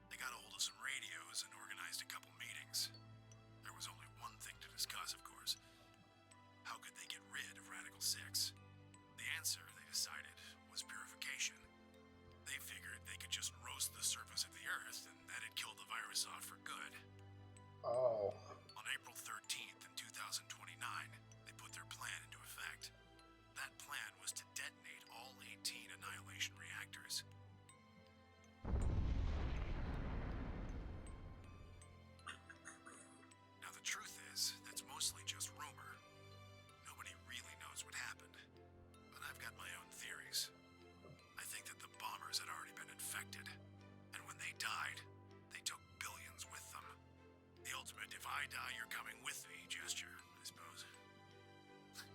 They got a hold of some radios and organized a couple meetings. There was only one thing to discuss, of course. How could they get rid of Radical 6? The answer, they decided, was purification. They figured they could just roast the surface of the Earth and that'd kill the virus off for good. Oh. On April 13th in 2029, they put their plan into effect. That plan was to detonate all 18 Annihilation reactors. Now the truth is, that's mostly just rumor. Nobody really knows what happened. But I've got my own theories. I think that the bombers had already been infected, and when they died, they took billions with them. The ultimate if I die, you're coming with me gesture, I suppose.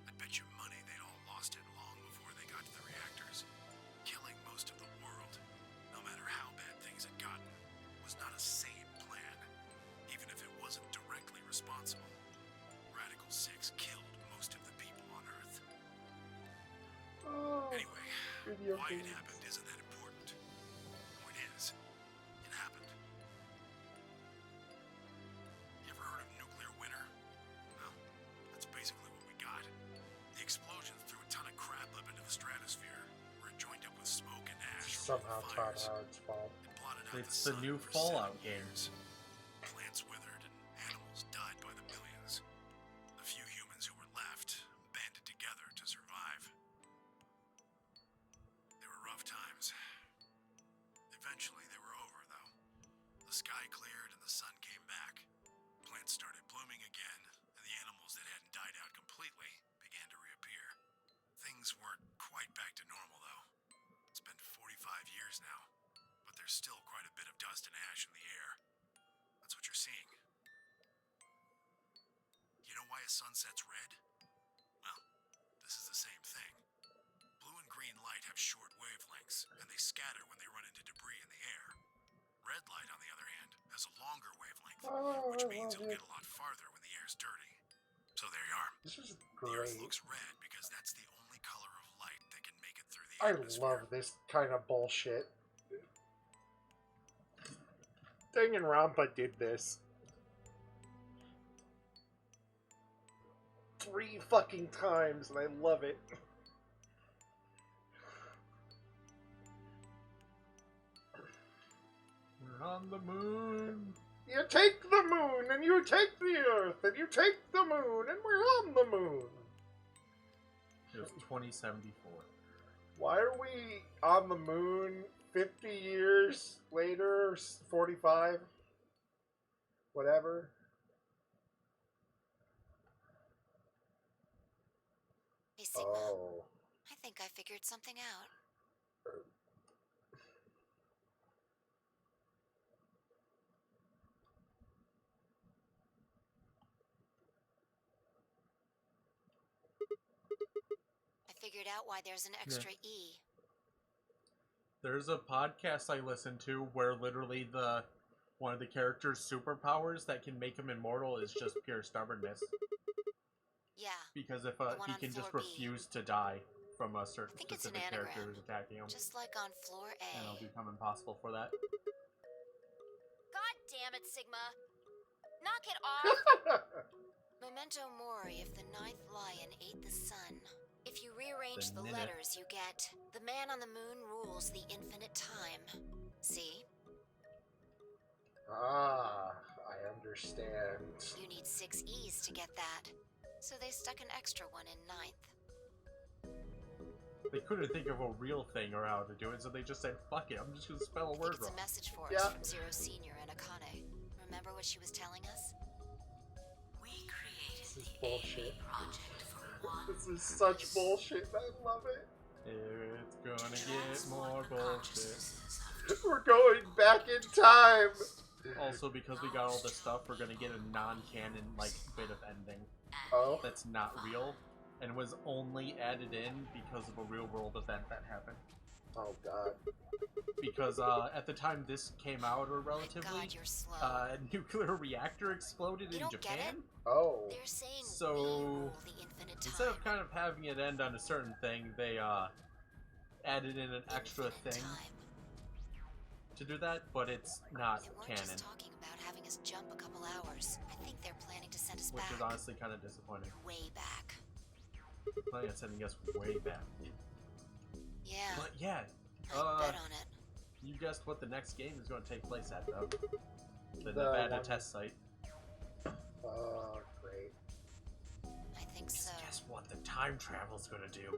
I bet you money they'd all lost it long before they got to the reactors. Killing most of the world, no matter how bad things had gotten, was not a sane plan, even if it wasn't directly responsible. Radical 6 killed most of the people on Earth. Anyway, why it happened isn't that important. Point is, it happened. You ever heard of nuclear winter? Well, that's basically what we got. The explosions threw a ton of crap up into the stratosphere, where it joined up with smoke and ash from Somehow the Todd fires. Howard's fault. It blotted out It's the the sun new for Fallout 7 years. games. Plants withered and animals died by the millions. The few humans who were left banded together to survive. They were rough times. Eventually they were over, though. The sky cleared and the sun came back. Plants started blooming again, and the animals that hadn't died out completely began to reappear. Things weren't quite back to normal, though. It's been 45 years now, but there's still quite a bit of dust and ash in the air. That's what you're seeing. You know why a sunset's red? Well, this is the same thing. Blue and green light have short wavelengths, and they scatter when they run into debris in the air. Red light, on the other hand, has a longer wavelength, which means it'll get a lot farther when the air's dirty. So there you are. This is The Earth great. looks red because that's the only color of light that can make it through the I atmosphere. love this kind of bullshit. Danganronpa did this 3 fucking times, and I love it. We're on the moon. You take the moon, and you take the Earth, and you take the moon, and we're on the moon. It was 2074. Why are we on the moon 50 years later? 45? Whatever. Hey, Sigma. Oh. I think I figured something out. I figured out why there's an extra E. There's a podcast I listen to where literally one of the character's superpowers that can make him immortal is just pure stubbornness. Yeah. Because if the one he on can just floor B. refuse to die from a certain I think it's an specific character anagram. who's attacking him, Just like on floor A. and it'll become impossible for that. God damn it, Sigma! Knock it off! Memento mori if the ninth lion ate the sun. If you rearrange The the Nineth. letters, you get the man on the moon rules the infinite time. See? Ah, I understand. You need 6 E's to get that. So they stuck an extra one in ninth. They couldn't think of a real thing or how to do it, so they just said, fuck it, I'm just gonna spell a word It's wrong. a message for us Yeah. from Zero Senior and Akane. Remember what she was telling us? We created This is the bullshit. AA project for one. This is such bullshit. I love it. It's gonna get more bullshit. We're going back in time. Also, because we got all this stuff, we're gonna get a non-canon, bit of ending. Oh. That's not real, and was only added in because of a real-world event that happened. Oh god. Because at the time this came out, or relatively, God, you're slow. a nuclear reactor exploded You in don't Japan. get it? Oh. They're saying So we rule the infinite time. instead of kind of having it end on a certain thing, they added in an extra thing to do that, but it's not They weren't canon, just talking about having us jump a couple hours. I think they're planning to send us which back. is honestly kind of disappointing. Way back. Planning on sending us way back. Yeah. But yeah, I'd bet on it. you guessed what the next game is going to take place at, though. The The Nevada one- test site. Oh, great. I think so. Guess what the time travel's going to do?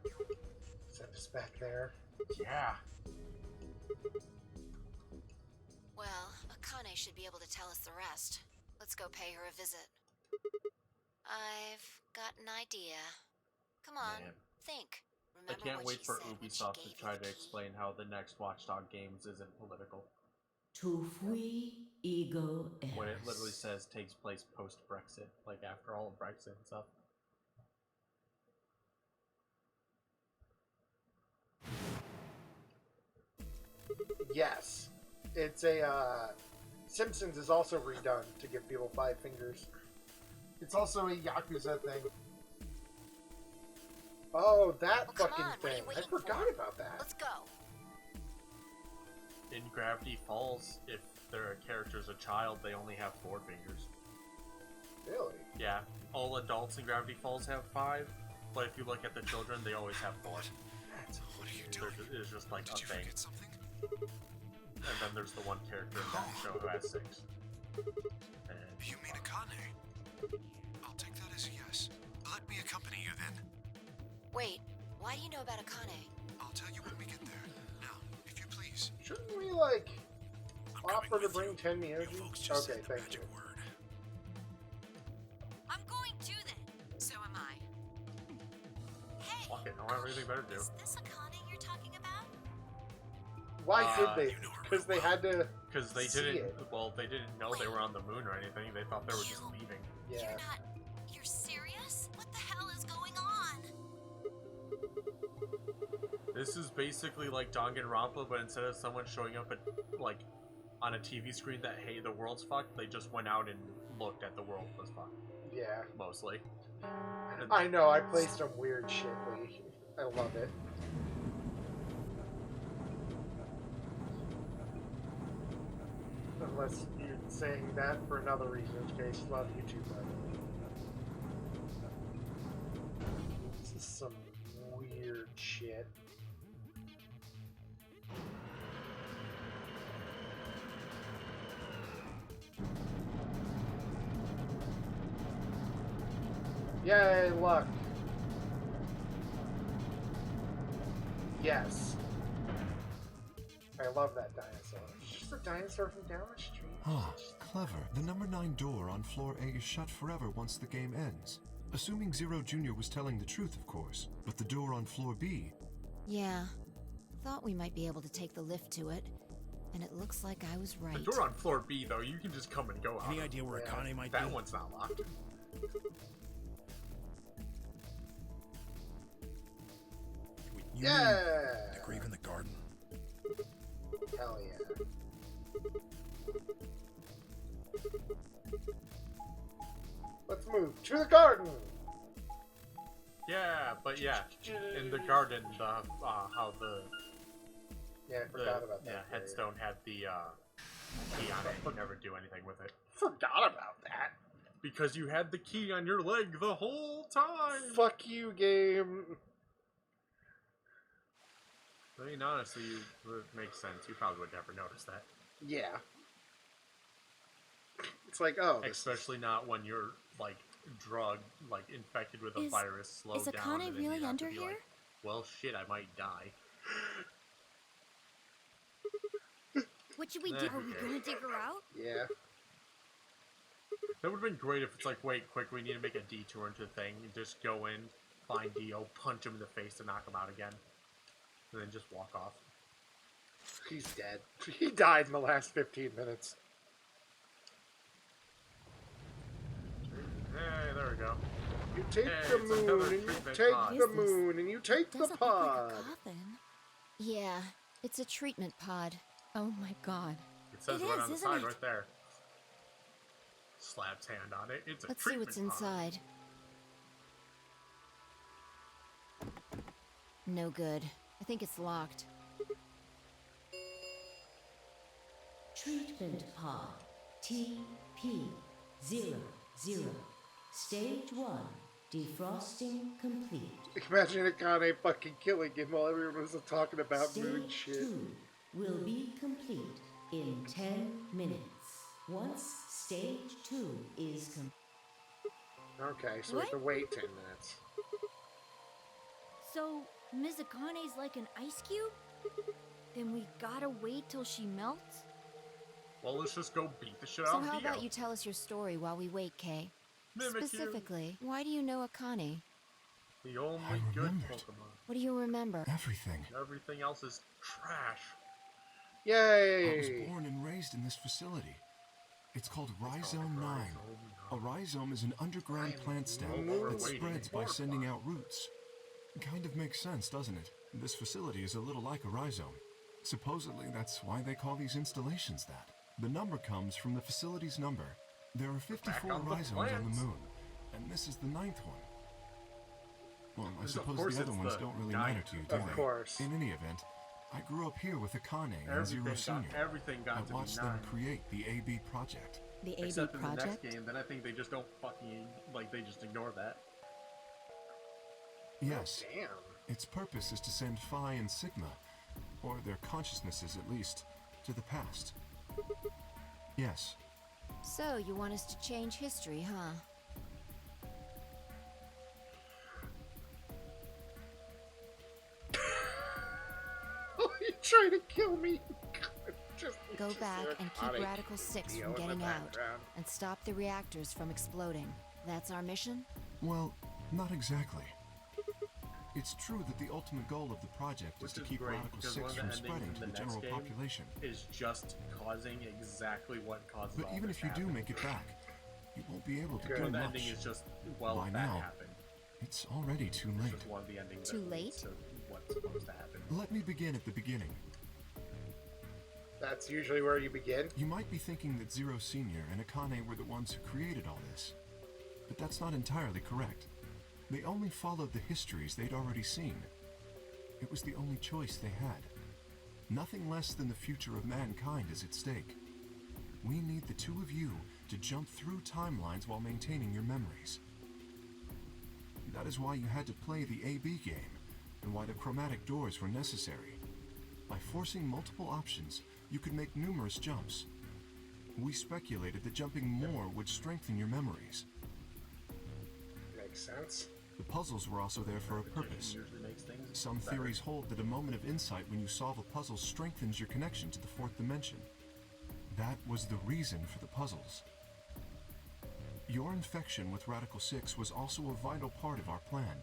Send us back there. Yeah. Well, Akane should be able to tell us the rest. Let's go pay her a visit. I've got an idea. Come on, Man. think. I Remember can't what wait she for said when she Ubisoft to gave you try the to key? explain how the next Watch Dogs games isn't political. Tu fui ego When it eris. literally says takes place post-Brexit, like after all of Brexit and stuff. Yes. It's a, Simpsons is also redone to give people 5 fingers. It's also a Yakuza thing. Oh, that Well, come fucking on, what are you thing. I waiting forgot for? about that. Let's go. In Gravity Falls, if their character's a child, they only have 4 fingers. Really? Yeah, all adults in Gravity Falls have 5, but if you look at the children, they always have 4. That's What are you There doing? is just like Did a you thing. forget something? And then there's the one character in that show who has 6. And You mean Akane? I'll take that as a yes. Let me accompany you then. Wait, why do you know about Akane? I'll tell you when we get there. Now, if you please. Shouldn't we, like, I'm coming offer to with bring you. 10 You energy? folks just Okay, said the thank you. magic word. I'm going too then. So am I. Hey, fuck it, I don't have anything better to do. is this Akane you're talking about? Why did they? you know her Because they real had to. Because they See didn't, it. well, they didn't know they were on the moon or anything. They thought they were just leaving. Yeah. You're serious? What the hell is going on? This is basically like Danganronpa, but instead of someone showing up at, like, on a TV screen that, hey, the world's fucked, they just went out and looked at the world was fucked. Yeah. Mostly. And I know, I play some weird shit, Lee. I love it. Unless you're saying that for another reason, in which case, love you too, buddy. This is some weird shit. Yay, luck. Yes. I love that dinosaur. It's just a dinosaur from down the street. Ah, clever. The number 9 door on floor A is shut forever once the game ends. Assuming Zero Jr. was telling the truth, of course. But the door on floor B... Yeah. Thought we might be able to take the lift to it. And it looks like I was right. the door on floor B, though, you can just come and go out. Any idea where Akane might That be? one's not locked. You Yeah! mean the grave in the garden? Hell yeah. Let's move to the garden! Yeah, but yeah, in the garden, the how the Yeah, I forgot about that. headstone had the key on it. You never do anything with it Forgot about that. because you had the key on your leg the whole time. Fuck you, game. I mean, honestly, it makes sense. You probably would never notice that, Yeah. It's like, oh. especially not when you're like drugged, like infected with a Is- virus, slowed is down, Akane and then really you have under to be here? like, well, shit, I might die. What should we Nah, do? who Are we cares? gonna dig her out? Yeah. That would have been great if it's like, wait, quick, we need to make a detour into the thing, and just go in, find Dio, punch him in the face to knock him out again, and then just walk off. He's dead. He died in the last 15 minutes. Hey, there we go. You take Hey, the it's another moon, and you treatment take pod. the moon, and you take Does the that look like a pod. coffin? Yeah, It's a treatment pod. Oh my god. It says It right is, on the isn't side it? right there. Slab's hand on it. It's a Let's see treatment what's pod. inside. No good. I think it's locked. Treatment pod TP00. Stage 1. Defrosting complete. Imagine Akane fucking killing him while everyone was talking about moon Stage shit. 2 will be complete in 10 minutes. Once stage 2 is complete. Okay, so we have to wait 10 minutes. So, Mizakane's like an ice cube? Then we gotta wait till she melts? Well, let's just go beat the shit So out of how Dio. about you tell us your story while we wait, Kay? Mimikyu. Specifically, why do you know Akane? The only I good remembered. Pokemon. What do you remember? Everything. Everything else is trash. I was Yay! born and raised in this facility. It's called Rhizome 9. A rhizome is an underground plant stem that spreads by sending out roots. Kind of makes sense, doesn't it? This facility is a little like a rhizome. Supposedly, that's why they call these installations that. The number comes from the facility's number. There are 54 on the rhizomes on plants. the moon, and this is the 9th one. Well, I Of suppose course the other it's ones the don't really guy. matter to you, do Of they? course. In any event, I grew up here with Akane and Zero Senior. Everything got I to be watched 9. them create the AB project. The AB Except in the next project? game, then I think they just don't fucking, like, they just ignore that. Yes. Damn. Its purpose is to send Phi and Sigma, or their consciousnesses at least, to the past. Yes. So, you want us to change history, huh? Oh, you trying to kill me? Just Go back and keep psychotic Radical 6 Dio from in the getting out, background. and stop the reactors from exploding. That's our mission? Well, not exactly. It's true that the ultimate goal of the project is to keep great, Radical because 6 one of the from endings spreading in to the the next general game population. is just causing exactly what causes But all even this if you to do happen. make it back, you won't be able to Good. do The much. ending is just, well, By that now, happened. it's already too It's late. just one of the endings Too that leads late? to what's supposed to happen. Let me begin at the beginning. That's usually where you begin. You might be thinking that Zero Senior and Akane were the ones who created all this, but that's not entirely correct. They only followed the histories they'd already seen. It was the only choice they had. Nothing less than the future of mankind is at stake. We need the two of you to jump through timelines while maintaining your memories. That is why you had to play the AB game, and why the chromatic doors were necessary. By forcing multiple options, you could make numerous jumps. We speculated that jumping more would strengthen your memories. Makes sense. The puzzles were also there for a purpose. Usually makes things Some better. theories hold that a moment of insight when you solve a puzzle strengthens your connection to the fourth dimension. That was the reason for the puzzles. Your infection with Radical 6 was also a vital part of our plan.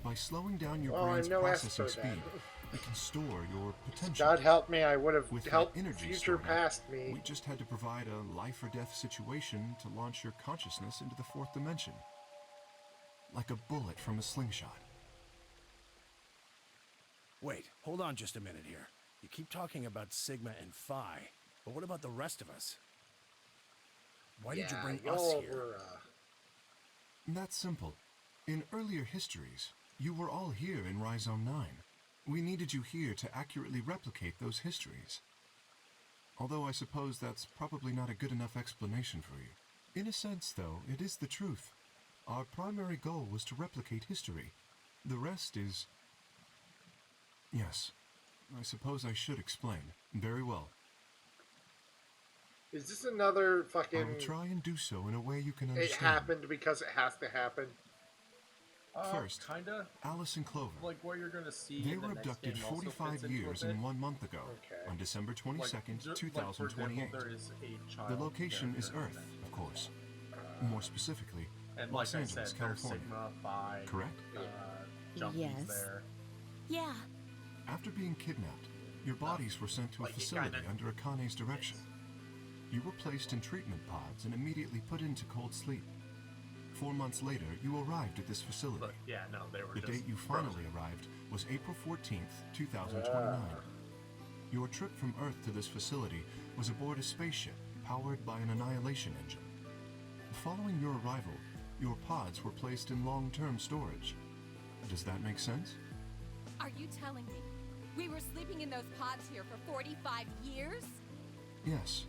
By slowing down your Well, brain's I'm no processing expert then. speed, we can store your potential. God help me, I would have With that helped energy future stored up, past me. we just had to provide a life or death situation to launch your consciousness into the fourth dimension. Like a bullet from a slingshot. Wait, hold on just a minute here. You keep talking about Sigma and Phi, but what about the rest of us? Why did you bring us y'all here? were, That's simple. In earlier histories, you were all here in Rhizome 9. We needed you here to accurately replicate those histories. Although I suppose that's probably not a good enough explanation for you. In a sense, though, it is the truth. Our primary goal was to replicate history. The rest is... Yes, I suppose I should explain. Very well. Is this another I fucking... will try and do so in a way you can It understand. happened because it has to happen? First, kinda. Alice and Clover. Like what you're gonna see. They in the were next abducted game also 45 fits into years a bit. and 1 month ago, on December 22nd, Like, for 2028. example, there is a child The location is character in Earth, that. of course. More specifically, And Los like Angeles, I said, California. there's Sigma, Phi, Correct? Jumpy's Yes. there. Yeah. After being kidnapped, your bodies were sent to a Like, you facility kinda- under Akane's direction. You were placed in treatment pods and immediately put into cold sleep. 4 months later, you arrived at this facility. But yeah, no, they were The just date you frozen. finally arrived was April 14th, 2029. Your trip from Earth to this facility was aboard a spaceship powered by an annihilation engine. Following your arrival, your pods were placed in long-term storage. Does that make sense? Are you telling me we were sleeping in those pods here for 45 years? Yes.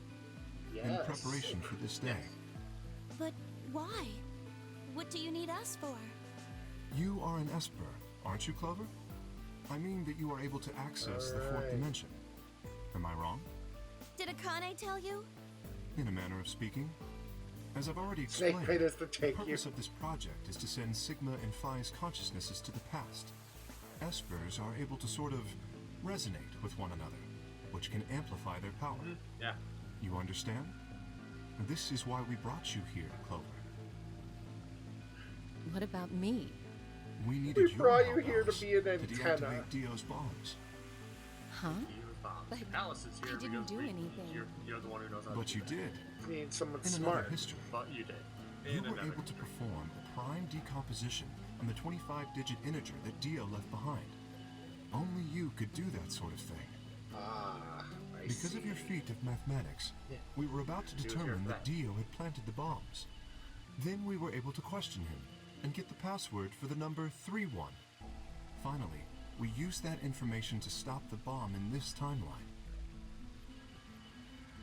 In preparation for this day. But why? What do you need us for? You are an Esper, aren't you, Clover? I mean that you are able to access the fourth dimension. Am I wrong? Did Akane tell you? In a manner of speaking. As I've already Snake explained, Pit is to the take purpose you. of this project is to send Sigma and Phi's consciousnesses to the past. Espers are able to sort of resonate with one another, which can amplify their power. Yeah. You understand? This is why we brought you here, Clover. What about me? We needed We your brought you help, here to Alice, be an to antenna. deactivate Dio's bombs. Huh? But Alice is here I didn't because do anything. You're the one who knows how But to you do did. You need someone In smart. another history, But you did. you In were another able to perform a prime decomposition on the 25-digit integer that Dio left behind. Only you could do that sort of thing. I Because see. of your feat of mathematics, we were about to He was your determine that friend. Dio had planted the bombs. Then we were able to question him and get the password for the number 31. Finally, we used that information to stop the bomb in this timeline.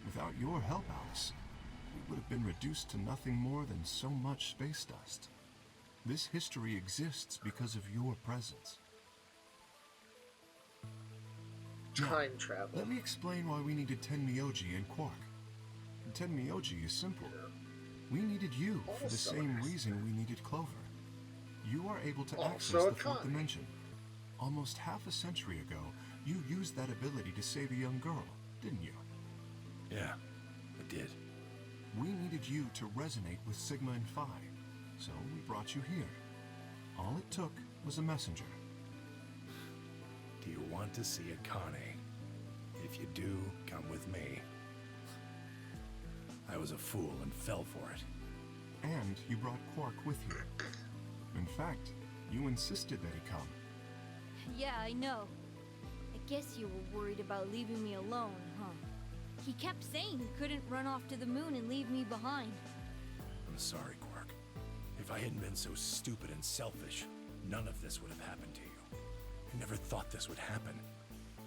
Without your help, Alice, we would have been reduced to nothing more than so much space dust. This history exists because of your presence. Time travel. Let me explain why we needed Tenmyoji and Quark. Tenmyoji is simple. We needed you for the same reason we needed Clover. You are able to access Also the fourth Akane. dimension. Almost half a century ago, you used that ability to save a young girl, didn't you? Yeah, I did. We needed you to resonate with Sigma and Phi, so we brought you here. All it took was a messenger. Do you want to see Akane? If you do, come with me. I was a fool and fell for it. And you brought Quark with you. In fact, you insisted that he come. Yeah, I know. I guess you were worried about leaving me alone, huh? He kept saying he couldn't run off to the moon and leave me behind. I'm sorry, Quark. If I hadn't been so stupid and selfish, none of this would have happened to you. I never thought this would happen.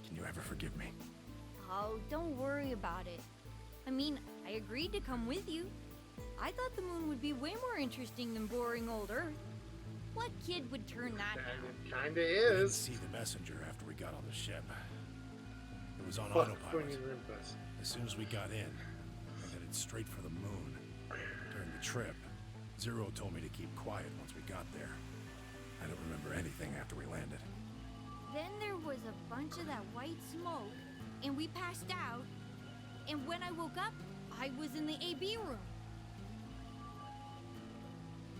Can you ever forgive me? Oh, don't worry about it. I mean, I agreed to come with you. I thought the moon would be way more interesting than boring old Earth. What kid would turn that down? Kinda We didn't is. see the messenger after we got on the ship. It was on Fuck autopilot. Queen Olympus. As soon as we got in, I headed straight for the moon. During the trip, Zero told me to keep quiet once we got there. I don't remember anything after we landed. Then there was a bunch of that white smoke, and we passed out. And when I woke up, I was in the AB room.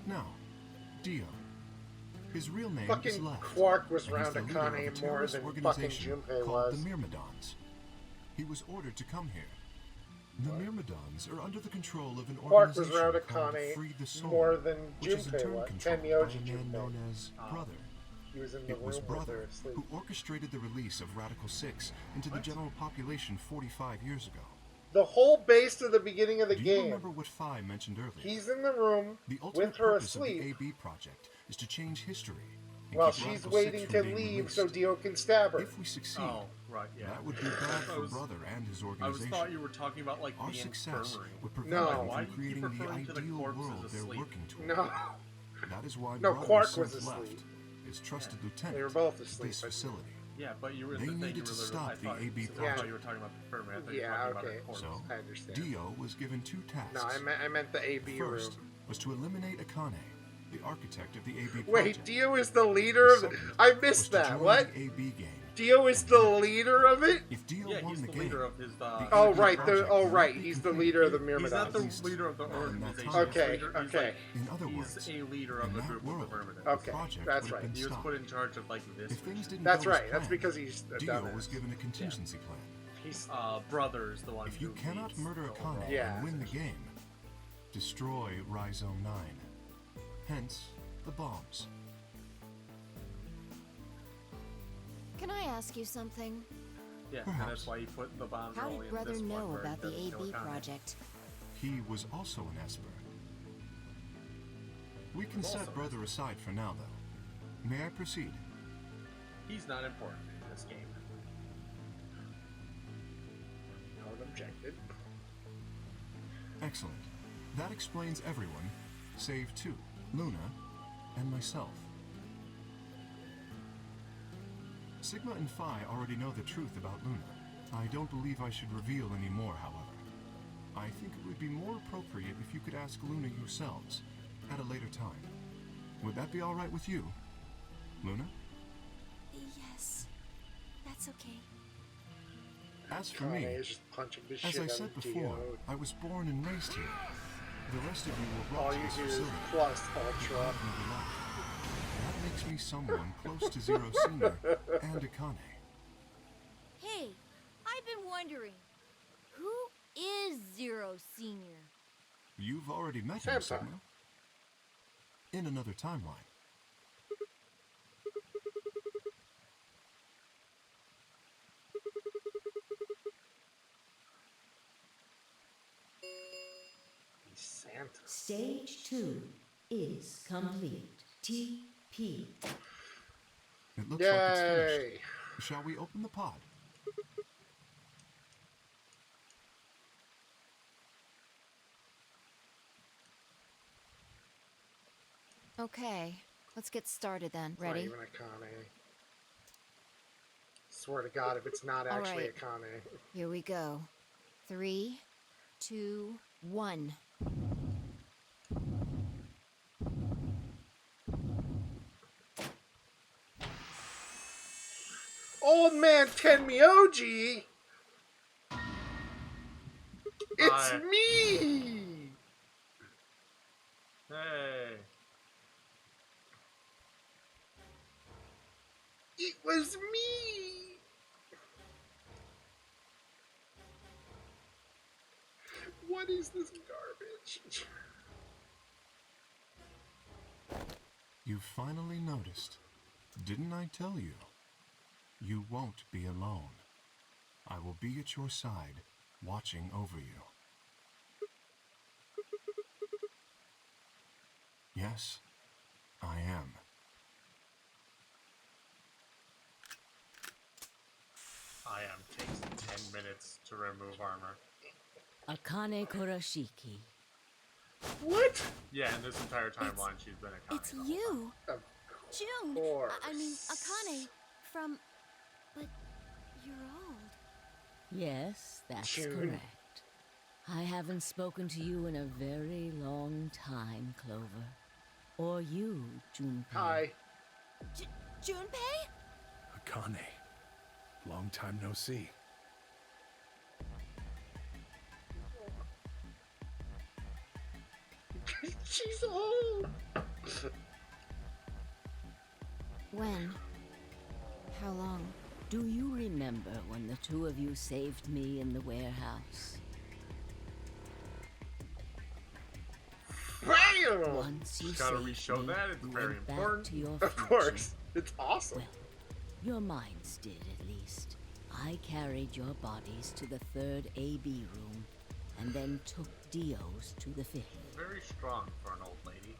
Now, Dio. His real name is Fucking Lev. Quark was and he's around the leader of a Akane more terrorist than fucking organization Junpei called was. the Myrmidons. He was ordered to come here. The Myrmidons are under the control of an Quark was organization around called Akane Free the Soul, more than which is in Junpei turn was. controlled by Tenmyoji a man Junpei. known as Brother. He was in the It was room with her Brother asleep. who orchestrated the release of Radical 6 into the general population 45 years ago. The whole base to the beginning of the Do you game. remember what Phi mentioned earlier? He's in the room The ultimate with her purpose asleep of the AB project is to change history. and while keep she's Radical waiting 6 to from being leave released. so Dio can stab her. If we succeed, Oh, right, yeah. that would be bad for Brother and his I was organization. thought you were talking about like Our the success infirmary. would prevent No. them Why from do you keep creating the referring to the ideal corpse as world they're asleep? working toward. No. That is why No, Brother Quark since was left asleep. his trusted lieutenant. They were both at asleep, this but- facility. Yeah, but you were They the thing needed you to were stop I the thought, AB I thought project. you were talking about the infirmary. I thought you were Yeah, talking okay. about the So, corpse. I understand. Dio was given two tasks. No, I meant the AB First room. was to eliminate Akane, the architect of the AB project. Wait, Dio is the leader of Second I was missed to that. join What? the AB game. Dio is the leader of it? If Dio Yeah, won he's the the game, leader of his. Oh, right. project Oh, would right. not be He's the completed. leader of the He's not Myrmidons. the leader of the Not in that organization. time. Okay, He's leader, okay. In other He's words, a leader of in the that group of world, the Myrmidons. Okay, the project that's would have right. been He was stopped. put in charge of like this. If things didn't That's go as right. That's planned, because he's a Dio dumbass. was given a contingency plan. He's Brother's the one. If you who cannot leads murder the overall Akane Yeah. and win the game, destroy Rhizome 9. Hence, the bombs. Can I ask you something? Yeah, and that's why he put the bombs How only did in Brother this one know where he about the doesn't kill AB Akane. project? He was also an Esper. We can Also set Brother aside for now, though. May I proceed? He's not important in this game. Not objected. Excellent. That explains everyone, save two, Luna and myself. Sigma and Phi already know the truth about Luna. I don't believe I should reveal any more, however. I think it would be more appropriate if you could ask Luna yourselves at a later time. Would that be all right with you, Luna? Yes, that's okay. As for Kane me, is just punching the as shit I out said of before, Dio. I was born and raised here. The rest of you were All brought to you this hear is facility. plus Ultra. Another life. That makes me someone close to Zero Senior and Akane. Hey, I've been wondering, who is Zero Senior? You've already met him, Sigma. In another timeline. Santa. Stage 2 is complete. TP. It looks like it's Yay! finished. Shall we open the pod? Okay, let's get started then. It's not Ready? even Akane. Swear to God, if it's not All actually right. Akane. Here we go. 3, 2, 1. Old man Tenmyoji! It's Hi. me! Hey. It was me! What is this garbage? You finally noticed. Didn't I tell you? You won't be alone. I will be at your side, watching over you. Yes, I am. I am takes 10 minutes to remove armor. Akane Kurashiki. What? Yeah, in this entire timeline, she's been Akane. It's you! Of June! course. I mean, Akane from... But you're old. Yes, that's June. correct. I haven't spoken to you in a very long time, Clover. Or you, Junpei. Hi. Junpei? Akane. Long time no see. She's old! When? How long? Do you remember when the two of you saved me in the warehouse? Bam! Once you Gotta saved re-show me, that, it's you very went back important. to your Of future. course. It's awesome. Well, your minds did, at least. I carried your bodies to the third AB room, and then took Dio's to the fifth. Very strong for an old lady.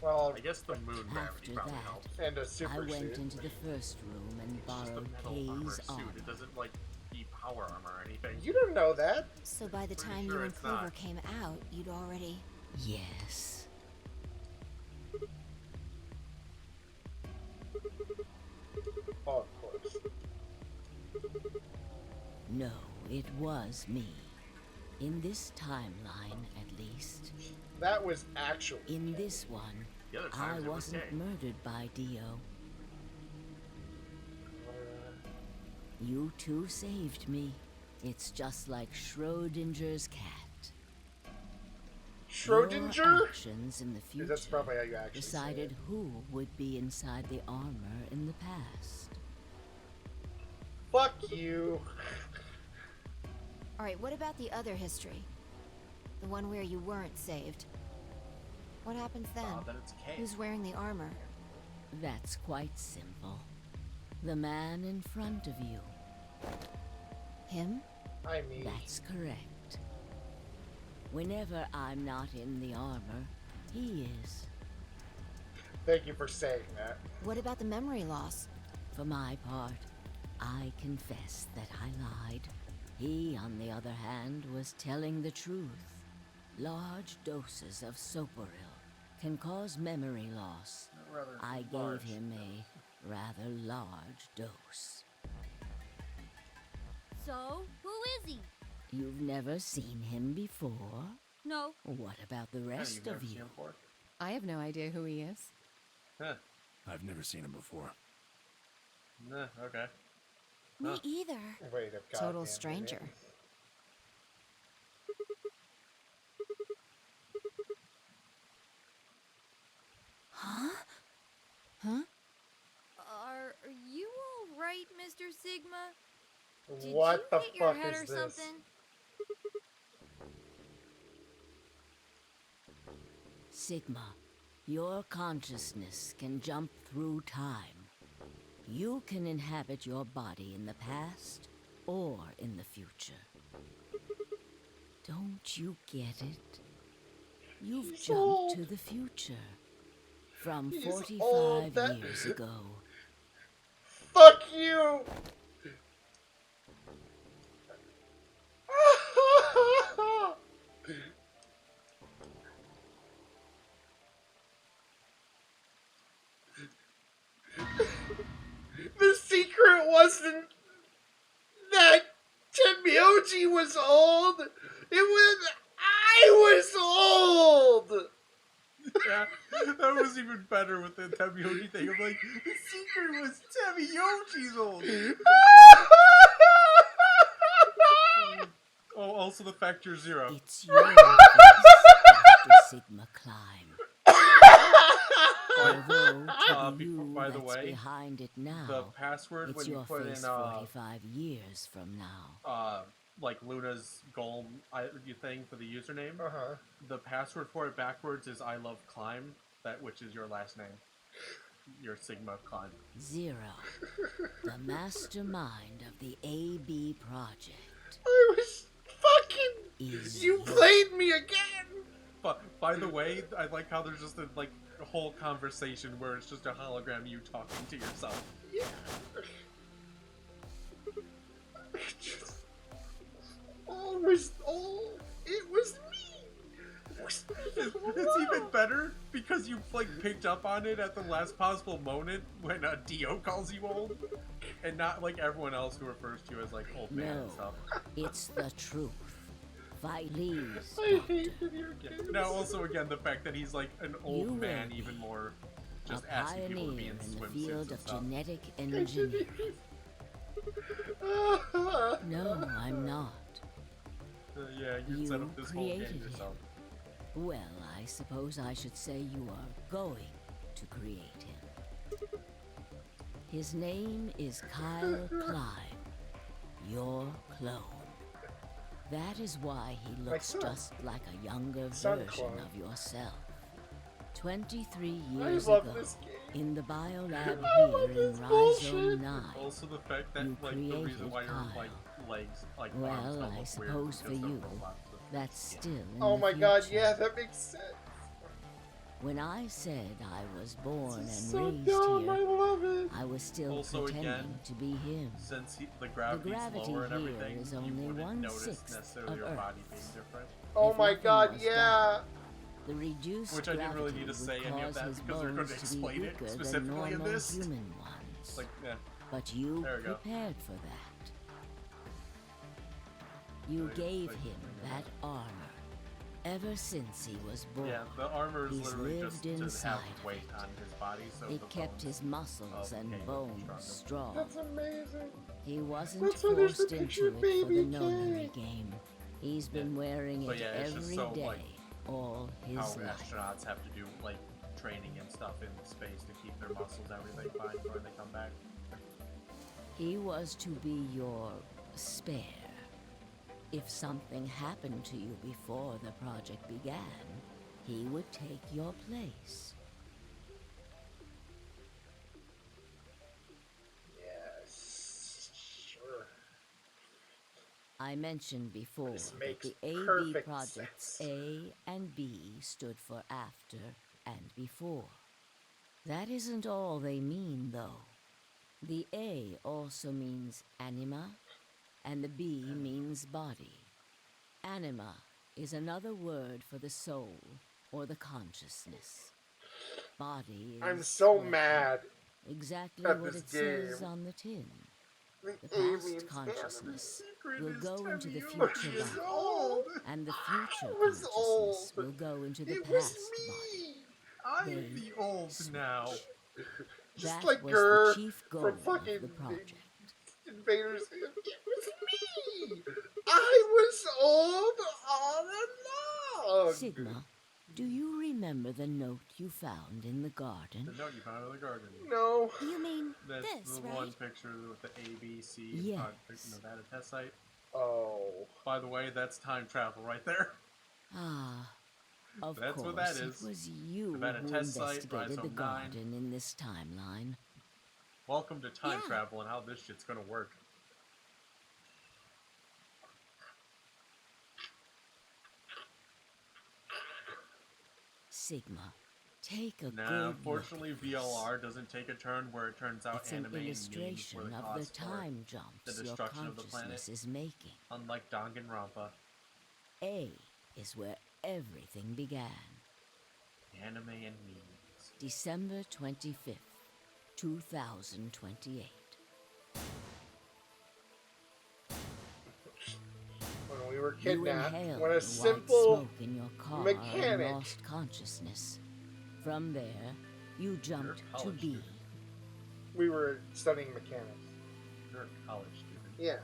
Well, I guess the moon gravity After probably that, helps. and a I super went suit. into the first room and It's just a borrowed metal armor Kay's suit. armor. It doesn't like be power armor or anything. You didn't know that. So by the Pretty time sure you and it's Clover not. came out, you'd already... Yes. Oh, of course. No, it was me. In this timeline, at least. That was actually. In this one, The other I times it was wasn't Kay. murdered by Dio. You two saved me. It's just like Schrodinger's cat. Schrodinger? Your actions in the Yeah, future that's probably how you actually say decided it. who would be inside the armor in the past. Fuck you. Alright, what about the other history? The one where you weren't saved? What happens then? Then it's Kay. Who's wearing the armor? That's quite simple. The man in front of you. Him? I mean, That's correct. Whenever I'm not in the armor, he is. thank you for saying that. What about the memory loss? For my part, I confess that I lied. He, on the other hand, was telling the truth. Large doses of Soporil can cause memory loss. Rather I large. gave him a rather large dose. So, who is he? You've never seen him before? No. What about the Yeah, rest you've never of seen you? him before? I have no idea who he is. Huh. I've never seen him before. Nah, okay. Me Huh. either. Wait a Total goddamn stranger. minute. Huh? Huh? Are you all right, Mr. Sigma? Did What you the hit your fuck head is or this? something? Sigma, your consciousness can jump through time. You can inhabit your body in the past or in the future. Don't you get it? You've He's jumped old. to the future. From He's 45 old. That- years ago. Fuck you! The secret wasn't that Tenmyoji was old. It was I was old. Yeah, that was even better with the Temioji thing. I'm like, the secret was Temioji's old. Oh, also the factor 0. It's your face, Dr. Sigma Climb. Although to the you by the that's way, behind it now, the password it's when you your put face in 45 years from now. like Luna's golem thing for the username, the password for it backwards is I love climb, that which is your last name. Your Sigma Climb. Zero, the mastermind of the AB project. I was fucking. Is You played me again. But by the way, I like how there's just a whole conversation where it's just a hologram of you talking to yourself. Yeah. It was me. It's even better because you picked up on it at the last possible moment when Dio calls you old, and not like everyone else who refers to you as old man and stuff. It's the truth. Please, I hate video Yeah. games. Now, also again, the fact that he's an old You man, will even be more, a just asking people to be pioneer in in the swimsuits field and of stuff. genetic engineering. No, I'm not. Yeah, you set up this whole game created yourself. him. Well, I suppose I should say you are going to create him. His name is Kyle Climb, your clone. That is why he looks son. just like a younger Son version clone. of yourself. 23 I years love ago, this game. in the biolab I love here in this Rhizome bullshit. 9, Also, the fact that You the reason created why your Kyle. legs arms well, don't I look weird suppose is for because they're you, robots. that's still in Oh the my god, future. yeah, that makes sense. When I said I was born and So raised dumb, I here, love it. I was still Also, pretending again, to be him. Since the The gravity's gravity lower and here everything, is you only wouldn't notice 1/6 necessarily of your Earth's. body being different. Oh If my nothing god, was yeah. done, the reduced Which I didn't really gravity need to would say any of cause that his because they're going bones to to be explain it weaker than specifically in normal this. human ones. Yeah. But you There we go. prepared for that. You gave him that armor. Ever since he was born, Yeah, the armor is he's literally lived just to inside have of weight on his body, so it the kept bones his muscles of and Kane bones stronger. strong. That's amazing. He wasn't That's why there's forced the into picture it of for the baby nonary Kane. game. He's been wearing But it yeah, it's just every so, day, all his how life. astronauts have to do training and stuff in space to keep their muscles, everything fine before they come back. He was to be your spare. If something happened to you before the project began, he would take your place. Yes. Sure. I mentioned before This that makes the AB perfect projects A and B stood for after and before. That isn't all they mean, though. The A also means anima, and the B means body. Anima is another word for the soul or the consciousness. Body is... I'm so well, mad exactly at what this it says game. on the tin. The The past aliens consciousness secret will is go 10 into the years future body, old. and the future I was consciousness old. will go into the It past was body. me. I'm They the old now. Just That like was her the chief goal from fucking of the project. Invaders. It was me. I was old all along. Sigma, do you remember the note you found in the garden? The note you found in the garden. No. You mean That's this, the right? one picture with the A, B, C, Yes. Nevada test site. Oh. By the way, that's time travel right there. Ah, of That's course, what that is. it was you Nevada who test site, investigated the Rhizome 9. garden in this timeline. Welcome to time Yeah. travel and how this shit's gonna work. Sigma, take a Nah, good unfortunately, look at this. VLR doesn't take a turn where it turns out It's an anime memes illustration were the of the cause for time the jumps your destruction of the consciousness planet. is making. Unlike Danganronpa, A is where everything began. anime and memes. December 25th, 2028. When we were You kidnapped, inhaled when the a white simple smoke in your car mechanic and lost consciousness. From there, you jumped to college B. student. we were studying mechanics. You're a college student. Yeah.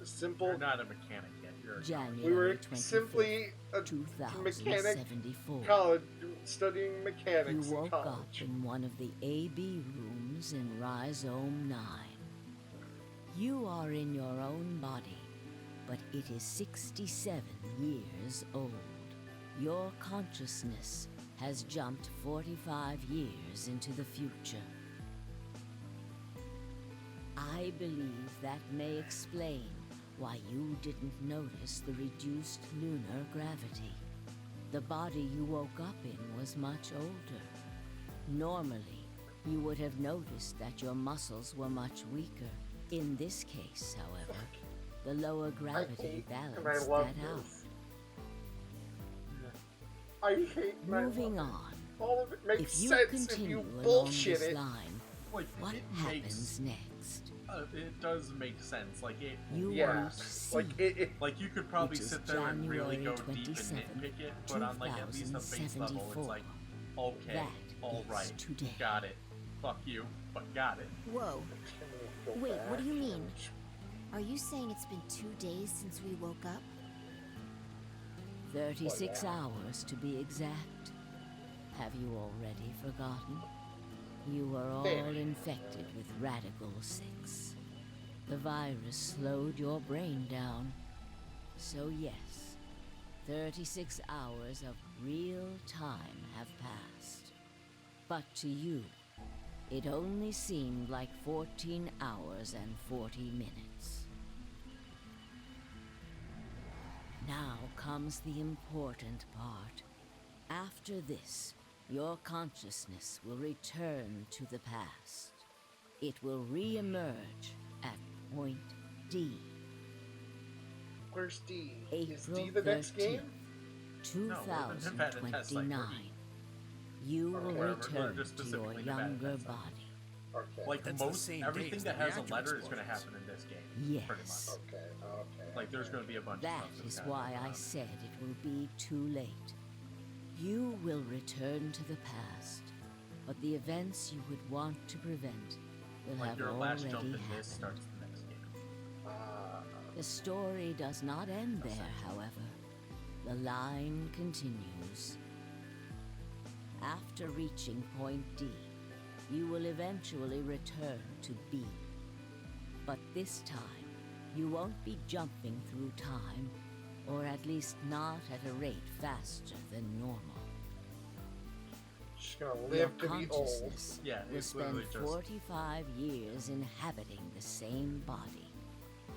Simple. You're not a mechanic yet. You're a January We were 25th, simply a mechanic 2074. college studying mechanics You in woke up college. in one of the AB rooms in Rhizome 9. You are in your own body, but it is 67 years old. Your consciousness has jumped 45 years into the future. I believe that may explain why you didn't notice the reduced lunar gravity. The body you woke up in was much older. Normally, you would have noticed that your muscles were much weaker. In this case, however, the lower gravity balanced love that out. this. I hate and I Moving love it. on. All of it makes If you sense if continue you along bullshit this it. line, Like, what it happens makes, next? it does make sense. Like it. You Yeah. won't see. Like it Like you could probably Which is sit there and really January go deep and 27th, nitpick it, but on like at least a base level, it's 2074. like, okay, That all is right, today. got it. Fuck you, but got it. Whoa. Wait, what do you mean? Are you saying it's been 2 days since we woke up? 36 hours to be exact. Have you already forgotten? You were all infected with Radical 6. The virus slowed your brain down. So yes, 36 hours of real time have passed. But to you, it only seemed like 14 hours and 40 minutes. Now comes the important part. After this, your consciousness will return to the past. It will re-emerge at point D. Where's D? Is April D the next 13th, game? 2029. You will Wherever, return just to your specifically Nevada younger test site. body. Okay. Like That's the most same day everything as that the has a reactor letter is going to explosions. happen in this game. Yes. Pretty much. Okay. Okay. Like there's going to be a bunch That of stuff. is that's why gotta I come said it will be too late. You will return to the past, but the events you would want to prevent will Like have your last jump already in this happened. starts the next game. The story does not end there, however. The line continues. After reaching point D, you will eventually return to B. But this time, you won't be jumping through time, or at least not at a rate faster than normal. She's gonna Your live to be old. consciousness Yeah, will it's spend literally just 45 years inhabiting the same body.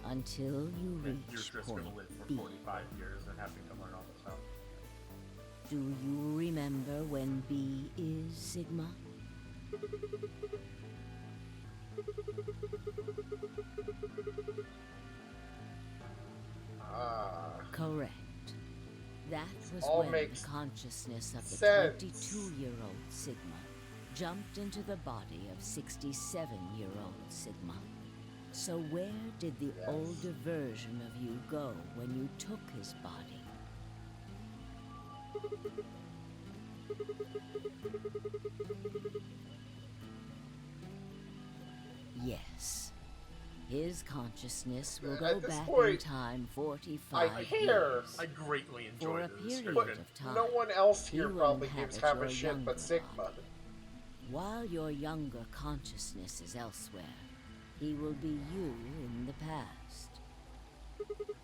until you And you're reach just point gonna live for B. 45 years and having to learn all this stuff. Do you remember when B is Sigma? Correct. That was all when makes the consciousness of the sense. 22-year-old Sigma jumped into the body of 67-year-old Sigma. So where did the older version of you go when you took his body? Yes. His consciousness will go At this back in point, time 45 I care. years. I greatly For enjoy a this period But of time. no one else he here will probably gives inhabit half a your shit younger but Sigma. body. While your younger consciousness is elsewhere, he will be you in the past.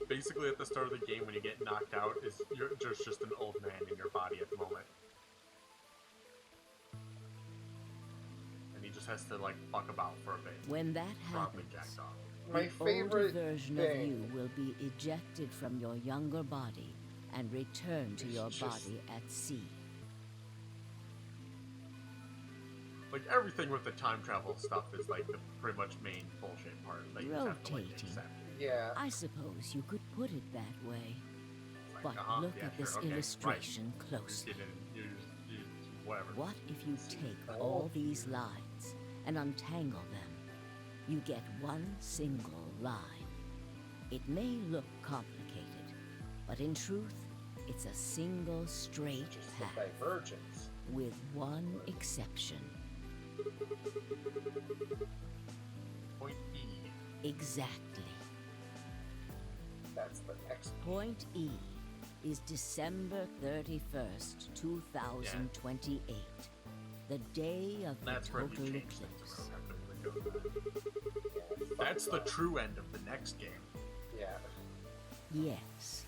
Basically, at the start of the game, when you get knocked out, you're just an old man in your body at the moment. And he just has to, like, fuck about for a bit. When that Probably happens, jacked off. My the older favorite version of thing- you will be ejected from your younger body and return to your body at sea. Like, everything with the time travel stuff is, like, the pretty much main bullshit part that you just have to, like, Rotating. accept. Yeah. I suppose you could put it that way. Like, But yeah, look at sure, this okay, illustration right. closely. You whatever. What if you take all these lines and untangle them? You get one single line. It may look complicated, but in truth, it's a single straight Just the path, divergence. with one exception. Point E. Exactly. That's the next. Point E is December 31st, 2028, the day of the That's where we total change eclipse. things around. That's the true end of the next game. Yeah. Yes.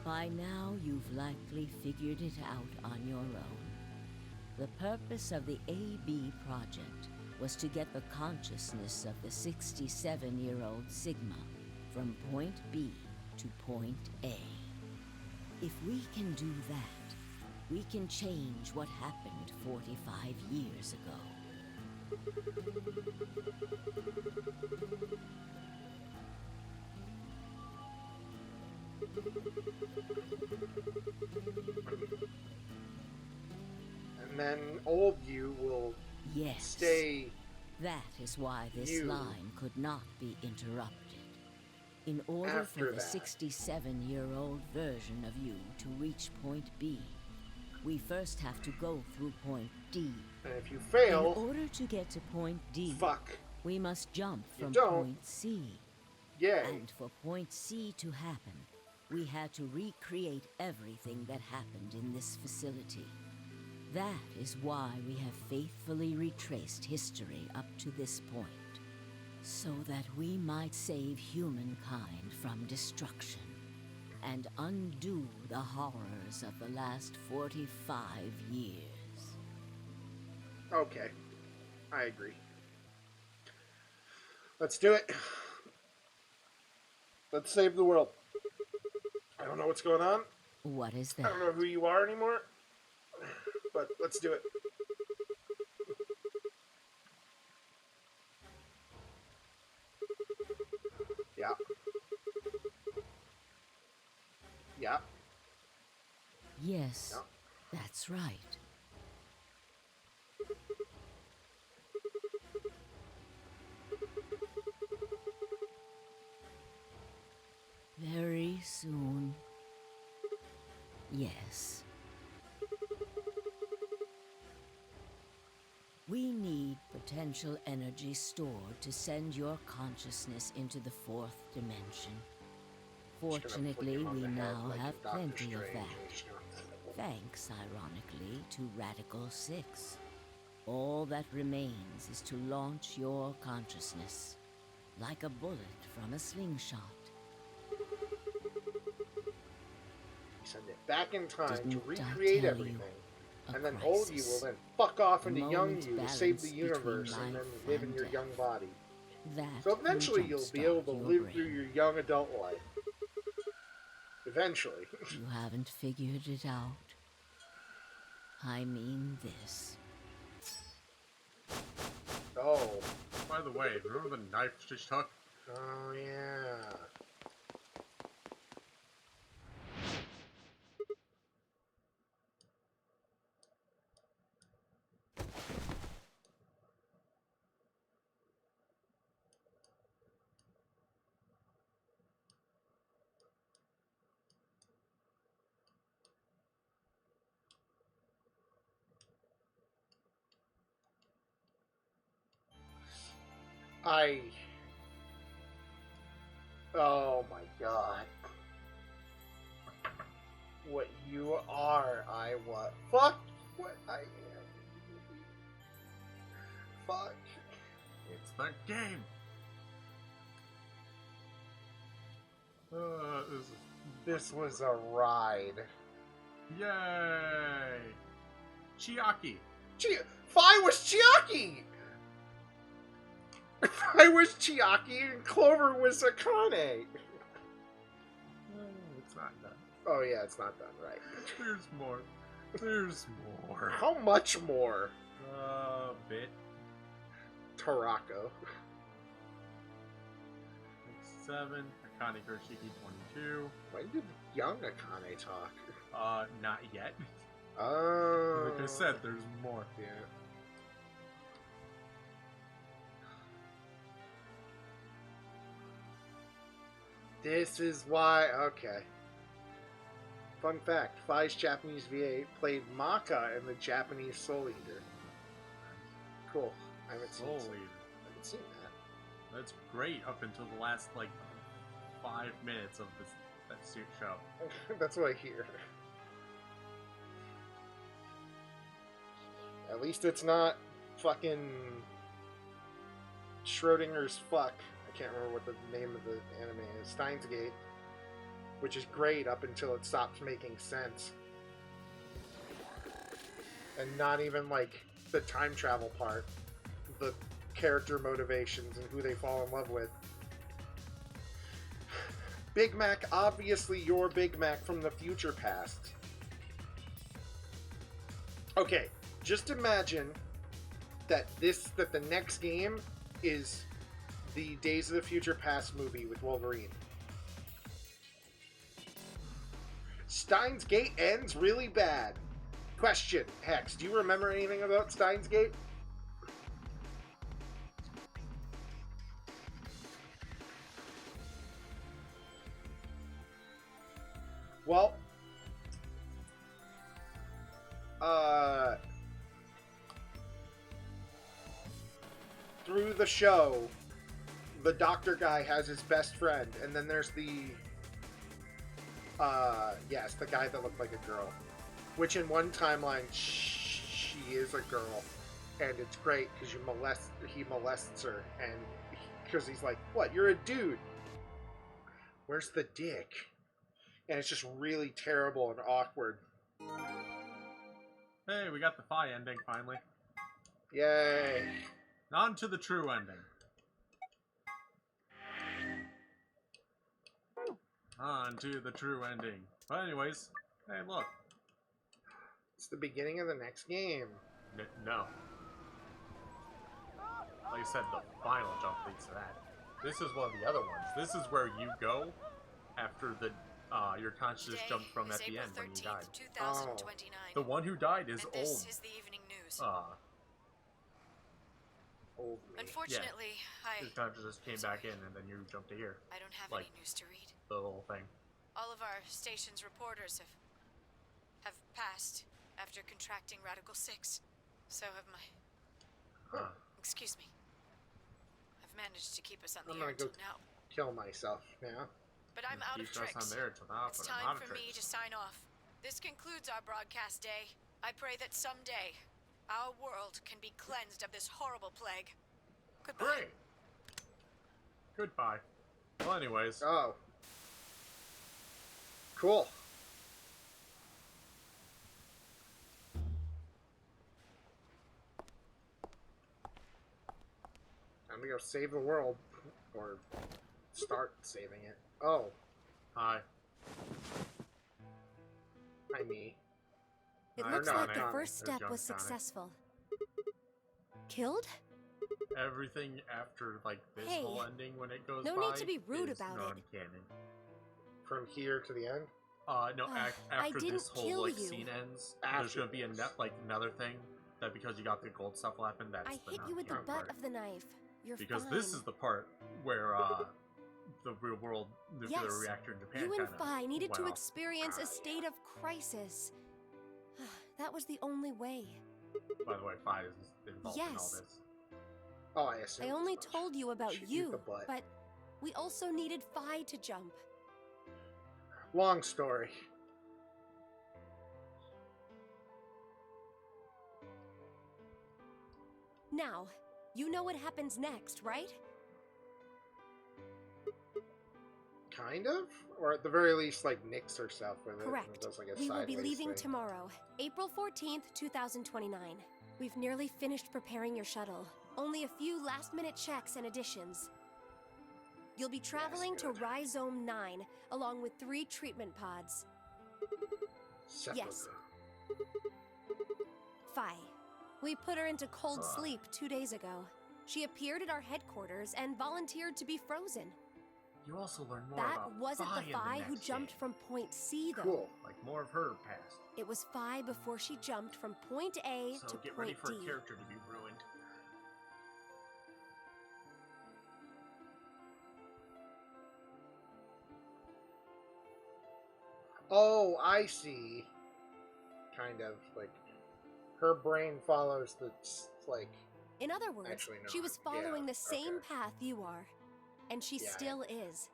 By now, you've likely figured it out on your own. The purpose of the AB project was to get the consciousness of the 67-year-old Sigma from point B to point A. If we can do that, we can change what happened 45 years ago. And then old you will Yes. stay. That is why this You. line could not be interrupted. In order After for the that. 67-year-old version of you to reach point B, we first have to go through point D. And if you fail, In order to get to point D, fuck. we must jump You from don't. point C. Yay. And for point C to happen, we had to recreate everything that happened in this facility. That is why we have faithfully retraced history up to this point, so that we might save humankind from destruction and undo the horrors of the last 45 years. Okay. I agree. Let's do it. Let's save the world. I don't know what's going on. What is I that? don't know who you are anymore. But let's do it. Yeah. Yeah. Yes, Yeah. that's right. Very soon. Yes. We need potential energy stored to send your consciousness into the fourth dimension. Fortunately, we now have plenty of that. Thanks, ironically, to Radical 6. All that remains is to launch your consciousness, like a bullet from a slingshot. Send it back in time to Didn't I recreate tell everything. you? And then old you will then fuck off into young you to save the universe and then live in your young body. That So eventually will you'll be able to jumpstart your live brain. through your young adult life. Eventually. You haven't figured it out. I mean this. Oh. By the way, remember the knife she took? Oh, yeah. Oh my god. What you are, I what? Fuck what I am. Fuck. It's the game! This was a ride. Yay! Chiaki! Fi was Chiaki! Fi was Chiaki and Clover was Akane. It's not done. Oh yeah, it's not done right. There's more. There's more. How much more? A bit. Tarako. 7. Akane Kurashiki 22. When did young Akane talk? Not yet. Oh. Like I said, there's more. Yeah. This is why. Okay. Fun fact: Fi's Japanese VA played Maka in the Japanese Soul Eater. Cool. I haven't seen that. That's great up until the last, like, 5 minutes of that suit show. That's what I hear. At least it's not fucking Schrodinger's fuck. I can't remember what the name of the anime is. Steins Gate. Which is great up until it stops making sense. And not even like the time travel part. The character motivations and who they fall in love with. Big Mac, obviously you're Big Mac from the future past. Okay, just imagine that the next game is the Days of the Future Past movie with Wolverine. Steins Gate ends really bad. Question, Hex, do you remember anything about Steins Gate? Well, through the show, the doctor guy has his best friend, and then there's the yes, the guy that looked like a girl, which in one timeline she is a girl, and it's great because he molests her, and because he's like, what, you're a dude, where's the dick? And it's just really terrible and awkward. Hey, we got the Fi ending finally. Yay. On to the true ending. On to the true ending. But anyways, hey, look. It's the beginning of the next game. No. Like I said, the final jump leads to that. This is one of the other ones. This is where you go after the your consciousness jumped from at the end when you died. 2029. The one who died is And old. this is the evening news. Old. Unfortunately, His consciousness came back in, and then you jumped to here. I don't have like, any news to read. The whole thing. All of our station's reporters have passed after contracting Radical 6. So have my... Excuse me. I've managed to keep us on the air until now. Kill myself now. But I'm out of tricks. It's time for me to sign off. This concludes our broadcast day. I pray that someday our world can be cleansed of this horrible plague. Goodbye. Goodbye. Well, anyways. Oh. Cool. I'm to go save the world. Or start saving it. Oh. Hi. Hi, me. It Hi, looks like the Connie. first There's step was young Connie. successful. Killed? Everything after, like, this Hey, whole ending when it goes no by need to be rude is about it. non-canon. From here to the end? No, I after didn't this whole, kill like, you. scene ends, After there's gonna be another thing that because you got the gold stuff weapon, that's I the hit you with the non-canon butt part. of the knife. You're Because fine. this is the part where, the real world nuclear Yes, reactor in Japan you and kinda Phi needed went to off. experience a state of crisis. That was the only way. By the way, Phi is involved in all Yes. this. Oh, I assume. I only told you about Shoot you, the butt. but we also needed Phi to jump. Long story. Now, you know what happens next, right? Kind of? Or at the very least, like, nix herself with it. Correct. And does, like, a We will be sideways leaving thing. tomorrow, April 14th, 2029. We've nearly finished preparing your shuttle. Only a few last-minute checks and additions. You'll be traveling to Rhizome 9, along with 3 treatment pods. Yes. Phi. We put her into cold sleep 2 days ago. She appeared at our headquarters and volunteered to be frozen. You also learn more That about wasn't Phi the in Phi who next jumped game. from point C, though. Cool. Like more of her past. It was Phi before she jumped from point A So to get ready point for D. a character to be ruined. Oh, I see. Kind of. Like, her brain follows the, like... In other words, Actually, no. she was Yeah, following the same okay. path you are. And she Yeah, still is.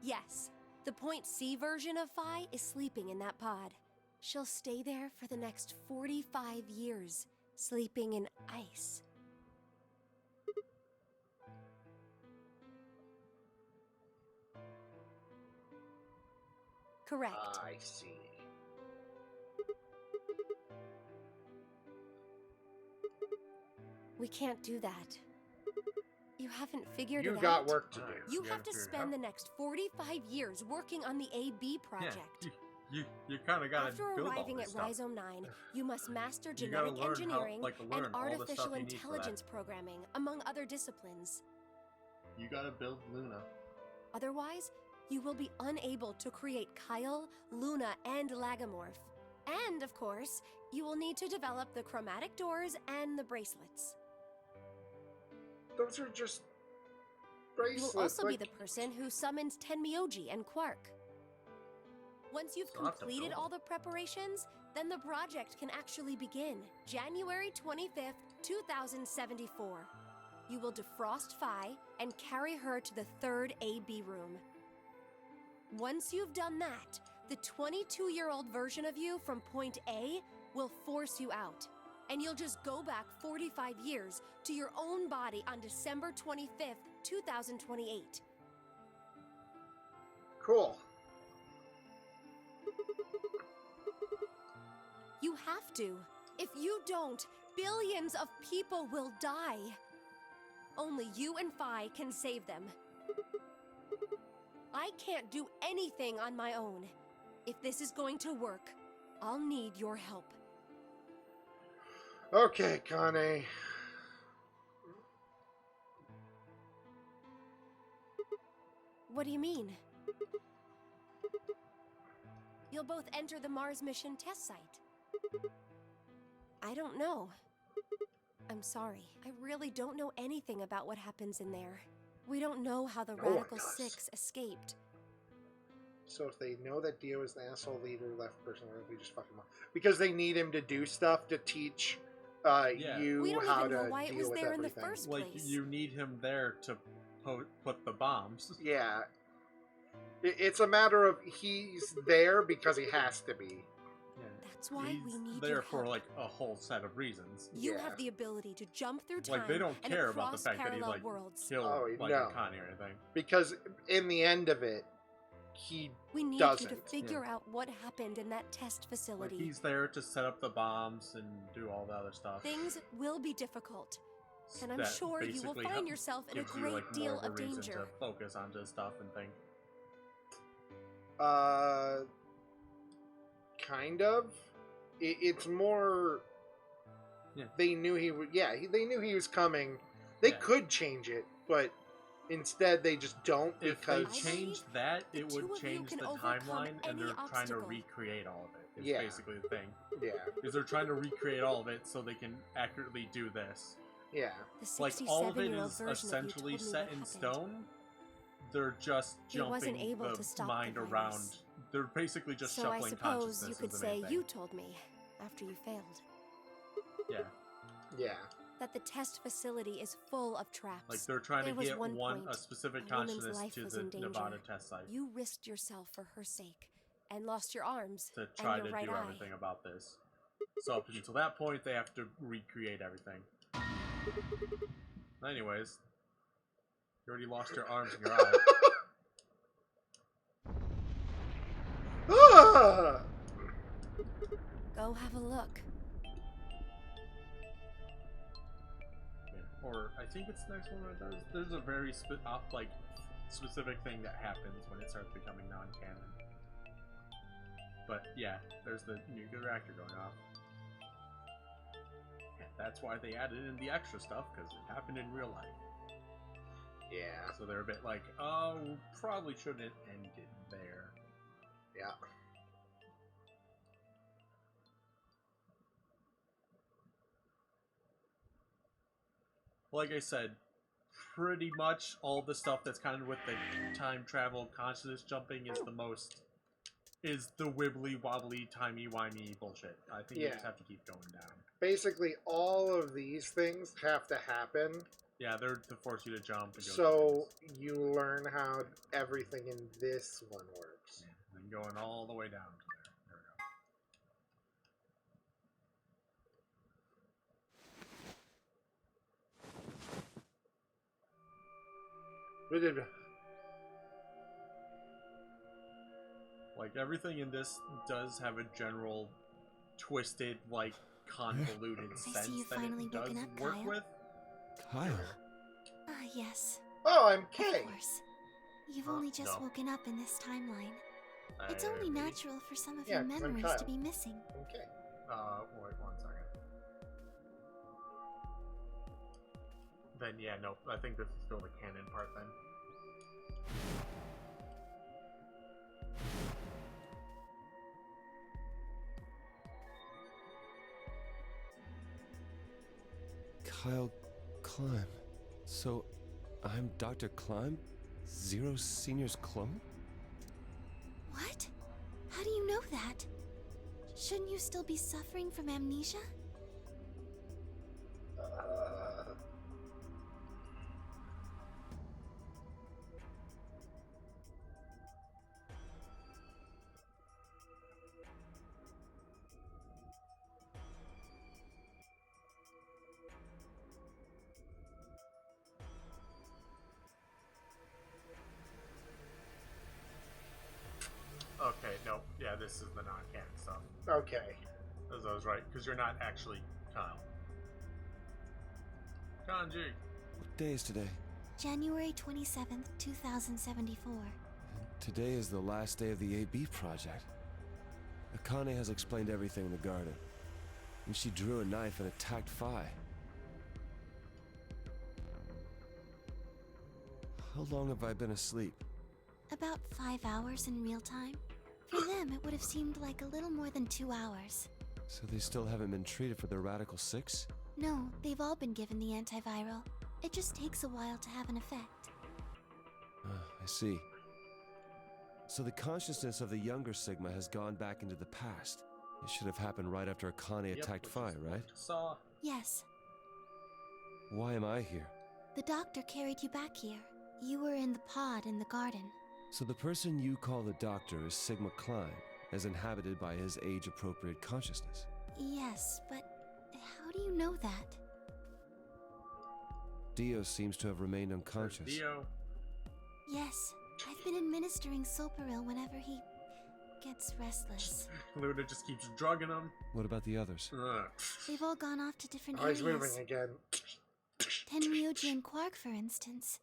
Yes, the point C version of Phi is sleeping in that pod. She'll stay there for the next 45 years, sleeping in ice. Correct. I see. We can't do that. You haven't figured You it got out. work to do. You have to spend the next 45 years working on the AB project. Yeah, you kind of got to After build all arriving this at stuff. Rhizome 9, you must master You gotta genetic learn how- engineering like, learn and all the stuff artificial you need for that. intelligence programming, among other disciplines. You got to build Luna. Otherwise, you will be unable to create Kyle, Luna, and Lagomorph. And, of course, you will need to develop the chromatic doors and the bracelets. Those are just You bracelets. will also be like- the person who summons Tenmyoji and Quark. Once you've Still have to completed build all the preparations, then the project can actually begin. January 25th, 2074. You will defrost Phi and carry her to the third AB room. Once you've done that, the 22-year-old version of you from point A will force you out. And you'll just go back 45 years to your own body on December 25th, 2028. Cool. You have to. If you don't, billions of people will die. Only you and Phi can save them. I can't do anything on my own. If this is going to work, I'll need your help. Okay, Kane. What do you mean? You'll both enter the Mars mission test site. I don't know. I'm sorry. I really don't know anything about what happens in there. We don't know how the No one Radical does. Six escaped. So if they know that Dio is the asshole leader, left person, we just fuck him up. Because they need him to do stuff to teach you We don't how even know to why it deal was with there in the everything. first Like, place. you need him there to put the bombs. Yeah. It's a matter of he's there because he has to be. That's why He's we need there your for, help. like, a whole set of reasons. You have the ability to jump through time Like, they don't and care about the across fact that he, parallel like, worlds. killed, Oh, like, no. Connie or anything. Because in the end of it, he We need doesn't. you to figure out what happened in that test Like, facility. he's there to set up the bombs and do all the other stuff. Things will be difficult, and I'm That sure you will basically find yourself in a gives you, great like, deal more of a reason danger. to focus on just stuff and think. Kind of. It's more. Yeah. They knew he would. Yeah, they knew he was coming. They could change it, but instead they just don't If because they changed that, it would two of you change can the overcome timeline, and any they're trying to obstacle. recreate all of it. Is Yeah. basically the thing. Yeah. Is they're trying to recreate all of it so they can accurately do this. Yeah. The Like all of it 67-year-old is version of you essentially told me set what in happened. stone. They're just He wasn't jumping able to the stop mind the around. virus. They're basically just So I shuffling suppose consciousness. you could is the say main thing. you told me, after you failed, Yeah. Yeah. that the test facility is full of traps. Like they're trying There to was get one one point, a specific a woman's consciousness life to was the in danger. Nevada test site You risked yourself for her sake, and lost your arms to and try your to right do eye. everything about this. So up until that point, they have to recreate everything. Anyways, you already lost your arms and your eye. Ah! Go have a look. Yeah. Or I think it's the next one that does. There's a very specific thing that happens when it starts becoming non-canon. But yeah, there's the nuclear reactor going off. And that's why they added in the extra stuff, because it happened in real life. Yeah. So they're a bit like, oh, probably shouldn't end it there. Yeah. Like I said, pretty much all the stuff that's kind of with the time travel consciousness jumping is the wibbly wobbly timey wimey bullshit. I think you Yeah. just have to keep going down. Basically, all of these things have to happen Yeah, they're to force you to jump. And go so you learn how everything in this one works. Yeah, and going all the way down to there. There we go. Like everything in this does have a general twisted, like convoluted I sense see you that finally it does woken up, work Kyle. with. Kyle. Ah, yes. Oh, I'm Of Kay. course. You've only just no. woken up in this timeline. It's only me? natural for some of Yeah, your 'cause I'm memories to Kyle. be missing. Okay. Wait 1 second. Then yeah, no, I think this is still the canon part then. Kyle Climb. So, I'm Dr. Climb? Zero Senior's clone? What? How do you know that? Shouldn't you still be suffering from amnesia? Okay, no, yeah, this is the non-canon stuff. Okay. As I was right, because you're not actually Kyle. Kanji. What day is today? January 27th, 2074. Today is the last day of the AB project. Akane has explained everything in the garden. And she drew a knife and attacked Phi. How long have I been asleep? About 5 hours in real time. For them, it would have seemed like a little more than 2 hours. So they still haven't been treated for their Radical 6? No, they've all been given the antiviral. It just takes a while to have an effect. I see. So the consciousness of the younger Sigma has gone back into the past. It should have happened right after Akane attacked Phi, right? Saw. Yes, Why am I here? the doctor carried you back here. You were in the pod in the garden. So the person you call the Doctor is Sigma Klein, as inhabited by his age-appropriate consciousness. Yes, but how do you know that? Dio seems to have remained unconscious. Dio. Yes, I've been administering Soparil whenever he gets restless. Luna just keeps drugging him. What about the others? They've all gone off to different Oh, he's areas. moving again. Tenryuji and Quark, for instance.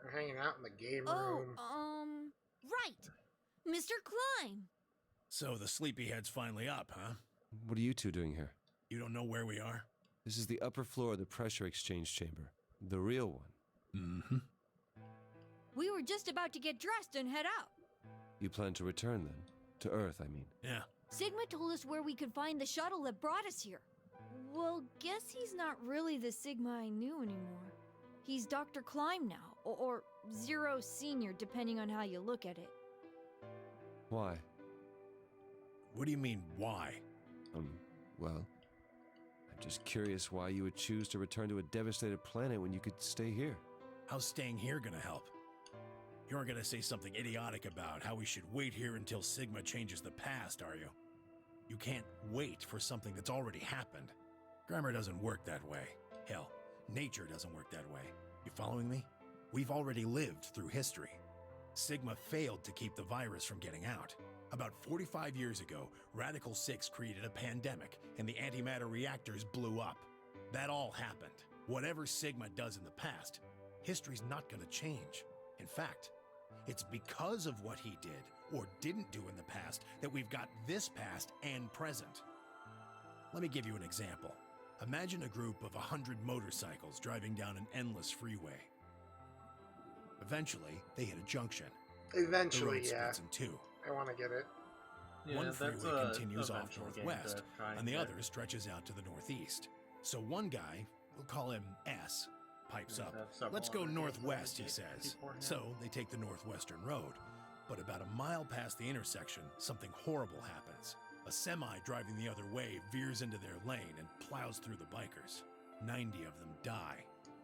They're hanging out in the game Oh, room. right. Mr. Klein. So the sleepyhead's finally up, huh? What are you two doing here? You don't know where we are? This is the upper floor of the pressure exchange chamber. The real one. Mm-hmm. We were just about to get dressed and head out. You plan to return then? To Earth, I mean. Yeah. Sigma told us where we could find the shuttle that brought us here. Well, guess he's not really the Sigma I knew anymore. He's Dr. Klein now, or Zero Senior, depending on how you look at it. Why? What do you mean, why? Well, I'm just curious why you would choose to return to a devastated planet when you could stay here. How's staying here gonna help? You aren't gonna say something idiotic about how we should wait here until Sigma changes the past, are you? You can't wait for something that's already happened. Grammar doesn't work that way. Hell, nature doesn't work that way. You following me? We've already lived through history. Sigma failed to keep the virus from getting out. About 45 years ago, Radical 6 created a pandemic, and the antimatter reactors blew up. That all happened. Whatever Sigma does in the past, history's not gonna change. In fact, it's because of what he did or didn't do in the past that we've got this past and present. Let me give you an example. Imagine a group of 100 motorcycles driving down an endless freeway. Eventually, they hit a junction. Eventually, the road yeah. splits in two. I want to get it. Yeah, One that's freeway continues off eventual game northwest, to try and the get. other stretches out to the northeast. So one guy, we'll call him S, pipes Yeah, up. that's several Let's go other northwest, he games says. beforehand. So they take the northwestern road. But about a mile past the intersection, something horrible happens. A semi driving the other way veers into their lane and plows through the bikers. 90 of them die.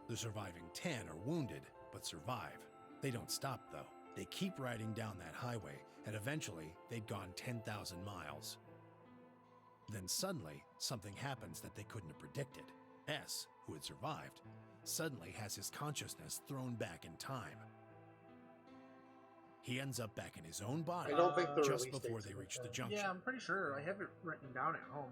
The surviving 10 are wounded, but survive. They don't stop, though. They keep riding down that highway, and eventually they'd gone 10,000 miles. Then suddenly, something happens that they couldn't have predicted. S, who had survived, suddenly has his consciousness thrown back in time. He ends up back in his own body I don't think the just release before date's they in reach the the thing. junction. Yeah, I'm pretty sure I have it written down at home.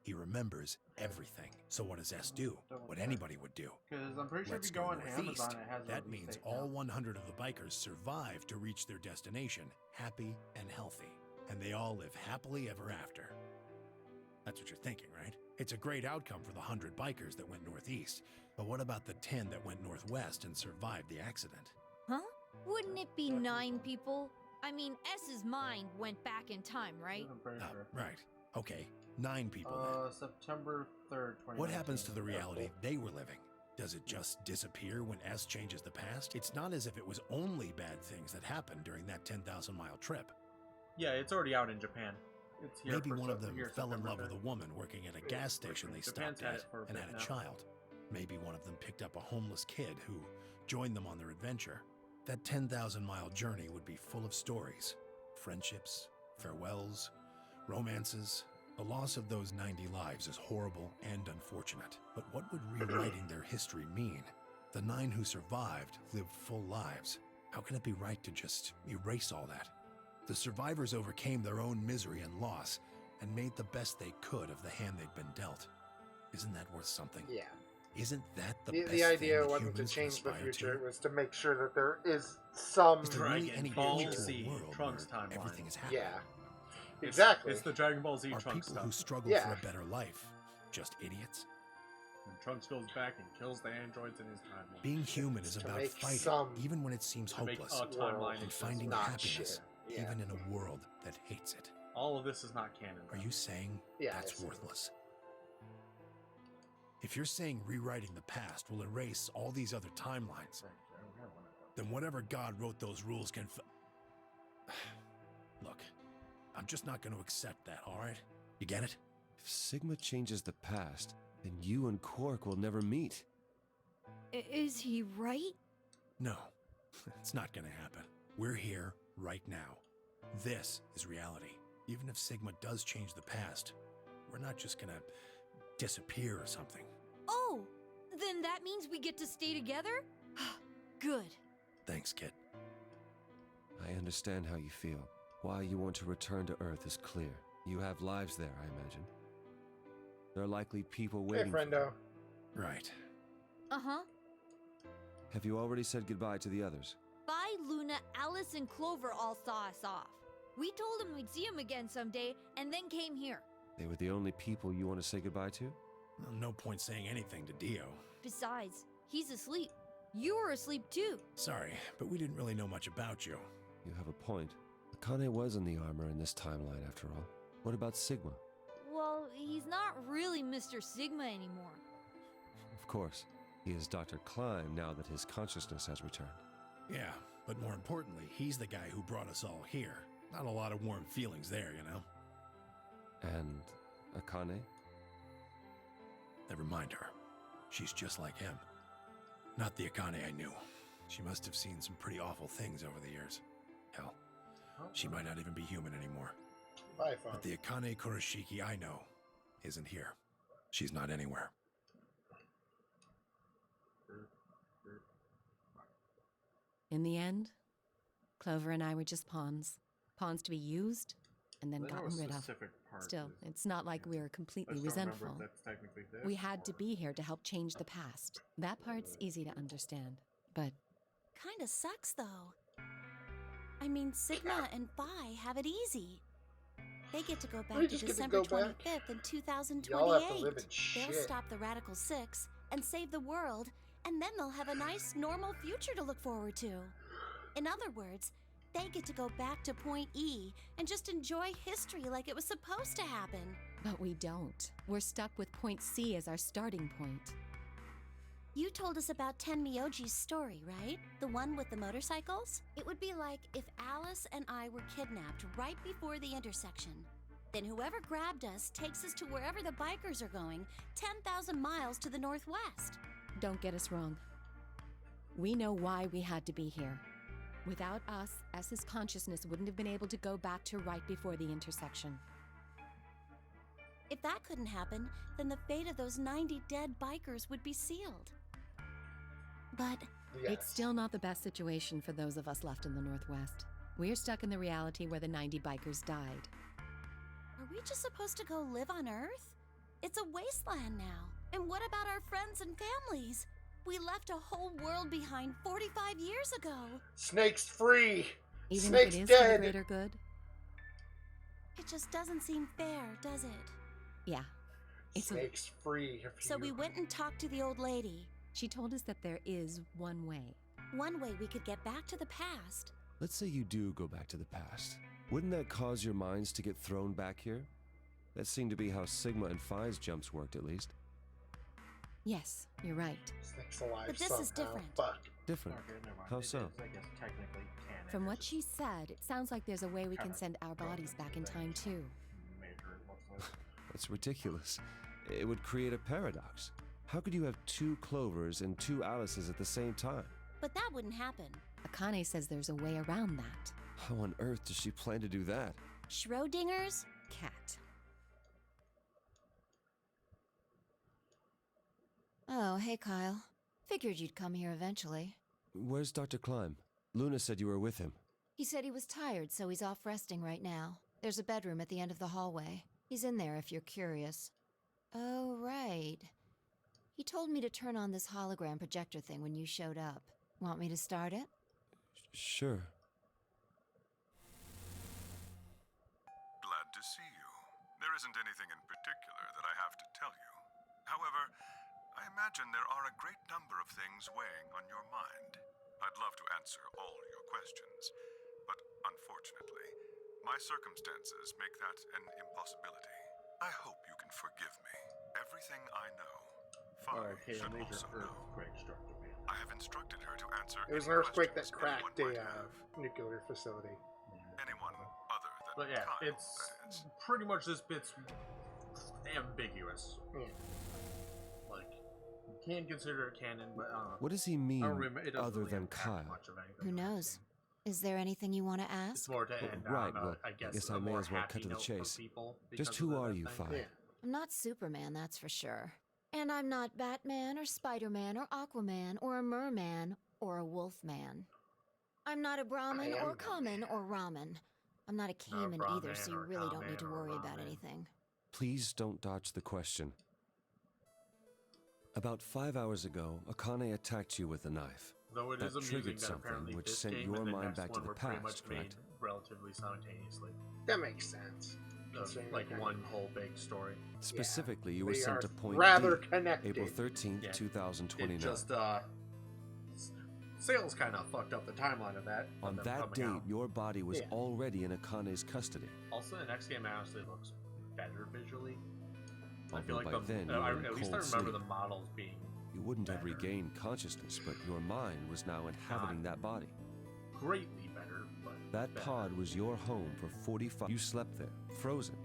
He remembers everything. So what does S do? What anybody would do. Because I'm pretty sure Let's if you go on northeast. Amazon, it has a That release means date all now. 100 of the bikers survive to reach their destination, happy and healthy. And they all live happily ever after. That's what you're thinking, right? It's a great outcome for the 100 bikers that went northeast. But what about the 10 that went northwest and survived the accident? Huh? Wouldn't it be 9 people? I mean, S's mind went back in time, right? I'm pretty sure. Right. Okay, 9 people then. September 3rd, 2019. What happens to the reality they were living? Does it just disappear when S changes the past? It's not as if it was only bad things that happened during that 10,000-mile trip. Yeah, it's already out in Japan. It's here Maybe for one of them here fell in September love with 3rd. a woman working at a gas station they Japan's stopped had at it for a and bit had a now. child. Maybe one of them picked up a homeless kid who joined them on their adventure. That 10,000-mile journey would be full of stories, friendships, farewells, romances. The loss of those 90 lives is horrible and unfortunate. But what would rewriting their history mean? The 9 who survived lived full lives. How can it be right to just erase all that? The survivors overcame their own misery and loss and made the best they could of the hand they'd been dealt. Isn't that worth something? Yeah. Isn't that the best The idea thing that wasn't to humans can change the aspire future, to? it was to make sure that there is some Is there really any Ball future to Z a world Trunks where timeline. everything is happening? Yeah. Exactly. It's the Dragon Ball Z Are Trunks people stuff. who struggle Yeah. for a better life just idiots? When Trunks goes back and kills the androids in his timeline. Being human is To about make fighting, some even when it seems to make hopeless, a timeline and exist. finding Not happiness, shit. Yeah. even in a world that hates it. All of this is not canon. Are you saying Yeah, that's I see. worthless? If you're saying rewriting the past will erase all these other timelines, then whatever God wrote those rules can Look, I'm just not going to accept that, alright? You get it? If Sigma changes the past, then you and Quark will never meet. Is he right? No, it's not going to happen. We're here right now. This is reality. Even if Sigma does change the past, we're not just going to disappear or something. Oh, then that means we get to stay together? Good. Thanks, kid. I understand how you feel. Why you want to return to Earth is clear. You have lives there, I imagine. There are likely people Hey, waiting for friendo. you. Right. Uh-huh. Have you already said goodbye to the others? Bye, Luna, Alice, and Clover all saw us off. We told them we'd see him again someday, and then came here. They were the only people you want to say goodbye to? Well, no point saying anything to Dio. Besides, he's asleep. You were asleep too. Sorry, but we didn't really know much about you. You have a point. Akane was in the armor in this timeline, after all. What about Sigma? Well, he's not really Mr. Sigma anymore. Of course. He is Dr. Klein now that his consciousness has returned. Yeah, but more importantly, he's the guy who brought us all here. Not a lot of warm feelings there, you know? And Akane? Never mind her. She's just like him. Not the Akane I knew. She must have seen some pretty awful things over the years. Hell, she might not even be human anymore. Bye, phone. But the Akane Kurashiki I know isn't here. She's not anywhere. In the end, Clover and I were just pawns. Pawns to be used and then There gotten was rid of. specific part Still, is- it's not like we were I completely just don't remember resentful. if that's technically this. We had to be here to help change the past. That part's easy to understand. But Kinda sucks, though. I mean, Sigma and Phi have it easy. They get to go We back to just get to December go back? 25th in 2028. Y'all have to live in They'll shit. stop the Radical Six and save the world, and then they'll have a nice, normal future to look forward to. In other words, they get to go back to Point E and just enjoy history like it was supposed to happen. But we don't. We're stuck with Point C as our starting point. You told us about Tenmyoji's story, right? The one with the motorcycles? It would be like if Alice and I were kidnapped right before the intersection. Then whoever grabbed us takes us to wherever the bikers are going, 10,000 miles to the northwest. Don't get us wrong. We know why we had to be here. Without us, S's consciousness wouldn't have been able to go back to right before the intersection. If that couldn't happen, then the fate of those 90 dead bikers would be sealed. But It's still not the best situation for those of us left in the Northwest. We're stuck in the reality where the 90 bikers died. are we just supposed to go live on Earth? It's a wasteland now. And what about our friends and families? We left a whole world behind 45 years ago. Snake's free. Even Snake's if it is for the dead. greater good? It just doesn't seem fair, does it? Yeah. Snake's free. So we went and talked to the old lady. She told us that there is one way. One way we could get back to the past. Let's say you do go back to the past. Wouldn't that cause your minds to get thrown back here? That seemed to be how Sigma and Phi's jumps worked, at least. Yes, you're right. Snake's alive But this is somehow. different. Fuck. Different. Okay, never mind. How It so? is, I guess, technically canon. From what she said, it sounds like there's a way we can send our bodies back in time too. Major, it looks like. That's ridiculous. It would create a paradox. How could you have two Clovers and two Alices at the same time? But that wouldn't happen. Akane says there's a way around that. How on earth does she plan to do that? Schrodinger's cat. Oh, hey, Kyle. Figured you'd come here eventually. Where's Dr. Klein? Luna said you were with him. He said he was tired, so he's off resting right now. There's a bedroom at the end of the hallway. He's in there if you're curious. Oh, right. He told me to turn on this hologram projector thing when you showed up. Want me to start it? Sure. Glad to see you. There isn't anything in particular that I have to tell you. However, I imagine there are a great number of things weighing on your mind. I'd love to answer all your questions, but unfortunately, my circumstances make that an impossibility. I hope you can forgive me. Everything I know, Phi Okay, should major also know. earthquake struck the band. I have instructed her to answer It was any an earthquake that questions cracked anyone a might have. nuclear facility. Anyone other than But yeah, Kyle, it's that is. pretty much this bit's ambiguous. Yeah. Like, you can consider it canon, but What does he mean, I don't remember- it doesn't other really than impact Kyle? much of anything. Who knows? Is there anything you want to ask? It's more to end right, on, well, I guess, I a may more as well happy cut to the note for chase. people Just because who of are that you, thing. Phi? Yeah. I'm not Superman, that's for sure. And I'm not Batman or Spider-Man or Aquaman or a merman or a wolfman. I'm not a Brahmin or common or ramen. I'm not a Cayman either, so you really don't need to worry about anything. Please don't dodge the question. About 5 hours ago, Akane attacked you with a knife. Though it that is amusing triggered that something apparently which this sent game your and the mind next back to one the were pretty much past, made correct? relatively simultaneously. That makes sense. Like one whole big story. Specifically, you were they sent are to Point rather D, connected. April 13th, Yeah. 2029. It just, sales kind of fucked up the timeline of that. On them that coming date, out. your body was Yeah. already in Akane's custody. Also, the next game honestly looks better visually. I Although feel like by then, you were in at least I cold remember sleep. the models being You wouldn't have better. regained consciousness, but your mind was now inhabiting that body. greatly better, but That better. pod was your home for 45. You slept there, frozen,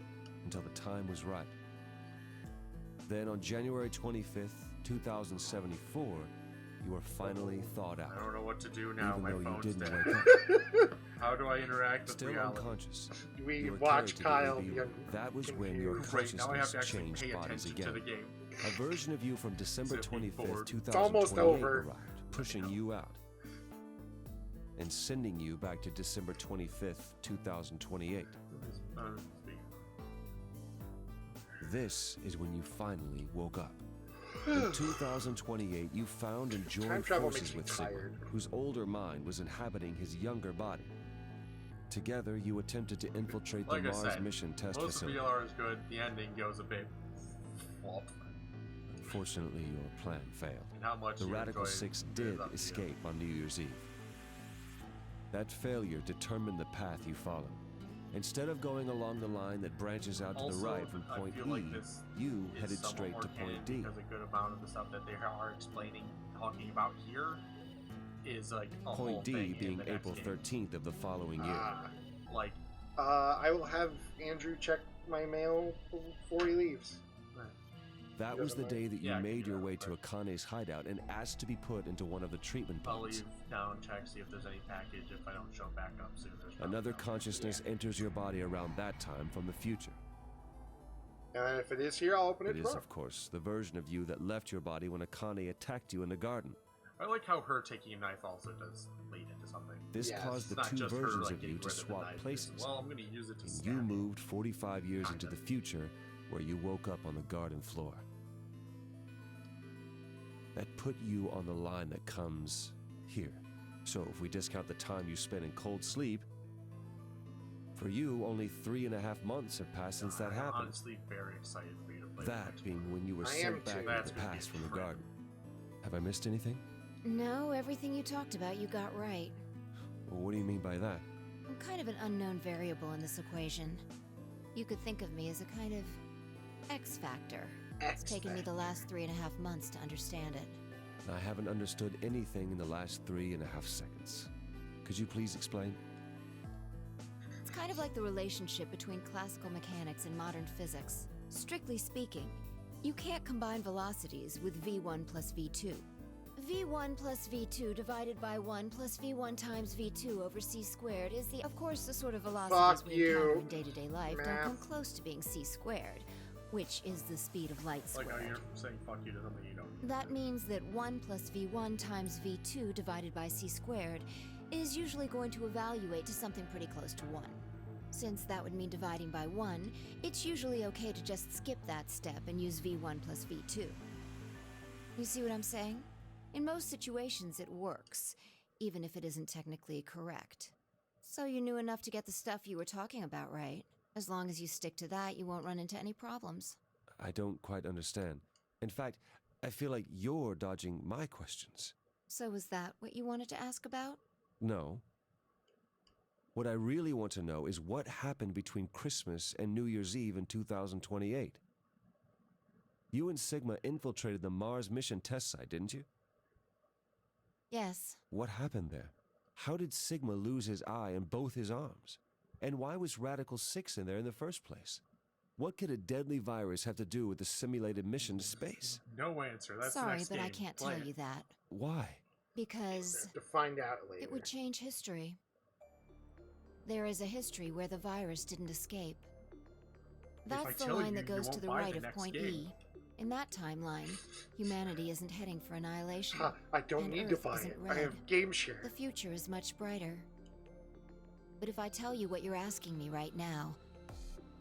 until the time was right. Then on January 25th, 2074, you were finally thawed out. I don't know what to do now. Even My though you phone's didn't dead. wake up. How do I interact with Still reality? unconscious. We you were watched carried to the Kyle ABU. get That was when your confused. Great, now I have consciousness to actually changed pay bodies attention again. to the game. A version of you from December 25th, 2028 It's almost over. arrived, pushing you out. And sending you back to December 25th, 2028. This is when you finally woke up. In 2028, you found and Time joined travel forces makes me with Sigma, tired. whose older mind was inhabiting his younger body. Together, you attempted to infiltrate Like the I Mars said, mission test most of facility. VLR is good. The ending goes a bit flop. Unfortunately, your plan failed. And how much The you Radical enjoy Six it did is up to you. escape on New Year's Eve. That failure determined the path you followed. Instead of going along the line that branches out to Also, the right from I point feel E, like this you is headed somewhat straight to more point canon D. because a good amount of the stuff that they are explaining, talking about here, is like a whole Point D thing in being the next April game. 13th of the following year. Like, I will have Andrew check my mail before he leaves. That was the day that you Yeah, I can made do your that way real to Akane's hideout and asked to be put into one of the treatment I'll pods. leave now and check, see if there's any package. If I don't show back up soon, there's probably Another nothing. consciousness enters your body around that time from the future. And if it is here, I'll open it It is, tomorrow. of course, the version of you that left your body when Akane attacked you in the garden. I like how her taking a knife also does lead into something. This caused the It's not two just her, versions like, of you getting to rid of the swap knife. It's, places. well, I'm going to use it to And stab you moved 45 years into the future, where you woke up on the garden floor. That put you on the line that comes here. So if we discount the time you spent in cold sleep, for you, only 3.5 months have passed since that I'm happened. honestly very excited for you to play the That next being when you were I sent am back too. to That's the gonna be past from the incredible. garden. Have I missed anything? No, everything you talked about you got right. Well, what do you mean by that? I'm kind of an unknown variable in this equation. You could think of me as a kind of X factor. It's taken me the last 3.5 months to understand it. I haven't understood anything in the last 3.5 seconds. Could you please explain? It's kind of like the relationship between classical mechanics and modern physics. Strictly speaking, you can't combine velocities with v1 plus v2. v1 plus v2 divided by 1 plus v1 times v2 over c squared is of course, the sort of velocities we encounter in day-to-day life don't come close to being c squared, which is the speed of light Like squared. how you're saying fuck you to something you don't. That means that 1 plus v1 times v2 divided by c squared is usually going to evaluate to something pretty close to 1. Since that would mean dividing by 1, it's usually okay to just skip that step and use v1 plus v2. You see what I'm saying? In most situations it works, even if it isn't technically correct. So you knew enough to get the stuff you were talking about right. As long as you stick to that, you won't run into any problems. I don't quite understand. In fact, I feel like you're dodging my questions. So was that what you wanted to ask about? No. What I really want to know is what happened between Christmas and New Year's Eve in 2028. You and Sigma infiltrated the Mars mission test site, didn't you? Yes. What happened there? How did Sigma lose his eye and both his arms? And why was Radical 6 in there in the first place? What could a deadly virus have to do with the simulated mission to space? No answer. That's the Sorry, next but game. I can't Play tell it. you that. Why? Because To find out later. it would change history. There is a history where the virus didn't escape. I That's the tell line you, that you goes to won't the buy right the of next point game. E. In that timeline, humanity isn't heading for annihilation. I don't and need to Earth buy isn't it. red. I have game share. The future is much brighter. But if I tell you what you're asking me right now,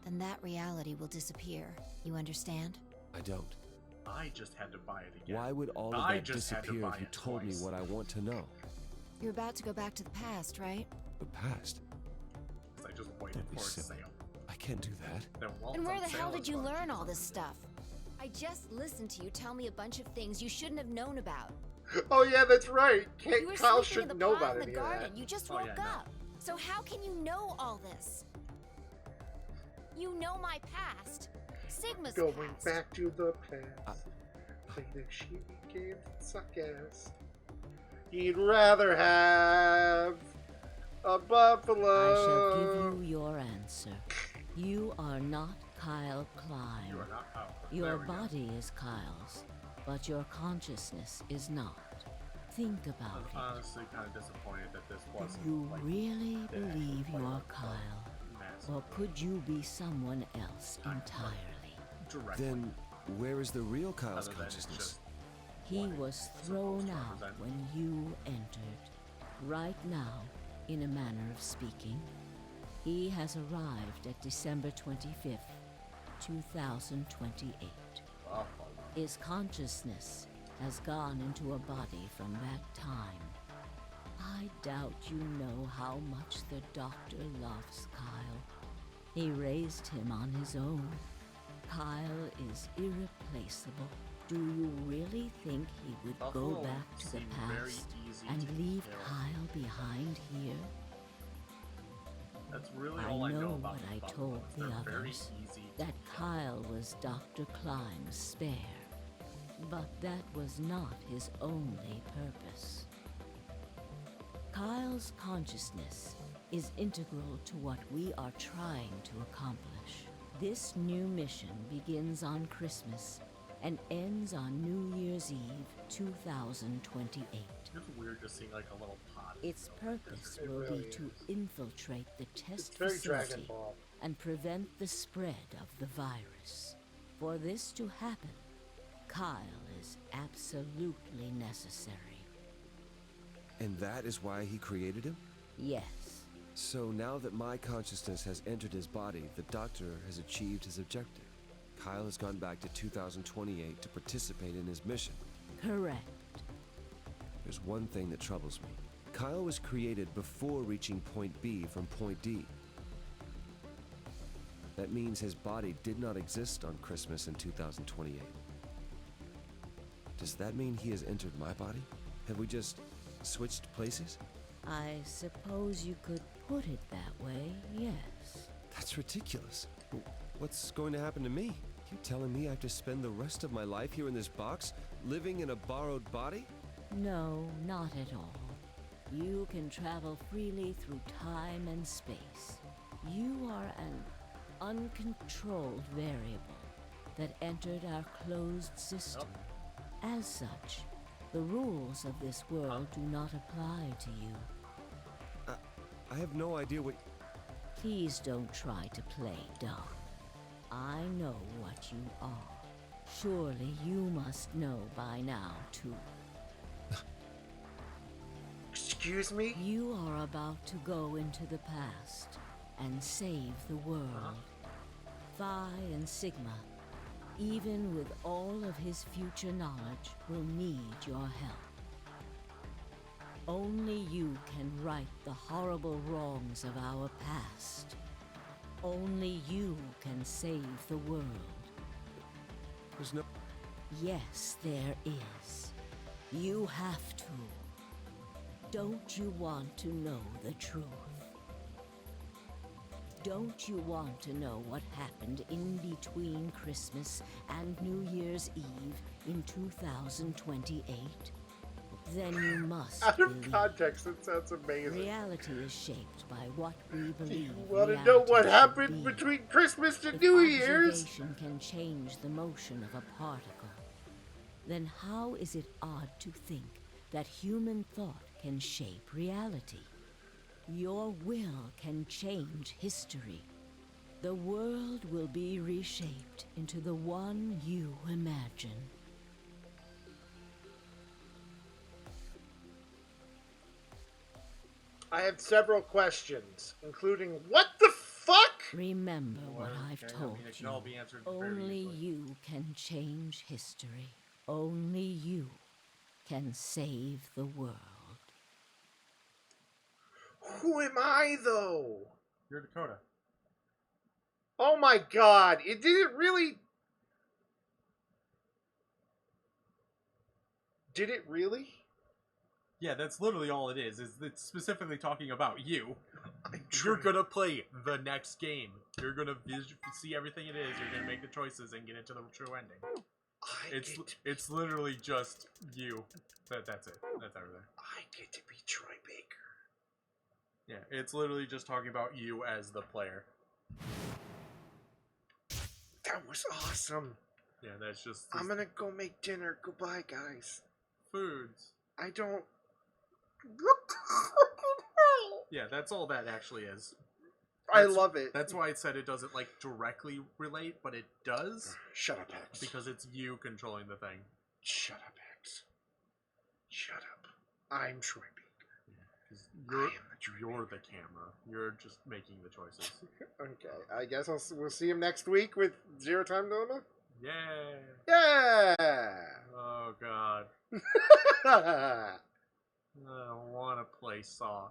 then that reality will disappear. You understand? I don't. I just had to buy it again. Why would all of I that just had to disappear buy if you it told me twice. what I want to know? You're about to go back to the past, right? The past? I just waited Don't be for a silly. sale. I can't do that. Then And where the sale hell is did you fun. learn all this stuff? I just listened to you tell me a bunch of things you shouldn't have known about. Oh yeah, that's right. You were Kyle sleeping in the shouldn't know pile about in any the of garden. that. You just Oh, woke yeah, no. up. So how can you know all this? You know my past. Sigma's Going past. back to the past. Play the shitty games and suck ass. He'd rather have a buffalo. I shall give you your answer. You are not Kyle Klein. You are not. Oh, there Your we go. body is Kyle's, but your consciousness is not. Think about it. I'm honestly kind of disappointed that this Do wasn't. you like, really the actual believe player you're of Kyle? Massive Or could you be someone else entirely? directly. Then where is the real Kyle's Other than it's consciousness? just He was thrown out represent. when you entered. Right now, in a manner of speaking, he has arrived at December 25th, 2028. Oh, His consciousness has gone into a body from that time. I doubt you know how much the doctor loves Kyle. He raised him on his own. Kyle is irreplaceable. Do you really think he would go Buffalo back to the seemed very past easy and to leave kill. Kyle behind here? That's really I all I know know about what I Buffalo. told the They're very others, easy to that Kyle was Dr. Klein's spare. But that was not his only purpose. Kyle's consciousness is integral to what we are trying to accomplish. This new mission begins on Christmas and ends on New Year's Eve 2028. It's weird just seeing like a little pot. Its purpose will really be to infiltrate the test It's very Dragon facility Ball. and prevent the spread of the virus. For this to happen, Kyle is absolutely necessary. And that is why he created him? Yes. So now that my consciousness has entered his body, the doctor has achieved his objective. Kyle has gone back to 2028 to participate in his mission. Correct. There's one thing that troubles me. Kyle was created before reaching point B from point D. That means his body did not exist on Christmas in 2028. Does that mean he has entered my body? Have we just switched places? I suppose you could put it that way, yes. That's ridiculous. What's going to happen to me? You telling me I have to spend the rest of my life here in this box, living in a borrowed body? No, not at all. You can travel freely through time and space. You are an uncontrolled variable that entered our closed system. As such, the rules of this world do not apply to you. I have no idea what... Please don't try to play dumb. I know what you are. Surely you must know by now, too. Excuse me? You are about to go into the past and save the world. Phi and Sigma, even with all of his future knowledge, will need your help. Only you can right the horrible wrongs of our past. Only you can save the world. There's no... Yes, there is. You have to. Don't you want to know the truth? Don't you want to know what happened in between Christmas and New Year's Eve in 2028? Then you must Out of believe. context, it sounds amazing. Reality is shaped by what we believe. You want to know what reality happened should be. between Christmas and If New Year's? observation can change the motion of a particle, then how is it odd to think that human thought can shape reality? Your will can change history. The world will be reshaped into the one you imagine. I have several questions, including what the fuck? Remember what I've Okay, I told mean, it can you. all be answered very Only easily. you can change history. Only you can save the world. Who am I, though? You're Dakota. Oh my god, it did it really... Did it really? Yeah, that's literally all it is it's specifically talking about you. You're gonna play the next game. You're gonna see everything it is. You're gonna make the choices and get into the true ending. It's literally just you. That's it. That's everything. I get to be Troy Baker. Yeah, it's literally just talking about you as the player. That was awesome. Yeah, that's just... I'm gonna go make dinner. Goodbye, guys. Foods. I don't... Yeah, that's all that actually is. I love it. That's why I said it doesn't, like, directly relate, but it does. Shut up, X. Because it's you controlling the thing. Shut up, X. Shut up. I'm Troy Baker. You're the camera. You're just making the choices. Okay, I guess we'll see him next week with Zero Time Dilemma? Yeah. Yeah! Oh, God. I want to play Saw.